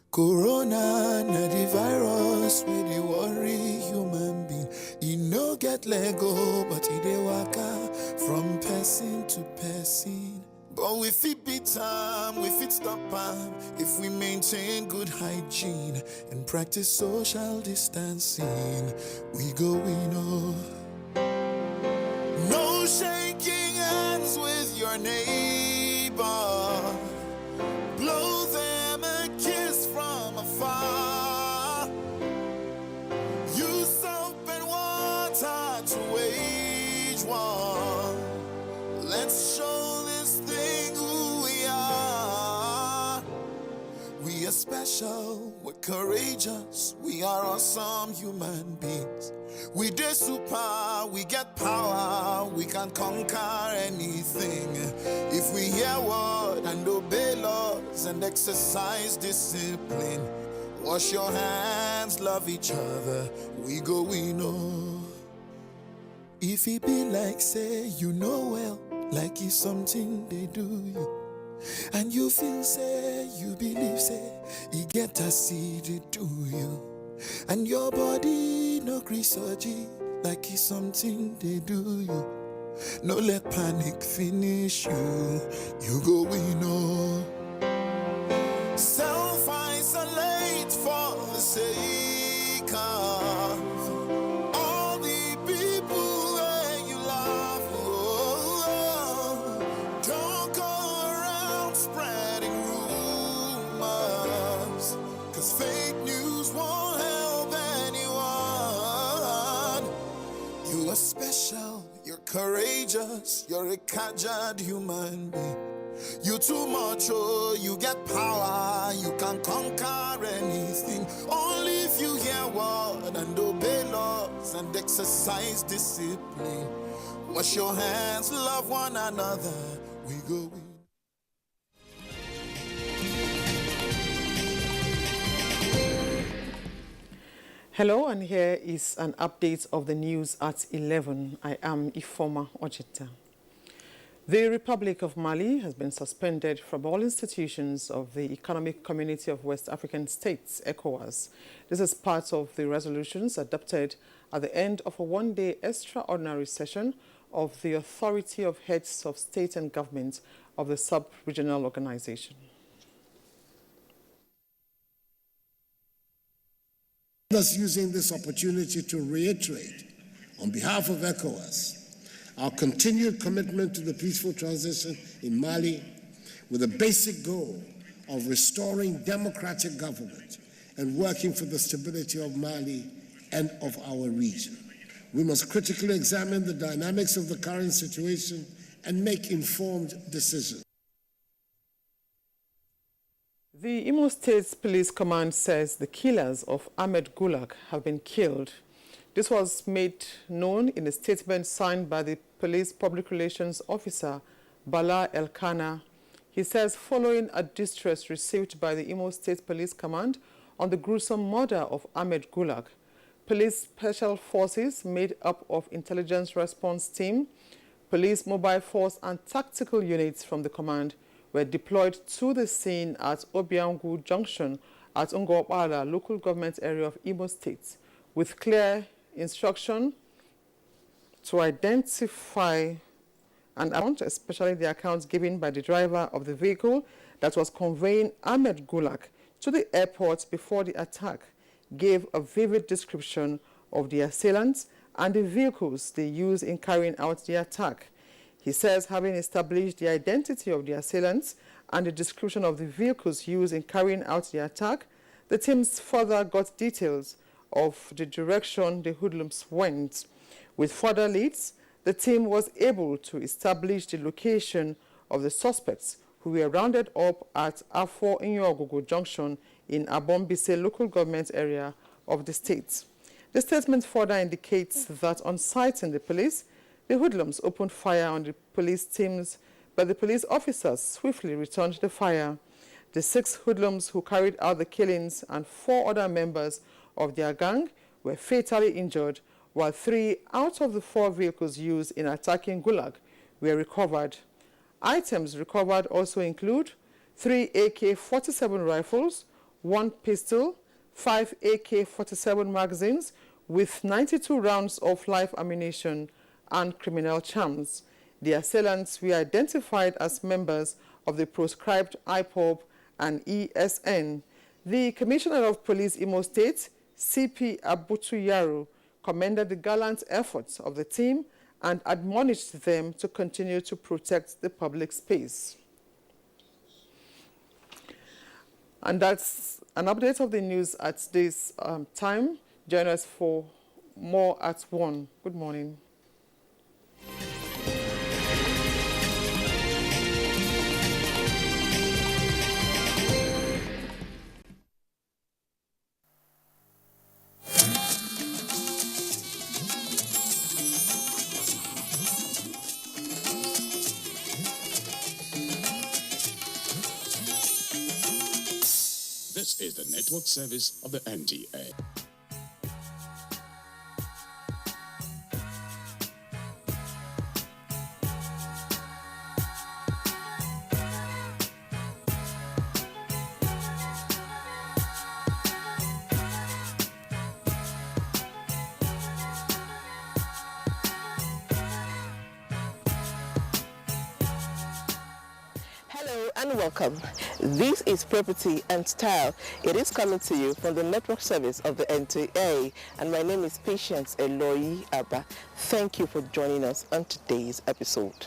Corona, na the virus, we dey worry human being. E no get Lego, but e dey waka from person to person. But we fit beat am, we fit stop am if we maintain good hygiene and practice social distancing. We go win. Oh. No shaking hands with your neighbor. Blow them a kiss from afar. Use soap and water to wage war. Let's show this thing who we are. We are special, we're courageous, we are awesome human beings. We dey super, we get power, we can conquer anything. If we hear word and obey laws and exercise discipline. Wash your hands, love each other, we go win. Oh. If it be like say you know well, like it's something they do you, and you feel say, you believe say, you get a seed they do you, and your body no grisogy, like it's something they do you. No let panic finish you, you go win. Oh. Self-isolate for the sake of all the people that you love. Oh, don't go around spreading rumors, 'cause fake news won't help anyone. You are special, you're courageous, you're a caged human being. You too much, oh, you get power, you can conquer anything. Only if you hear word and obey laws and exercise discipline. Wash your hands, love one another, we go win. Hello, and here is an update of the news at 11. I am Ifoma Ojita. The Republic of Mali has been suspended from all institutions of the Economic Community of West African States, ECOWAS. This is part of the resolutions adopted at the end of a one-day extraordinary session of the Authority of Heads of State and Government of the sub-regional organization. Thus, using this opportunity to reiterate, on behalf of ECOWAS, our continued commitment to the peaceful transition in Mali with a basic goal of restoring democratic government and working for the stability of Mali and of our region. We must critically examine the dynamics of the current situation and make informed decisions. The Imo State Police Command says the killers of Ahmed Gulag have been killed. This was made known in a statement signed by the police public relations officer, Bala Elkana. He says following a distress received by the Imo State Police Command on the gruesome murder of Ahmed Gulag, police special forces made up of intelligence response team, police mobile force and tactical units from the command were deployed to the scene at Obiangu Junction at Ngopala local government area of Imo State with clear instruction to identify an account, especially the accounts given by the driver of the vehicle that was conveying Ahmed Gulag to the airport before the attack, gave a vivid description of the assailants and the vehicles they used in carrying out the attack. He says having established the identity of the assailants and the description of the vehicles used in carrying out the attack, the teams further got details of the direction the hoodlums went. With further leads, the team was able to establish the location of the suspects who were rounded up at Afo Inyogogo Junction in Abombise local government area of the state. The statement further indicates that on sighting the police, the hoodlums opened fire on the police teams, but the police officers swiftly returned the fire. The 6 hoodlums who carried out the killings and 4 other members of their gang were fatally injured, while 3 out of the 4 vehicles used in attacking Gulag were recovered. Items recovered also include 3 AK-47 rifles, 1 pistol, 5 AK-47 magazines with 92 rounds of live ammunition, and criminal charms. The assailants were identified as members of the proscribed IPOB and ESN. The Commissioner of Police Imo State, CP Abutu Yaro, commended the gallant efforts of the team and admonished them to continue to protect the public space. And that's an update of the news at this time. Join us for more at 1. Good morning. This is the network service of the NTA. And welcome. This is Property and Style. It is coming to you from the network service of the NTA, and my name is Patience Eloyi Abba. Thank you for joining us on today's episode.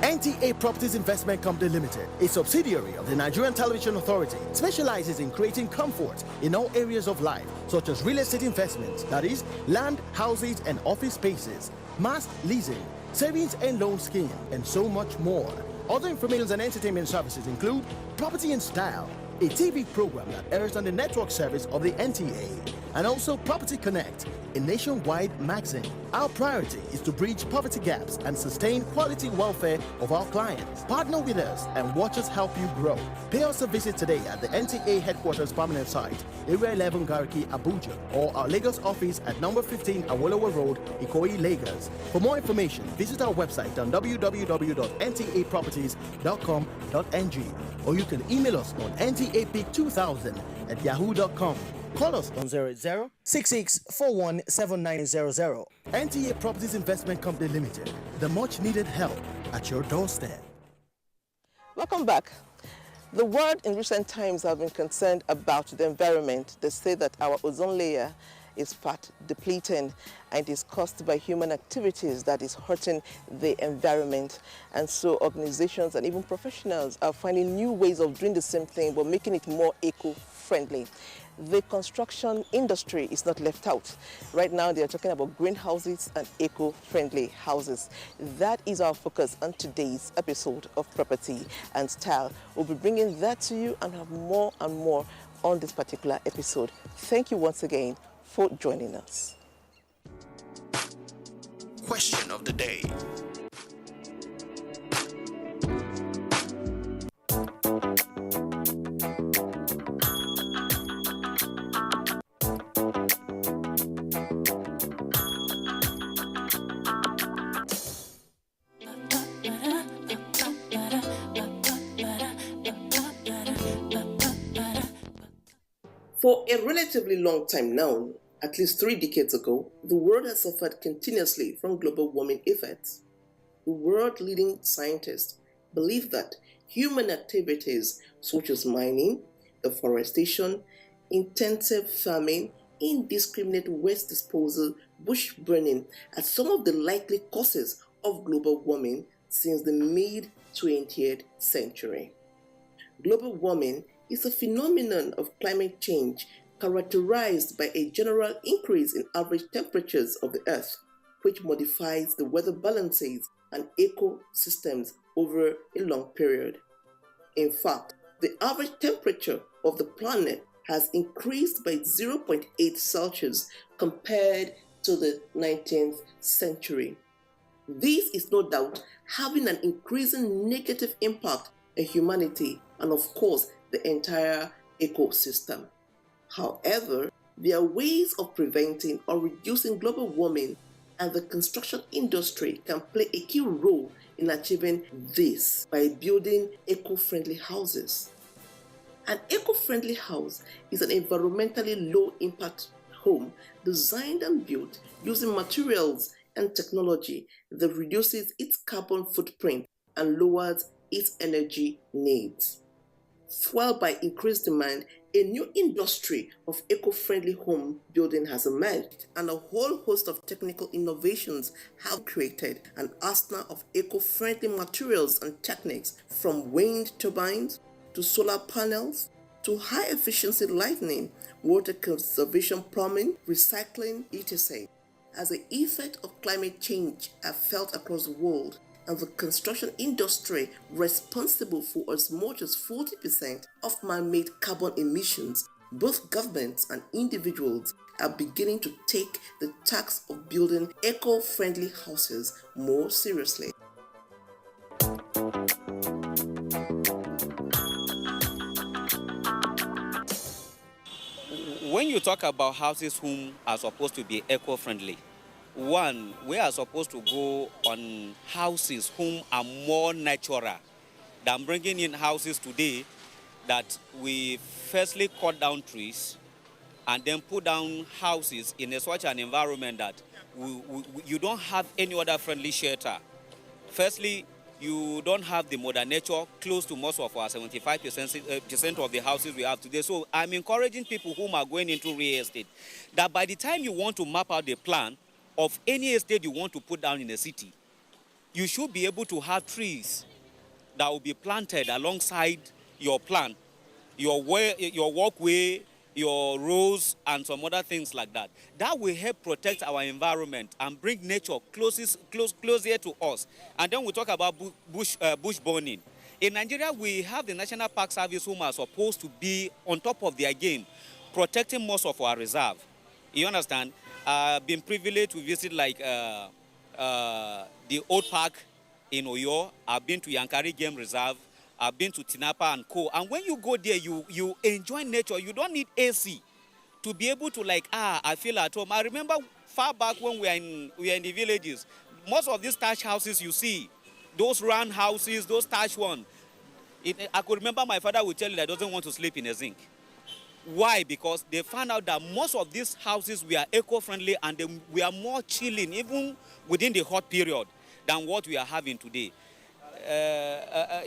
NTA Properties Investment Company Limited, a subsidiary of the Nigerian Television Authority, specializes in creating comfort in all areas of life, such as real estate investments, that is, land, houses, and office spaces, mass leasing, savings and loan scheme, and so much more. Other information and entertainment services include Property and Style, a TV program that airs on the network service of the NTA, and also Property Connect, a nationwide magazine. Our priority is to bridge poverty gaps and sustain quality welfare of our clients. Partner with us and watch us help you grow. Pay us a visit today at the NTA headquarters permanent site, Area 11 Garki, Abuja, or our Lagos office at number 15 Awolowo Road, Ikoyi, Lagos. For more information, visit our website on www.ntaproperties.com.ng, or you can email us on ntapeak2000@yahoo.com. Call us on 00-6641-7900. NTA Properties Investment Company Limited, the much needed help at your doorstep. Welcome back. The world in recent times have been concerned about the environment. They say that our ozone layer is fast depleting and is caused by human activities that is hurting the environment. And so organizations and even professionals are finding new ways of doing the same thing but making it more eco-friendly. The construction industry is not left out. Right now they are talking about greenhouses and eco-friendly houses. That is our focus on today's episode of Property and Style. We'll be bringing that to you and have more and more on this particular episode. Thank you once again for joining us. Question of the day. For a relatively long time now, at least 3 decades ago, the world has suffered continuously from global warming effects. The world-leading scientists believe that human activities such as mining, deforestation, intensive farming, indiscriminate waste disposal, bush burning are some of the likely causes of global warming since the mid-20th century. Global warming is a phenomenon of climate change characterized by a general increase in average temperatures of the Earth, which modifies the weather balances and ecosystems over a long period. In fact, the average temperature of the planet has increased by 0.8 Celsius compared to the 19th century. This is no doubt having an increasing negative impact on humanity and, of course, the entire ecosystem. However, there are ways of preventing or reducing global warming, and the construction industry can play a key role in achieving this by building eco-friendly houses. An eco-friendly house is an environmentally low-impact home designed and built using materials and technology that reduces its carbon footprint and lowers its energy needs. Fueled by increased demand, a new industry of eco-friendly home building has emerged, and a whole host of technical innovations have created an arsenal of eco-friendly materials and techniques, from wind turbines to solar panels to high-efficiency lighting, water conservation plumbing, recycling, etc. As the effect of climate change are felt across the world, and the construction industry responsible for as much as 40% of man-made carbon emissions, both governments and individuals are beginning to take the task of building eco-friendly houses more seriously. When you talk about houses whom are supposed to be eco-friendly, one, we are supposed to go on houses whom are more natural than bringing in houses today that we firstly cut down trees and then put down houses in such an environment that you don't have any other friendly shelter. Firstly, you don't have the mother nature close to most of our 75% of the houses we have today. So I'm encouraging people whom are going into real estate that by the time you want to map out the plan of any estate you want to put down in a city, you should be able to have trees that will be planted alongside your plan, your walkway, your roads, and some other things like that. That will help protect our environment and bring nature closer to us. And then we talk about bush burning. In Nigeria, we have the National Park Service whom are supposed to be on top of their game, protecting most of our reserve. You understand? I've been privileged to visit like the old park in Oyo. I've been to Yankari Game Reserve. I've been to Tinapa and Co. And when you go there, you enjoy nature. You don't need AC to be able to like, I feel at home. I remember far back when we are in the villages, most of these thatch houses you see, those round houses, those thatch ones, I could remember my father would tell you that he doesn't want to sleep in a zinc. Why? Because they found out that most of these houses were eco-friendly and we are more chilling even within the hot period than what we are having today.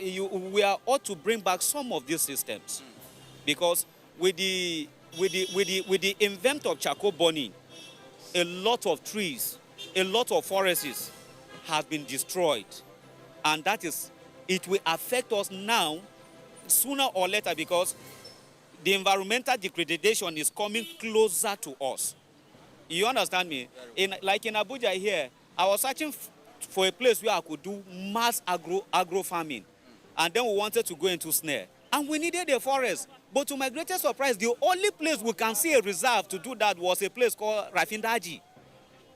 We are ought to bring back some of these systems because with the invent of charcoal burning, a lot of trees, a lot of forests have been destroyed, and it will affect us now sooner or later because the environmental degradation is coming closer to us. You understand me? Like in Abuja here, I was searching for a place where I could do mass agro farming. And then we wanted to go into snare. And we needed a forest. But to my greatest surprise, the only place we can see a reserve to do that was a place called Rafindaji.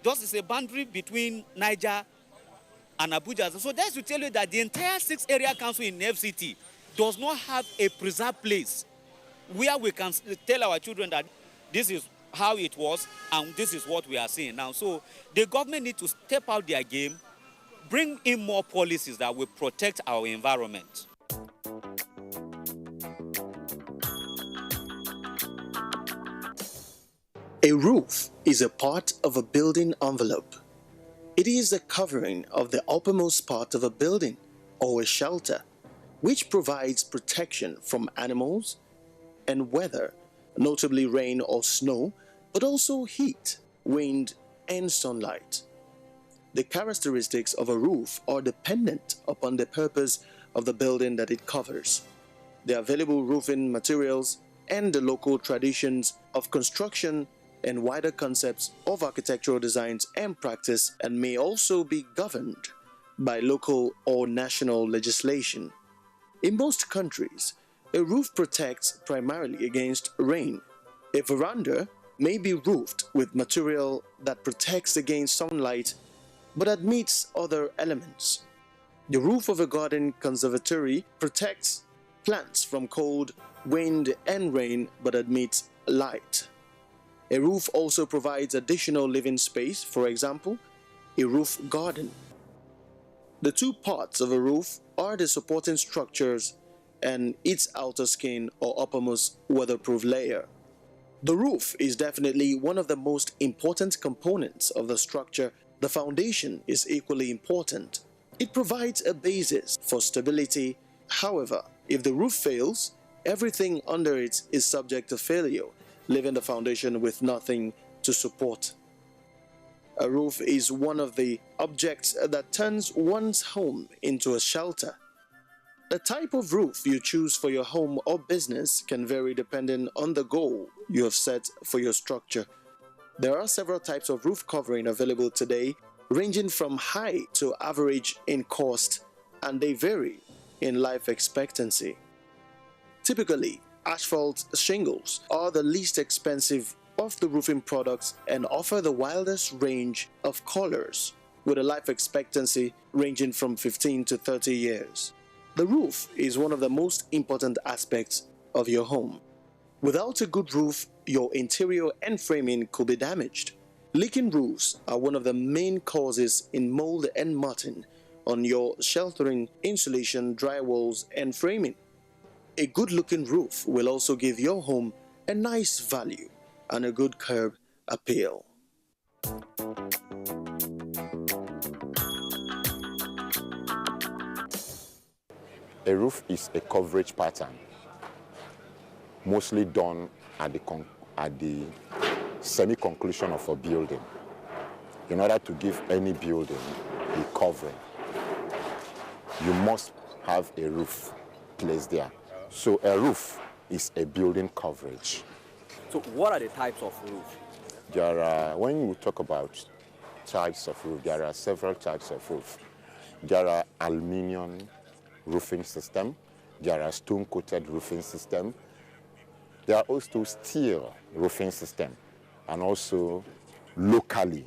Just is a boundary between Niger and Abuja. So that's to tell you that the entire 6 area council in FCT does not have a preserved place where we can tell our children that this is how it was and this is what we are seeing now. So the government needs to step out their game, bring in more policies that will protect our environment. A roof is a part of a building envelope. It is the covering of the uppermost part of a building or a shelter, which provides protection from animals and weather, notably rain or snow, but also heat, wind, and sunlight. The characteristics of a roof are dependent upon the purpose of the building that it covers, the available roofing materials, and the local traditions of construction and wider concepts of architectural designs and practice, and may also be governed by local or national legislation. In most countries, a roof protects primarily against rain. A veranda may be roofed with material that protects against sunlight but admits other elements. The roof of a garden conservatory protects plants from cold, wind, and rain but admits light. A roof also provides additional living space, for example, a roof garden. The two parts of a roof are the supporting structures and its outer skin or uppermost weatherproof layer. The roof is definitely one of the most important components of the structure. The foundation is equally important. It provides a basis for stability. However, if the roof fails, everything under it is subject to failure, leaving the foundation with nothing to support. A roof is one of the objects that turns one's home into a shelter. The type of roof you choose for your home or business can vary depending on the goal you have set for your structure. There are several types of roof covering available today, ranging from high to average in cost, and they vary in life expectancy. Typically, asphalt shingles are the least expensive of the roofing products and offer the wildest range of colors, with a life expectancy ranging from 15 to 30 years. The roof is one of the most important aspects of your home. Without a good roof, your interior and framing could be damaged. Leaking roofs are one of the main causes in mold and matting on your sheltering, insulation, drywalls, and framing. A good-looking roof will also give your home a nice value and a good curb appeal. A roof is a coverage pattern, mostly done at the semi-conclusion of a building. In order to give any building a covering, you must have a roof placed there. So a roof is a building coverage. So what are the types of roofs? There are, when we talk about types of roof, there are several types of roof. There are aluminium roofing system, there are stone-coated roofing system, there are also steel roofing system, and also locally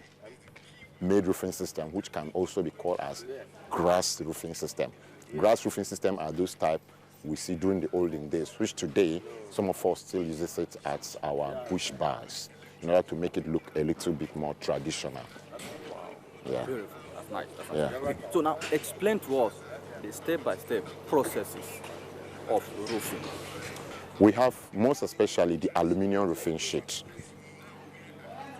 made roofing system, which can also be called as grass roofing system. Grass roofing system are those type we see during the olden days, which today some of us still uses it at our bush bars in order to make it look a little bit more traditional. Yeah. Beautiful. That's nice. That's nice. Yeah. Okay, so now explain to us the step-by-step processes of roofing. We have most especially the aluminium roofing sheet.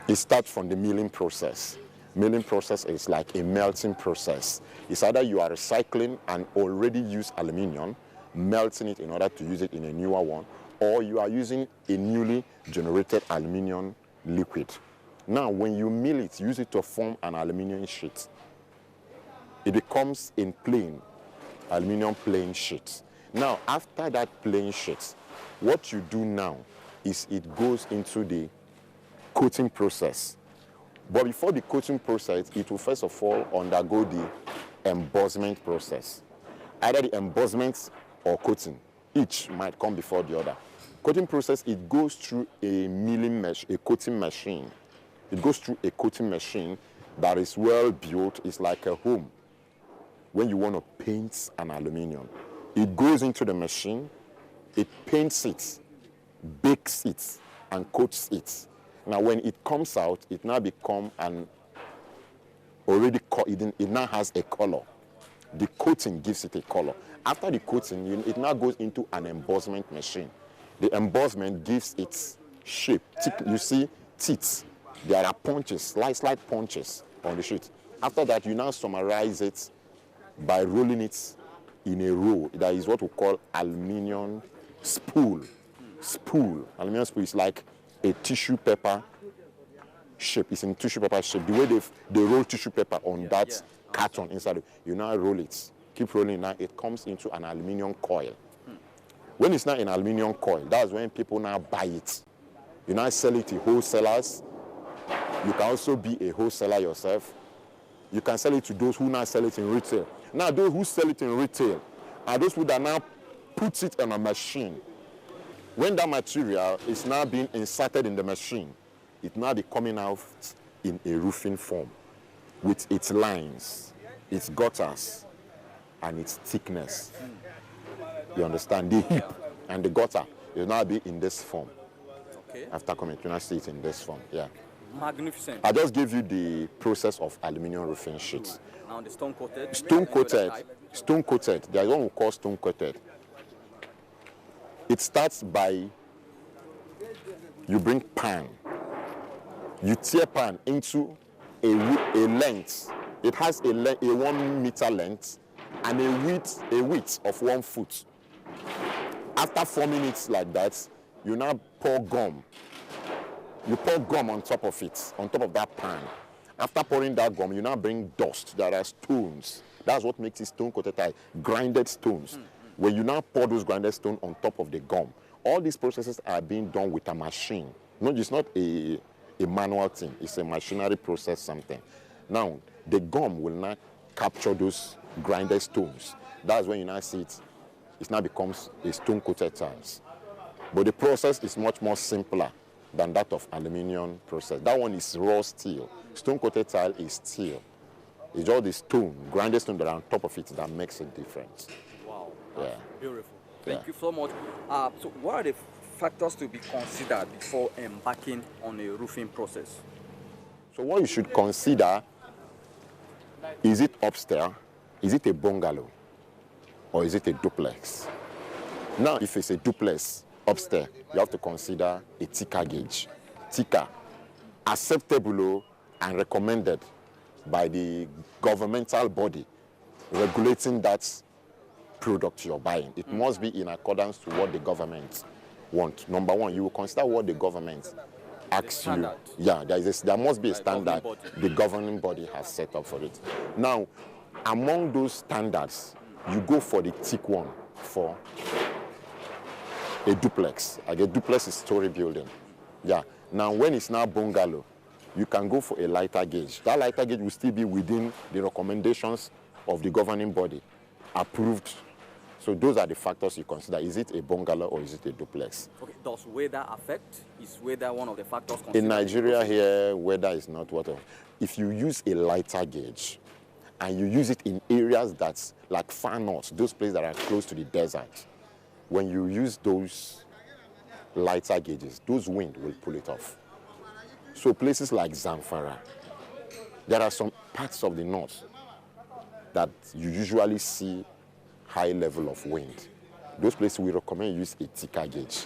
It starts from the milling process. Milling process is like a melting process. It's either you are recycling an already used aluminium, melting it in order to use it in a newer one, or you are using a newly generated aluminium liquid. Now, when you mill it, use it to form an aluminium sheet. It becomes in plain, aluminium plain sheet. Now, after that plain sheet, what you do now is it goes into the coating process. But before the coating process, it will first of all undergo the embossment process. Either the embossment or coating, each might come before the other. Coating process, it goes through a a coating machine. It goes through a coating machine that is well built. It's like a home. When you want to paint an aluminium, it goes into the machine, it paints it, bakes it, and coats it. Now, when it comes out, it now becomes an it now has a color. The coating gives it a color. After the coating, it now goes into an embossment machine. The embossment gives its shape. You see teeth. There are punches, slight punches on the sheet. After that, you now summarize it by rolling it in a row. That is what we call aluminium spool. Aluminium spool is like a tissue paper shape. It's in tissue paper shape. The way they roll tissue paper on that carton inside, you now roll it. Keep rolling. Now it comes into an aluminium coil. When it's not an aluminium coil, that's when people now buy it. You now sell it to wholesalers. You can also be a wholesaler yourself. You can sell it to those who now sell it in retail. Now, those who sell it in retail are those who that now put it on a machine. When that material is now being inserted in the machine, it now be coming out in a roofing form with its lines, its gutters, and its thickness. You understand? The hip and the gutter will now be in this form. Okay. After coming, you now see it in this form. Yeah. Magnificent. I just gave you the process of aluminium roofing sheets. Now the stone coated. Stone coated. There is one we call stone coated. It starts by you bring pan. You tear pan into a length. It has a 1 meter length and a width of 1 foot. After forming it like that, you now pour gum. You pour gum on top of it, on top of that pan. After pouring that gum, you now bring dust. There are stones. That's what makes it stone coated tile, grinded stones. When you now pour those grinded stones on top of the gum, all these processes are being done with a machine. No, it's not a manual thing. It's a machinery process something. Now, the gum will not capture those grinded stones. That's when you now see it. It now becomes a stone coated tiles. But the process is much more simpler than that of aluminium process. That one is raw steel. Stone coated tile is steel. It's all the stone, grinded stone that are on top of it that makes a difference. Wow, that's beautiful. Thank you so much. So what are the factors to be considered before embarking on a roofing process? So what you should consider, is it upstairs, is it a bungalow, or is it a duplex? Now, if it's a duplex upstairs, you have to consider a thicker gauge. Thicker, acceptable and recommended by the governmental body regulating that product you're buying. It must be in accordance to what the government want. Number one, you will consider what the government asks you. Yeah, there must be a standard the governing body has set up for it. Now, among those standards, you go for the thick one for a duplex. Like a duplex is story building. Yeah. Now, when it's now bungalow, you can go for a lighter gauge. That lighter gauge will still be within the recommendations of the governing body, approved So those are the factors you consider. Is it a bungalow or is it a duplex? Okay, does weather affect? Is weather one of the factors considered? In Nigeria here, weather is not what of. If you use a lighter gauge and you use it in areas that's like far north, those places that are close to the desert, when you use those lighter gauges, those wind will pull it off. So places like Zamfara, there are some parts of the north that you usually see high level of wind. Those places we recommend you use a thicker gauge.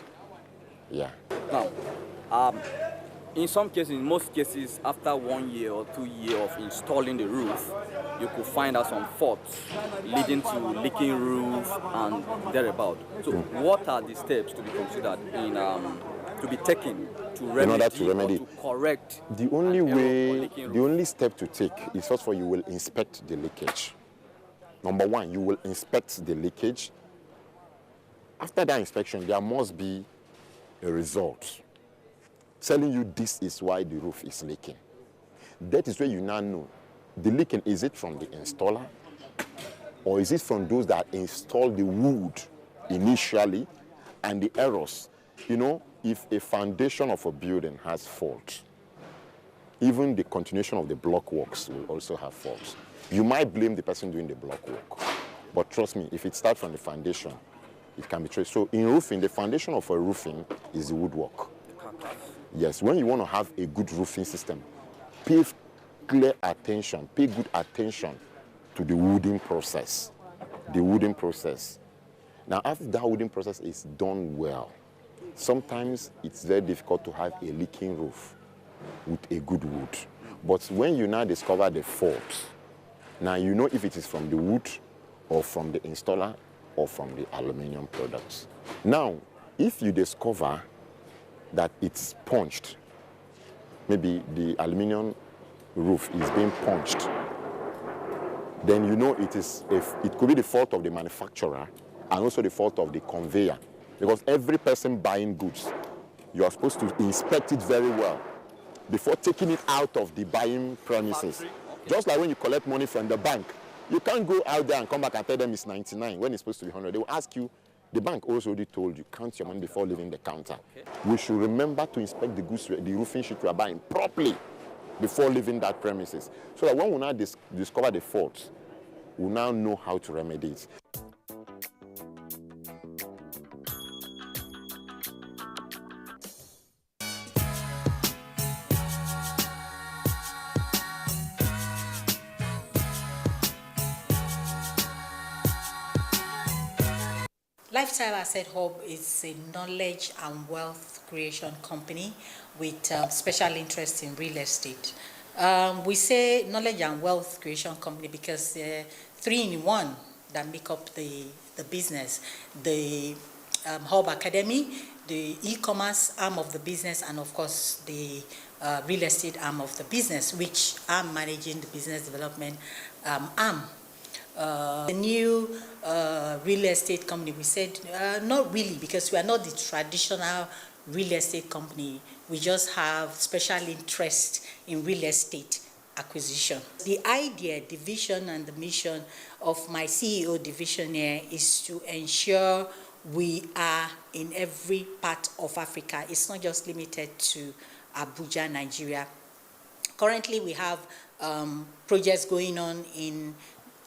Yeah. Now, in some cases, in most cases, after 1 year or 2 years of installing the roof, you could find out some faults leading to leaking roof and thereabout. So what are the steps to be considered in, to be taken to remedy, in order to remedy, or to correct? The only way, the only step to take is first of all, you will inspect the leakage. Number one, you will inspect the leakage. After that inspection, there must be a result telling you this is why the roof is leaking. That is where you now know the leaking, is it from the installer or is it from those that installed the wood initially and the errors? You know, if a foundation of a building has faults, even the continuation of the block works will also have faults. You might blame the person doing the block work, but trust me, if it starts from the foundation, it can be traced. So in roofing, the foundation of a roofing is the woodwork. Yes, when you want to have a good roofing system, pay clear attention, pay good attention to the wooding process. The wooding process. Now, after that wooding process is done well, sometimes it's very difficult to have a leaking roof with a good wood. But when you now discover the fault, now you know if it is from the wood or from the installer or from the aluminium products. Now, if you discover that it's punched, maybe the aluminium roof is being punched, then you know it could be the fault of the manufacturer and also the fault of the conveyor. Because every person buying goods, you are supposed to inspect it very well before taking it out of the buying premises. Just like when you collect money from the bank, you can't go out there and come back and tell them it's 99 when it's supposed to be 100. They will ask you, the bank also already told you, count your money before leaving the counter. We should remember to inspect the goods, the roofing sheet we are buying properly before leaving that premises. So that when we now discover the faults, we now know how to remedy it. Lifestyle Asset Hub is a knowledge and wealth creation company with special interest in real estate. We say knowledge and wealth creation company because 3 in 1 that make up the business. The Hub Academy, the e-commerce arm of the business, and of course the real estate arm of the business, which I'm managing the business development arm. The new real estate company, we said, not really, because we are not the traditional real estate company. We just have special interest in real estate acquisition. The idea, the vision, and the mission of my CEO division here is to ensure we are in every part of Africa. It's not just limited to Abuja, Nigeria. Currently, we have projects going on in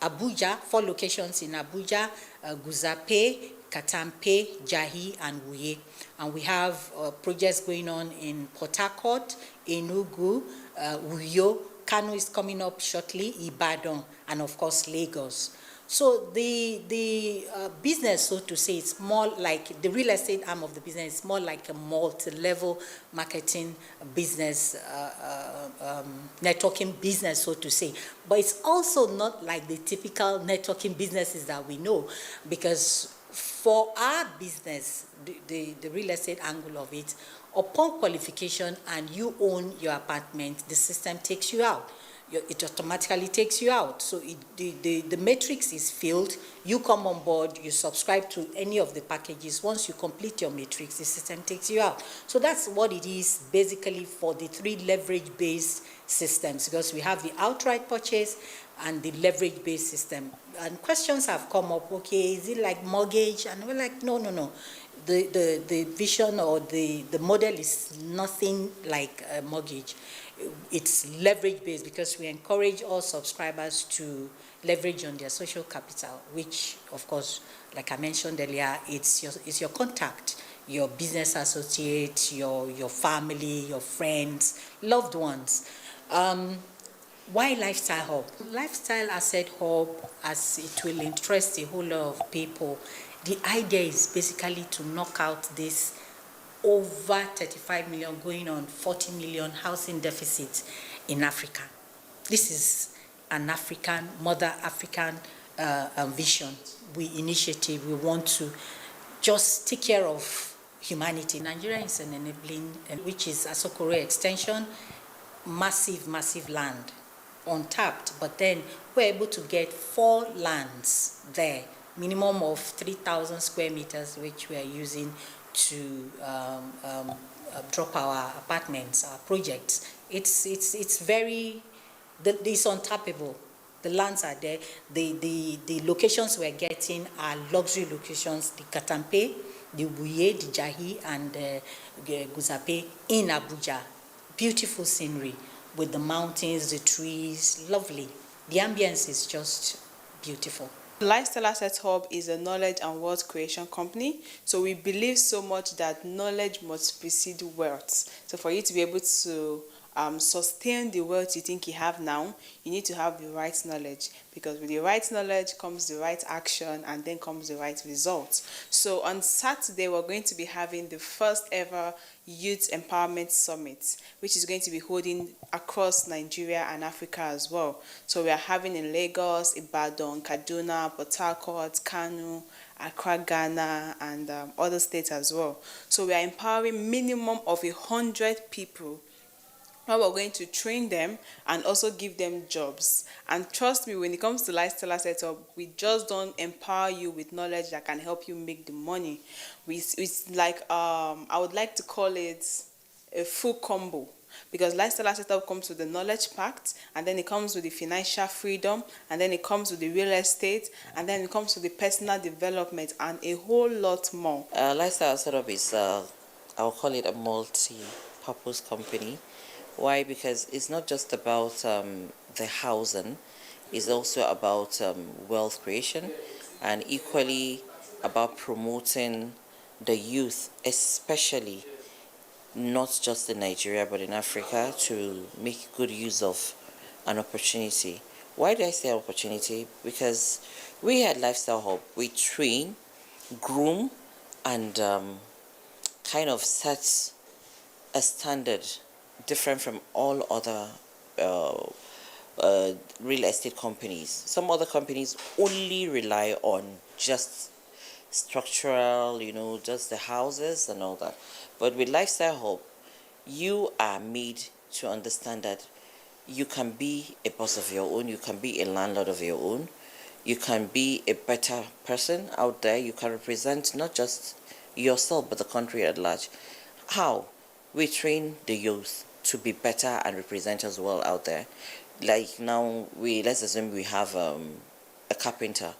Abuja, 4 locations in Abuja, Guzape, Katampe, Jahi, and Wuye. And we have projects going on in Port Harcourt, Enugu, Uyo, Kano is coming up shortly, Ibadan, and of course Lagos. So the business, so to say, it's more like the real estate arm of the business. It's more like a multi-level marketing business, networking business, so to say. But it's also not like the typical networking businesses that we know, because for our business, the real estate angle of it, upon qualification and you own your apartment, the system takes you out. It automatically takes you out. So the matrix is filled, you come on board, you subscribe to any of the packages. Once you complete your matrix, the system takes you out. So that's what it is basically for the 3 leverage-based systems, because we have the outright purchase, and the leverage-based system. And questions have come up, okay, is it like mortgage? And we're like, no. The vision or the model is nothing like a mortgage. It's leverage-based because we encourage all subscribers to leverage on their social capital, which, of course, like I mentioned earlier, it's your contact, your business associate, your family, your friends, loved ones. Why Lifestyle Hub? Lifestyle Asset Hub, as it will interest a whole lot of people, the idea is basically to knock out this over 35 million going on 40 million housing deficit in Africa. This is an African, mother African vision, initiative. We want to just take care of humanity. Nigeria is an enabling, which is Asokoro extension, massive land, untapped, but then we're able to get 4 lands there, minimum of 3,000 square meters, which we are using to drop our apartments, our projects. It's very, it's untappable. The lands are there. The locations we're getting are luxury locations, the Katampe, the Wuye, the Jahi, and Guzape in Abuja. Beautiful scenery with the mountains, the trees, lovely. The ambience is just beautiful. Lifestyle Asset Hub is a knowledge and wealth creation company. So we believe so much that knowledge must precede wealth. So for you to be able to sustain the wealth you think you have now, you need to have the right knowledge, because with the right knowledge comes the right action, and then comes the right results. So on Saturday, we're going to be having the first ever Youth Empowerment Summit, which is going to be holding across Nigeria and Africa as well. So we are having in Lagos, Ibadan, Kaduna, Port Harcourt, Kano, Accra, Ghana, and other states as well. So we are empowering minimum of 100 people. Now we're going to train them and also give them jobs. And trust me, when it comes to Lifestyle Asset Hub, we just don't empower you with knowledge that can help you make the money. It's like, I would like to call it a full combo, because Lifestyle Asset Hub comes with the knowledge pact, and then it comes with the financial freedom, and then it comes with the real estate, and then it comes with the personal development, and a whole lot more. Lifestyle Asset Hub is, I'll call it a multi-purpose company. Why? Because it's not just about the housing, it's also about wealth creation, and equally about promoting the youth, especially not just in Nigeria but in Africa, to make good use of an opportunity. Why do I say opportunity? Because we at Lifestyle Hub, we train, groom, and kind of set a standard different from all other real estate companies. Some other companies only rely on just structural, just the houses and all that. But with Lifestyle Hub, you are made to understand that you can be a boss of your own, you can be a landlord of your own, you can be a better person out there, you can represent not just yourself but the country at large. How? We train the youth to be better and represent us well out there. Like now, let's assume we have a carpenter,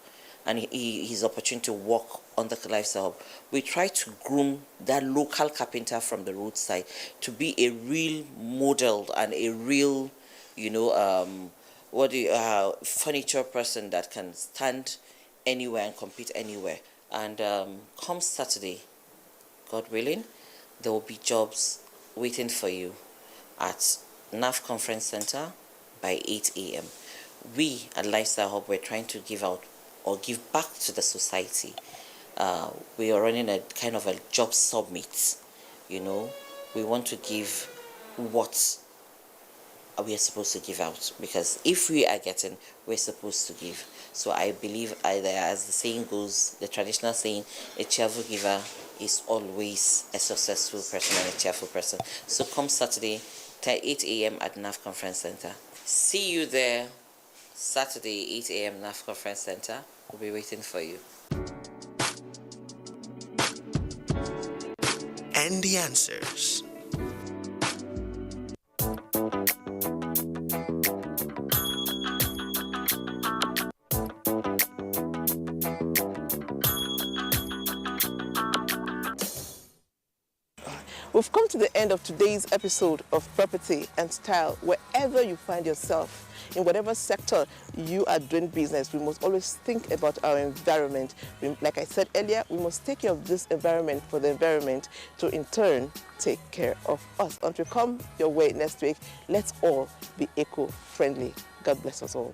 and his opportunity to work on the Lifestyle Hub. We try to groom that local carpenter from the roadside to be a real model and a real, furniture person that can stand anywhere and compete anywhere. And come Saturday, God willing, there will be jobs waiting for you at NAF Conference Center by 8 a.m. We at Lifestyle Hub, we're trying to give out or give back to the society. We are running a kind of a job summit. We want to give what we are supposed to give out, because if we are getting, we're supposed to give. So I believe either, as the saying goes, the traditional saying, a cheerful giver is always a successful person and a cheerful person. So come Saturday, 8 a.m. at NAF Conference Center. See you there Saturday, 8 a.m. NAF Conference Center. We'll be waiting for you. And the answers. We've come to the end of today's episode of Property and Style. Wherever you find yourself, in whatever sector you are doing business, we must always think about our environment. Like I said earlier, we must take care of this environment for the environment to in turn take care of us. Until we come your way next week, let's all be eco-friendly. God bless us all.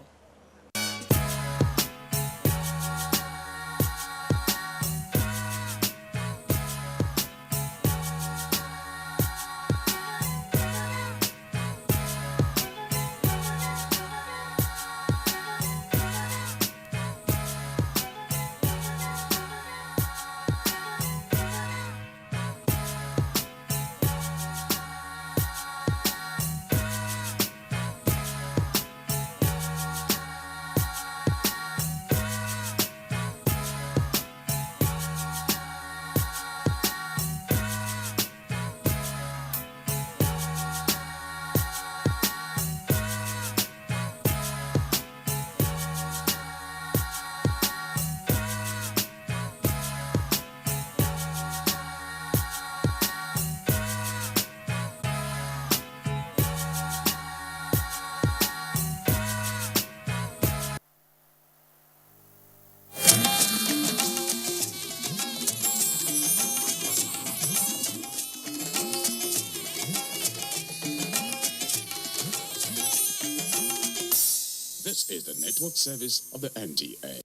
This is the network service of the NTA.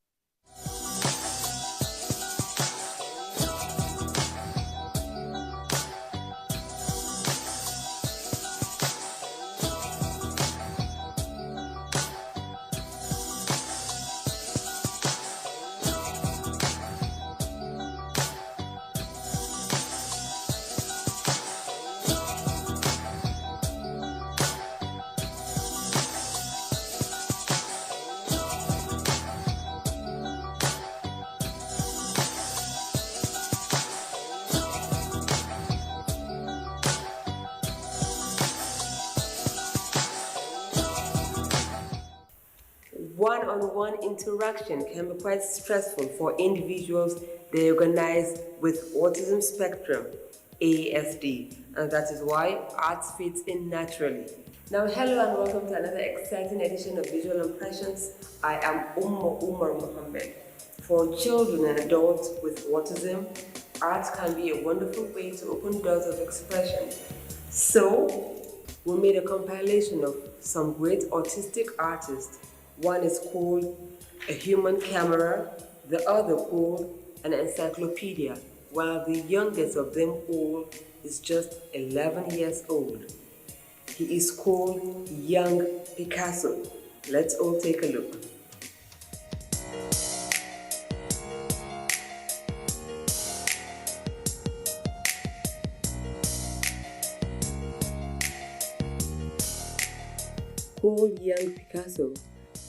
One-on-one interaction can be quite stressful for individuals diagnosed with autism spectrum, ASD, and that is why art fits in naturally. Now, hello and welcome to another exciting edition of Visual Impressions. I am Umar Mohammed. For children and adults with autism, art can be a wonderful way to open doors of expression. So, we made a compilation of some great autistic artists. One is called a human camera, the other called an encyclopedia, while the youngest of them all is just 11 years old. He is called Young Picasso. Let's all take a look. Called Young Picasso,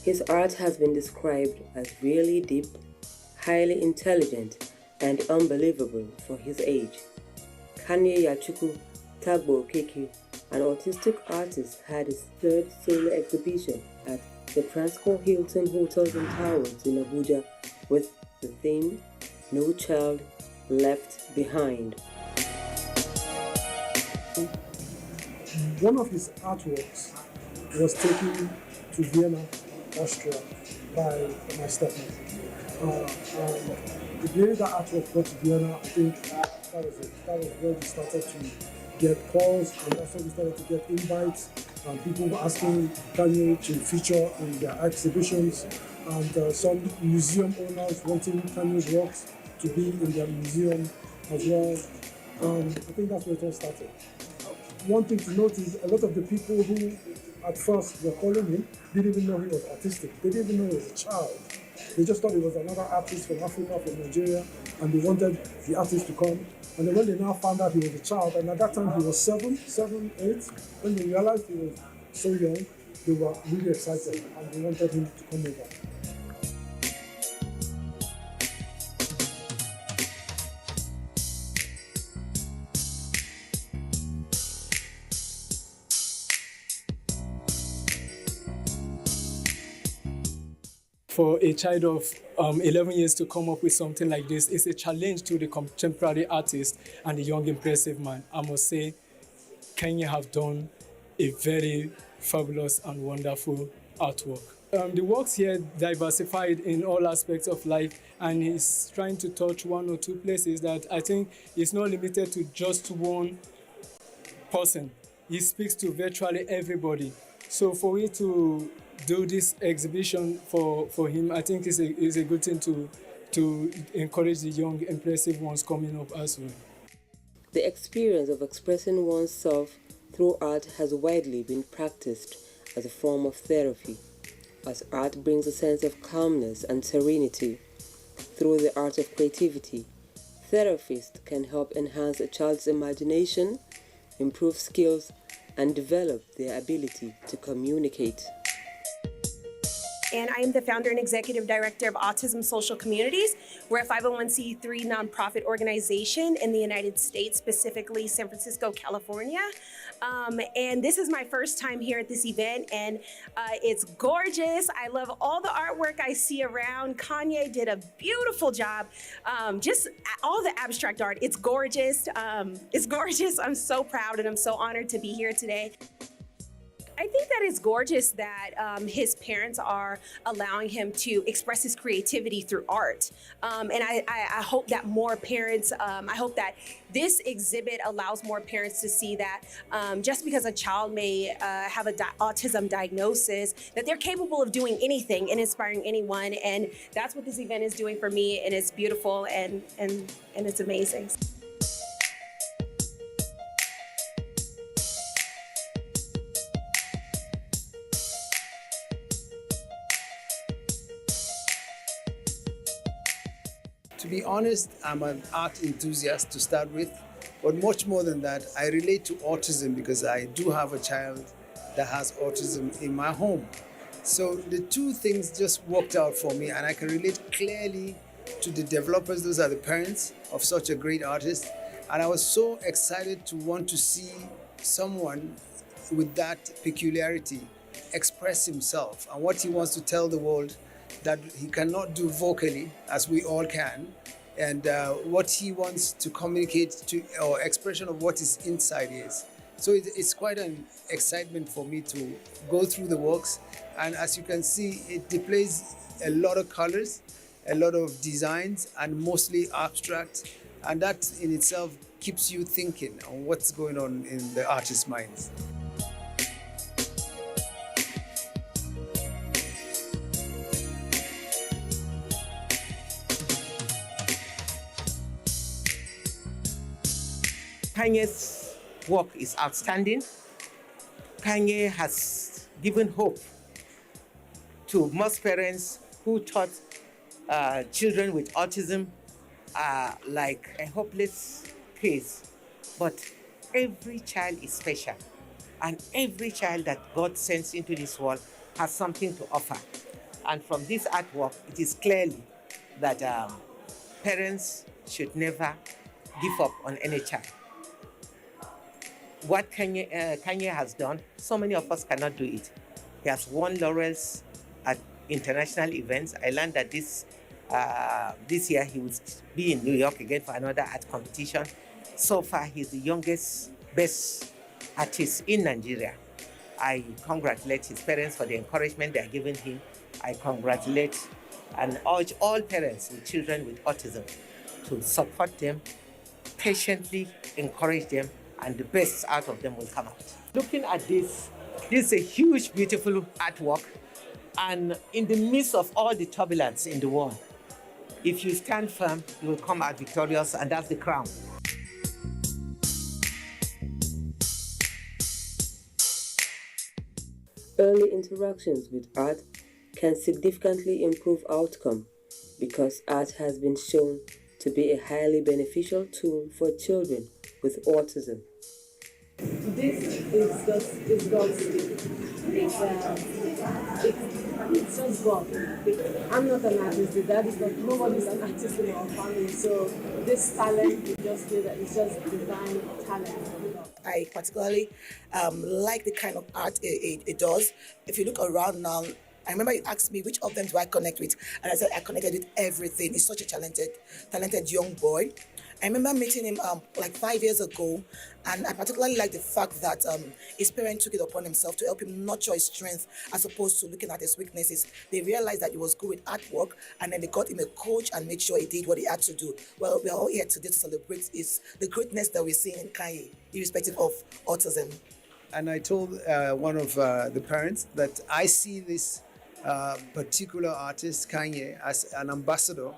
his art has been described as really deep, highly intelligent, and unbelievable for his age. Kanye Yachuku Tagbo Okeke, an autistic artist, had his third solo exhibition at the Transcorp Hilton Hotels and Towers in Abuja with the theme, No Child Left Behind. One of his artworks was taken to Vienna, Austria by my stepmother. The day that artwork got to Vienna, I think that was it. That was where we started to get calls, and that's when we started to get invites. And people were asking Kanye to feature in their exhibitions, and some museum owners wanting Kanye's works to be in their museum as well. I think that's where it all started. One thing to note is a lot of the people who at first were calling him didn't even know he was autistic. They didn't even know he was a child. They just thought he was another artist from Africa, from Nigeria, and they wanted the artist to come. And then when they now found out he was a child, and at that time he was 7, 8, when they realized he was so young, they were really excited and they wanted him to come over. for a child of 11 years to come up with something like this is a challenge to the contemporary artist and the young impressive man. I must say, Kenya have done a very fabulous and wonderful artwork. The works here diversified in all aspects of life, and he's trying to touch one or two places that I think is not limited to just one person. He speaks to virtually everybody. So for me to do this exhibition for him, I think is a good thing to encourage the young, impressive ones coming up as well. The experience of expressing oneself through art has widely been practiced as a form of therapy, as art brings a sense of calmness and serenity. Through the art of creativity, therapists can help enhance a child's imagination, improve skills, and develop their ability to communicate. And I am the founder and executive director of Autism Social Communities. We're a 501c3 nonprofit organization in the United States, specifically San Francisco, California. And this is my first time here at this event, and it's gorgeous. I love all the artwork I see around. Kanye did a beautiful job. Just all the abstract art, it's gorgeous. It's gorgeous. I'm so proud and I'm so honored to be here today. I think that it's gorgeous that his parents are allowing him to express his creativity through art. And I hope that more parents, I hope that this exhibit allows more parents to see that just because a child may have an autism diagnosis, that they're capable of doing anything and inspiring anyone. And that's what this event is doing for me. And it's beautiful and it's amazing. To be honest, I'm an art enthusiast to start with, but much more than that, I relate to autism because I do have a child that has autism in my home. So the two things just worked out for me, and I can relate clearly to the developers. Those are the parents of such a great artist. And I was so excited to want to see someone with that peculiarity express himself and what he wants to tell the world that he cannot do vocally, as we all can, and what he wants to communicate to, or expression of what his inside is. So it's quite an excitement for me to go through the works, and as you can see, it displays a lot of colors, a lot of designs, and mostly abstract, and that in itself keeps you thinking on what's going on in the artist's minds. Kanye's work is outstanding. Kanye has given hope to most parents who thought children with autism are like a hopeless case. But every child is special, and every child that God sends into this world has something to offer. And from this artwork, it is clearly that parents should never give up on any child. What Kanye has done, so many of us cannot do it. He has won laurels at international events. I learned that this year he will be in New York again for another art competition. So far, he's the youngest, best artist in Nigeria. I congratulate his parents for the encouragement they are giving him. I congratulate and urge all parents with children with autism to support them, patiently encourage them, and the best out of them will come out. Looking at this is a huge, beautiful artwork, and in the midst of all the turbulence in the world, if you stand firm, you will come out victorious, and that's the crown. Early interactions with art can significantly improve outcome because art has been shown to be a highly beneficial tool for children with autism. This is just God's gift. It's just God. I'm not an artist, the dad is not, nobody's an artist in our family, so this talent is just divine talent. I particularly like the kind of art it does. If you look around now, I remember you asked me which of them do I connect with, and I said I connected with everything. He's such a talented young boy. I remember meeting him like 5 years ago, and I particularly like the fact that his parents took it upon themselves to help him nurture his strength as opposed to looking at his weaknesses. They realized that he was good with artwork, and then they got him a coach and made sure he did what he had to do. Well, we're all here today to celebrate the greatness that we're seeing in Kanye, irrespective of autism. And I told one of the parents that I see this particular artist, Kanye, as an ambassador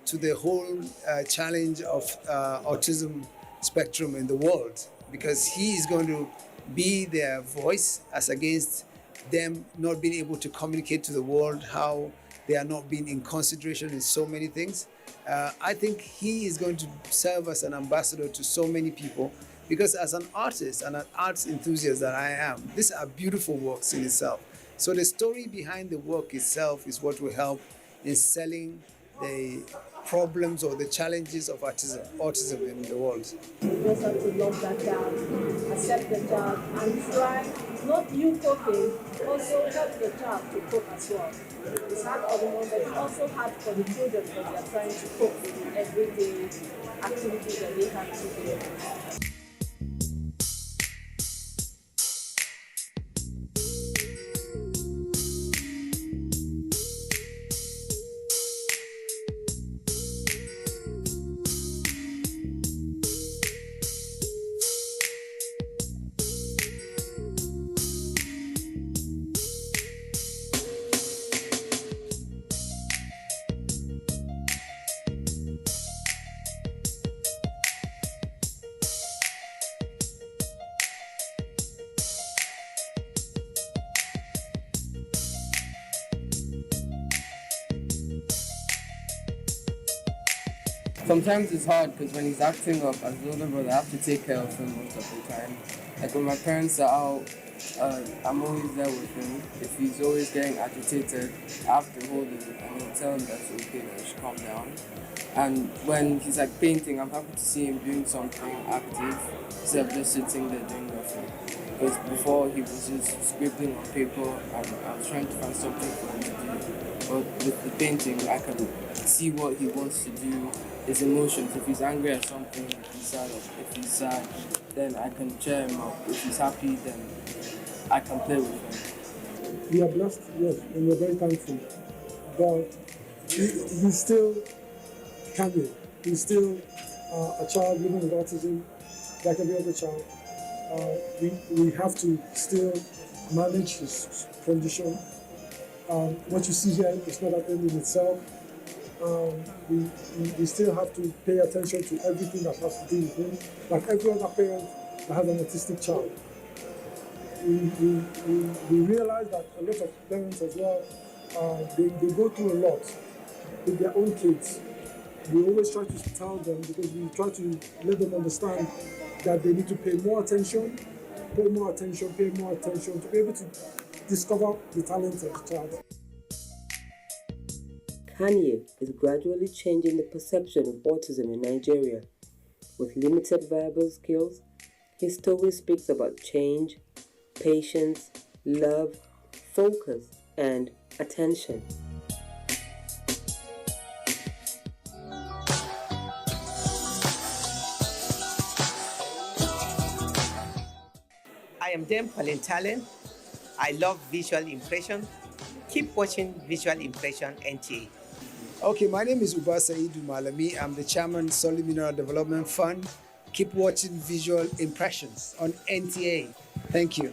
to the whole challenge of autism spectrum in the world, because he is going to be their voice as against them not being able to communicate to the world how they are not being in consideration in so many things. I think he is going to serve as an ambassador to so many people, because as an artist and an arts enthusiast that I am, these are beautiful works in itself. So the story behind the work itself is what will help in selling the problems or the challenges of autism in the world. You just have to love that child, accept the child, and try, not you coping, also help the child to cope as well. It's hard for the mom, but it's also hard for the children because they are trying to cope with the everyday activities that they have to do. Sometimes it's hard because when he's acting up as the older brother, I have to take care of him most of the time. Like when my parents are out, I'm always there with him. If he's always getting agitated, I have to hold him and I'll tell him that's okay, that he should calm down. And when he's like painting, I'm happy to see him doing something active instead of just sitting there doing nothing. Because before he was just scribbling on paper and I was trying to find something for him to do. But with the painting, I can see what he wants to do, his emotions. If he's angry at something, if he's sad, then I can cheer him up. If he's happy, then I can play with him. We are blessed, yes, and we're very thankful. But he's still Kanye. He's still a child living with autism, like every other child. We have to still manage his condition. What you see here is not an end in itself. We still have to pay attention to everything that has to do with him, like every other parent that has an autistic child. We realize that a lot of parents as well, they go through a lot with their own kids. We always try to tell them, because we try to let them understand that they need to pay more attention to be able to discover the talent of the child. Kanye is gradually changing the perception of autism in Nigeria. With limited verbal skills, his story speaks about change, patience, love, focus, and attention. I am Dame Pauline Talent. I love visual impression. Keep watching Visual Impression NTA. Okay, my name is Uba Saidu Malami. I'm the chairman, Solid Mineral Development Fund. Keep watching Visual Impressions on NTA. Thank you.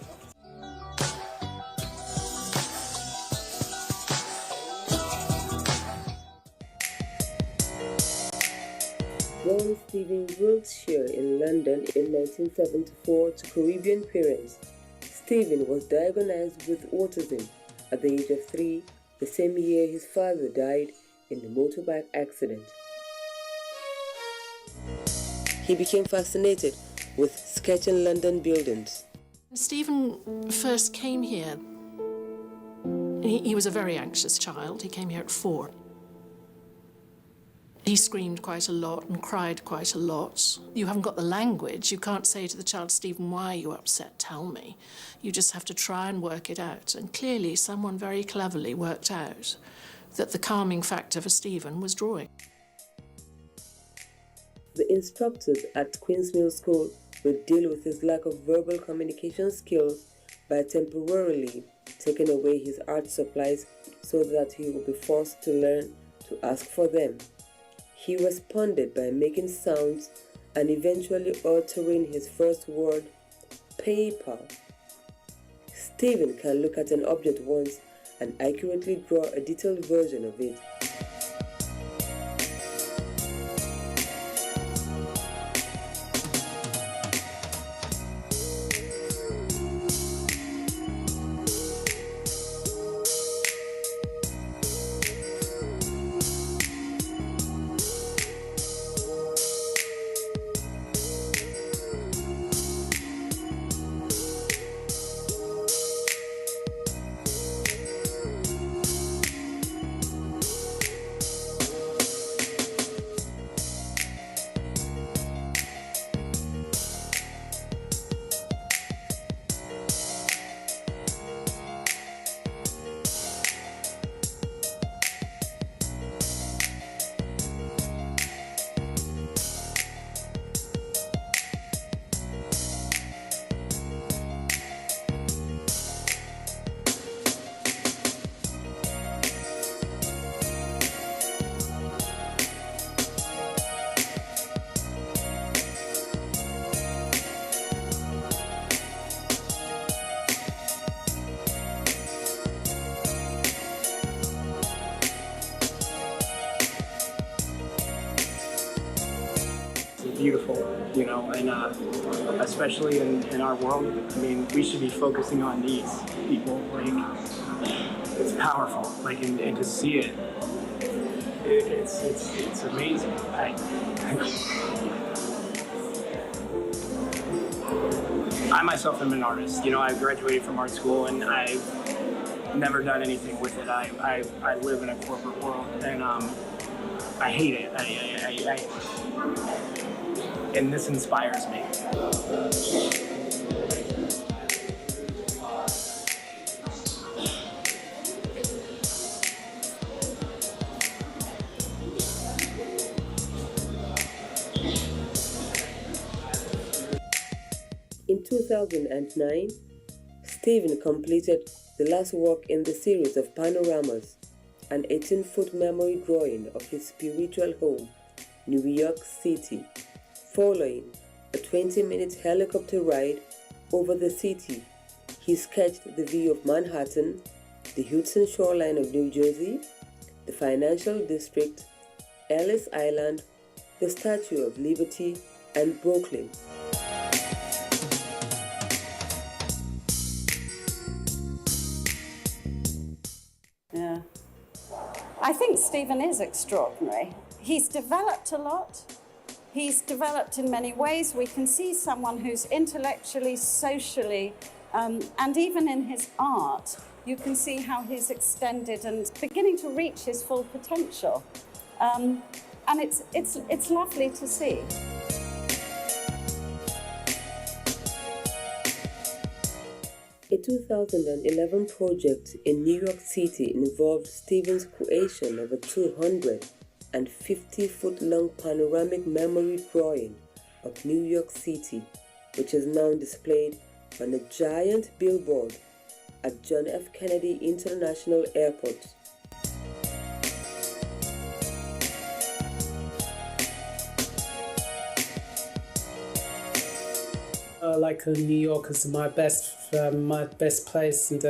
Born Stephen Wiltshire in London in 1974 to Caribbean parents, Stephen was diagnosed with autism at the age of 3, the same year his father died in a motorbike accident. He became fascinated with sketching London buildings. Stephen first came here. He was a very anxious child. He came here at 4. He screamed quite a lot and cried quite a lot. You haven't got the language. You can't say to the child, Stephen, why are you upset? Tell me. You just have to try and work it out. And clearly someone very cleverly worked out that the calming factor for Stephen was drawing. The instructors at Queen's Mill School will deal with his lack of verbal communication skills by temporarily taking away his art supplies so that he will be forced to learn to ask for them. He responded by making sounds and eventually uttering his first word, paper. Stephen can look at an object once and accurately draw a detailed version of it. Beautiful, you know, and especially in our world, I mean, we should be focusing on these people. Like, it's powerful, like, and to see it, it's amazing. I myself am an artist. You know, I graduated from art school, and I've never done anything with it. I live in a corporate world, and I hate it. And this inspires me. In 2009, Stephen completed the last work in the series of panoramas, an 18-foot memory drawing of his spiritual home, New York City, following a 20-minute helicopter ride over the city. He sketched the view of Manhattan, the Hudson shoreline of New Jersey, the financial district, Ellis Island, the Statue of Liberty, and Brooklyn. Yeah. I think Stephen is extraordinary. He's developed a lot. He's developed in many ways. We can see someone who's intellectually, socially, and even in his art, you can see how he's extended and beginning to reach his full potential. And it's lovely to see. A 2011 project in New York City involved Stephen's creation of a 250-foot-long panoramic memory drawing of New York City, which is now displayed on a giant billboard at John F. Kennedy International Airport. Like New York is my best place, and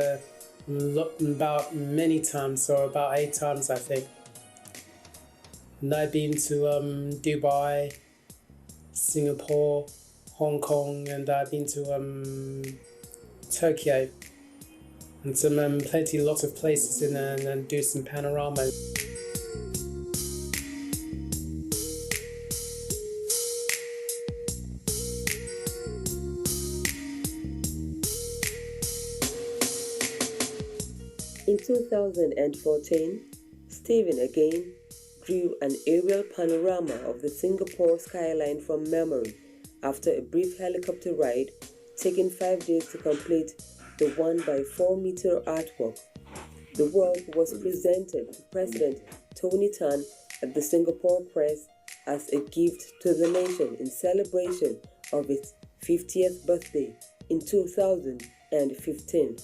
looked about many times, or about 8 times, I think. And I've been to Dubai, Singapore, Hong Kong, and I've been to Tokyo, and some lots of places in there, and do some panoramas. In 2014, Stephen again drew an aerial panorama of the Singapore skyline from memory after a brief helicopter ride, taking 5 days to complete the 1-by-4-meter artwork. The work was presented to President Tony Tan at the Singapore Press as a gift to the nation in celebration of its 50th birthday in 2015.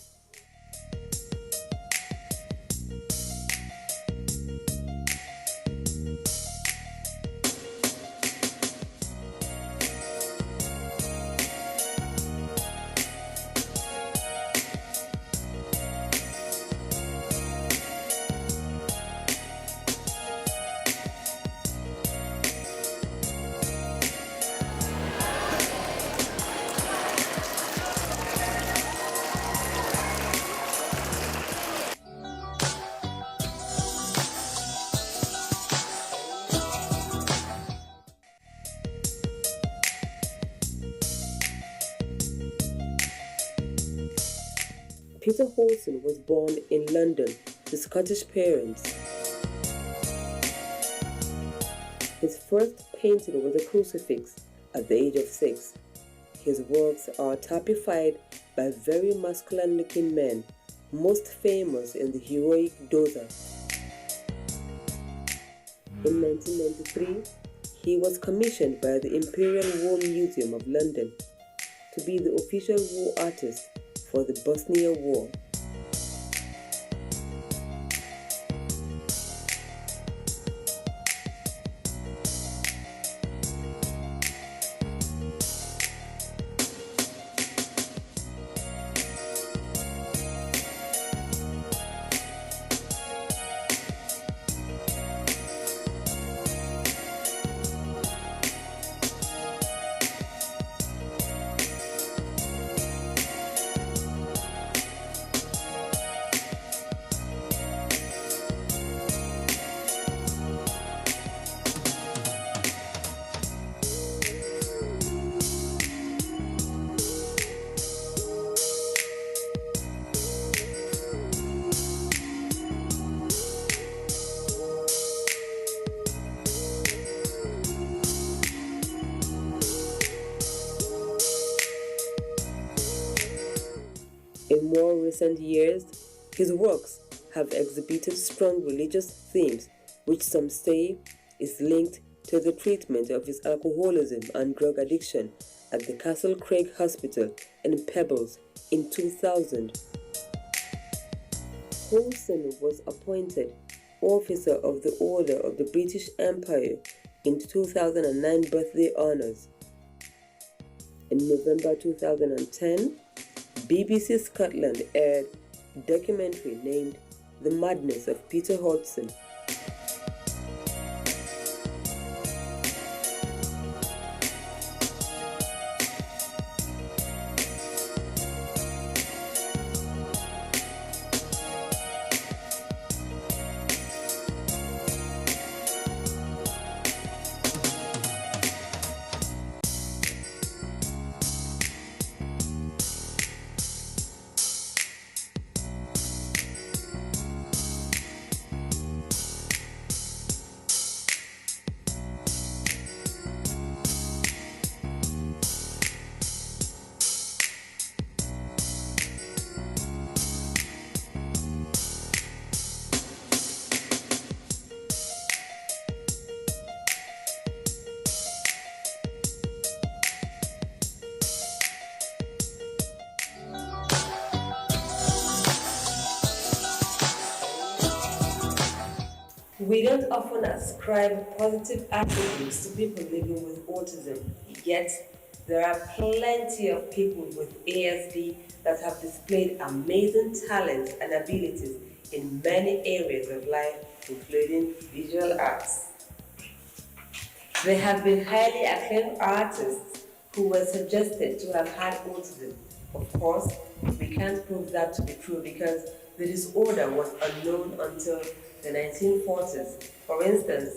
Peter Hodgson was born in London to Scottish parents. His first painting was a crucifix at the age of 6. His works are typified by very masculine-looking men, most famous in the heroic Dozer. In 1993, he was commissioned by the Imperial War Museum of London to be the official war artist for the Bosnia War. In more recent years, his works have exhibited strong religious themes, which some say is linked to the treatment of his alcoholism and drug addiction at the Castle Craig Hospital in Pebbles in 2000. Hodgson was appointed Officer of the Order of the British Empire in 2009 birthday honours. In November 2010, BBC Scotland aired a documentary named The Madness of Peter Hodgson. We don't often ascribe positive attributes to people living with autism, yet there are plenty of people with ASD that have displayed amazing talents and abilities in many areas of life, including visual arts. There have been highly acclaimed artists who were suggested to have had autism. Of course, we can't prove that to be true because the disorder was unknown until the 1940s. For instance,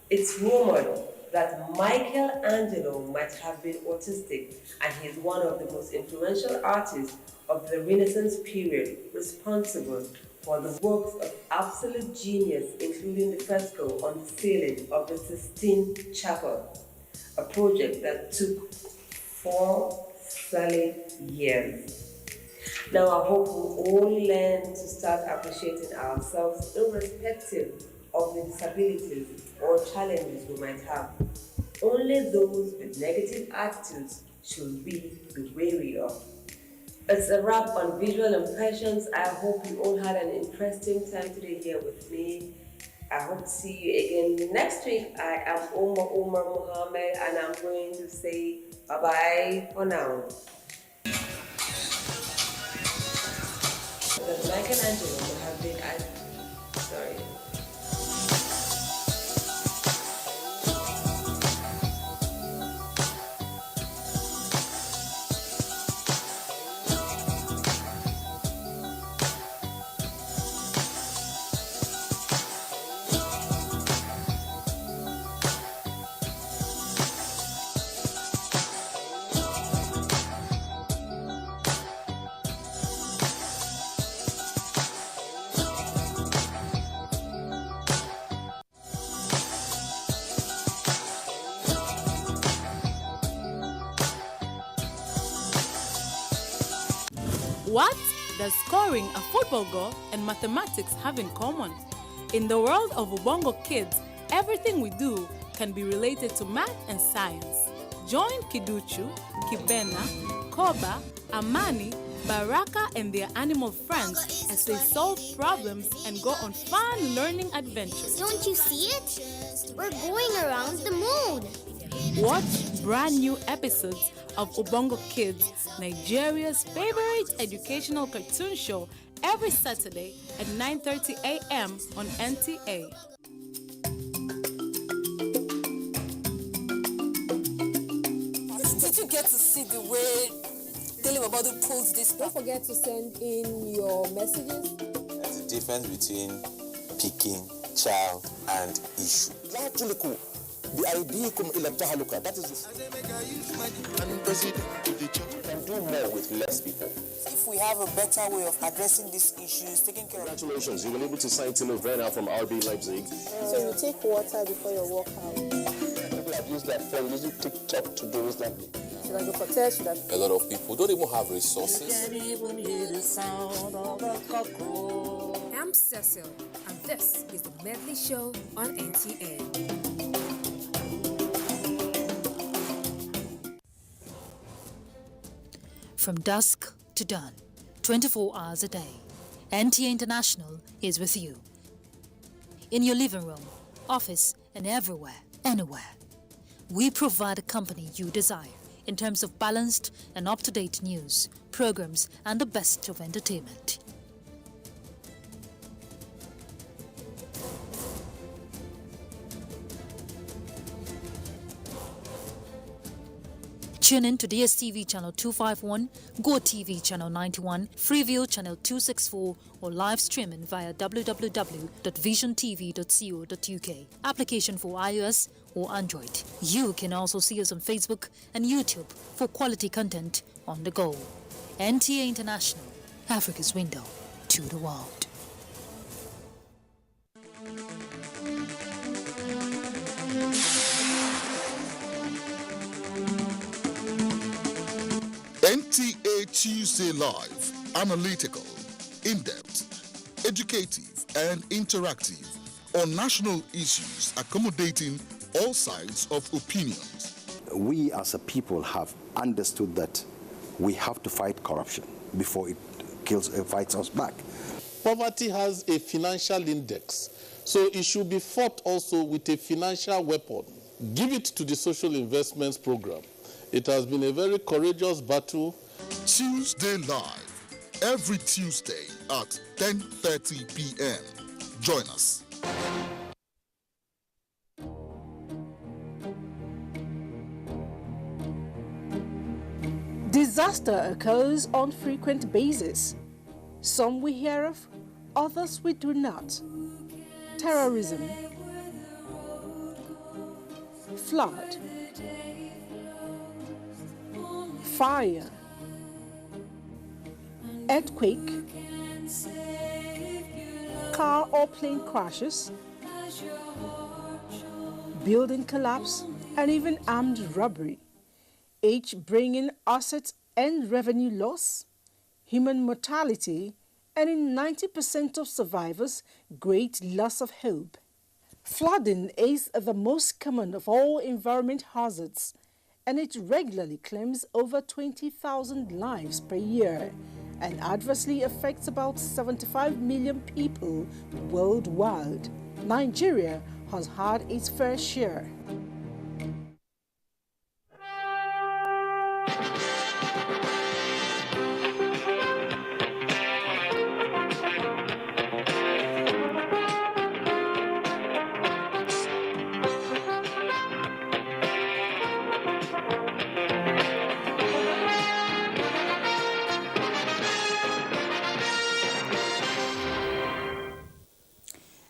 it's rumored that Michelangelo might have been autistic, and he's one of the most influential artists of the Renaissance period, responsible for the works of absolute genius, including the fresco on the ceiling of the Sistine Chapel, a project that took 4 solid years. Now I hope we all learn to start appreciating ourselves irrespective of the disabilities or challenges we might have. Only those with negative attitudes should we be wary of. It's a wrap on visual impressions. I hope you all had an interesting time today here with me. I hope to see you again next week. I am Omar Mohammed, and I'm going to say bye-bye for now. That Michelangelo would have been, sorry. What does scoring a football goal and mathematics have in common? In the world of Ubongo Kids, everything we do can be related to math and science. Join Kiduchu, Kibena, Koba, Amani, Baraka and their animal friends as they solve problems and go on fun learning adventures. Don't you see it? We're going around the moon. Watch brand new episodes of Ubongo Kids, Nigeria's favorite educational cartoon show, every Saturday at 9:30 a.m. on NTA. Did you get to see the way Daily Babadu pulls this? Don't forget to send in your messages. There's a difference between picking, child, and issue. That is you can do more with less people. If we have a better way of addressing these issues, taking care of... Congratulations, you were able to sign Timo Werner from RB Leipzig. So you take water before your workout. People have used their phone using TikTok to do that. Should I go for test? A lot of people don't even have resources. I'm Cecil, and this is the Medley Show on NTA. From dusk to dawn, 24 hours a day, NTA International is with you. In your living room, office, and everywhere, anywhere. We provide the company you desire in terms of balanced and up-to-date news, programs, and the best of entertainment. Tune in to DSTV channel 251, GoTV channel 91, Freeview channel 264, or live streaming via www.visiontv.co.uk. Application for iOS or Android. You can also see us on Facebook and YouTube for quality content on the go. NTA International, Africa's window to the world. NTA Tuesday Live, analytical, in-depth, educative and interactive on national issues accommodating all sides of opinions. We as a people have understood that we have to fight corruption before it fights us back. Poverty has a financial index, so it should be fought also with a financial weapon. Give it to the social investments program. It has been a very courageous battle. Tuesday Live, every Tuesday at 10:30 p.m. Join us. Disaster occurs on frequent basis. Some we hear of, others we do not. Terrorism, flood, fire, earthquake, car or plane crashes, building collapse, and even armed robbery, each bringing assets and revenue loss, human mortality, and in 90% of survivors, great loss of hope. Flooding is the most common of all environment hazards, and it regularly claims over 20,000 lives per year and adversely affects about 75 million people worldwide. Nigeria has had its fair share.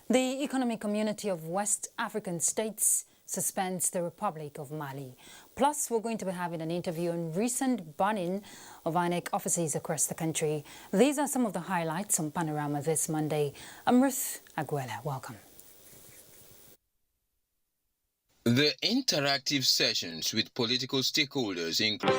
The Economic Community of West African States suspends the Republic of Mali. Plus, we're going to be having an interview on recent banning of INEC offices across the country. These are some of the highlights on Panorama this Monday. I'm Ruth Aguela. Welcome. The interactive sessions with political stakeholders include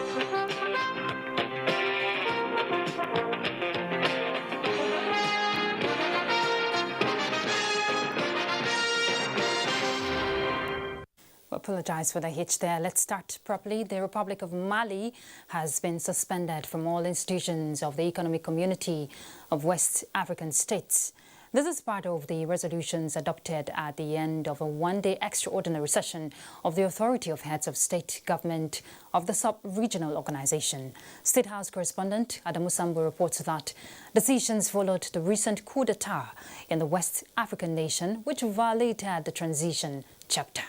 Apologize for the hitch there. Let's start properly. The Republic of Mali has been suspended from all institutions of the Economic Community of West African States. This is part of the resolutions adopted at the end of a one-day extraordinary session of the Authority of Heads of State Government of the sub-regional organization. State House correspondent Adamu Sambo reports that decisions followed the recent coup d'etat in the West African nation, which violated the transition chapter.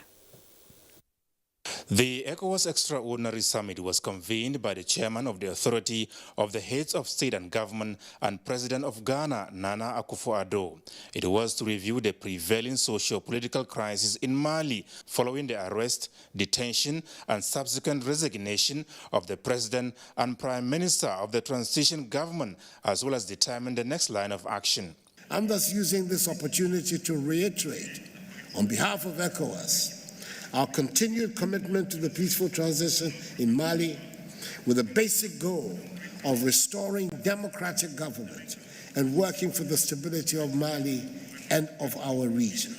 The ECOWAS Extraordinary Summit was convened by the chairman of the Authority of the Heads of State and Government and President of Ghana, Nana Akufo-Addo. It was to review the prevailing socio-political crisis in Mali following the arrest, detention and subsequent resignation of the President and Prime Minister of the transition government, as well as determine the next line of action. I'm thus using this opportunity to reiterate, on behalf of ECOWAS, our continued commitment to the peaceful transition in Mali with a basic goal of restoring democratic government and working for the stability of Mali and of our region.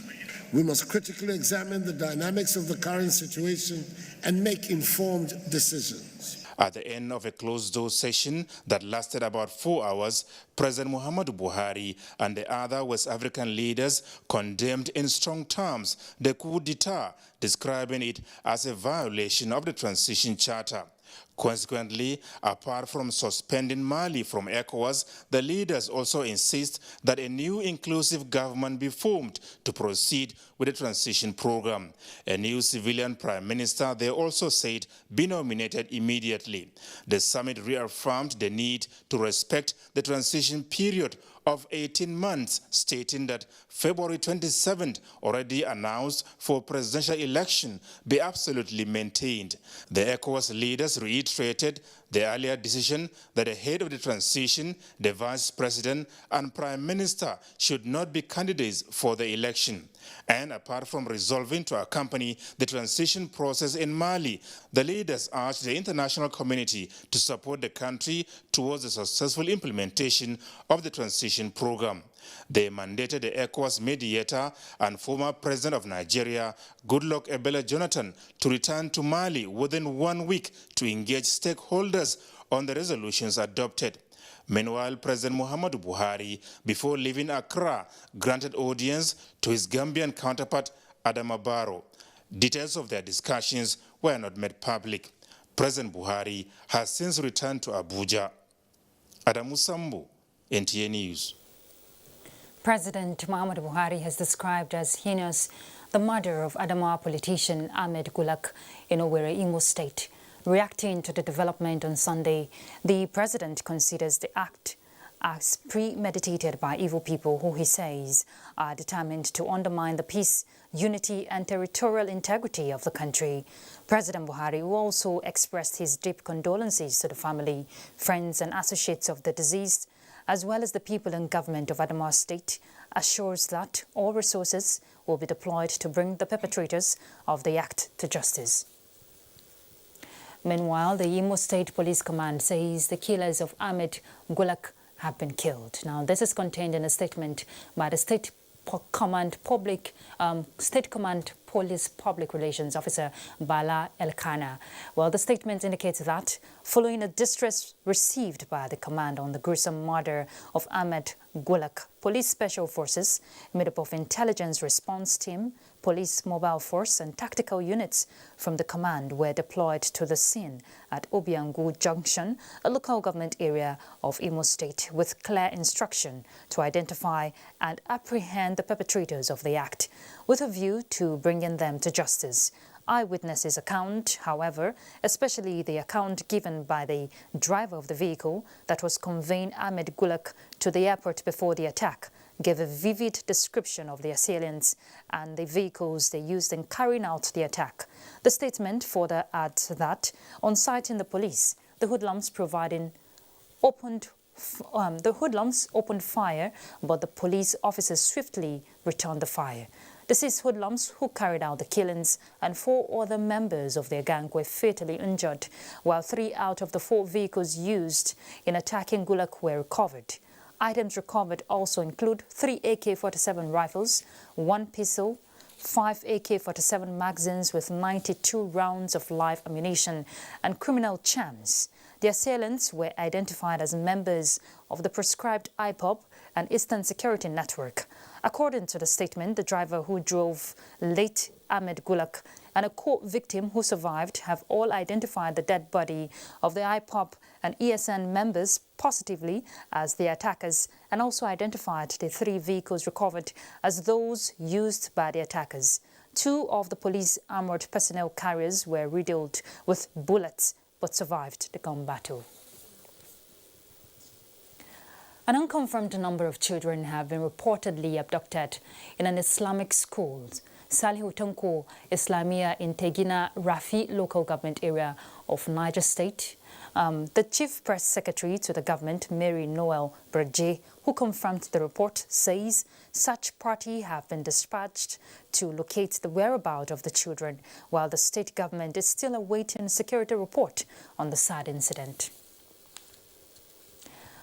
We must critically examine the dynamics of the current situation and make informed decisions. At the end of a closed-door session that lasted about 4 hours, President Muhammadu Buhari and the other West African leaders condemned in strong terms the coup d'etat, describing it as a violation of the Transition Charter. Consequently, apart from suspending Mali from ECOWAS, the leaders also insist that a new inclusive government be formed to proceed with the transition program. A new civilian prime minister, they also said, be nominated immediately. The summit reaffirmed the need to respect the transition period of 18 months, stating that February 27th, already announced for presidential election, be absolutely maintained. The ECOWAS leaders reiterated the earlier decision that the head of the transition, the vice president and prime minister should not be candidates for the election. And apart from resolving to accompany the transition process in Mali, the leaders urged the international community to support the country towards the successful implementation of the transition program. They mandated the ECOWAS mediator and former president of Nigeria, Goodluck Ebele Jonathan, to return to Mali within 1 week to engage stakeholders on the resolutions adopted. Meanwhile, President Muhammadu Buhari, before leaving Accra, granted audience to his Gambian counterpart, Adama Barrow. Details of their discussions were not made public. President Buhari has since returned to Abuja. Adamu Sambu, NTA News. President Muhammadu Buhari has described as heinous the murder of Adamawa politician Ahmed Gulak in Owerri, Imo State. Reacting to the development on Sunday, the president considers the act as premeditated by evil people who he says are determined to undermine the peace, unity and territorial integrity of the country. President Buhari also expressed his deep condolences to the family, friends and associates of the deceased, as well as the people and government of Adamawa State, assures that all resources will be deployed to bring the perpetrators of the act to justice. Meanwhile, the Imo State Police Command says the killers of Ahmed Gulak have been killed. Now, this is contained in a statement by the State Command Police Public Relations Officer Bala Elkana. Well, the statement indicates that following a distress received by the command on the gruesome murder of Ahmed Gulak, Police Special Forces, made up of intelligence response team, police mobile force and tactical units from the command were deployed to the scene at Obiangu Junction, a local government area of Imo State, with clear instruction to identify and apprehend the perpetrators of the act, with a view to bringing them to justice. Eyewitnesses' account, however, especially the account given by the driver of the vehicle that was conveying Ahmed Gulak to the airport before the attack, gave a vivid description of the assailants and the vehicles they used in carrying out the attack. The statement further adds that, on citing the police, the hoodlums opened fire, but the police officers swiftly returned the fire. The 6 hoodlums who carried out the killings and 4 other members of their gang were fatally injured, while 3 out of the 4 vehicles used in attacking Gulak were recovered. Items recovered also include 3 AK-47 rifles, 1 pistol, 5 AK-47 magazines with 92 rounds of live ammunition, and criminal charms. The assailants were identified as members of the proscribed IPOB and Eastern Security Network. According to the statement, the driver who drove late Ahmed Gulak and a co-victim who survived have all identified the dead body of the IPOB and ESN members positively as the attackers, and also identified the 3 vehicles recovered as those used by the attackers. 2 of the police armored personnel carriers were riddled with bullets but survived the gun battle. An unconfirmed number of children have been reportedly abducted in an Islamic school, Salihu Tanko Islamia in Tegina Rafi local government area of Niger State. The Chief Press Secretary to the government, Mary Noel Braje, who confirmed the report, says such party have been dispatched to locate the whereabouts of the children, while the state government is still awaiting a security report on the sad incident.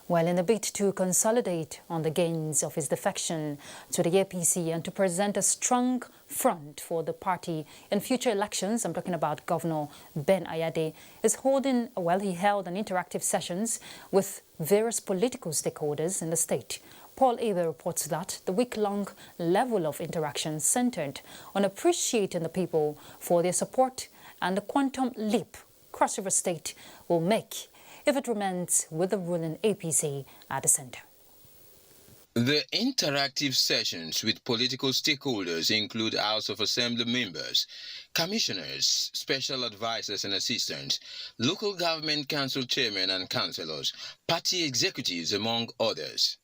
Well, in a bid to consolidate on the gains of his defection to the APC and to present a strong front for the party in future elections, I'm talking about Governor Ben Ayade, he held an interactive sessions with various political stakeholders in the state. Paul Abe reports that the week-long level of interaction centered on appreciating the people for their support and the quantum leap Cross River State will make if it remains with the ruling APC at the center. The interactive sessions with political stakeholders include House of Assembly members, commissioners, special advisors and assistants, local government council chairmen and councillors, party executives, among others.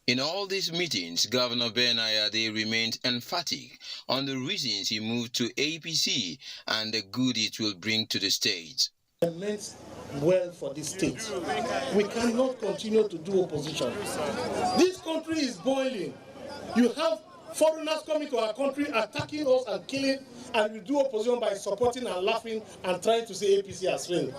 In all these meetings, Governor Ben Ayade remained emphatic on the reasons he moved to APC and the good it will bring to the state. It meant well for this state. We cannot continue to do opposition. This country is boiling. You have foreigners coming to our country, attacking us and killing, and we do opposition by supporting and laughing and trying to say APC has failed.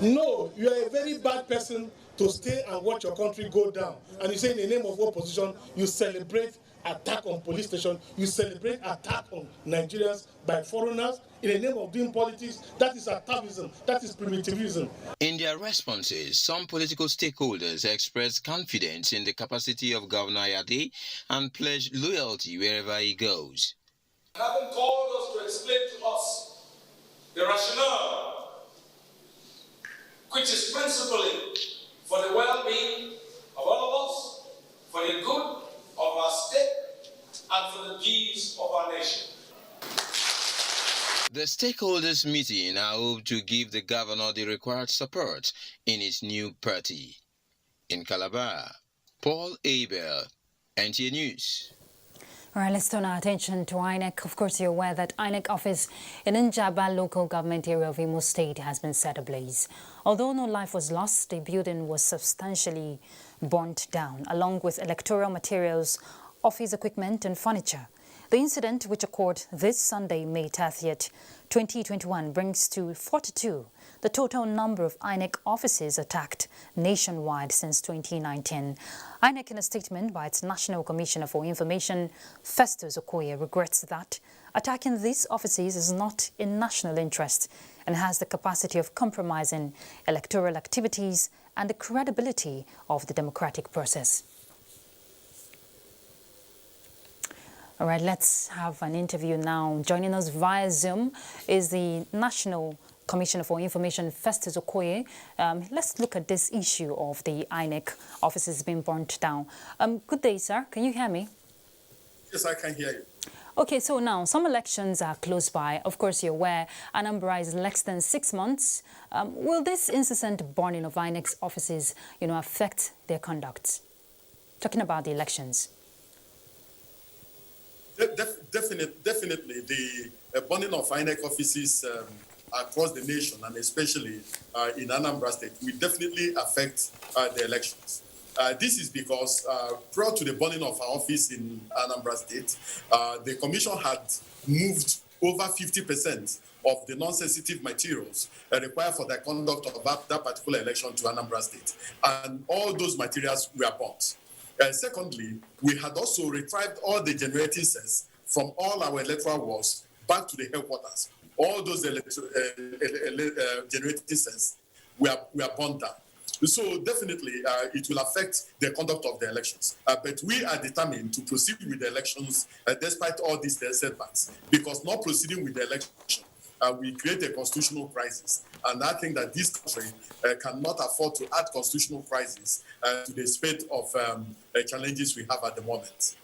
No, you are a very bad person to stay and watch your country go down. And you say in the name of opposition, you celebrate attack on police station, you celebrate attack on Nigerians by foreigners in the name of doing politics. That is atavism, that is primitivism. In their responses, some political stakeholders expressed confidence in the capacity of Governor Ayade and pledged loyalty wherever he goes. Having called us to explain to us the rationale, which is principally for the well-being of all of us, for the good of our state, and for the peace of our nation. The stakeholders meeting are hoped to give the governor the required support in his new party. In Calabar, Paul Abel, NTA News. All right, let's turn our attention to INEC. Of course, you're aware that INEC office in Njaba local government area of Imo State has been set ablaze. Although no life was lost, the building was substantially burnt down, along with electoral materials office equipment and furniture. The incident, which occurred this Sunday, May 30th, 2021, brings to 42 the total number of INEC offices attacked nationwide since 2019. INEC, in a statement by its National Commissioner for Information, Festus Okoye, regrets that attacking these offices is not in national interest and has the capacity of compromising electoral activities and the credibility of the democratic process. All right, let's have an interview now. Joining us via Zoom is the National Commissioner for Information, Festus Okoye. Let's look at this issue of the INEC offices being burnt down. Good day, sir. Can you hear me? Yes, I can hear you. Okay, so now some elections are close by. Of course, you're aware Anambra is less than 6 months. Will this incessant burning of INEC's offices, affect their conduct? Talking about the elections. Definitely, the burning of INEC offices across the nation, and especially in Anambra State, will definitely affect the elections. This is because prior to the burning of our office in Anambra State, the Commission had moved over 50% of the non-sensitive materials required for the conduct of that particular election to Anambra State. And all those materials were burnt. Secondly, we had also retrieved all the generating cells from all our electoral walls back to the headquarters. All those generating cells were burned down. So definitely, it will affect the conduct of the elections. But we are determined to proceed with the elections despite all these setbacks, because not proceeding with the election will create a constitutional crisis. And I think that this country cannot afford to add constitutional crisis to the spate of challenges we have at the moment.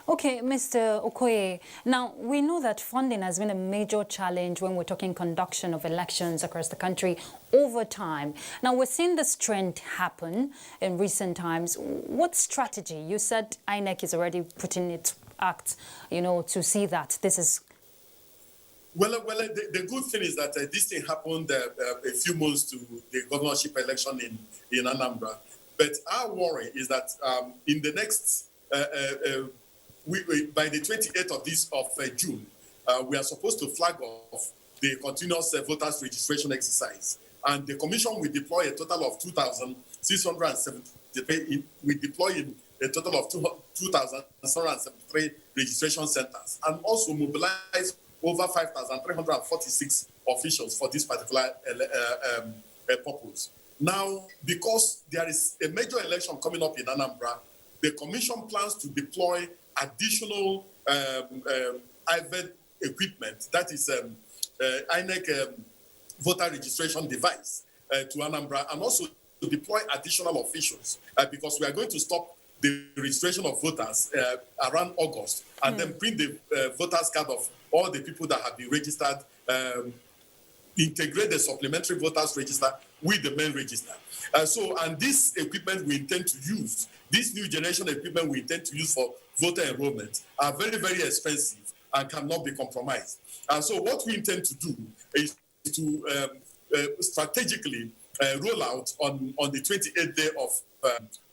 Okay, Mr. Okoye, now we know that funding has been a major challenge when we're talking conduction of elections across the country over time. Now we're seeing this trend happen in recent times. What strategy? You said INEC is already putting its act, to see that this is... Well, the good thing is that this thing happened a few months to the governorship election in Anambra. But our worry is that in the next... by the 28th of June, we are supposed to flag off the continuous voters registration exercise. And the Commission will deploy a total of 2,673. We deploy in a total of 2,673 registration centers, and also mobilize over 5,346 officials for this particular purpose. Now, because there is a major election coming up in Anambra, the Commission plans to deploy additional IVED equipment, that is INEC voter registration device to Anambra, and also to deploy additional officials because we are going to stop the registration of voters around August and then print the voters card of all the people that have been registered, integrate the supplementary voters register with the main register. And this equipment we intend to use, this new generation equipment we intend to use for voter enrollment are very, very expensive and cannot be compromised. So what we intend to do is to strategically roll out on the 28th day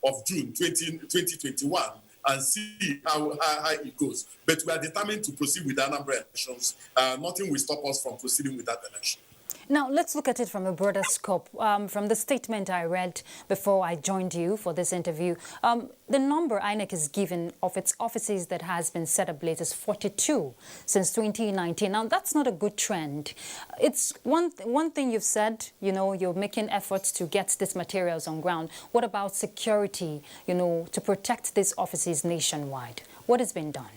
of June 2021 and see how it goes. But we are determined to proceed with the Anambra elections. Nothing will stop us from proceeding with that election. Now, let's look at it from a broader scope. From the statement I read before I joined you for this interview, the number INEC is given of its offices that has been set ablaze is 42 since 2019. Now, that's not a good trend. It's one thing you've said, you're making efforts to get these materials on ground. What about security, to protect these offices nationwide? What has been done?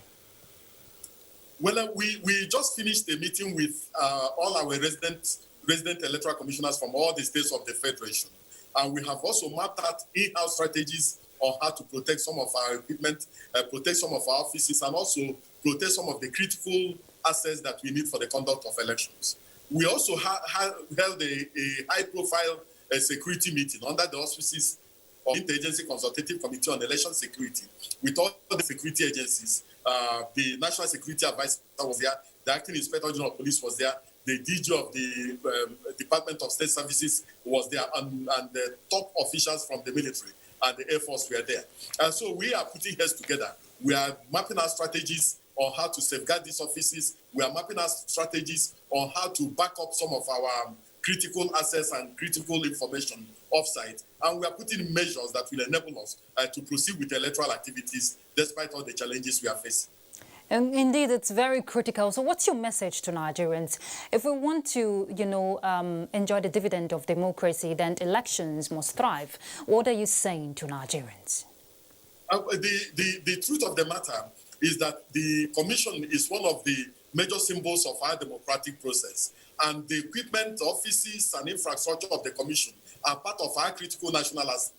Well, we just finished a meeting with all our resident electoral commissioners from all the states of the Federation. And we have also mapped out in-house strategies on how to protect some of our equipment, protect some of our offices, and also protect some of the critical assets that we need for the conduct of elections. We also held a high-profile security meeting under the auspices of the Interagency Consultative Committee on Election Security with all the security agencies. The National Security Advisor was there, the Acting Inspector General of Police was there, the DG of the Department of State Services was there, and the top officials from the military. and the Air Force were there. And so we are putting heads together. We are mapping our strategies on how to safeguard these offices. We are mapping our strategies on how to back up some of our critical assets and critical information offsite. And we are putting in measures that will enable us to proceed with electoral activities despite all the challenges we are facing. And indeed, it's very critical. So what's your message to Nigerians? If we want to, enjoy the dividend of democracy, then elections must thrive. What are you saying to Nigerians? The truth of the matter is that the commission is one of the major symbols of our democratic process. And the equipment, offices, and infrastructure of the commission are part of our critical national assets.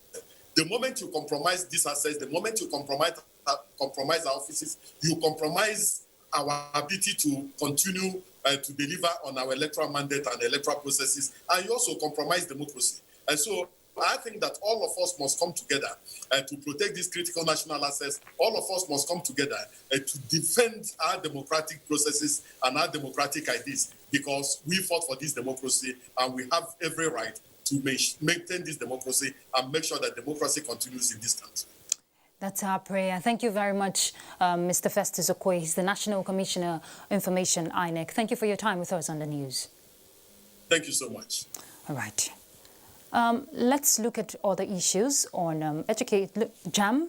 The moment you compromise these assets, the moment you compromise our offices, you compromise our ability to continue to deliver on our electoral mandate and electoral processes, and you also compromise democracy. And so I think that all of us must come together to protect these critical national assets. All of us must come together to defend our democratic processes and our democratic ideas, because we fought for this democracy and we have every right to maintain this democracy and make sure that democracy continues in this country. That's our prayer. Thank you very much, Mr. Festus Okoye. He's the National Commissioner Information, INEC. Thank you for your time with us on the news. Thank you so much. All right. Let's look at other issues on JAM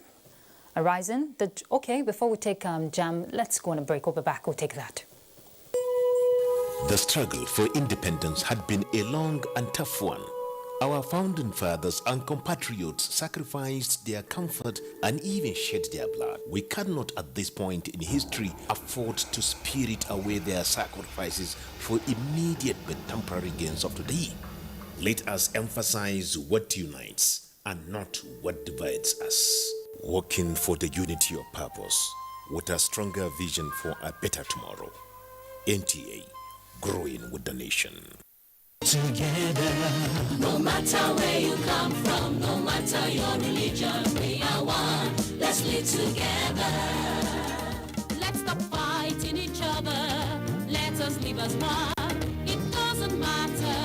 arising. Before we take JAM, let's go on a break. We'll be back. We'll take that. The struggle for independence had been a long and tough one. Our founding fathers and compatriots sacrificed their comfort and even shed their blood. We cannot at this point in history afford to spirit away their sacrifices for immediate but temporary gains of today. Let us emphasize what unites and not what divides us. Working for the unity of purpose with a stronger vision for a better tomorrow. NTA, growing with the nation. Together, no matter where you come from, no matter your religion, we are one. Let's live together. Let's stop fighting each other. Let us live as one. It doesn't matter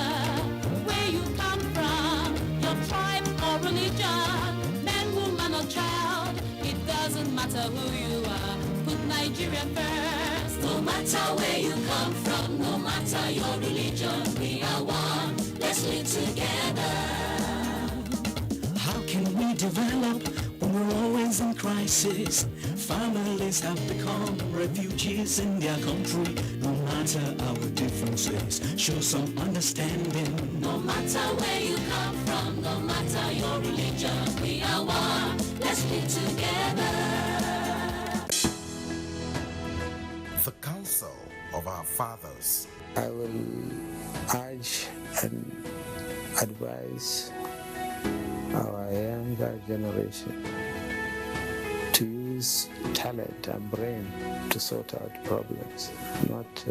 where you come from, your tribe or religion, man, woman or child. It doesn't matter who you are. Put Nigeria first. No matter where you come from, no matter your religion, we are one. Let's live together. How can we develop when we're always in crisis? Families have become refugees in their country. No matter our differences, show some understanding. No matter where you come from, no matter your religion, we are one. Let's live together. The counsel of our fathers. I will urge and advise our younger generation to use talent and brain to sort out problems, not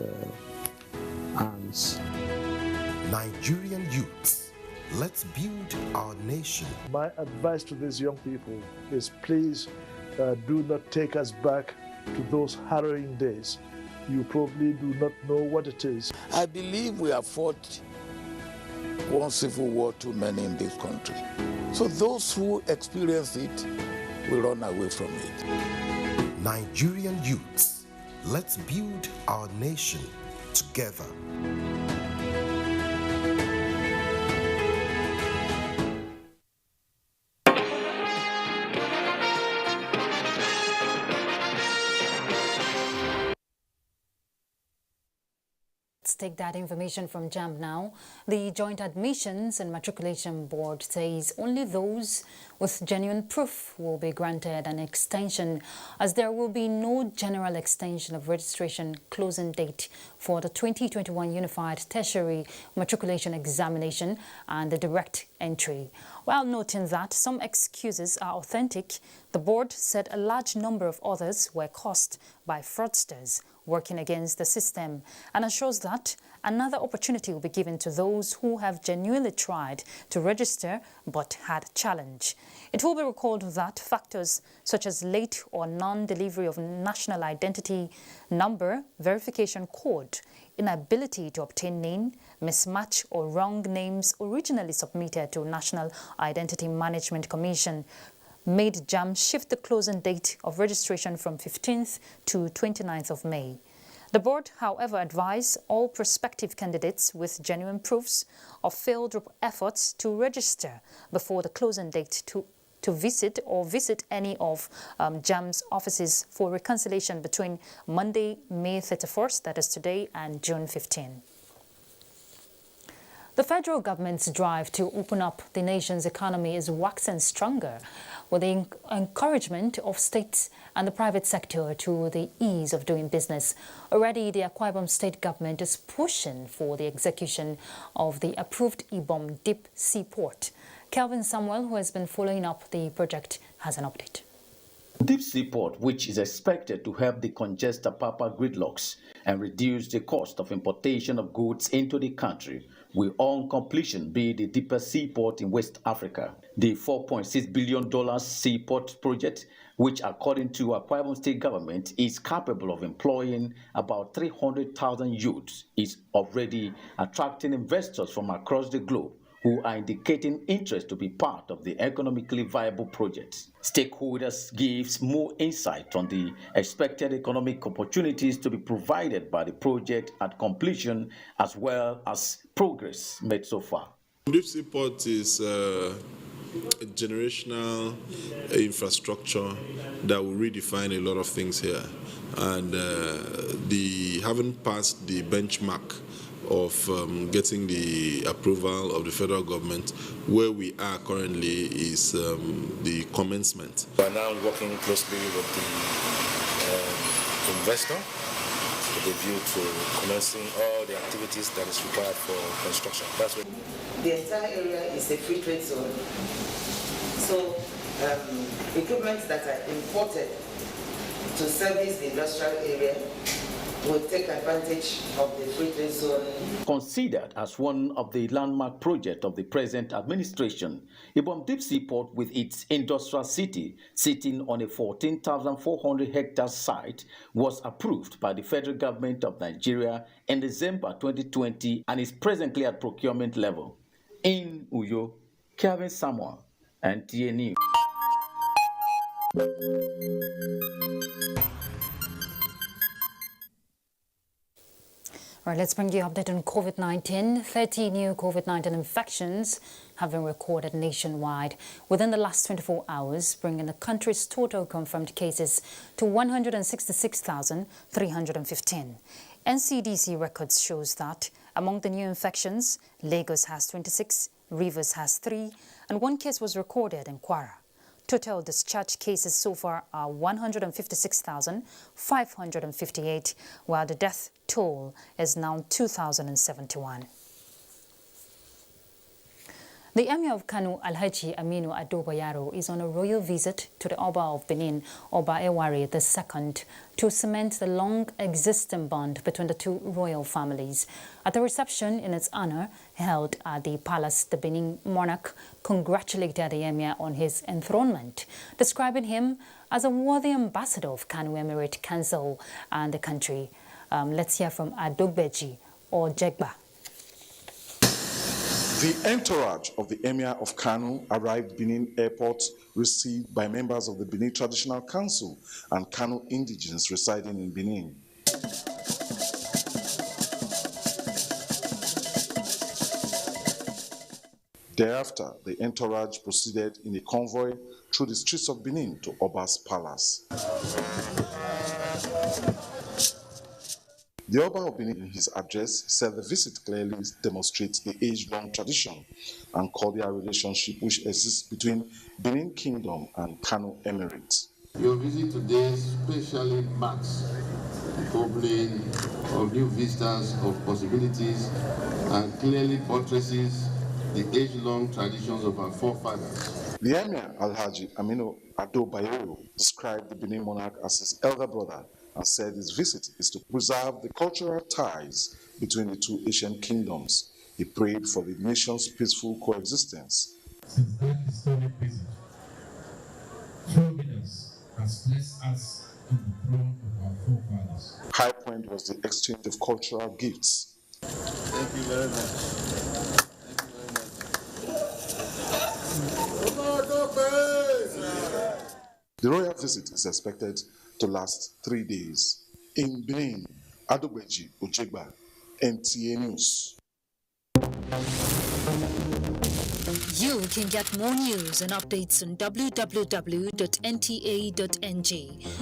arms. Nigerian youths, let's build our nation. My advice to these young people is please do not take us back to those harrowing days. You probably do not know what it is. I believe we have fought one civil war too many in this country. So those who experience it will run away from it. Nigerian youths, let's build our nation together. Let's take that information from JAM now. The Joint Admissions and Matriculation Board says only those with genuine proof will be granted an extension, as there will be no general extension of registration closing date for the 2021 Unified Tertiary Matriculation Examination and the direct entry. While noting that some excuses are authentic, the board said a large number of others were caused by fraudsters working against the system, and assures that another opportunity will be given to those who have genuinely tried to register but had challenge. It will be recalled that factors such as late or non-delivery of national identity number, verification code, inability to obtain name, mismatch or wrong names originally submitted to National Identity Management Commission made JAMB shift the closing date of registration from 15th to 29th of May. The board, however, advised all prospective candidates with genuine proofs of failed efforts to register before the closing date to visit any of JAMB's offices for reconciliation between Monday, May 31st, that is today, and June 15. The federal government's drive to open up the nation's economy is waxing stronger, with the encouragement of states and the private sector to the ease of doing business. Already, the Akwa Ibom state government is pushing for the execution of the approved Ibom Deep Sea Port. Kelvin Samuel, who has been following up the project, has an update. Deep Sea Port, which is expected to help decongest the Papa gridlocks and reduce the cost of importation of goods into the country, will on completion be the deepest seaport in West Africa. The $4.6 billion seaport project, which according to Akwa Ibom state government is capable of employing about 300,000 youths, is already attracting investors from across the globe who are indicating interest to be part of the economically viable project. Stakeholders gives more insight on the expected economic opportunities to be provided by the project at completion, as well as progress made so far. Deep Sea Port is a generational infrastructure that will redefine a lot of things here, and they haven't passed the benchmark of getting the approval of the federal government. Where we are currently is the commencement. We are now working closely with the investor with a view to commencing all the activities that is required for construction. That's what the entire area is a free trade zone. So equipment that are imported to service the industrial area will take advantage of the free trade zone. Considered as one of the landmark projects of the present administration, Ibom Deep Sea Port, with its industrial city sitting on a 14,400 hectare site, was approved by the federal government of Nigeria in December 2020 and is presently at procurement level. In Uyo, Kelvin Samuel, NTA News. All right, let's bring you an update on COVID-19. 30 new COVID-19 infections have been recorded nationwide within the last 24 hours, bringing the country's total confirmed cases to 166,315. NCDC records shows that among the new infections, Lagos has 26, Rivers has 3, and 1 case was recorded in Kwara. Total discharged cases so far are 156,558, while the death toll is now 2,071. The Emir of Kano, Alhaji Aminu Ado Bayero, is on a royal visit to the Oba of Benin, Oba Ewari II, to cement the long-existing bond between the two royal families. At the reception in its honor held at the palace, the Benin monarch congratulated the Emir on his enthronement, describing him as a worthy ambassador of Kano Emirate Council and the country. Let's hear from Adogbeji or Jegba. The entourage of the Emir of Kano arrived Benin Airport, received by members of the Benin Traditional Council and Kano indigenes residing in Benin. Thereafter, the entourage proceeded in a convoy through the streets of Benin to Oba's palace. The Oba of Benin, in his address, said the visit clearly demonstrates the age-long tradition and cordial relationship which exists between Benin Kingdom and Kano Emirate. Your visit today especially marks the opening of new vistas of possibilities and clearly buttresses the age-long traditions of our forefathers. The Emir Alhaji Aminu Ado Bayero described the Benin monarch as his elder brother and said his visit is to preserve the cultural ties between the two ancient kingdoms. He prayed for the nation's peaceful coexistence. Since that historic visit, providence has placed us on the throne of our forefathers. High point was the exchange of cultural gifts. Thank you very much. Thank you very much. The royal visit is expected to last 3 days. In Benin, Adogbeji Ojegba, NTA News. You can get more news and updates on www.nta.ng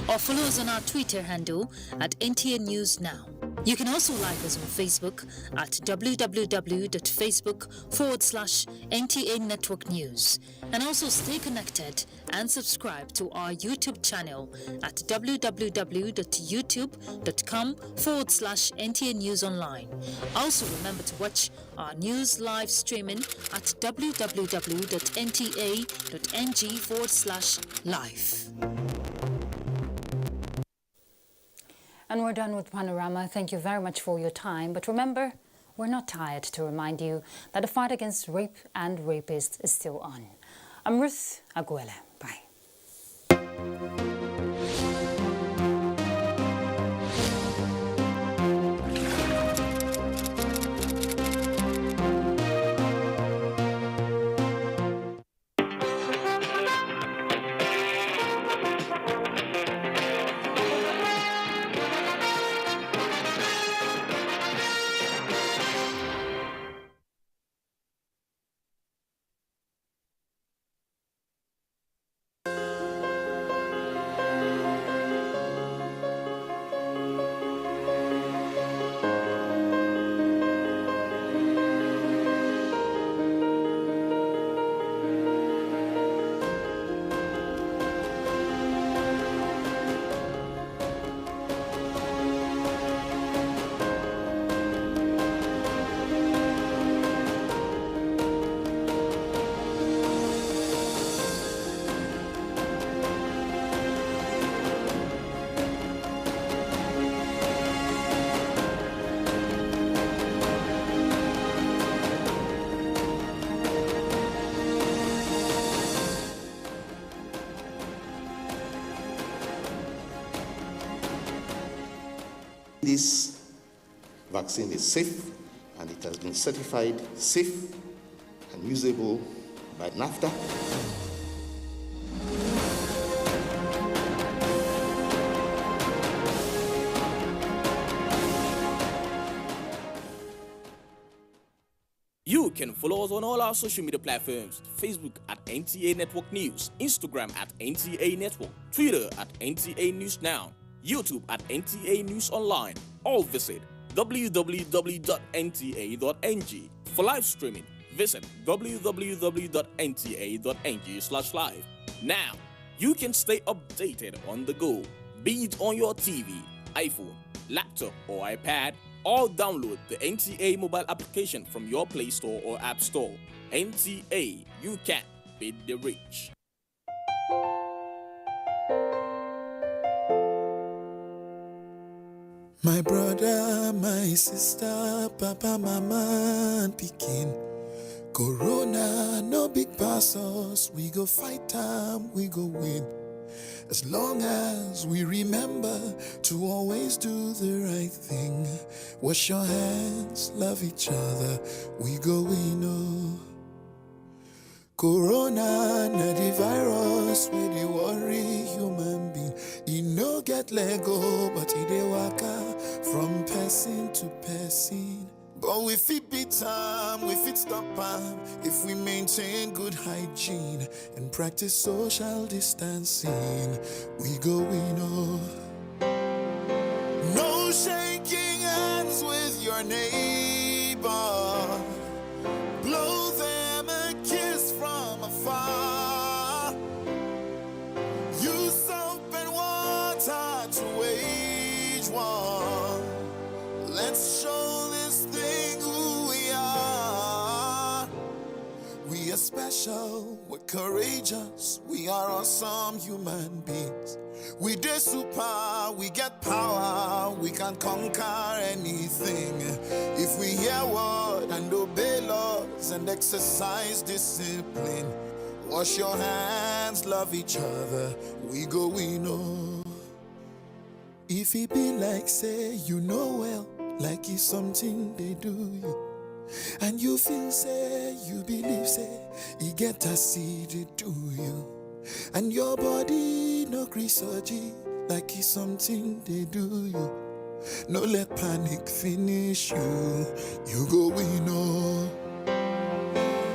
or follow us on our Twitter handle at NTA News Now. You can also like us on Facebook at www.facebook.com/NTA Network News, and also stay connected and subscribe to our YouTube channel at www.youtube.com/NTA News Online. Also remember to watch our news live streaming at www.nta.ng/live. And we're done with Panorama. Thank you very much for your time. But remember, we're not tired to remind you that the fight against rape and rapists is still on. I'm Ruth Aguele. Bye. This vaccine is safe and it has been certified safe and usable by NAFTA. You can follow us on all our social media platforms: Facebook at NTA Network News, Instagram at NTA Network, Twitter at NTA News Now, YouTube at NTA News Online, or visit www.nta.ng. For live streaming, visit www.nta.ng/live. Now, you can stay updated on the go, be it on your TV, iPhone, laptop, or iPad, or download the NTA mobile application from your Play Store or App Store. NTA, you can beat the rich. My brother, my sister, papa, mama, and pikin. Corona, no big pass us. We go fight time, we go win. As long as we remember to always do the right thing. Wash your hands, love each other, we go win. Oh. Corona, na the virus, we dey worry human being. E no get Lego, but e dey waka from person to person. But we fit beat time, we fit stop am if we maintain good hygiene and practice social distancing. We go win. Oh. No shaking hands with your neighbor. Blow them a kiss from afar. Use soap and water to wage war. Let's show this thing who we are. We are special, we're courageous, we are awesome human beings. We dey super, we get power, we can conquer anything. If we hear word and obey laws and exercise discipline. Wash your hands, love each other, we go win. Oh. If it be like say you know well, like it's something they do you, and you feel say, you believe say, you get a seed to do you, and your body no grisoji, like it's something they do you. No let panic finish you. You go win, oh.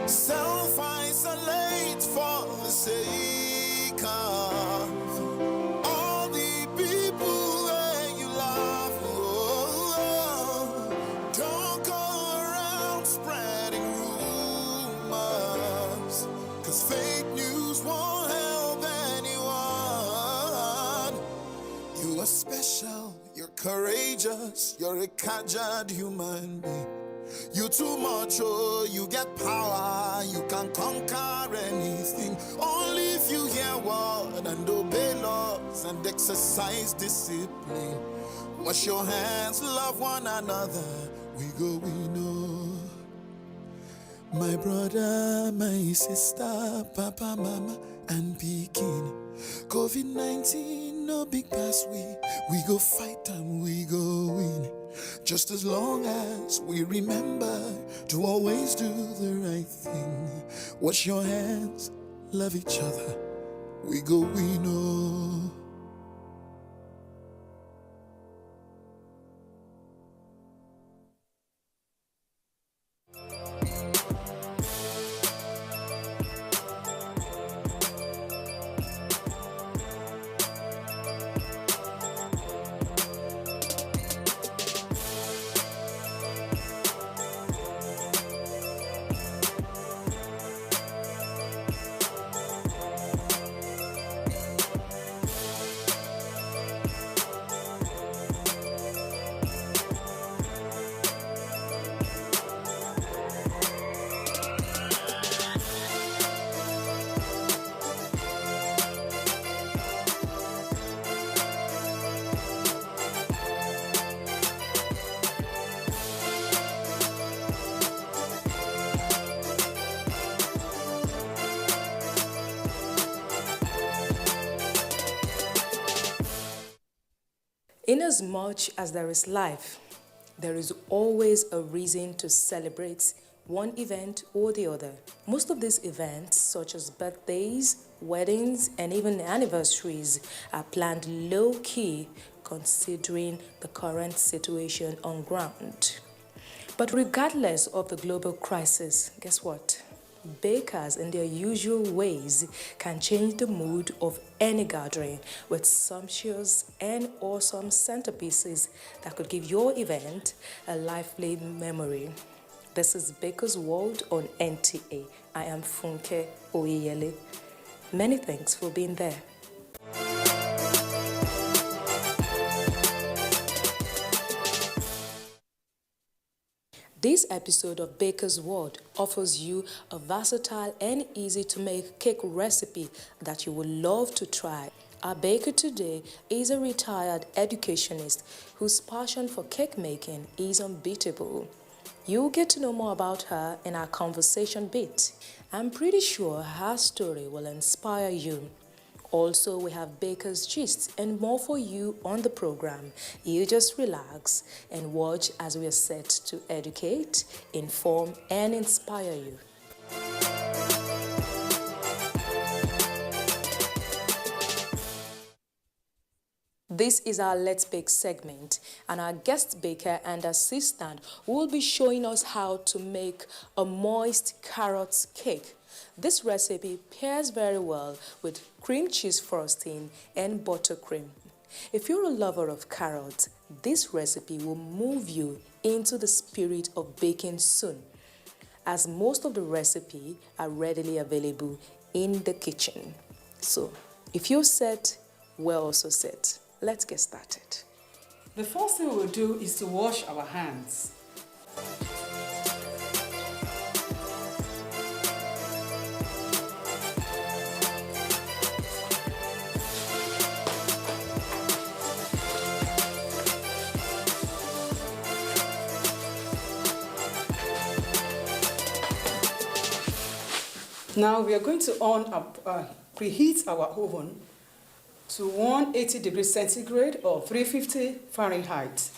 Self-isolate for the sake of all the people that you love. Oh, don't go around spreading rumors, 'cause fake news won't help anyone. You are special, you're courageous, you're a caged human being. You too much, oh, you get power, you can conquer anything. Only if you hear word and obey laws and exercise discipline. Wash your hands, love one another, we go, we know. My brother, my sister, papa, mama, and pikin. COVID-19, no big pass, we go fight and we go win. Just as long as we remember to always do the right thing. Wash your hands, love each other, we go, we know. Inasmuch as there is life, there is always a reason to celebrate one event or the other. Most of these events, such as birthdays, weddings, and even anniversaries, are planned low-key considering the current situation on ground. But regardless of the global crisis, guess what? Bakers in their usual ways can change the mood of any gathering with sumptuous and awesome centerpieces that could give your event a lively memory. This is Baker's World on NTA. I am Funke Oyeyele. Many thanks for being there. This episode of Baker's World offers you a versatile and easy to make cake recipe that you would love to try. Our baker today is a retired educationist whose passion for cake making is unbeatable. You'll get to know more about her in our conversation bit. I'm pretty sure her story will inspire you. Also, we have Baker's Gist and more for you on the program. You just relax and watch as we are set to educate, inform, and inspire you. This is our Let's Bake segment, and our guest baker and assistant will be showing us how to make a moist carrot cake. This recipe pairs very well with cream cheese frosting and buttercream. If you're a lover of carrots, this recipe will move you into the spirit of baking soon, as most of the recipes are readily available in the kitchen. So, if you're set, we're also set. Let's get started. The first thing we'll do is to wash our hands. Now we are going to preheat our oven to 180 degrees centigrade or 350 Fahrenheit.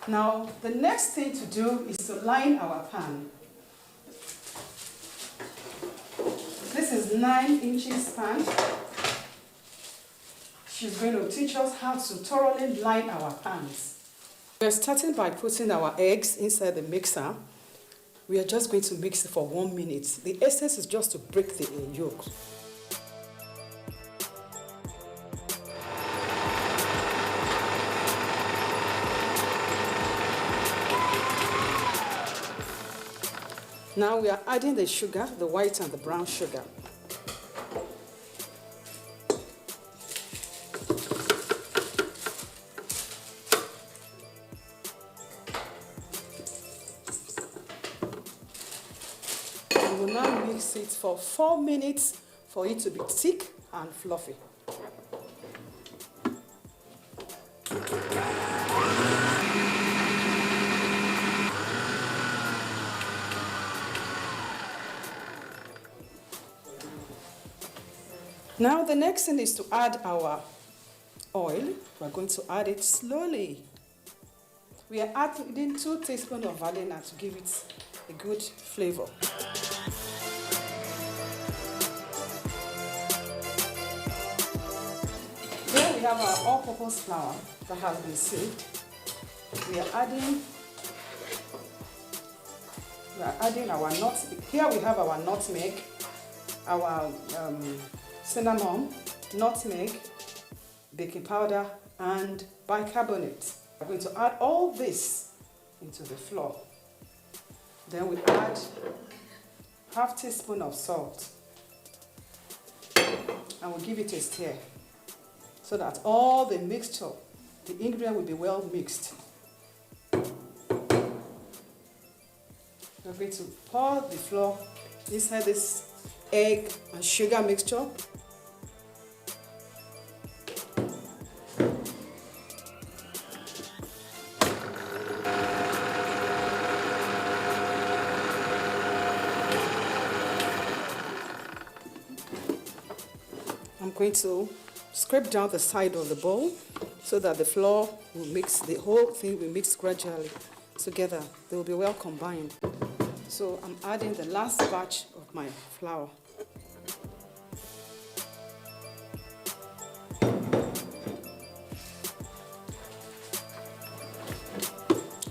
Now the next thing to do is to line our pan. This is is 9 inches span. She's going to teach us how to thoroughly line our pans. We're starting by putting our eggs inside the mixer. We are just going to mix it for 1 minute. The essence is just to break the yolk. Now we are adding the sugar, the white and the brown sugar. We will now mix it for 4 minutes for it to be thick and fluffy. Now the next thing is to add our oil. We're going to add it slowly. We are adding 2 teaspoons of vanilla to give it a good flavor. Here we have our all-purpose flour that has been sieved. We are adding our nuts. Here we have our nutmeg, our cinnamon, nutmeg, baking powder, and bicarbonate. We're going to add all this into the flour. Then we add ½ teaspoon of salt and we'll give it a stir so that all the mixture, the ingredient will be well mixed. We're going to pour the flour inside this egg and sugar mixture. I'm going to scrape down the side of the bowl so that the flour will mix, the whole thing will mix gradually together. They will be well combined. So I'm adding the last batch of my flour.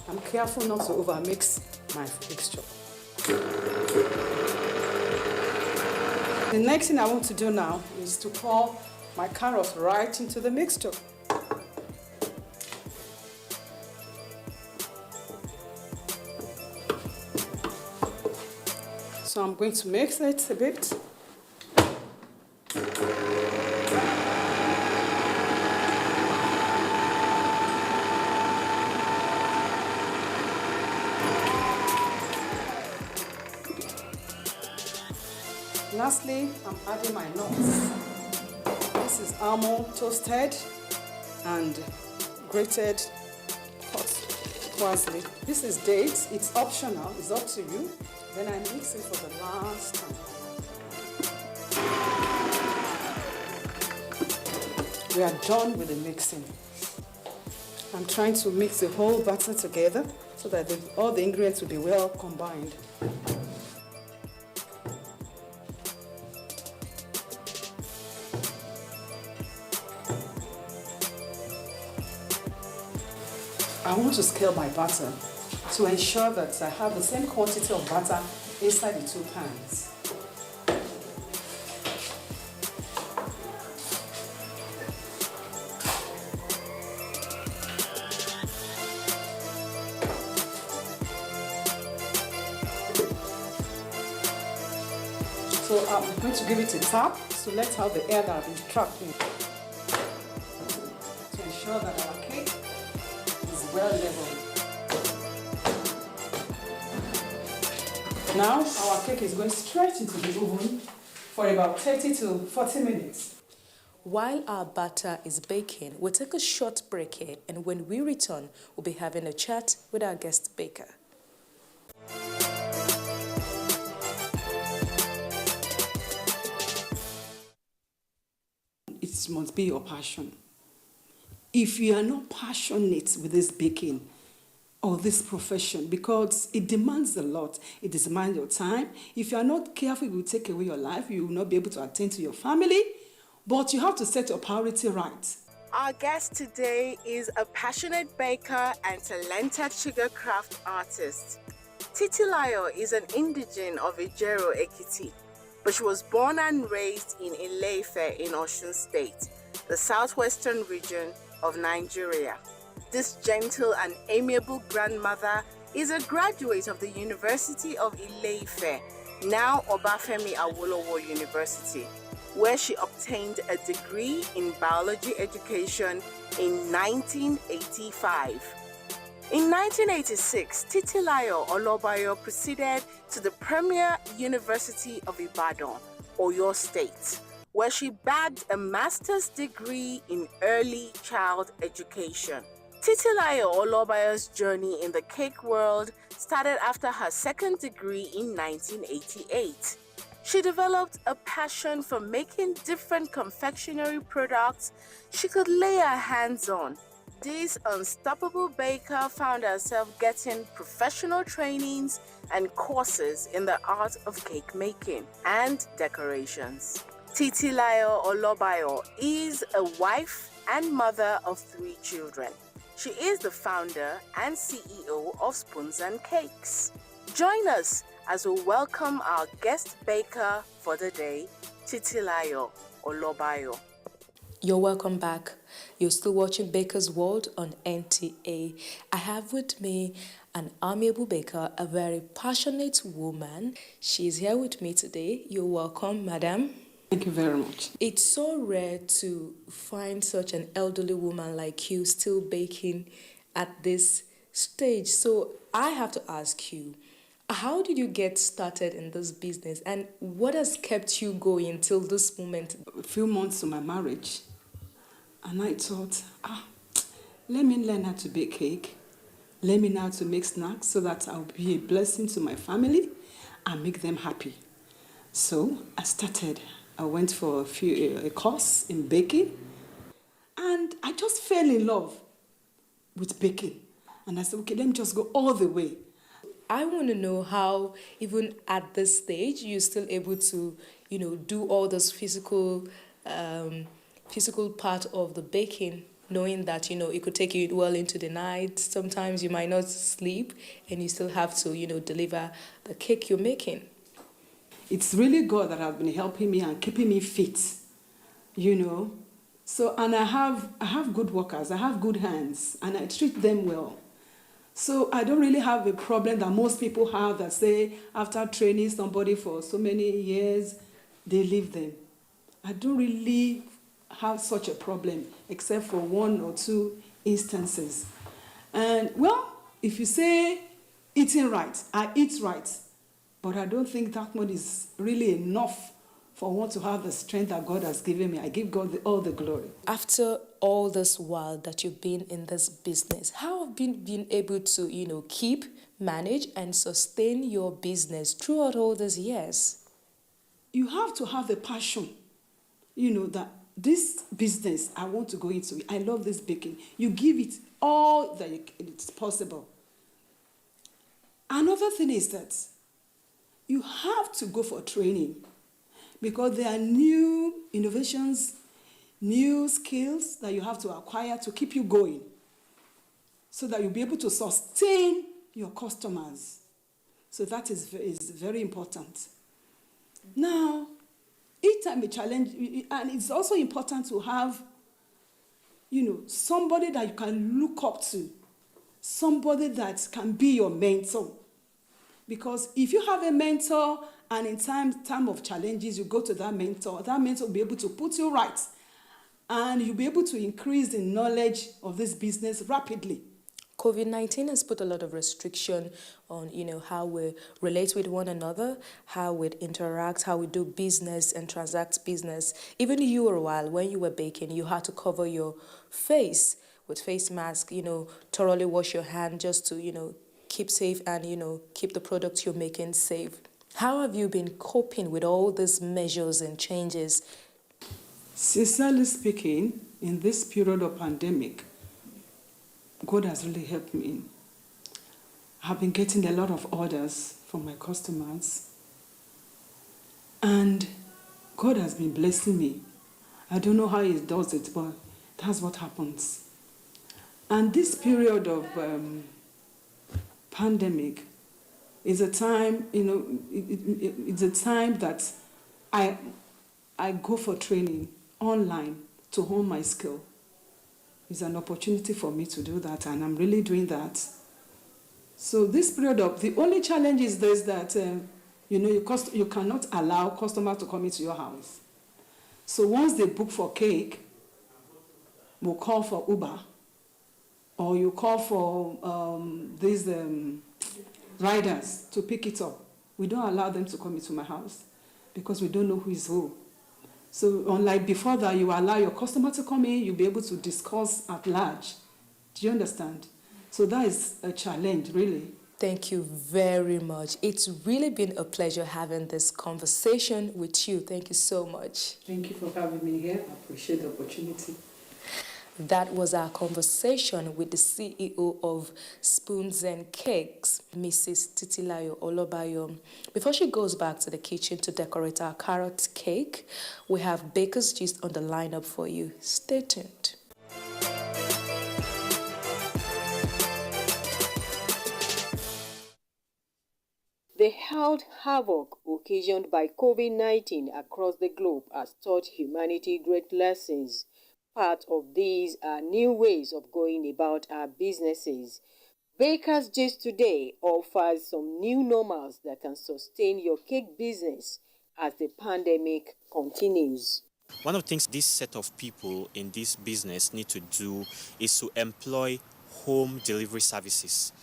I'm careful not to overmix my mixture. The next thing I want to do now is to pour my carrots right into the mixture. So I'm going to mix it a bit. Lastly, I'm adding my nuts. This is almond toasted and grated parsley. This is dates. It's optional. It's up to you. Then I mix it for the last time. We are done with the mixing. I'm trying to mix the whole batter together so that all the ingredients will be well combined. I want to scale my batter to ensure that I have the same quantity of butter inside the 2 pans. So I'm going to give it a tap to let out the air that has been trapped in, to ensure that our cake is well leveled. Now our cake is going straight into the oven for about 30 to 40 minutes. While our batter is baking, we'll take a short break here, and when we return, we'll be having a chat with our guest baker. It must be your passion. If you are not passionate with this baking, of this profession because it demands a lot. It demands your time. If you are not careful, it will take away your life. You will not be able to attend to your family, but you have to set your priority right. Our guest today is a passionate baker and talented sugar craft artist. Titilayo is an indigene of Ijero, Ekiti, but she was born and raised in Ile-Ife in Osun State, the southwestern region of Nigeria. This gentle and amiable grandmother is a graduate of the University of Ile-Ife, now Obafemi Awolowo University, where she obtained a degree in biology education in 1985. In 1986, Titilayo Olobayo proceeded to the Premier University of Ibadan, Oyo State, where she bagged a master's degree in early child education. Titilayo Olobayo's journey in the cake world started after her second degree in 1988. She developed a passion for making different confectionery products she could lay her hands on. This unstoppable baker found herself getting professional trainings and courses in the art of cake making and decorations. Titilayo Olobayo is a wife and mother of 3 children. She is the founder and CEO of Spoons and Cakes. Join us as we welcome our guest baker for the day, Titilayo Olobayo. You're welcome back. You're still watching Baker's World on NTA. I have with me an amiable baker, a very passionate woman. She's here with me today. You're welcome, madam. Thank you very much. It's so rare to find such an elderly woman like you still baking at this stage. So I have to ask you, how did you get started in this business and what has kept you going till this moment? A few months to my marriage, and I thought, let me learn how to bake cake. Let me know how to make snacks so that I'll be a blessing to my family and make them happy. So I started. I went for a course in baking, and I just fell in love with baking. And I said, okay, let me just go all the way. I want to know how, even at this stage, you're still able to, do all this physical part of the baking, knowing that, it could take you well into the night. Sometimes you might not sleep, and you still have to, deliver the cake you're making. It's really God that has been helping me and keeping me fit, So, and I have good workers, I have good hands, and I treat them well. So I don't really have a problem that most people have that say after training somebody for so many years, they leave them. I don't really have such a problem except for 1 or 2 instances. And well, if you say eating right, I eat right. But I don't think that one is really enough for one to have the strength that God has given me. I give God all the glory. After all this while that you've been in this business, how have you been able to, keep, manage, and sustain your business throughout all these years? You have to have the passion, that this business, I want to go into it. I love this baking. You give it all that it's possible. Another thing is that you have to go for training because there are new innovations, new skills that you have to acquire to keep you going so that you'll be able to sustain your customers. So that is very important. Now, each time a challenge, and it's also important to have, somebody that you can look up to, somebody that can be your mentor. Because if you have a mentor and in time of challenges, you go to that mentor will be able to put you right. And you'll be able to increase the knowledge of this business rapidly. COVID-19 has put a lot of restriction on, how we relate with one another, how we interact, how we do business and transact business. Even you, a while, when you were baking, you had to cover your face with face mask, thoroughly wash your hand just to, keep safe and, keep the products you're making safe. How have you been coping with all these measures and changes? Sincerely speaking, in this period of pandemic, God has really helped me. I've been getting a lot of orders from my customers, and God has been blessing me. I don't know how He does it, but that's what happens. And this period of pandemic is a time, it's a time that I go for training online to hone my skill. It's an opportunity for me to do that, and I'm really doing that. So this period of, the only challenge is this, that you cannot allow customers to come into your house. So once they book for cake, we'll call for Uber, or you call for these riders to pick it up. We don't allow them to come into my house because we don't know who is who. So unlike before that, you allow your customer to come in, you'll be able to discuss at large. Do you understand? So that is a challenge, really. Thank you very much. It's really been a pleasure having this conversation with you. Thank you so much. Thank you for having me here. I appreciate the opportunity. That was our conversation with the CEO of Spoons and Cakes, Mrs. Titilayo Olobayo. Before she goes back to the kitchen to decorate our carrot cake, we have Baker's Gist on the lineup for you. Stay tuned. The health havoc occasioned by COVID-19 across the globe has taught humanity great lessons. Part of these are new ways of going about our businesses. Baker's Gist today offers some new normals that can sustain your cake business as the pandemic continues. One of the things this set of people in this business need to do is to employ home delivery services.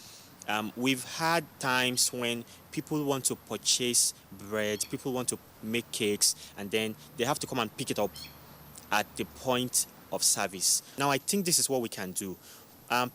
We've had times when people want to purchase bread, people want to make cakes, and then they have to come and pick it up at the point of service. Now, I think this is what we can do.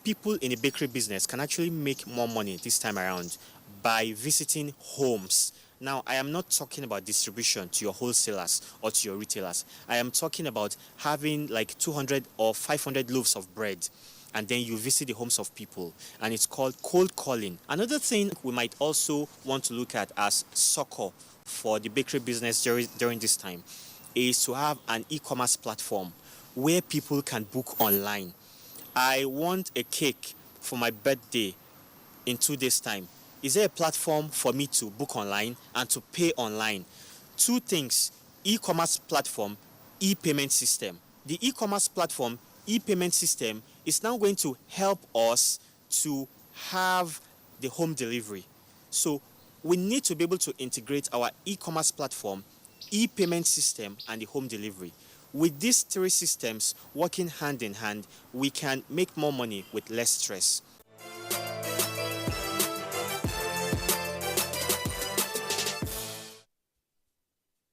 People in the bakery business can actually make more money this time around by visiting homes. Now, I am not talking about distribution to your wholesalers or to your retailers. I am talking about having like 200 or 500 loaves of bread, and then you visit the homes of people, and it's called cold calling. Another thing we might also want to look at as succor for the bakery business during this time is to have an e-commerce platform where people can book online. I want a cake for my birthday in 2 days' time. Is there a platform for me to book online and to pay online? Two things: e-commerce platform, e-payment system. The e-commerce platform, e-payment system is now going to help us to have the home delivery. So we need to be able to integrate our e-commerce platform, e-payment system, and the home delivery. With these three systems working hand in hand, we can make more money with less stress.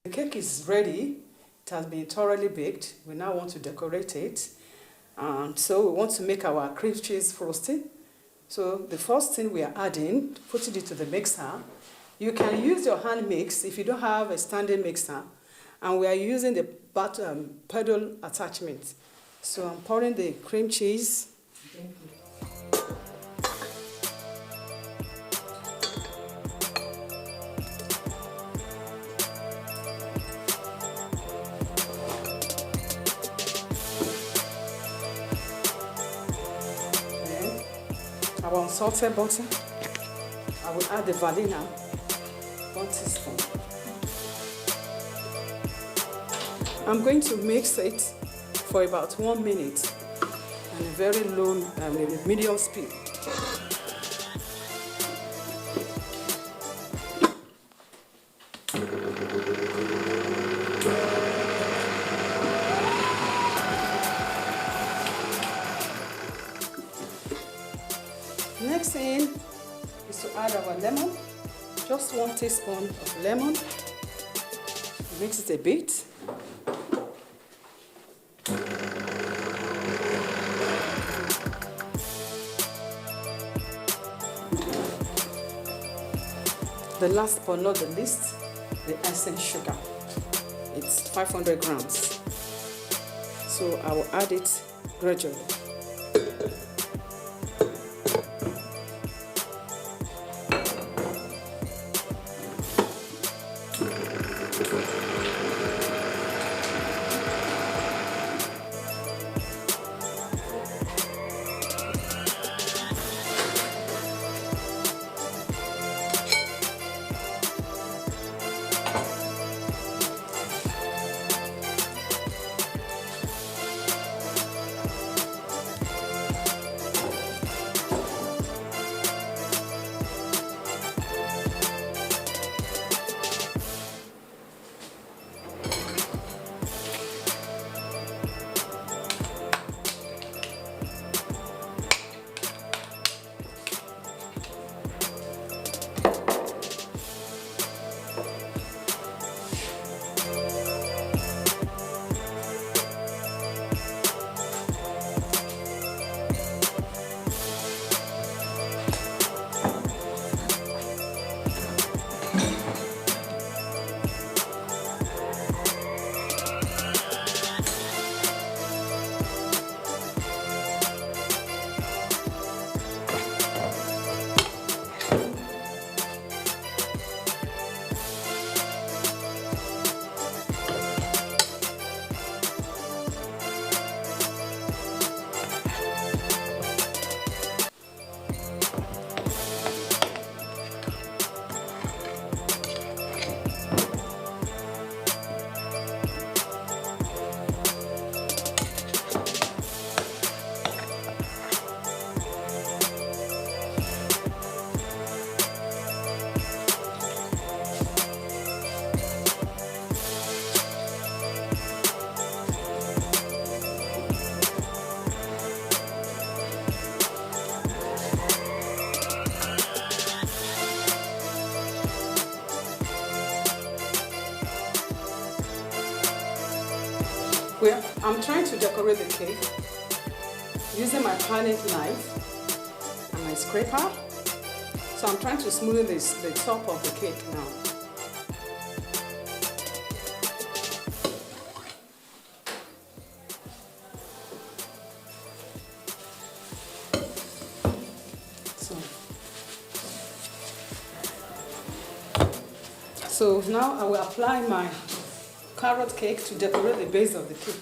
The cake is ready. It has been thoroughly baked. We now want to decorate it. So we want to make our cream cheese frosting. So the first thing we are adding, putting it to the mixer. You can use your hand mix if you don't have a standing mixer. And we are using the pedal attachment. So I'm pouring the cream cheese. Our unsalted butter. I will add the vanilla, 1 teaspoon. I'm going to mix it for about 1 minute on a very low, medium speed. Next thing is to add our lemon, just 1 teaspoon of lemon. Mix it a bit. The last but not the least, the essence sugar. It's 500 grams. So I will add it gradually. Well, I'm trying to decorate the cake using my palette knife and my scraper. So I'm trying to smooth the top of the cake now. So now I will apply my carrot cake to decorate the base of the cake.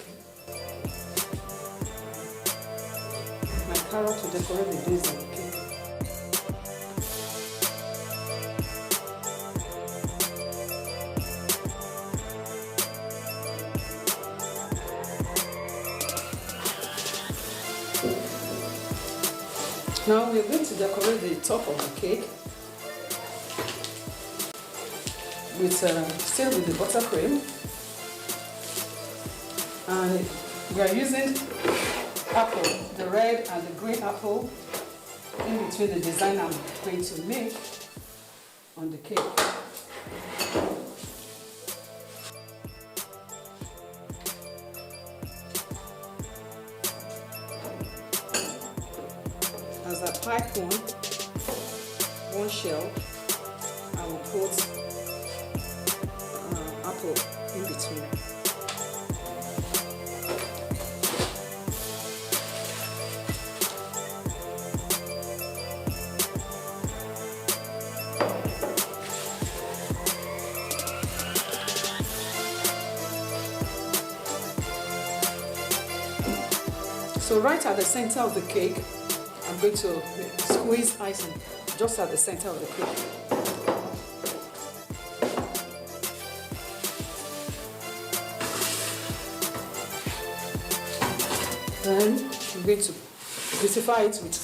My carrot to decorate the base of the cake. Now we're going to decorate the top of the cake with still with the buttercream, and we are using apple, the red and the green apple, in between the design I'm going to make on the cake. As I pipe one shell, I will put apple in between. So right at the center of the cake, I'm going to squeeze icing just at the center of the cake. Then I'm going to beautify it with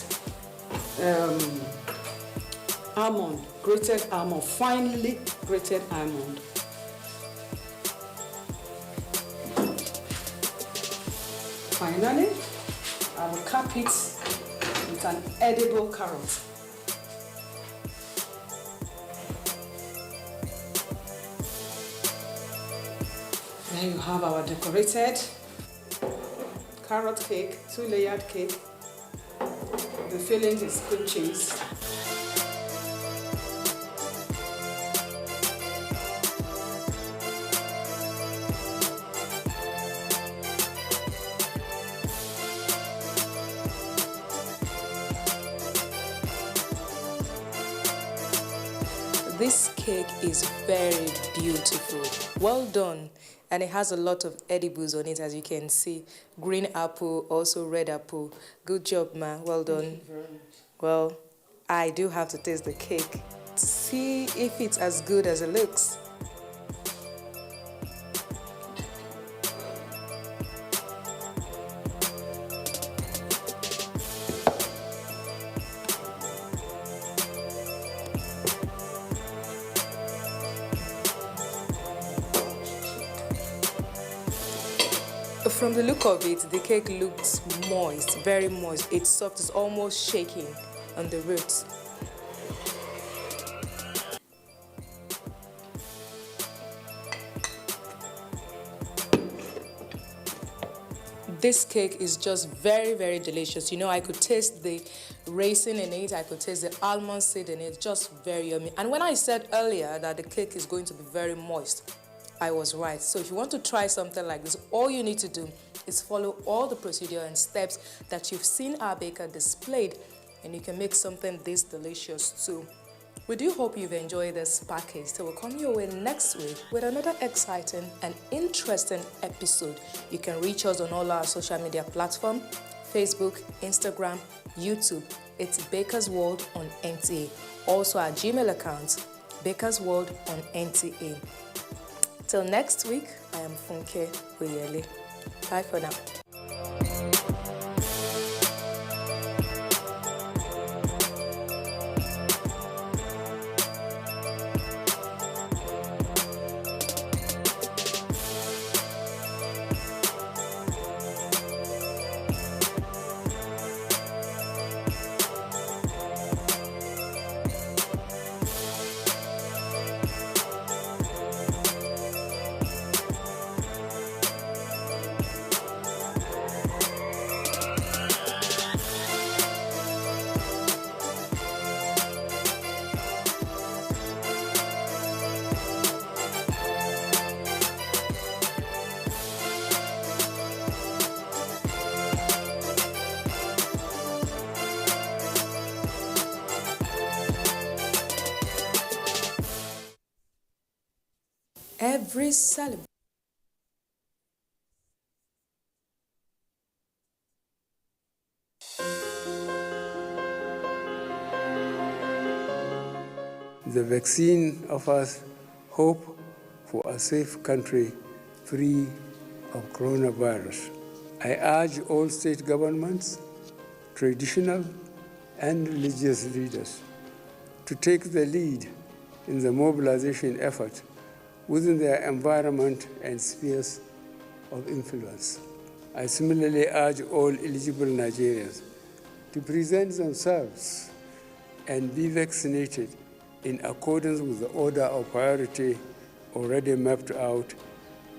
almond, grated almond, finely grated almond. Finally, I will cap it with an edible carrot. There you have our decorated carrot cake, 2-layered cake. The filling is cream cheese. This cake is very beautiful. Well done. And it has a lot of edibles on it, as you can see. Green apple, also red apple. Good job, ma. Well done. Thank you very much. Well, I do have to taste the cake to see if it's as good as it looks. From the look of it, the cake looks moist, very moist. It's soft, it's almost shaking on the roots. This cake is just very, very delicious. You know, I could taste the raisin in it, I could taste the almond seed in it, just very yummy. And when I said earlier that the cake is going to be very moist, I was right. So if you want to try something like this, all you need to do is follow all the procedure and steps that you've seen our baker displayed, and you can make something this delicious too. We do hope you've enjoyed this package. So we'll come your way next week with another exciting and interesting episode. You can reach us on all our social media platforms, Facebook, Instagram, YouTube. It's Baker's World on NTA. Also our Gmail account, Baker's World on NTA. Till next week, I am Funke Oyele. Bye for now. every celebration. The vaccine offers hope for a safe country free of coronavirus. I urge all state governments, traditional and religious leaders to take the lead in the mobilization effort within their environment and spheres of influence. I similarly urge all eligible Nigerians to present themselves and be vaccinated in accordance with the order of priority already mapped out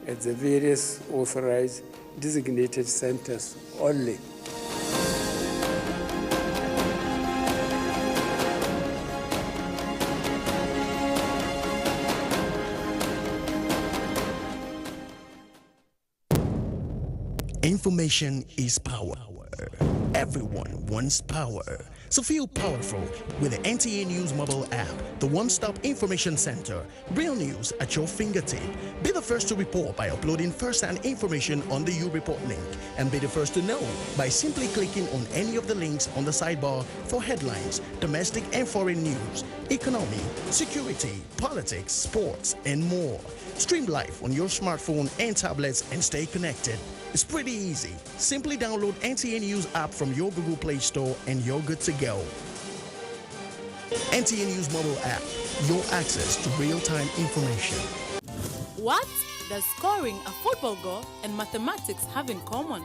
at the various authorized designated centers only. Information is power. Everyone wants power. So feel powerful with the NTA News mobile app, the one-stop information center. Real news at your fingertip. Be the first to report by uploading first-hand information on the U-Report link. And be the first to know by simply clicking on any of the links on the sidebar for headlines, domestic and foreign news, economy, security, politics, sports, and more. Stream live on your smartphone and tablets and stay connected. It's pretty easy. Simply download NTA News app from your Google Play Store and you're good to go. NTA News mobile app, your access to real-time information. What does scoring a football goal and mathematics have in common?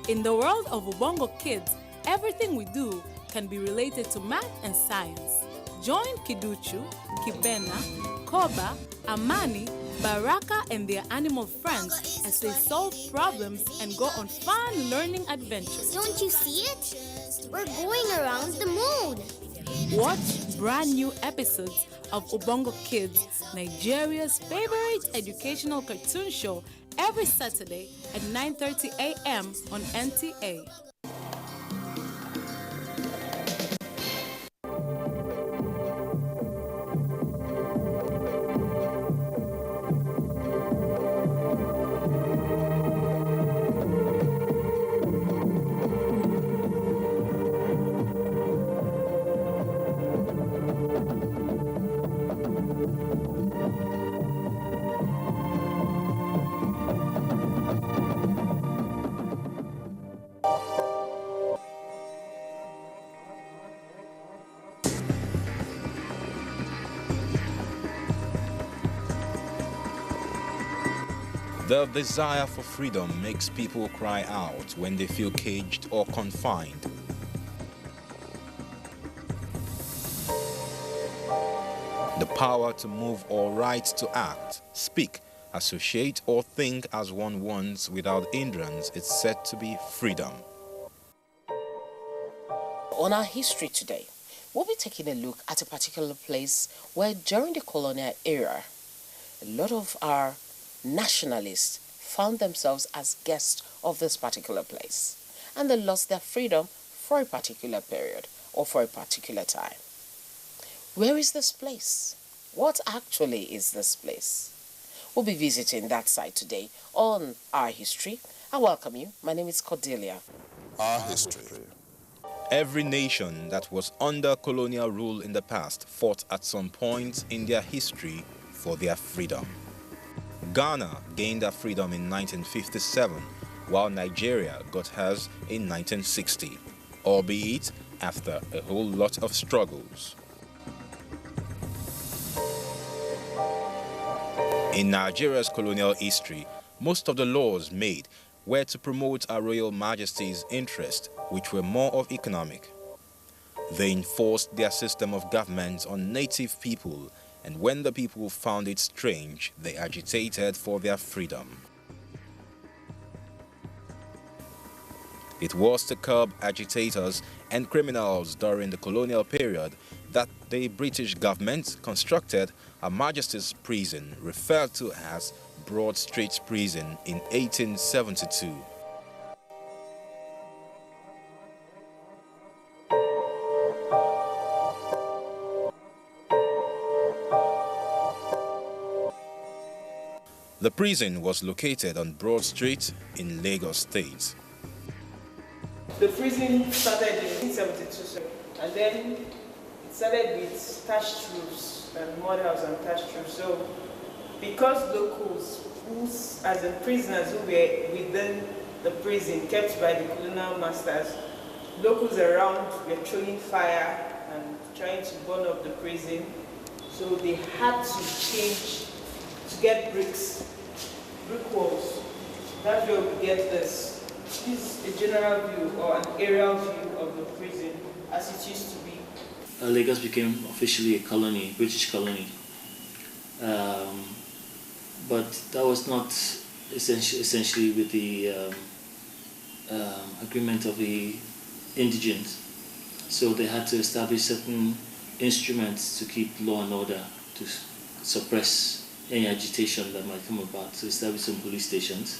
In the world of Ubongo Kids, everything we do can be related to math and science. Join Kiduchu, Kibena, Koba, Amani, Baraka and their animal friends as they solve problems and go on fun learning adventures. Don't you see it? We're going around the moon. Watch brand new episodes of Ubongo Kids, Nigeria's favorite educational cartoon show, every Saturday at 9:30 a.m. on NTA. The desire for freedom makes people cry out when they feel caged or confined. The power to move or right to act, speak, associate or think as one wants without hindrance is said to be freedom. On our history today, we'll be taking a look at a particular place where during the colonial era, a lot of our nationalists found themselves as guests of this particular place, and they lost their freedom for a particular period or for a particular time. Where is this place? What actually is this place? We'll be visiting that site today on Our History. I welcome you. My name is Cordelia. Our history. Every nation that was under colonial rule in the past fought at some point in their history for their freedom. Ghana gained their freedom in 1957, while Nigeria got hers in 1960, albeit after a whole lot of struggles. In Nigeria's colonial history, most of the laws made were to promote Her Royal Majesty's interests, which were more of economic. They enforced their system of government on native people, and when the people found it strange, they agitated for their freedom. It was to curb agitators and criminals during the colonial period that the British government constructed Her Majesty's Prison, referred to as Broad Street Prison, in 1872. The prison was located on Broad Street in Lagos State. The prison started in 1972, and then it started with thatched roofs and mud house and thatched roofs. So, because locals, as in prisoners who were within the prison, kept by the colonial masters, locals around were throwing fire and trying to burn up the prison. So they had to change to get bricks, brick walls. That's where we get this. This is a general view or an aerial view of the prison as it used to be. Lagos became officially a colony, British colony. But that was not essentially with the agreement of the indigents. So they had to establish certain instruments to keep law and order, to suppress any agitation that might come about, to establish some police stations.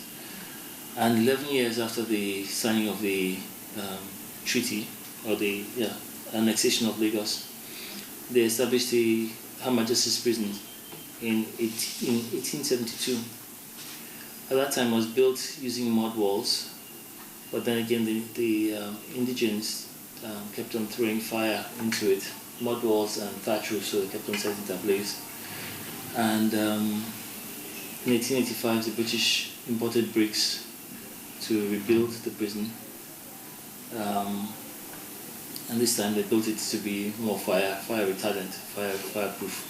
And 11 years after the signing of the treaty, or the annexation of Lagos, they established the Her Majesty's Prison in 1872. At that time, it was built using mud walls, but then again, the indigents kept on throwing fire into it, mud walls and thatch roofs, so they kept on setting it ablaze. And in 1885, the British imported bricks to rebuild the prison, and this time they built it to be more fire retardant, fireproof.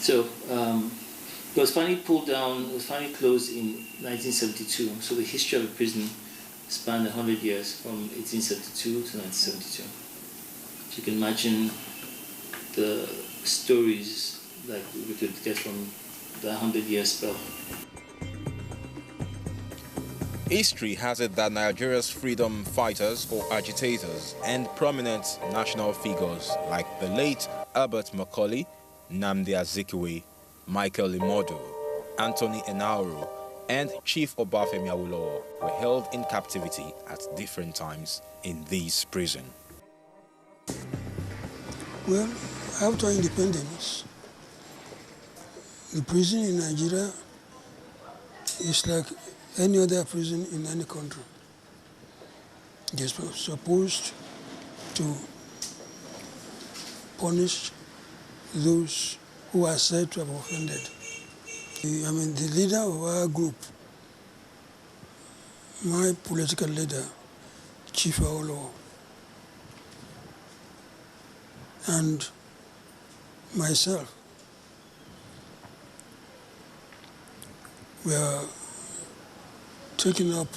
It was finally pulled down. It was finally closed in 1972. So the history of the prison spanned 100 years, from 1872 to 1972. So you can imagine the stories that we could get from the 100-year spell. History has it that Nigeria's freedom fighters or agitators and prominent national figures like the late Albert Macaulay, Nnamdi Azikiwe, Michael Imodo, Anthony Enahoro, and Chief Obafemi Awolowo were held in captivity at different times in this prison. Well, after independence, the prison in Nigeria is like any other prison in any country. They're supposed to punish those who are said to have offended. The leader of our group, my political leader, Chief Awolowo, and myself, we are taken up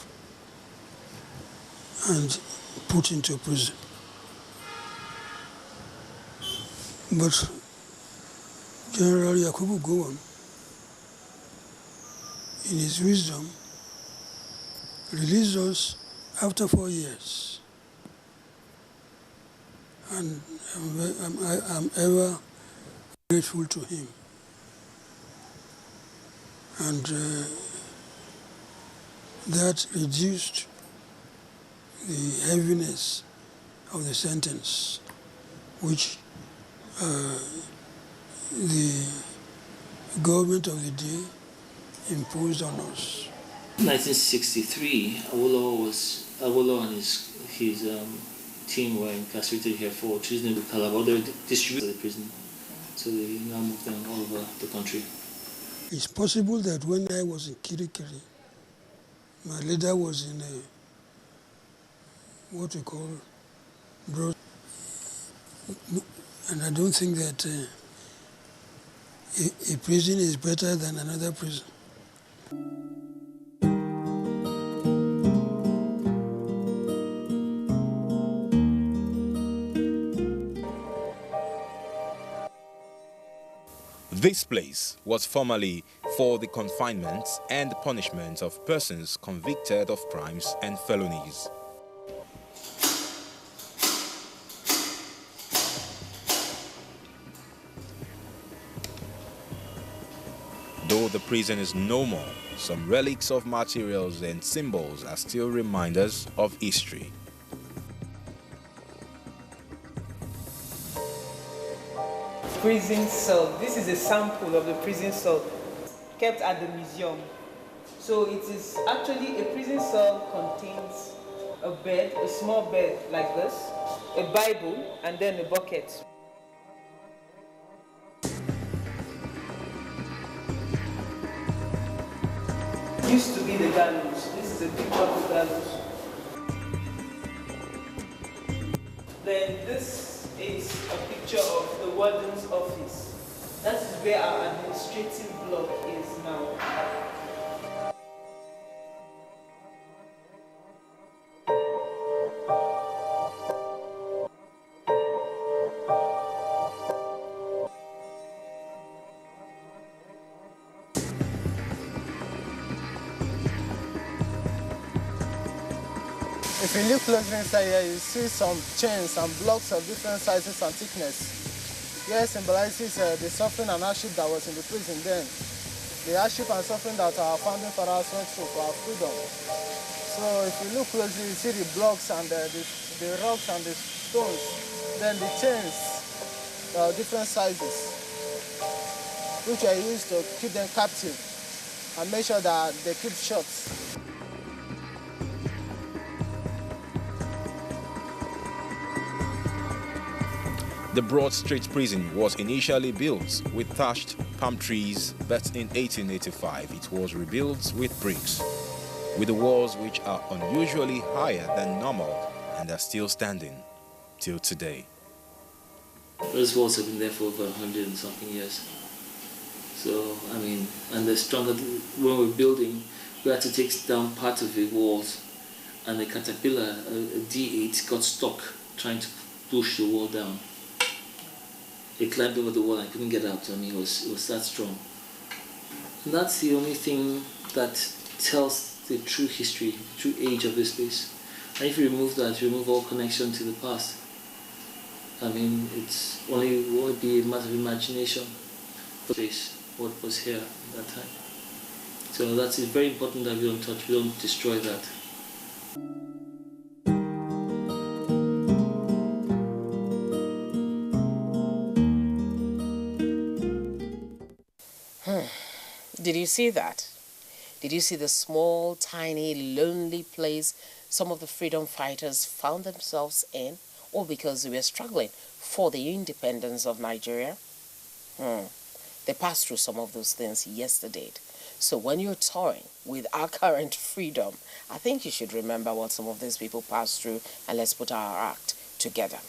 and put into prison. But General Yakubu Gowon, in his wisdom, released us after 4 years. And I'm ever grateful to him. And that reduced the heaviness of the sentence, which the government of the day imposed on us. In 1963, Awolowo and his team were incarcerated here for treason with Calabar. They were distributed to the prison, so they now moved them all over the country. It's possible that when I was in Kirikiri, my leader was in what we call broad, and I don't think that a prison is better than another prison. This place was formerly for the confinement and punishment of persons convicted of crimes and felonies. Though the prison is no more, some relics of materials and symbols are still reminders of history. prison cell. This is a sample of the prison cell kept at the museum. So it is actually a prison cell contains a bed, a small bed like this, a Bible, and then a bucket. Used to be the gallows. This is a picture of the gallows. Then this is a picture of the warden's office. That is where our administrative block is now. If you look closely inside here, you see some chains and blocks of different sizes and thickness. Here symbolizes the suffering and hardship that was in the prison then. The hardship and suffering that our founding fathers went through for our freedom. So if you look closely, you see the blocks and the rocks and the stones. Then the chains, different sizes, which are used to keep them captive and make sure that they keep shut. The Broad Street prison was initially built with thatched palm trees, but in 1885 it was rebuilt with bricks, with the walls which are unusually higher than normal and are still standing till today. Those walls have been there for over 100 and something years. So, I mean, and they're stronger. When we're building, we had to take down part of the walls, and the caterpillar, a D8, got stuck trying to push the wall down. It climbed over the wall and couldn't get out. I mean, it was that strong. And that's the only thing that tells the true history, true age of this place. And if you remove that, you remove all connection to the past. I mean, it's only be a matter of imagination for what was here at that time. So that's very important that we don't touch, we don't destroy that. Did you see that? Did you see the small, tiny, lonely place some of the freedom fighters found themselves in, all because they were struggling for the independence of Nigeria? They passed through some of those things yesterday. So when you're touring with our current freedom, I think you should remember what some of these people passed through, and let's put our act together.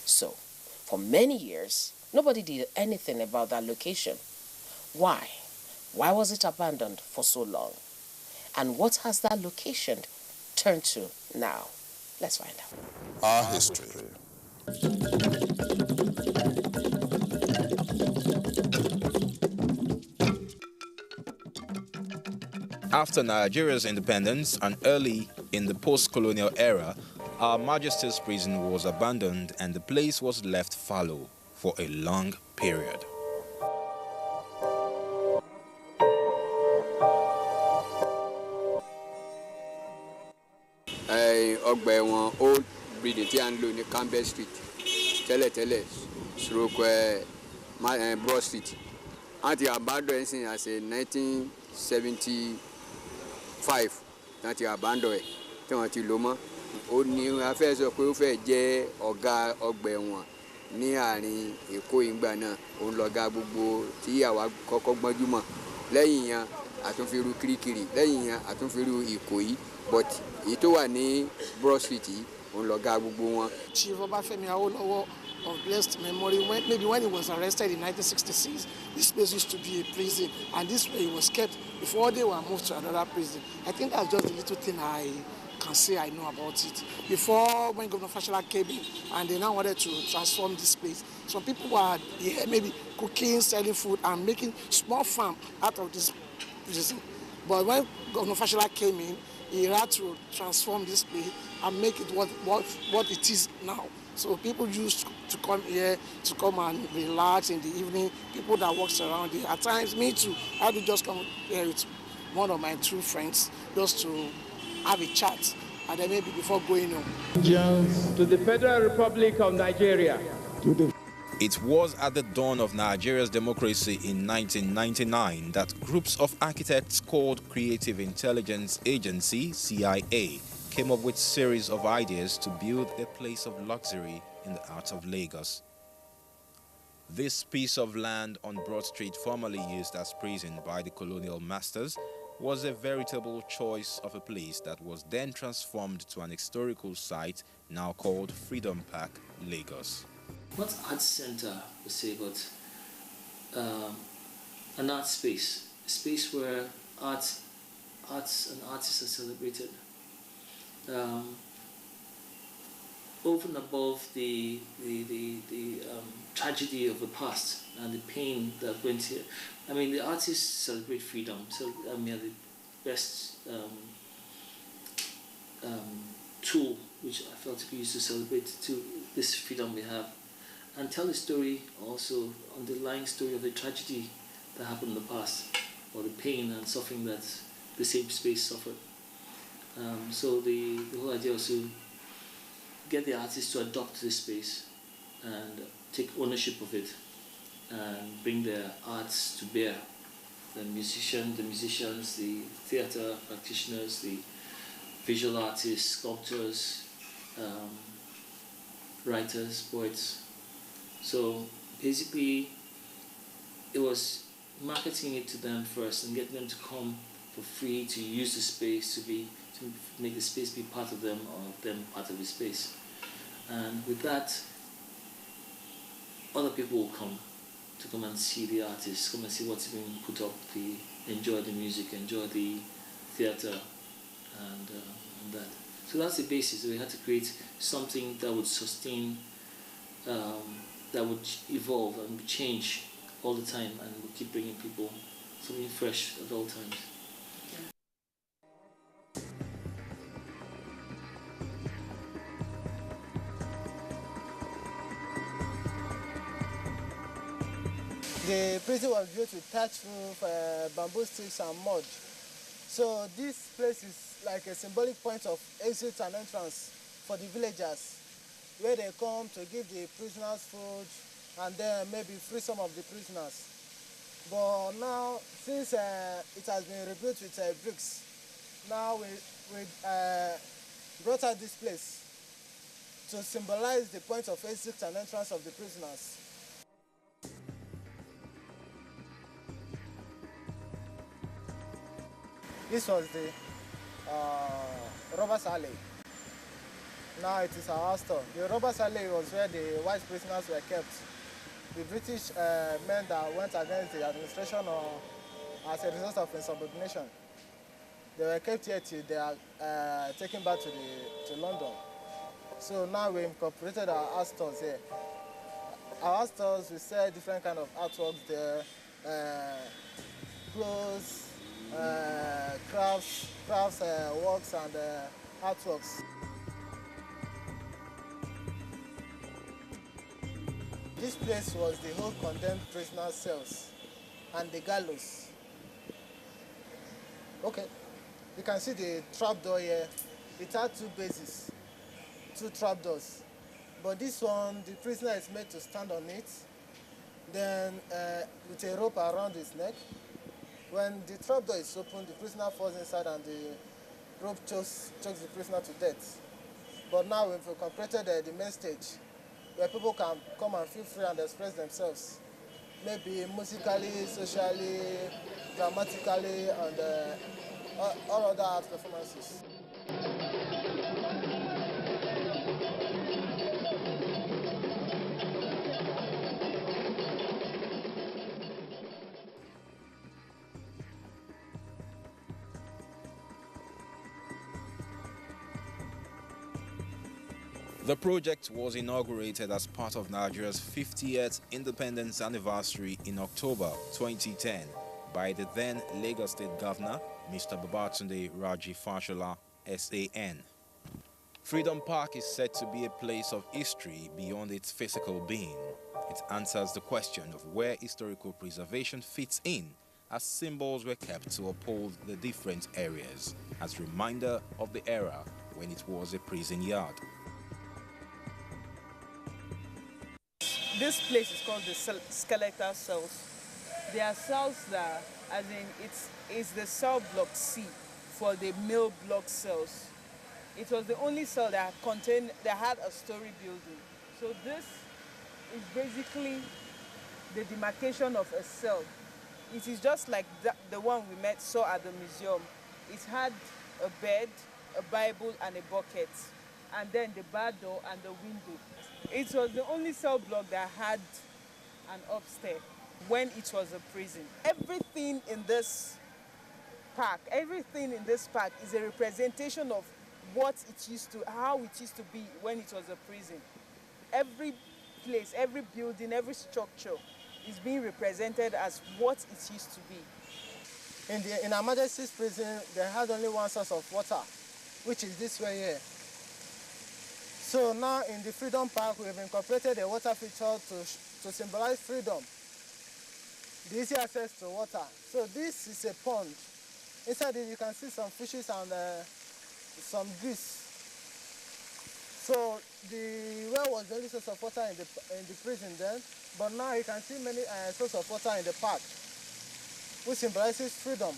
So, for many years, nobody did anything about that location. Why? Why was it abandoned for so long? And what has that location turned to now? Let's find out. Our history. After Nigeria's independence and early in the post-colonial era, Our Majesty's prison was abandoned and the place was left fallow for a long period. Ọgbà ẹ̀wọ̀n old building tí a ń lò ní Campbell Street tẹ́lẹ̀tẹ́lẹ̀ stroke Broad Street àti abandon ẹ̀ sìn as a 1975 láti abandon ẹ̀ tí wọ́n ti lò mọ́. Ó ní afẹ́ sọ pé ó fẹ́ jẹ́ ọ̀gá ọgbà ẹ̀wọ̀n ní àárín Èkó ìgbà náà, òun lọ̀gá gbogbo tí àwa kọ́kọ́ gbọ́njúmọ̀. Lẹ́yìn yẹn àtúnfirú Kirikiri, lẹ́yìn yẹn àtúnfirú Ìkòyí, but èyí tó wà ní Broad Street yìí òun lọ̀gá gbogbo wọn. Chief Obafemi Awolowo of blessed memory, when he was arrested in 1966, this place used to be a prison, and this way he was kept before they were moved to another prison. I think that's just the little thing I can say I know about it. Before, when Governor Fashola came in and they now wanted to transform this place, some people were here maybe cooking, selling food, and making small farm out of this prison. But when Governor Fashola came in, he had to transform this place and make it what it is now. So people used to come here to come and relax in the evening. People that walks around here. At times, me too, I had to just come here with one of my true friends just to have a chat, and then maybe before going home. To the Federal Republic of Nigeria. It was at the dawn of Nigeria's democracy in 1999 that groups of architects called Creative Intelligence Agency, CIA, came up with a series of ideas to build a place of luxury in the heart of Lagos. This piece of land on Broad Street, formerly used as prison by the colonial masters, was a veritable choice of a place that was then transformed to an historical site now called Freedom Park, Lagos. Not art center per se, but an art space, a space where arts and artists are celebrated. Over and above the tragedy of the past and the pain that went here. I mean, the artists celebrate freedom, so I mean, the best tool which I felt to be used to celebrate to this freedom we have, and tell the story also, underlying story of the tragedy that happened in the past, or the pain and suffering that the same space suffered. So the whole idea was to get the artists to adopt this space and take ownership of it and bring their arts to bear. The musicians, the theatre practitioners, the visual artists, sculptors, writers, poets. So basically it was marketing it to them first and getting them to come for free to use the space, to make the space be part of them, or them part of the space. And with that, other people will come and see the artists, come and see what's being put up, enjoy the music, enjoy the theatre, and that. So that's the basis. We had to create something that would sustain, that would evolve and change all the time, and we'll keep bringing people something fresh at all times. The prison was built with thatch roof, bamboo sticks and mud. So this place is like a symbolic point of exit and entrance for the villagers, where they come to give the prisoners food and then maybe free some of the prisoners. But now, since it has been rebuilt with bricks, now we brought out this place to symbolize the point of exit and entrance of the prisoners. This was the robbers alley. Now it is our house store. The robbers alley was where the white prisoners were kept. The British men that went against the administration or as a result of insubordination, they were kept here till they are taken back to London. So now we incorporated our art stores here. Our art stores, we sell different kind of artworks there, clothes, crafts, works and artworks. This place was the whole condemned prisoner cells and the gallows. Okay, you can see the trapdoor here. It had two bases, two trapdoors. But this one, the prisoner is made to stand on it, then with a rope around his neck. When the trapdoor is open, the prisoner falls inside and the rope chokes the prisoner to death. But now we've incorporated the main stage, where people can come and feel free and express themselves. Maybe musically, socially, dramatically, and all other art performances. The project was inaugurated as part of Nigeria's 50th independence anniversary in October 2010 by the then Lagos State Governor, Mr. Babatunde Raji Fashola, SAN. Freedom Park is said to be a place of history beyond its physical being. It answers the question of where historical preservation fits in, as symbols were kept to uphold the different areas, as reminder of the era when it was a prison yard. this place is called the skeletal cells. They are cells that, as in, it's the cell block C for the male blood cells. It was the only cell that had a story building. So this is basically the demarcation of a cell. It is just like the one we saw at the museum. It had a bed, a Bible, and a bucket, and then the bar door and the window. It was the only cell block that had an upstairs when it was a prison. Everything in this park is a representation of what it used to, how it used to be when it was a prison. Every place, every building, every structure is being represented as what it used to be. In Her Majesty's prison, they had only one source of water, which is this way here. So now in the Freedom Park, we've incorporated a water feature to symbolize freedom, the easy access to water. So this is a pond. Inside it, you can see some fishes and some geese. So the well was the only source of water in the prison then, but now you can see many sources of water in the park, which symbolizes freedom.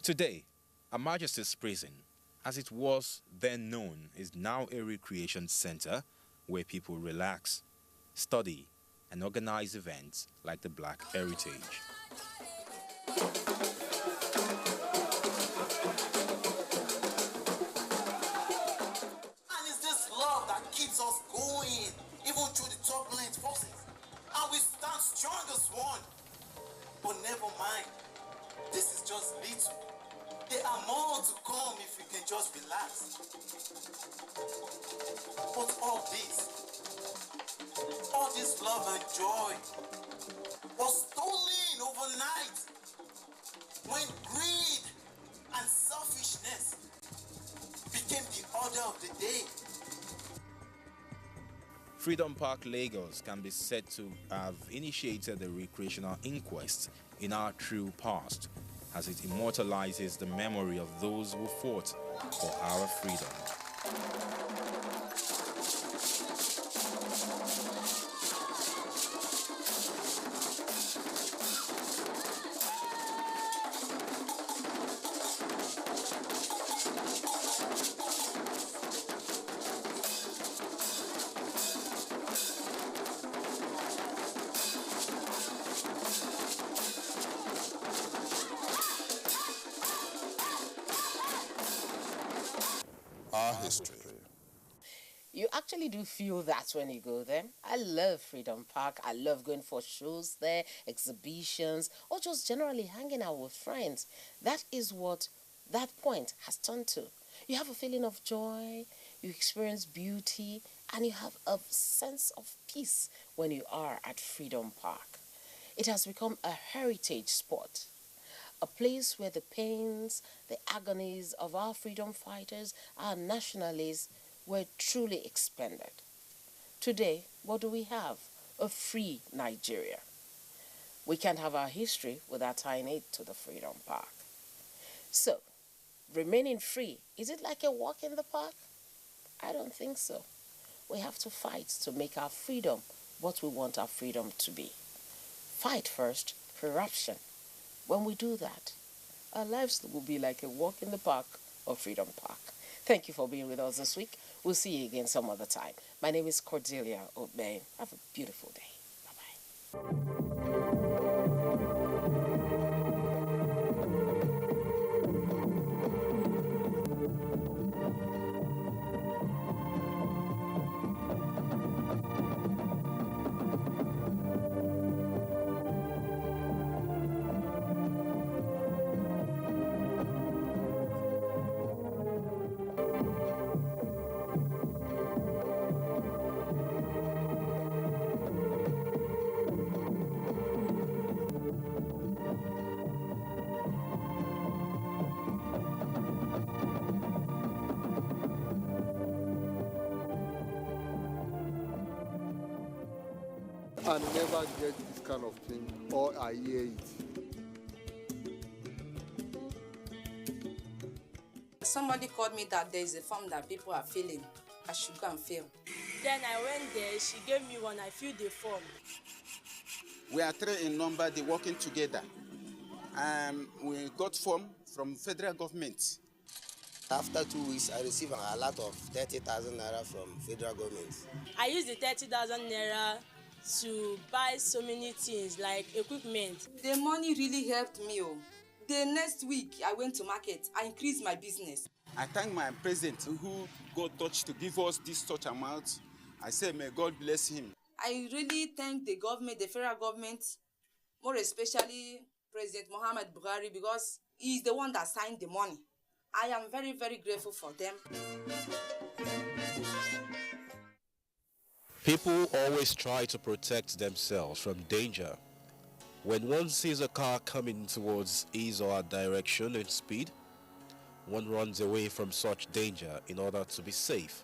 Today, Her Majesty's Prison, as it was then known, is now a recreation center where people relax, study, and organize events like the Black Heritage. And it's this love that keeps us going, even through the turbulent forces. And we stand strong as one. But never mind, this is just little. There are more to come if we can just relax. But all this love and joy was stolen overnight when greed and selfishness became the order of the day. Freedom Park, Lagos can be said to have initiated the recreational inquest in our true past, as it immortalizes the memory of those who fought for our freedom. Our history. You actually do feel that when you go there. I love Freedom Park. I love going for shows there, exhibitions, or just generally hanging out with friends. That is what that point has turned to. You have a feeling of joy, you experience beauty, and you have a sense of peace when you are at Freedom Park. It has become a heritage spot, a place where the pains, the agonies of our freedom fighters, our nationalists, were truly expended. Today, what do we have? A free Nigeria. We can't have our history without tying it to the Freedom Park. So, remaining free, is it like a walk in the park? I don't think so. We have to fight to make our freedom what we want our freedom to be. Fight first, corruption. When we do that, our lives will be like a walk in the park or Freedom Park. Thank you for being with us this week. We'll see you again some other time. My name is Cordelia Obey. Have a beautiful day. Bye-bye. I never get this kind of thing, or I hear it. somebody called me that there is a form that people are filling. I should go and fill. Then I went there, she gave me one, I filled the form. We are 3 in number, they working together. We got form from federal government. After 2 weeks, I received a lot of 30,000 naira from federal government. I used the 30,000 naira to buy so many things like equipment. The money really helped me. The next week I went to market, I increased my business. I thank my president who got touched to give us this such amount. I say, may God bless him. I really thank the government, the federal government, more especially President Muhammad Buhari, because he's the one that signed the money. I am very, very grateful for them. People always try to protect themselves from danger. When one sees a car coming towards his or her direction in speed, one runs away from such danger in order to be safe.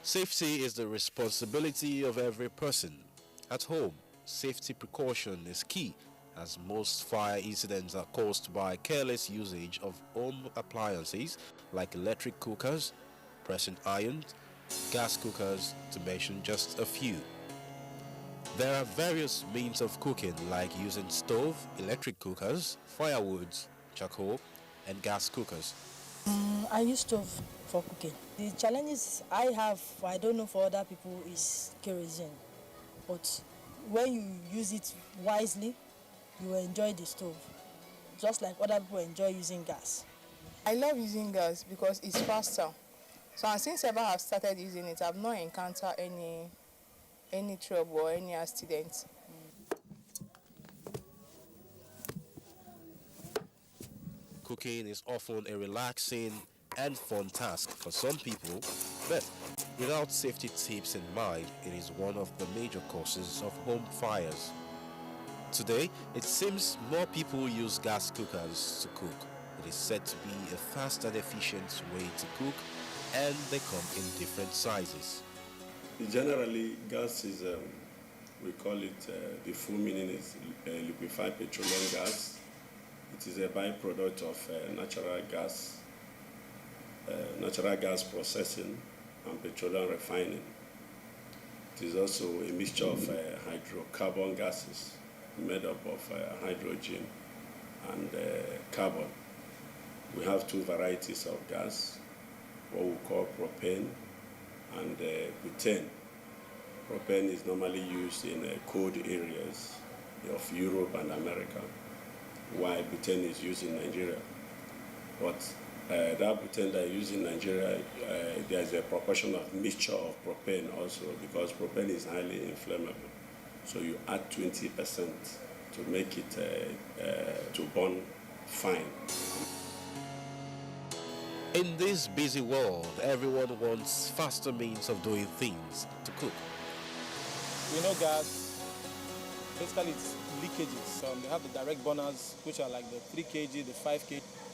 Safety is the responsibility of every person. At home, safety precaution is key, as most fire incidents are caused by careless usage of home appliances like electric cookers, pressing irons, gas cookers, to mention just a few. There are various means of cooking like using stove, electric cookers, firewoods, charcoal, and gas cookers. I use stove for cooking. The challenges I have, I don't know for other people, is kerosene. But when you use it wisely, you will enjoy the stove, just like other people enjoy using gas. I love using gas because it's faster. So and since ever I've started using it, I've not encountered any trouble or any accident. Cooking is often a relaxing and fun task for some people, but without safety tips in mind, it is one of the major causes of home fires. Today, it seems more people use gas cookers to cook. It is said to be a fast and efficient way to cook, and they come in different sizes. Generally, gas is, we call it, the full meaning is liquefied petroleum gas. It is a byproduct of natural gas processing and petroleum refining. It is also a mixture of hydrocarbon gases made up of hydrogen and carbon. We have 2 varieties of gas, what we call propane and butane. Propane is normally used in cold areas of Europe and America, while butane is used in Nigeria. But that butane that is used in Nigeria, there is a proportion of mixture of propane also, because propane is highly inflammable. So you add 20% to make it to burn fine. In this busy world, everyone wants faster means of doing things to cook. We know gas, basically it's leakages. They have the direct burners, which are like the 3 kg, the 5 kg.